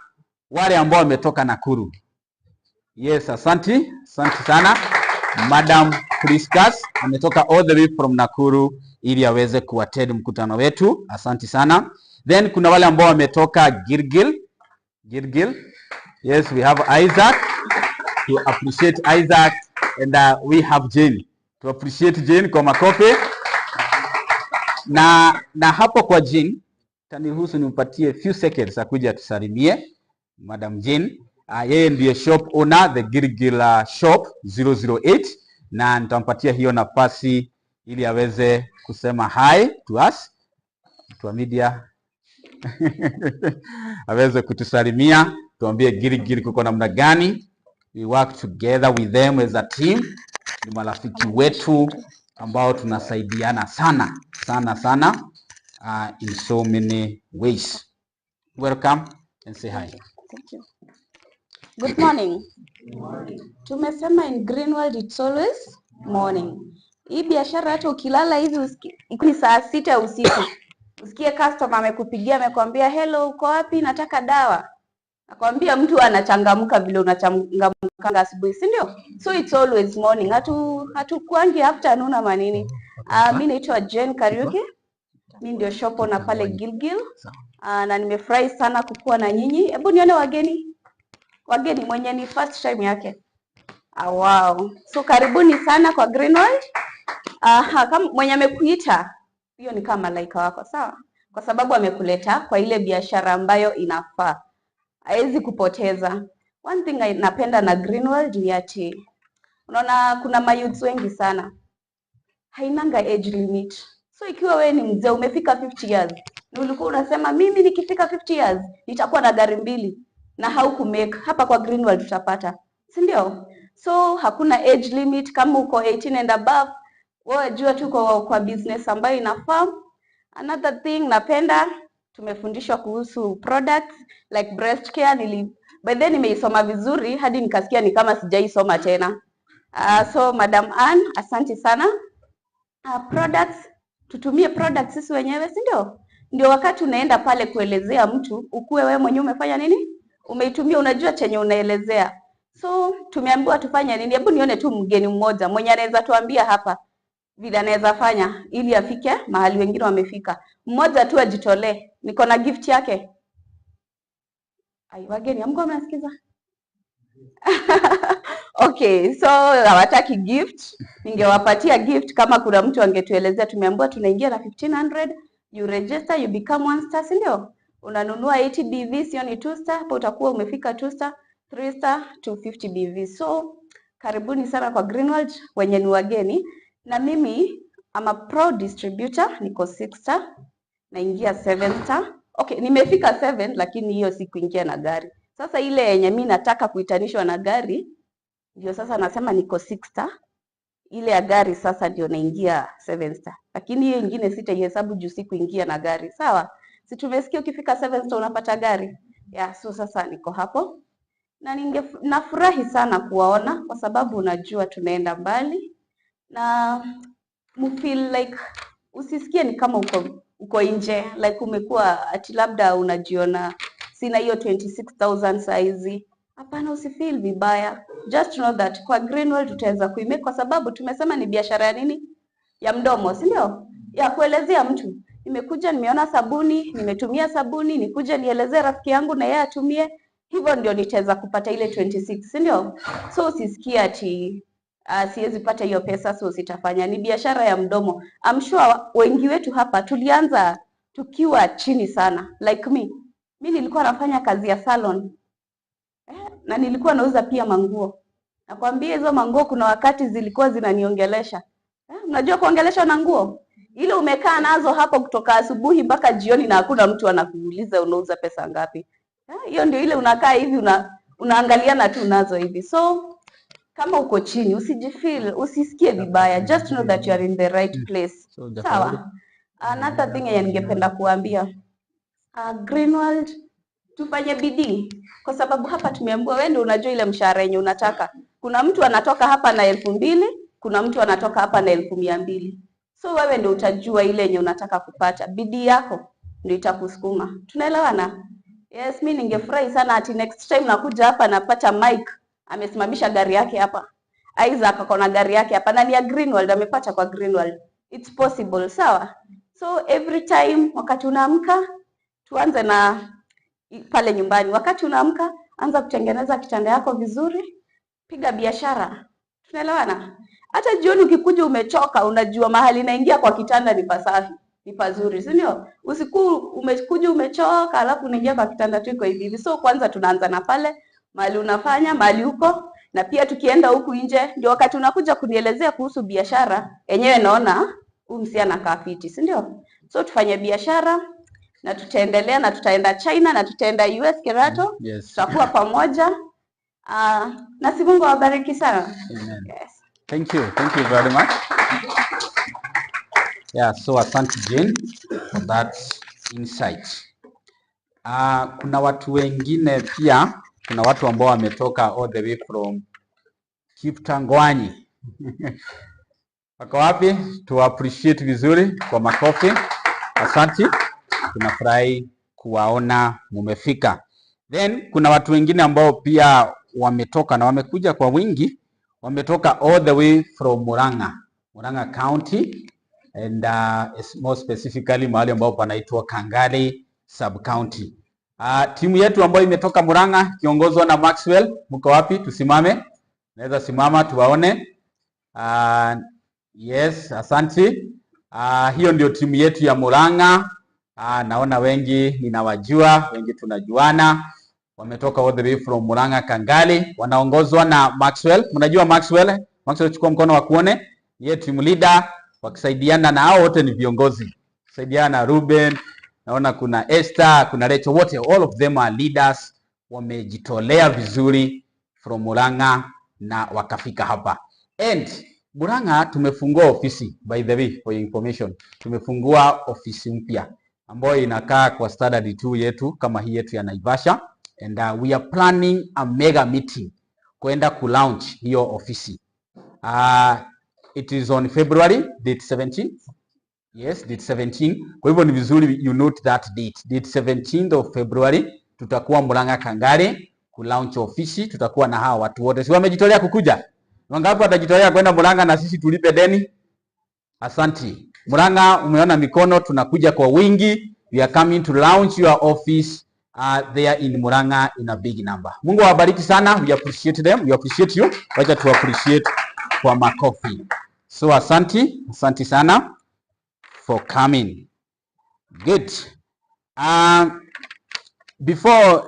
wale ambao wametoka Nakuru. Yes, asante sana. Madam Priscas ametoka all the way from Nakuru ili aweze kuattend mkutano wetu. Asante sana. Then kuna wale ambao wametoka Gilgil. Yes, we have Isaac. To appreciate Isaac, and we have Jane. To appreciate Jane kwa makofi. Na hapo kwa Jane, taniruhusu nimpatie few seconds akuja tusalimie Madam Jane. Yeye ndiye shop owner the Gilgil shop 008, na nitampatia hiyo nafasi ili aweze kusema hi to us, to media. Aweze kutusalimia, tuambie Gilgil kuko namna gani. We work together with them as a team. Ni marafiki wetu ambao tunasaidiana sana in so many ways. Welcome and say hi. Thank you. Good morning. Tumesema in Greenwald it's always morning. Hii biashara hata ukilala hizi ni saa 6 usiku. Usikie customer amekupigia amekwambia hello, uko wapi? Nataka dawa. Nakwambia mtu anachangamka vile unachangamka asubuhi, si ndio? So it's always morning. Hatukuangi afternoon ama nini. Mimi naitwa Jane Kariuki. Mimi ndio shop owner pale Gilgil. Na nimefurahi sana kukua na nyinyi. Hebu nione wageni. Wageni mwenye ni first time yake. Wow. So karibuni sana kwa Greenworld. Kama mwenye amekuita, hiyo ni kama malaika wako, sawa? Kwa sababu amekuleta kwa ile biashara ambayo inafaa. Haezi kupoteza. One thing napenda na Greenworld ni ati unaona kuna mayouths wengi sana. Hainanga age limit. So ikiwa wewe ni mzee umefika 50 years, na ulikuwa unasema mimi nikifika 50 years nitakuwa na gari 2 na haukumake, hapa kwa Greenworld utapata. Si ndio? So hakuna age limit. Kama uko 18 and above, wewe jua tu kwa business ambayo inafaa. Another thing napenda, tumefundishwa kuhusu products like breast care. By then nimeisoma vizuri hadi nikasikia ni kama sijaisoma tena. So Madam Ann, asante sana. Products, tutumie products sisi wenyewe, si ndio? Ndio wakati unaenda pale kuelezea mtu, ukue wewe mwenyewe umefanya nini? Umeitumia, unajua chenye unaelezea. So tumeambiwa tufanye nini? Hebu nione tu mgeni mmoja mwenye anaweza tuambia hapa vile anaweza fanya ili afike mahali wengine wamefika. Mmoja tu ajitolee. Niko na gift yake. Ai, wageni hamko mnasikiza? Okay, so hawataki gift. Ningewapatia gift kama kuna mtu angetuelezea. Tumeambiwa tunaingia na 1500, you register, you become 1 star, si ndio? Unanunua 80 BV, sio ni 2 star, hapo utakuwa umefika 2 star, 3 star, 250 BV. So karibuni sana kwa Greenworld wenye ni wageni. Na mimi ama pro distributor, niko 6 star, naingia 7 star. Okay, nimefika 7 lakini hiyo si kuingia na gari. Sasa ile yenye mimi nataka kuitanishwa na gari ndio sasa nasema niko 6 star. Ile ya gari sasa ndio naingia 7 star. Lakini hiyo nyingine sitaihesabu juu si kuingia na gari. Sawa? Si tumesikia ukifika 7 star unapata gari. So sasa niko hapo. Na nafurahi sana kuwaona kwa sababu unajua tunaenda mbali. Na feel like usisikie ni kama uko nje, like umekuwa ati labda unajiona sina hiyo 26,000 saizi. Hapana, usifeel vibaya. Just know that kwa Greenworld tutaweza kuimake kwa sababu tumesema ni biashara ya nini? Ya mdomo, si ndio? Ya kuelezea mtu. Nimekuja nimeona sabuni, nimetumia sabuni, nikuja nielezee rafiki yangu na yeye atumie. Hivyo ndio nitaweza kupata ile 26, si ndio? So usisikie ati siwezi pata hiyo pesa, so sitafanya. Ni biashara ya mdomo. I'm sure wengi wetu hapa tulianza tukiwa chini sana. Like me. Mimi nilikuwa nafanya kazi ya salon. Na nilikuwa nauza pia manguo. Nakwambia hizo manguo kuna wakati zilikuwa zinaniongelesha. Unajua kuongeleshwa na nguo? Ile umekaa nazo hapo kutoka asubuhi mpaka jioni na hakuna mtu anakuuliza unauza pesa ngapi. Hiyo ndio ile unakaa hivi unaangaliana tu nazo hivi. So kama uko chini usisikie vibaya. Just know that you are in the right place. Sawa? Another thing yenye ningependa kuambia. Greenworld tufanye bidii kwa sababu hapa tumeambiwa wewe ndio unajua ile mshahara yenye unataka. Kuna mtu anatoka hapa na 2,000, kuna mtu anatoka hapa na 200. So wewe ndio utajua ile yenye unataka kupata. Bidii yako ndio itakusukuma. Tunaelewana? Yes, mimi ningefurahi sana ati next time nakuja hapa napata Mike amesimamisha gari yake hapa. Isaac akona gari yake hapa na ni ya Greenworld, amepata kwa Greenworld. It's possible, sawa? So every time wakati unaamka tuanze na pale nyumbani. Wakati unaamka anza kutengeneza kitanda yako vizuri, piga biashara. Tunaelewana? Hata jioni ukikuja umechoka, unajua mahali naingia kwa kitanda ni pasafi, ni pazuri, si ndio? Usiku umekuja umechoka, alafu unaingia kwa kitanda tu iko hivi. So kwanza tunaanza na pale mahali unafanya, mahali uko, na pia tukienda huku nje ndio wakati unakuja kunielezea kuhusu biashara, yenyewe naona msichana kafiti, si ndio? So tufanye biashara na tutaendelea na tutaenda China na tutaenda US Kerato. Yes. Tutakuwa pamoja. Na si Mungu awabariki sana. Amen. Yes. Thank you very much. Yeah, so asante Jane for that insight. Kuna watu wengine pia, kuna watu ambao wametoka all the way from Kiptangwanyi. Wako wapi? Tu appreciate vizuri kwa makofi. Asante. Tunafurahi kuwaona mumefika. Then kuna watu wengine ambao pia wametoka na wamekuja kwa wingi. Wametoka all the way from Murang'a County and more specifically mahali ambao panaitwa Kangale Sub County. Timu yetu ambayo imetoka Murang'a kiongozwa na Maxwell, mko wapi? Tusimame. Naweza simama tuwaone. Yes, asante. Hiyo ndio timu yetu ya Murang'a. Naona wengi ninawajua, wengi tunajuana. Wametoka all the way from Murang'a Kangale, wanaongozwa na Maxwell. Mnajua Maxwell? Maxwell, chukua mkono wa kuone. Yeye team leader, wakisaidiana na hao wote ni viongozi. Saidiana na Ruben, naona kuna Esther, kuna Rachel, wote all of them are leaders. Wamejitolea vizuri from Murang'a na wakafika hapa. And Murang'a tumefungua ofisi, by the way for your information. Tumefungua ofisi mpya ambayo inakaa kwa standard 2 yetu kama hii yetu ya Naivasha, and we are planning a mega meeting kwenda ku launch hiyo ofisi. It is on February date 17. Yes, date 17. Kwa hivyo ni vizuri you note that date. Date 17th of February tutakuwa Murang'a Kangale ku launch ofisi. Tutakuwa na hawa watu wote. Si wamejitolea kukuja? Wangapi watajitolea kwenda Murang'a na sisi tulipe deni? Asante. Murang'a umeona mikono, tunakuja kwa wingi. We are coming to launch your office there in Murang'a in a big number. Mungu awabariki sana. We appreciate them. We appreciate you. Wacha tu appreciate kwa makofi. So asante sana for coming. Good. Before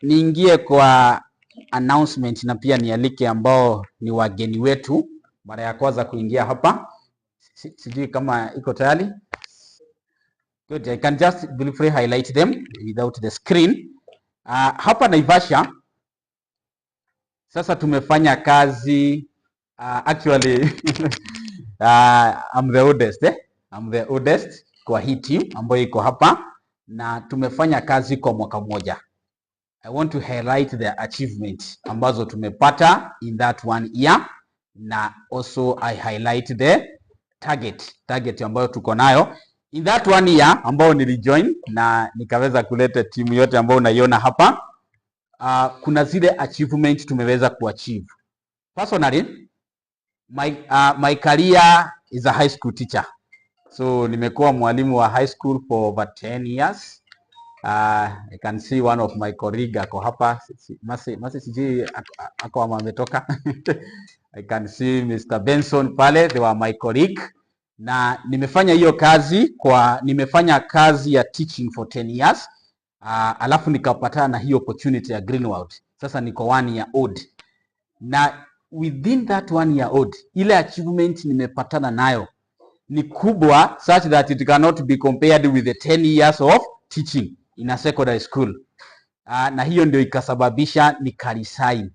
niingie kwa announcement na pia nialike ambao ni wageni wetu mara ya kwanza kuingia hapa. Sijui kama iko tayari. Good. I can just briefly highlight them without the screen. Hapa Naivasha sasa tumefanya kazi actually I'm the oldest I'm the oldest kwa hii team ambayo iko hapa na tumefanya kazi kwa mwaka mmoja. I want to highlight the achievement ambazo tumepata in that 1 year, na also I highlight the target ambayo tuko nayo in that 1 year ambao nilijoin na nikaweza kuleta timu yote ambayo unaiona hapa. Kuna zile achievement tumeweza kuachieve. Personally, my career is a high school teacher. So nimekuwa mwalimu wa high school for over 10 years. I can see one of my colleague ako hapa. Masi sijui ako ama ametoka. I can see Mr. Benson pale, they were my colleague. Na nimefanya kazi ya teaching for 10 years. Alafu nikapata na hii opportunity ya Greenwood. Sasa niko 1 year old. Na within that 1 year old, ile achievement nimepatana nayo ni kubwa such that it cannot be compared with the 10 years of teaching in a secondary school. Na hiyo ndio ikasababisha nikarisign.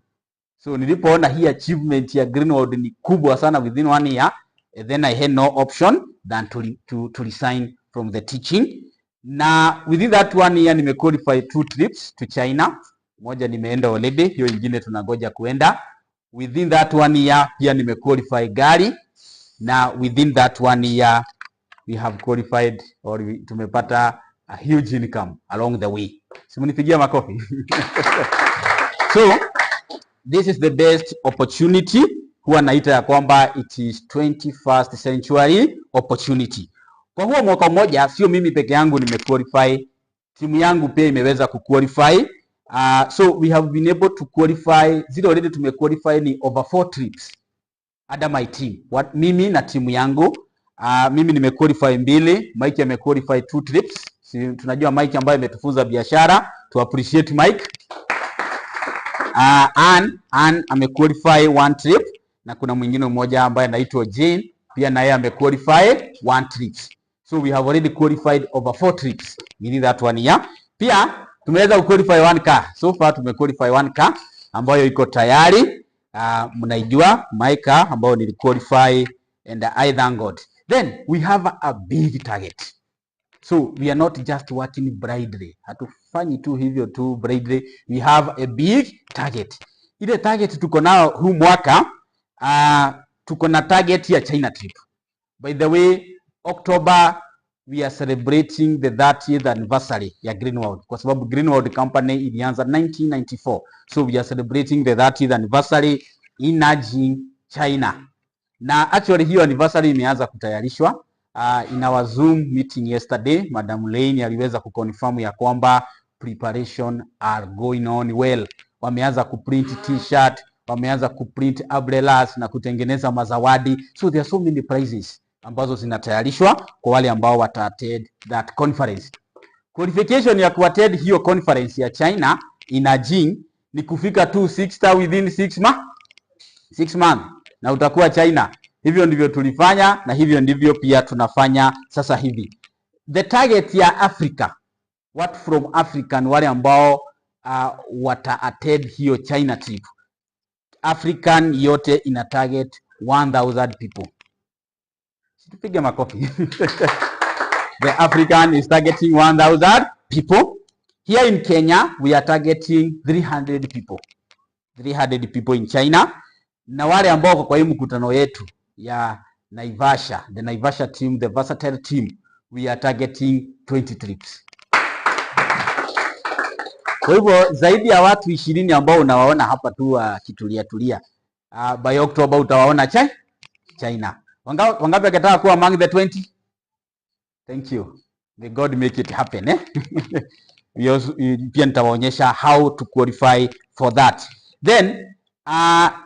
So nilipoona hii achievement ya Greenwood ni kubwa sana within 1 year, then I had no option than to resign from the teaching. Na within that 1 year nimequalify 2 trips to China. Moja nimeenda already, hiyo nyingine tunangoja kuenda. Within that 1 year pia nimequalify gari, na within that 1 year we have qualified or tumepata a huge income along the way. Simunipigia makofi. So this is the best opportunity. Huwa naita ya kwamba it is 21st century opportunity. Kwa huo mwaka mmoja sio mimi peke yangu nimequalify, timu yangu pia imeweza kuqualify. So we have been able to qualify, zile already tumequalify ni over 4 trips under my team. Mimi na timu yangu, mimi nimequalify 2, Mike amequalify 2 trips. Tunajua Mike ambaye ametufunza biashara, to appreciate Mike. Ann amequalify 1 trip, na kuna mwingine mmoja ambaye anaitwa Jane pia naye amequalify 1 trip. So we have already qualified over 4 trips within that 1 year. Pia tumeweza kuqualify 1 car. So far tumequalify 1 car ambayo iko tayari. Mnaijua my car ambayo niliqualify, and I thank God. Then we have a big target. So we are not just working blindly. Hatufanyi tu hivyo tu blindly. We have a big target. Ile target tuko nao huu mwaka, tuko na target ya China trip. By the way, October we are celebrating the 30th anniversary ya Greenwood, kwa sababu Greenwood company ilianza 1994. So we are celebrating the 30th anniversary in Nanjing, China. Na actually hiyo anniversary imeanza kutayarishwa. In our Zoom meeting yesterday, Madam Lane aliweza kuconfirm ya kwamba preparation are going on well. Wameanza kuprint t-shirt, wameanza kuprint umbrellas na kutengeneza mazawadi. So there are so many prizes ambazo zinatayarishwa kwa wale ambao wata-attend that conference. Qualification ya ku-attend hiyo conference ya China in Nanjing ni kufika tu 6 star within 6 months na utakuwa China. Hivyo ndivyo tulifanya na hivyo ndivyo pia tunafanya sasa hivi. The target ya Africa, what from African, wale ambao wata-attend hiyo China trip. African yote ina target 1,000 people. Tupige makofi. The African is targeting 1,000 people. Here in Kenya, we are targeting 300 people. 300 people in China. Na wale ambao kwa hii mkutano yetu ya Naivasha, the Naivasha team, the versatile team, we are targeting 20 trips. Kwa hivyo zaidi ya watu 20 ambao unawaona hapa tu kitulia. By October utawaona China. Wangapi wakitaka kuwa among the 20? Thank you. May God make it happen. Pia nitawaonyesha how to qualify for that. Then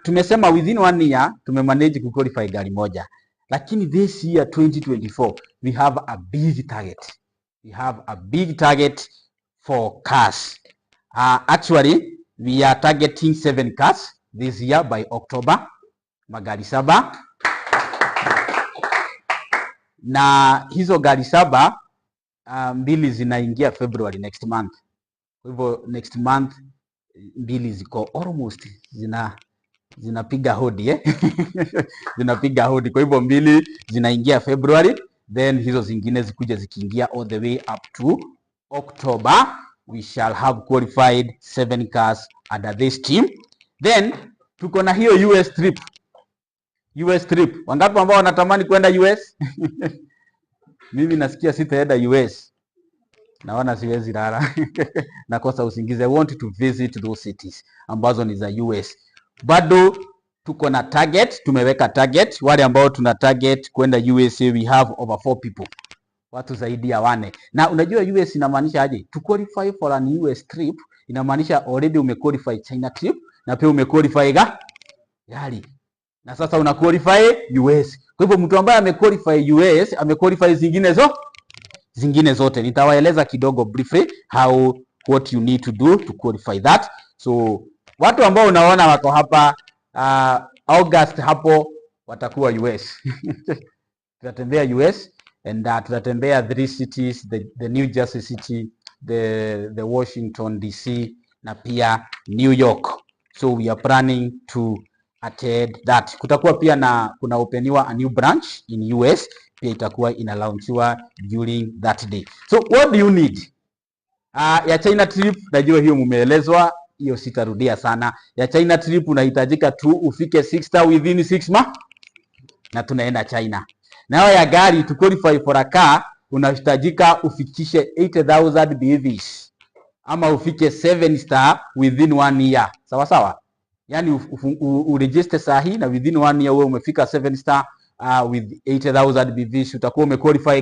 tumesema within 1 year tumemanage ku qualify gari moja. Lakini this year 2024 we have a big target. We have a big target for cars. Actually we are targeting 7 cars this year by October. Magari 7. Na hizo gari 7 mbili zinaingia February next month. Kwa hivyo next month mbili ziko almost zinapiga hodi zinapiga hodi. Kwa hivyo mbili zinaingia February, then hizo zingine zikuja zikiingia all the way up to October. We shall have qualified 7 cars under this team. Then tuko na hiyo US trip. US trip. Wangapi ambao wanatamani kwenda US? Mimi nasikia sitaenda US. Naona siwezi lala. Nakosa usingizi. I want to visit those cities ambazo ni za US. Bado tuko na target, tumeweka target. Wale ambao tuna target kwenda USA, we have over 4 people. Watu zaidi ya 4. Na unajua US inamaanisha aje? To qualify for an US trip inamaanisha already umequalify China trip na pia umequalify gari. Na sasa una qualify US. Kwa hivyo mtu ambaye amequalify US, amequalify zingine zote. Nitawaeleza kidogo briefly what you need to do to qualify that. So watu ambao unaona wako hapa August hapo watakuwa US. Tutatembea US and tutatembea 3 cities, the New Jersey City, the Washington DC na pia New York. So we are planning to attend that. Kutakuwa pia kuna openiwa a new branch in US, pia itakuwa inalaunchiwa during that day. So what do you need? Ya China trip najua hiyo mumeelezwa, hiyo sitarudia sana. Ya China trip unahitajika tu ufike 6 star within 6 months na tunaenda China. Nao ya gari to qualify for a car unahitajika ufikishe 80,000 BVs ama ufike 7 star within 1 year. Sawa sawa? Yani uregister sahi na within 1 year wewe umefika 7 star with 80,000 BVs utakuwa umequalify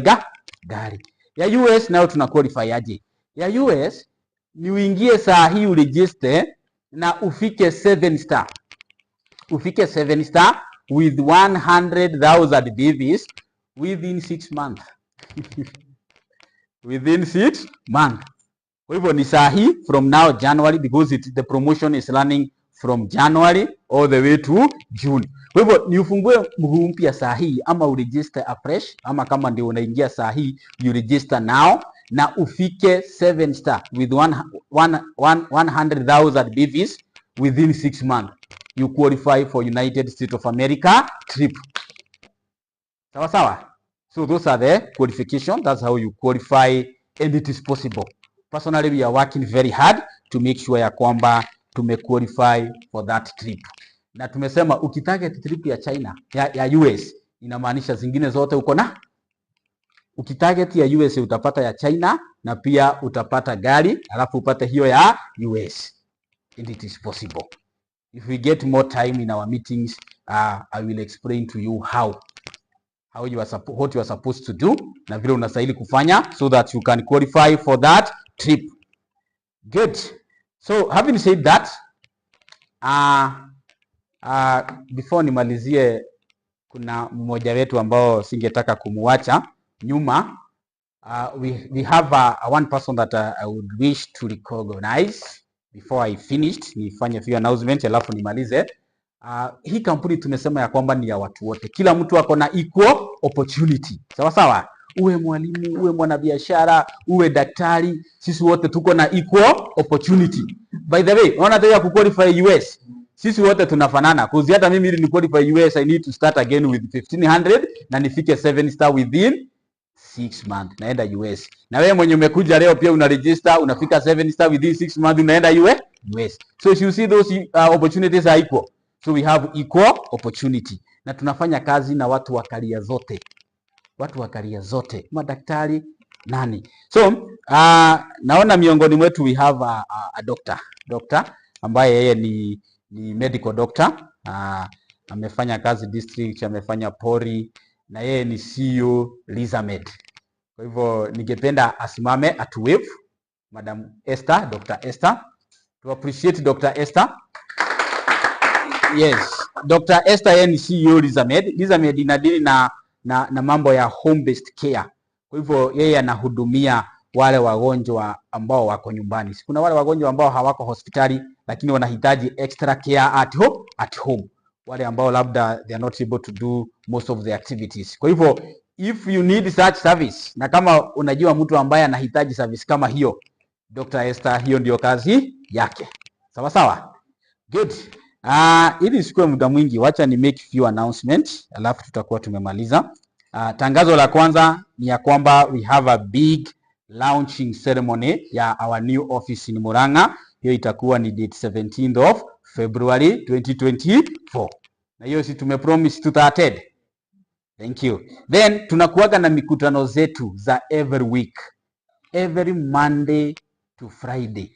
gari. Ya US nayo tuna qualify aje? Ya US ni uingie sahi uregister na ufike 7 star. Ufike 7 star with 100,000 BVs within 6 months. Within 6 months. Kwa hivyo ni sahi from now January because the promotion is running from January all the way to June. Kwa hivyo ni ufungue mguu mpya sahi ama uregister afresh ama kama ndio unaingia sahi you register now na ufike 7 star with 100,000 BVs within 6 months. You qualify for United States of America trip. Sawa sawa? So those are the qualifications. That's how you qualify and it is possible. Personally, we are working very hard to make sure ya kwamba tume qualify for that trip. Na tumesema ukitarget trip ya China ya US inamaanisha zingine zote uko na. Ukitarget ya US utapata ya China na pia utapata gari alafu upate hiyo ya US. And it is possible. If we get more time in our meetings, I will explain to you what you are supposed to do na vile unastahili kufanya so that you can qualify for that trip. Good. So having said that, before nimalizie, kuna mmoja wetu ambao singetaka kumuacha nyuma. We have one person that I would wish to recognize before I finished. Nifanye few announcement alafu nimalize. Hii kampuni tumesema ya kwamba ni ya watu wote. Kila mtu ako na equal opportunity. Sawa sawa? Uwe mwalimu, uwe mwanabiashara, uwe daktari, sisi wote tuko na equal opportunity. By the way, unataka ku qualify US. Sisi wote tunafanana. Kuzi hata mimi ili ni qualify US, I need to start again with 1500 na nifike 7 star within 6 months. Naenda US. Na wewe mwenye umekuja leo pia una register, unafika 7 star within 6 months unaenda US. So you see those opportunities are equal. So we have equal opportunity. Na tunafanya kazi na watu wa career zote. Watu wa career zote. Madaktari, nani. So, naona miongoni mwetu we have a doctor. Doctor, ambaye yeye ni medical doctor. Amefanya kazi district, amefanya pori. Na yeye ni CEO Lizamed. Kwa hivyo, ningependa asimame atuwave. Madam Esther, Dr. Esther. To appreciate Dr. Esther. Yes, Dr. Esther yeye ni CEO Lizamed. Lizamed inadili na mambo ya home based care. Kwa hivyo yeye anahudumia wale wagonjwa ambao wako nyumbani. Kuna wale wagonjwa ambao hawako hospitali lakini wanahitaji extra care at home. Wale ambao labda they are not able to do most of the activities. Kwa hivyo if you need such service, na kama unajua mtu ambaye anahitaji service kama hiyo, Dr. Esther hiyo ndio kazi yake. Sawa sawa? Good. Ili sikuwe muda mwingi, wacha ni make few announcements alafu tutakuwa tumemaliza. Tangazo la kwanza ni ya kwamba we have a big launching ceremony ya our new office in Murang'a. Hiyo itakuwa ni date 17th of February 2024. Na hiyo si tumepromise tutaattend. Thank you. Then tunakuaga na mikutano zetu za every week. Every Monday to Friday.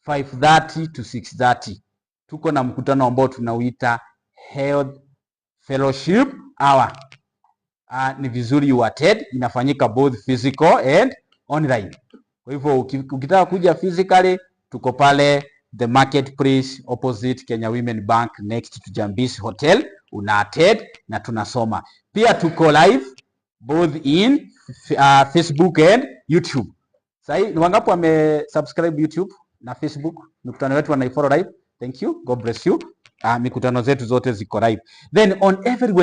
5:30 to 6:30. Tuko na mkutano ambao tunauita Health Fellowship Hour. Ni vizuri you attend, inafanyika both physical and online. Kwa hivyo ukitaka kuja physically, tuko pale the marketplace opposite Kenya Women Bank next to Jambis Hotel, una attend na tunasoma. Pia tuko live both in Facebook and YouTube. Sasa ni wangapi wamesubscribe YouTube na Facebook? Mikutano wetu wanaifollow live. Thank you. God bless you. Mikutano zetu zote ziko live. Then on every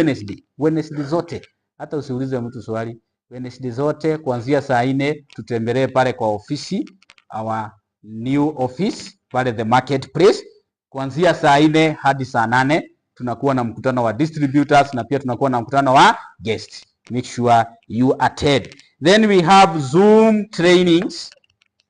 Wednesday zote, hata usiulize mtu swali, Wednesday zote kuanzia saa 4 tutembelee pale kwa ofisi, our new office pale the marketplace. Kuanzia saa 4 hadi saa 8 tunakuwa na mkutano wa distributors na pia tunakuwa na mkutano wa guests. Make sure you attend. Then we have Zoom trainings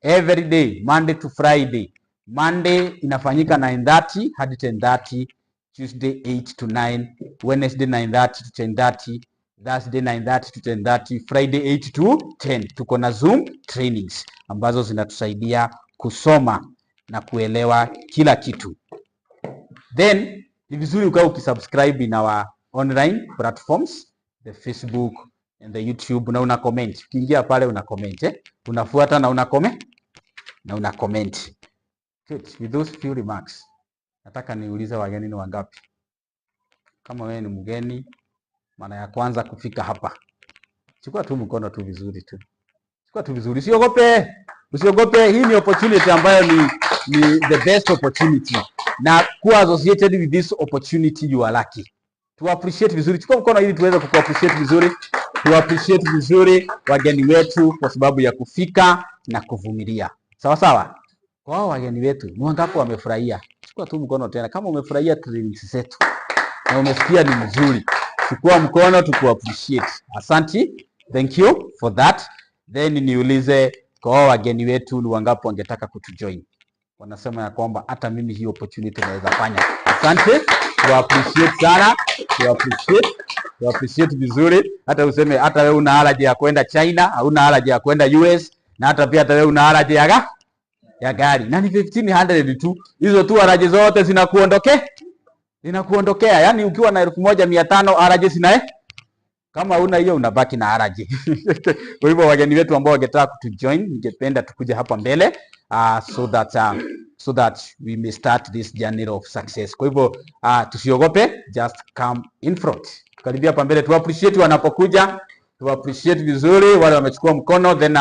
every day, Monday to Friday. Monday inafanyika 9:30 hadi 10:30, Tuesday 8 to 9, Wednesday 9:30 to 10:30, Thursday 9:30 to 10:30, Friday 8 to 10. Tuko na Zoom trainings ambazo zinatusaidia kusoma na kuelewa kila kitu. Then ni vizuri ukao ukisubscribe in our online platforms, the Facebook and the YouTube, na una comment. Ukiingia pale una comment, unafuata na una comment. Good. With those few remarks, nataka niulize wageni ni wangapi? Kama wewe ni mgeni mara ya kwanza kufika hapa, chukua tu mkono tu vizuri tu. Chukua tu vizuri. Usiogope. Hii ni opportunity ambayo ni the best opportunity. Na kuwa associated with this opportunity you are lucky. To appreciate vizuri. Chukua mkono ili tuweze kuappreciate vizuri. To appreciate vizuri wageni wetu kwa sababu ya kufika na kuvumilia. Sawa sawa? Kwa hao wageni wetu, ni wangapi wamefurahia? Chukua tu mkono tena kama umefurahia trainings zetu. Na umesikia ni mzuri. Chukua mkono tu appreciate. Asante. Thank you for that. Then niulize kwa hao wageni wetu ni wangapi wangetaka kutujoin. Wanasema ya kwamba hata mimi hii opportunity naweza fanya. Asante. Tu appreciate sana. Tu appreciate vizuri. Hata useme hata wewe una allergy ya kwenda China, hauna allergy ya kwenda US, na hata pia hata wewe una allergy ya gari. Na ni 1500 tu. Hizo tu allergy zote zinakuondokea. Yaani ukiwa na 1500 allergy sina kama una hiyo unabaki na allergy. Kwa hivyo wageni wetu ambao wangetaka kutujoin, ningependa tukuje hapa mbele so that we may start this journey of success. Kwa hivyo tusiogope, just come in front. Karibia hapa mbele, tu appreciate wanapokuja, tu appreciate vizuri wale wamechukua mkono, then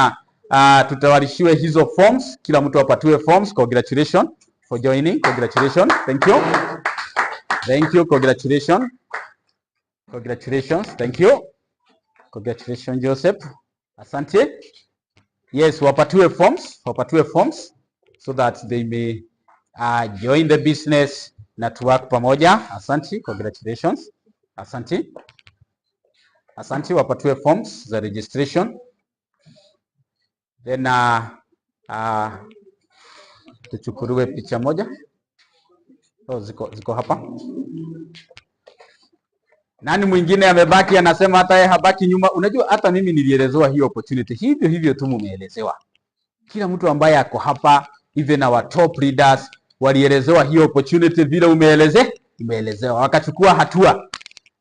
tutawarishiwe hizo forms, kila mtu apatiwe forms. Congratulations for joining. Congratulations. Thank you. Thank you. Congratulations. Congratulations. Thank you. Congratulations Joseph. Asante. Yes, wapatiwe forms so that they may join the business na to work pamoja. Asante. Congratulations. Asante. Asante, wapatiwe forms za registration. Then tuchukuliwe picha moja. Ziko hapa. Nani mwingine amebaki anasema hata yeye habaki nyuma? Unajua hata mimi nilielezewa hiyo opportunity. Hivyo tu mumeelezewa. Kila mtu ambaye ako hapa, even our top leaders, walielezewa hiyo opportunity vile umeelezewa. Wakachukua hatua.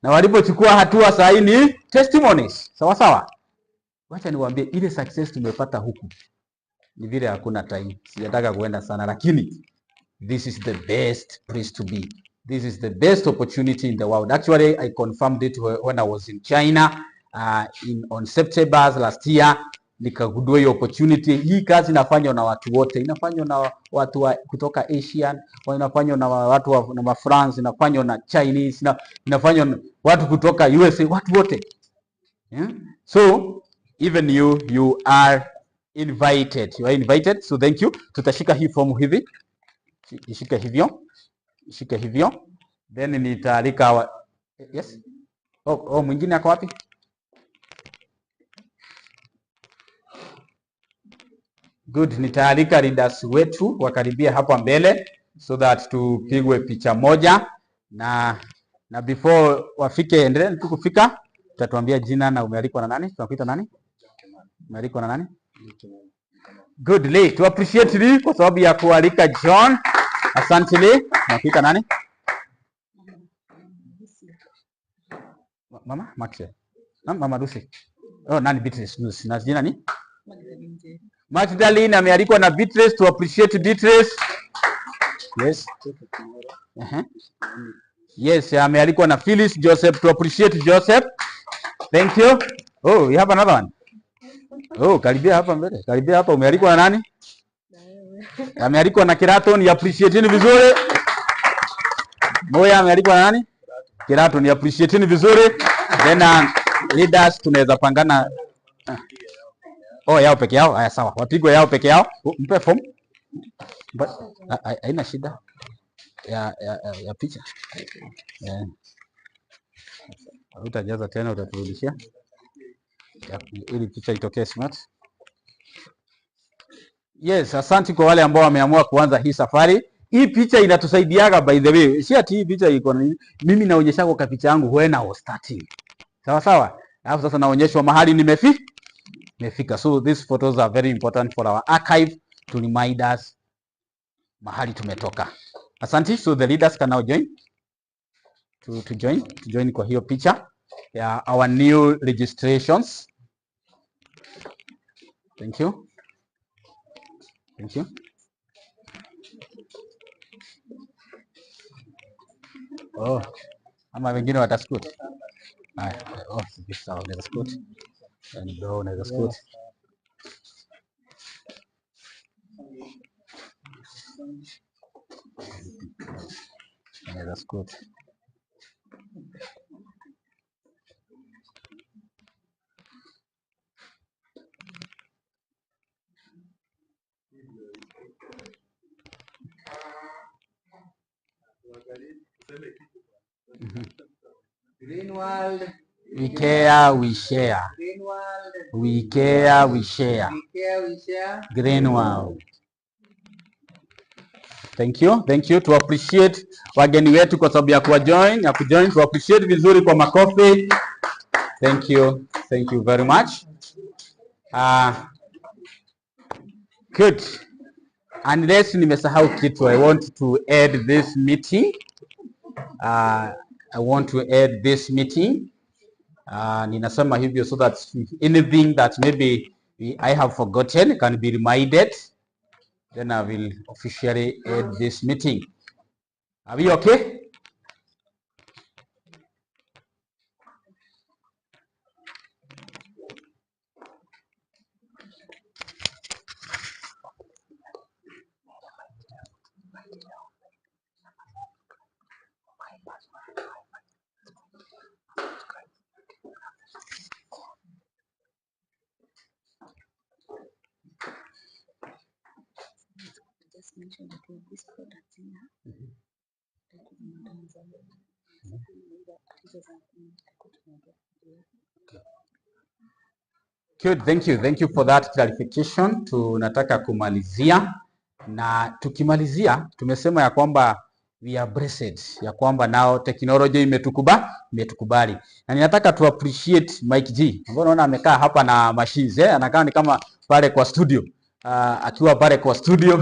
Na walipochukua hatua saa hii ni testimonies. Sawa sawa. Wacha niwaambie ile success tumepata huku. Ni vile hakuna time. Sijataka kuenda sana lakini this is the best place to be. This is the best opportunity in the world. Actually, I confirmed it when I was in China on September last year. Nikagundua hiyo opportunity. Hii kazi inafanywa na watu wote. Inafanywa na watu kutoka Asian, inafanywa na watu na France, inafanywa na Chinese, inafanywa na watu kutoka USA, watu wote. Yeah? So, even you are invited. You are invited. So, thank you. Tutashika hii form hivi. Shika hivyo. Then nitaalika yes. Mwingine ako wapi? Good, nitaalika leaders wetu wakaribia hapa mbele so that tupigwe picha moja na before wafike, endelee tu kufika, tutatuambia jina na umealikwa na nani? Tunakuita nani? Umealikwa na nani? Good, Lee, to appreciate Lee kwa sababu ya kualika John. Asante Lee. Tunakuita nani? Mama Maxwell. Mama Lucy. Nani Beatrice Lucy. Na jina ni? Magdalene amealikwa na Beatrice. To appreciate Beatrice. Yes. Yes, amealikwa na Phyllis Joseph. To appreciate Joseph. Thank you. You have another one. Karibia hapa mbele. Karibia hapa. Umealikwa na nani? Amealikwa na Kiraton. You appreciate ni vizuri. Moya amealikwa na nani? Kiraton. You appreciate ni vizuri. Then leaders tunaweza pangana. Yao peke yao. Haya sawa. Wapigwe yao peke yao. Mpe form. Haina shida ya picha. Utajaza tena, utaturudishia ili picha itokee smart. Yes, asante kwa wale ambao wameamua kuanza hii safari. Hii picha inatusaidiaga by the way. Si ati hii picha iko na mimi naonyesha kwa picha yangu when I was starting. Sawa sawa. Alafu sasa naonyeshwa mahali nimefika. So these photos are very important for our archive to remind us mahali tumetoka. Asante. So the leaders can now join to join kwa hiyo picha ya our new registrations. Thank you. Thank you. Ama wengine watascoot. Sawa, unaweza scoot. Ndio unaweza scoot. Unaweza scoot. Green world. We care, we share. Green world. We care, we share. We care, we share. Green world. Thank you. To appreciate wageni wetu kwa sababu ya kujoin, to appreciate vizuri kwa makofi. Thank you very much. Good. Unless nimesahau kitu, I want to add this meeting. Ninasema hivyo so that anything that maybe I have forgotten can be reminded. Then I will officially add this meeting. Are we okay? Good, thank you for that clarification. Tunataka kumalizia, na tukimalizia tumesema ya kwamba we are blessed, ya kwamba nao teknolojia imetukubali, na ninataka tu appreciate Mike G ambaye unaona amekaa hapa na machines, anakaa ni kama pale kwa studio. Akiwa pale kwa studio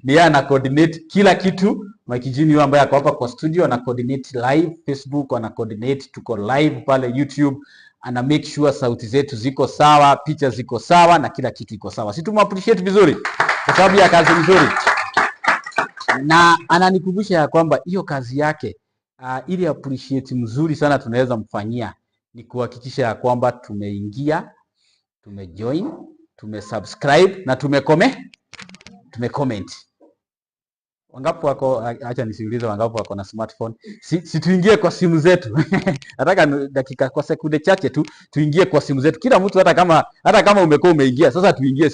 ni yeye ana coordinate kila kitu. Mike G ni yule ambaye ako hapa kwa studio, ana coordinate live Facebook, ana coordinate tuko live pale YouTube, ana make sure sauti zetu ziko sawa, picha ziko sawa na kila kitu iko sawa. Sisi tumappreciate vizuri kwa sababu ya kazi nzuri, na ananikumbusha ya kwamba hiyo kazi yake ili appreciate mzuri sana tunaweza mfanyia ni kuhakikisha ya kwamba tumeingia, tumejoin, tumesubscribe na tumecomment. Wangapi wako, acha nisiulize wangapi wako na smartphone. Si tuingie kwa simu zetu. Nataka dakika kwa sekunde chache tu tuingie kwa simu zetu. Kila mtu hata kama umekuwa umeingia, sasa tuingie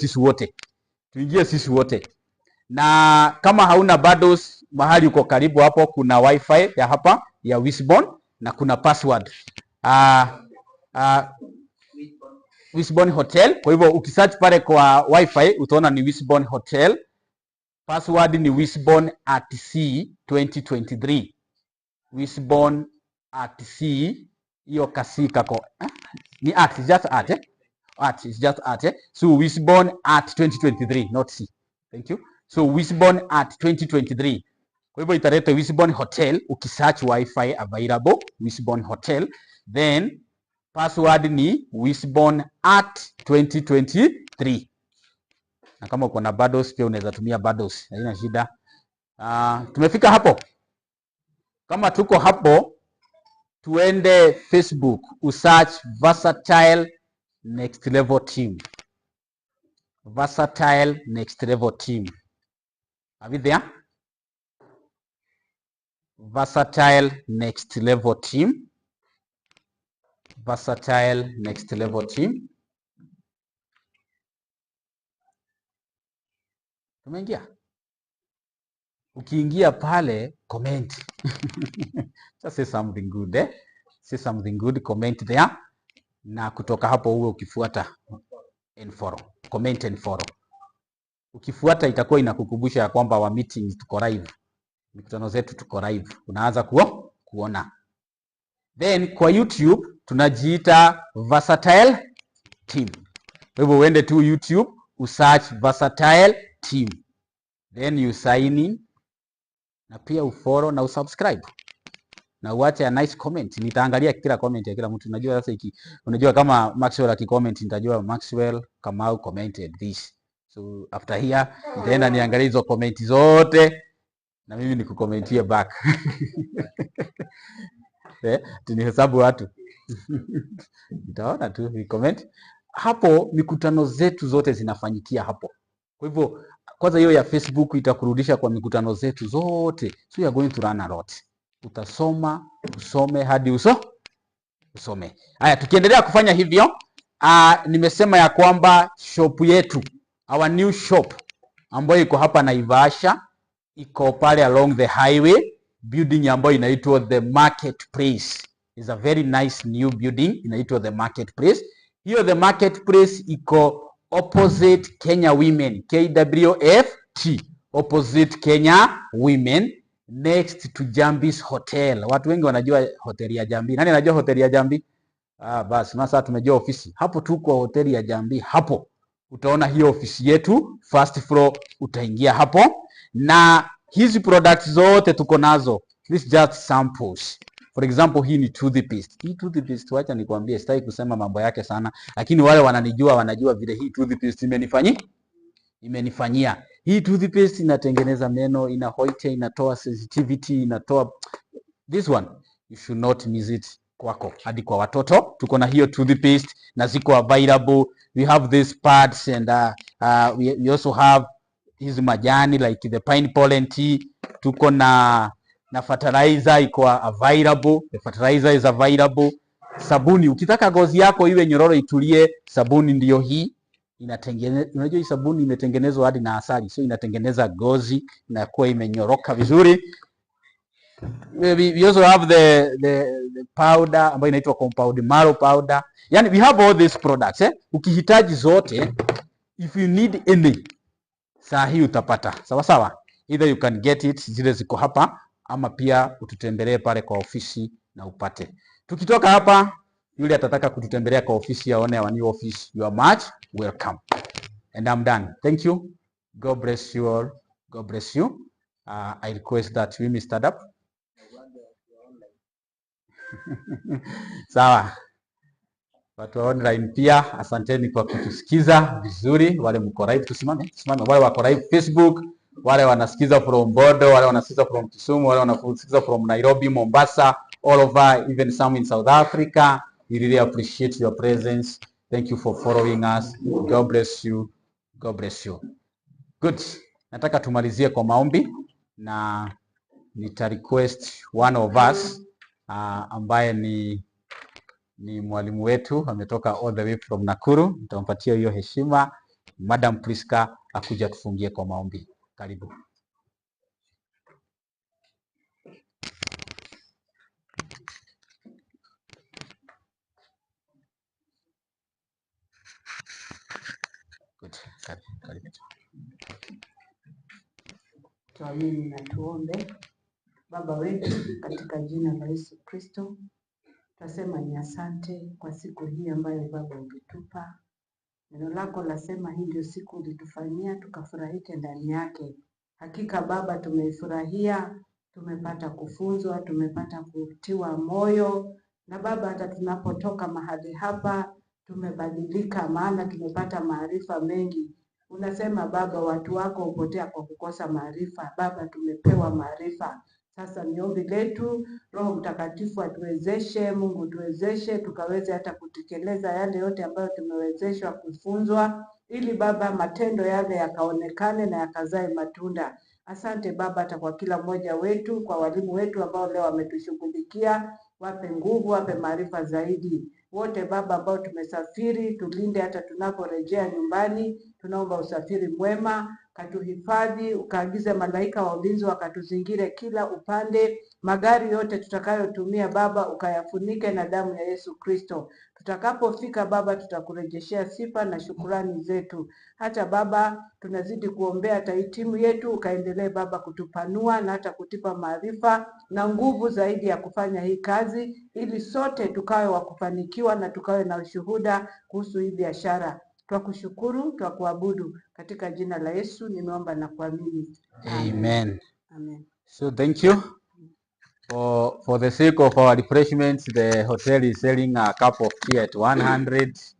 sisi wote. Na kama hauna bado, mahali uko karibu hapo kuna wifi ya hapa ya Wisborne na kuna password. Wisborne Hotel. Kwa hivyo ukisearch pale kwa wifi utaona ni Wisborne Hotel. Password ni Wisborne at C 2023. Wisborne at C, hiyo kasi kako. Ni at, it's just at, it's just at. So Wisborne at 2023, not C. Thank you. So Wisborne at 2023. Kwa hivyo italeta Wisborne Hotel, ukisearch wifi available, Wisborne Hotel. Then password ni Wisborne at 2023. Na kama uko na bundles pia unaweza tumia bundles, haina shida. Tumefika hapo. Kama tuko hapo, tuende Facebook, usearch Versatile Next Level Team. Versatile Next Level Team. Are we there? Versatile Next Level Team. Versatile Next Level Team. Tumeingia. Ukiingia pale, comment. Just say something good, Say something good, comment there. Na kutoka hapo uwe ukifuata and follow. Comment and follow. Ukifuata itakuwa inakukumbusha ya kwamba wa meetings tuko live. Mikutano zetu tuko live. Unaanza kuona. Then kwa YouTube tunajiita Versatile Team. Kwa hivyo uende tu YouTube, usearch Versatile Team. Then you sign in na pia ufollow na usubscribe. Na uache a nice comment. Nitaangalia kila comment ya kila mtu. Unajua sasa unajua kama Maxwell akicomment nitajua Maxwell Kamau commented this. So after here nitaenda niangalie hizo comment zote na mimi nikukomentie back. Tunihesabu watu. Nitaona tu ni comment. Hapo mikutano zetu zote zinafanyikia hapo. Kwa hivyo kwanza hiyo ya Facebook itakurudisha kwa mikutano zetu zote. So you are going to run a lot. Utasoma, usome hadi usome. Haya, tukiendelea kufanya hivyo, nimesema ya kwamba shop yetu, our new shop ambayo iko hapa Naivasha, iko pale along the highway, building ambayo inaitwa The Marketplace. Is a very nice new building, inaitwa The Marketplace. Hiyo The Marketplace iko opposite Kenya Women, KWFT, opposite Kenya Women, next to Jambi's Hotel. Watu wengi wanajua hoteli ya Jambi. Nani anajua hoteli ya Jambi? Basi sasa tumejua ofisi. Hapo tuko hoteli ya Jambi. Hapo utaona hiyo ofisi yetu, first floor, utaingia hapo. Na hizi products zote tuko nazo. This just samples. For example, hii ni toothpaste. Hii toothpaste, wacha nikwambie, sitaki kusema mambo yake sana, lakini wale wananijua wanajua vile hii toothpaste imenifanyia. Hii toothpaste inatengeneza meno, ina white, inatoa sensitivity, inatoa this one. You should not miss it kwako hadi kwa watoto. Tuko na hiyo toothpaste na ziko available. We have these pads and we also have hizi majani like the pine pollen tea. Tuko na fertilizer iko available. The fertilizer is available. Sabuni, ukitaka ngozi yako iwe nyororo itulie, sabuni ndio hii. Inatengeneza, unajua hii sabuni imetengenezwa hadi na asali, so inatengeneza ngozi inakuwa imenyoroka vizuri. We also have the powder ambayo inaitwa compound marrow powder. Yani we have all these products ukihitaji zote, if you need any, saa hii utapata. Sawa sawa, either you can get it, zile ziko hapa, ama pia ututembelee pale kwa ofisi na upate. Tukitoka hapa, yule atataka kututembelea kwa ofisi aone our new office, you are much welcome. And I'm done. Thank you. God bless you all. God bless you. I request that we may stand up. Sawa. Watu wa online pia, asanteni kwa kutusikiza vizuri. Wale mko live, tusimame. Wale wako live Facebook, wale wanasikiza from Bodo, wale wanasikiza from Kisumu, wale wanasikiza from Nairobi, Mombasa, all over, even some in South Africa. We really appreciate your presence. Thank you for following us. God bless you. God bless you. Good. Nataka tumalizie kwa maombi na nita request one of us ambaye ni mwalimu wetu, ametoka all the way from Nakuru. Nitampatia hiyo heshima. Madam Priska akuja tufungie kwa maombi. Karibu. Good. Karibu. Tuamini na tuombe. Baba wetu, katika jina la Yesu Kristo, tunasema ni asante kwa siku hii ambayo Baba umetupa. Neno lako lasema hii ndio siku ulitufanyia tukafurahike ndani yake. Hakika Baba tumeifurahia, tumepata kufunzwa, tumepata kutiwa moyo. Na Baba hata tunapotoka mahali hapa tumebadilika, maana tumepata maarifa mengi. Unasema Baba watu wako hupotea kwa kukosa maarifa. Baba tumepewa maarifa. Sasa ni ombi letu, Roho Mtakatifu atuwezeshe, Mungu tuwezeshe, tukaweze hata kutekeleza yale yote ambayo tumewezeshwa kufunzwa, ili Baba matendo yale yakaonekane na yakazae matunda. Asante Baba hata kwa kila mmoja wetu, kwa walimu wetu ambao leo wametushughulikia, wape nguvu, wape maarifa zaidi. Wote Baba ambao tumesafiri, tulinde hata tunaporejea nyumbani. Tunaomba usafiri mwema, katuhifadhi, ukaagize malaika wa ulinzi wakatuzingire kila upande. Magari yote tutakayotumia Baba ukayafunike na damu ya Yesu Kristo. Tutakapofika Baba tutakurejeshea sifa na shukurani zetu. Hata Baba tunazidi kuombea hata timu yetu, ukaendelee Baba kutupanua na hata kutupa maarifa na nguvu zaidi ya kufanya hii kazi, ili sote tukawe wa kufanikiwa na tukawe na ushuhuda kuhusu hii biashara. Twakushukuru, twakuabudu katika jina la Yesu nimeomba na kuamini. Amen. Amen. So thank you. For the sake of our refreshments, the hotel is selling a cup of tea at 100.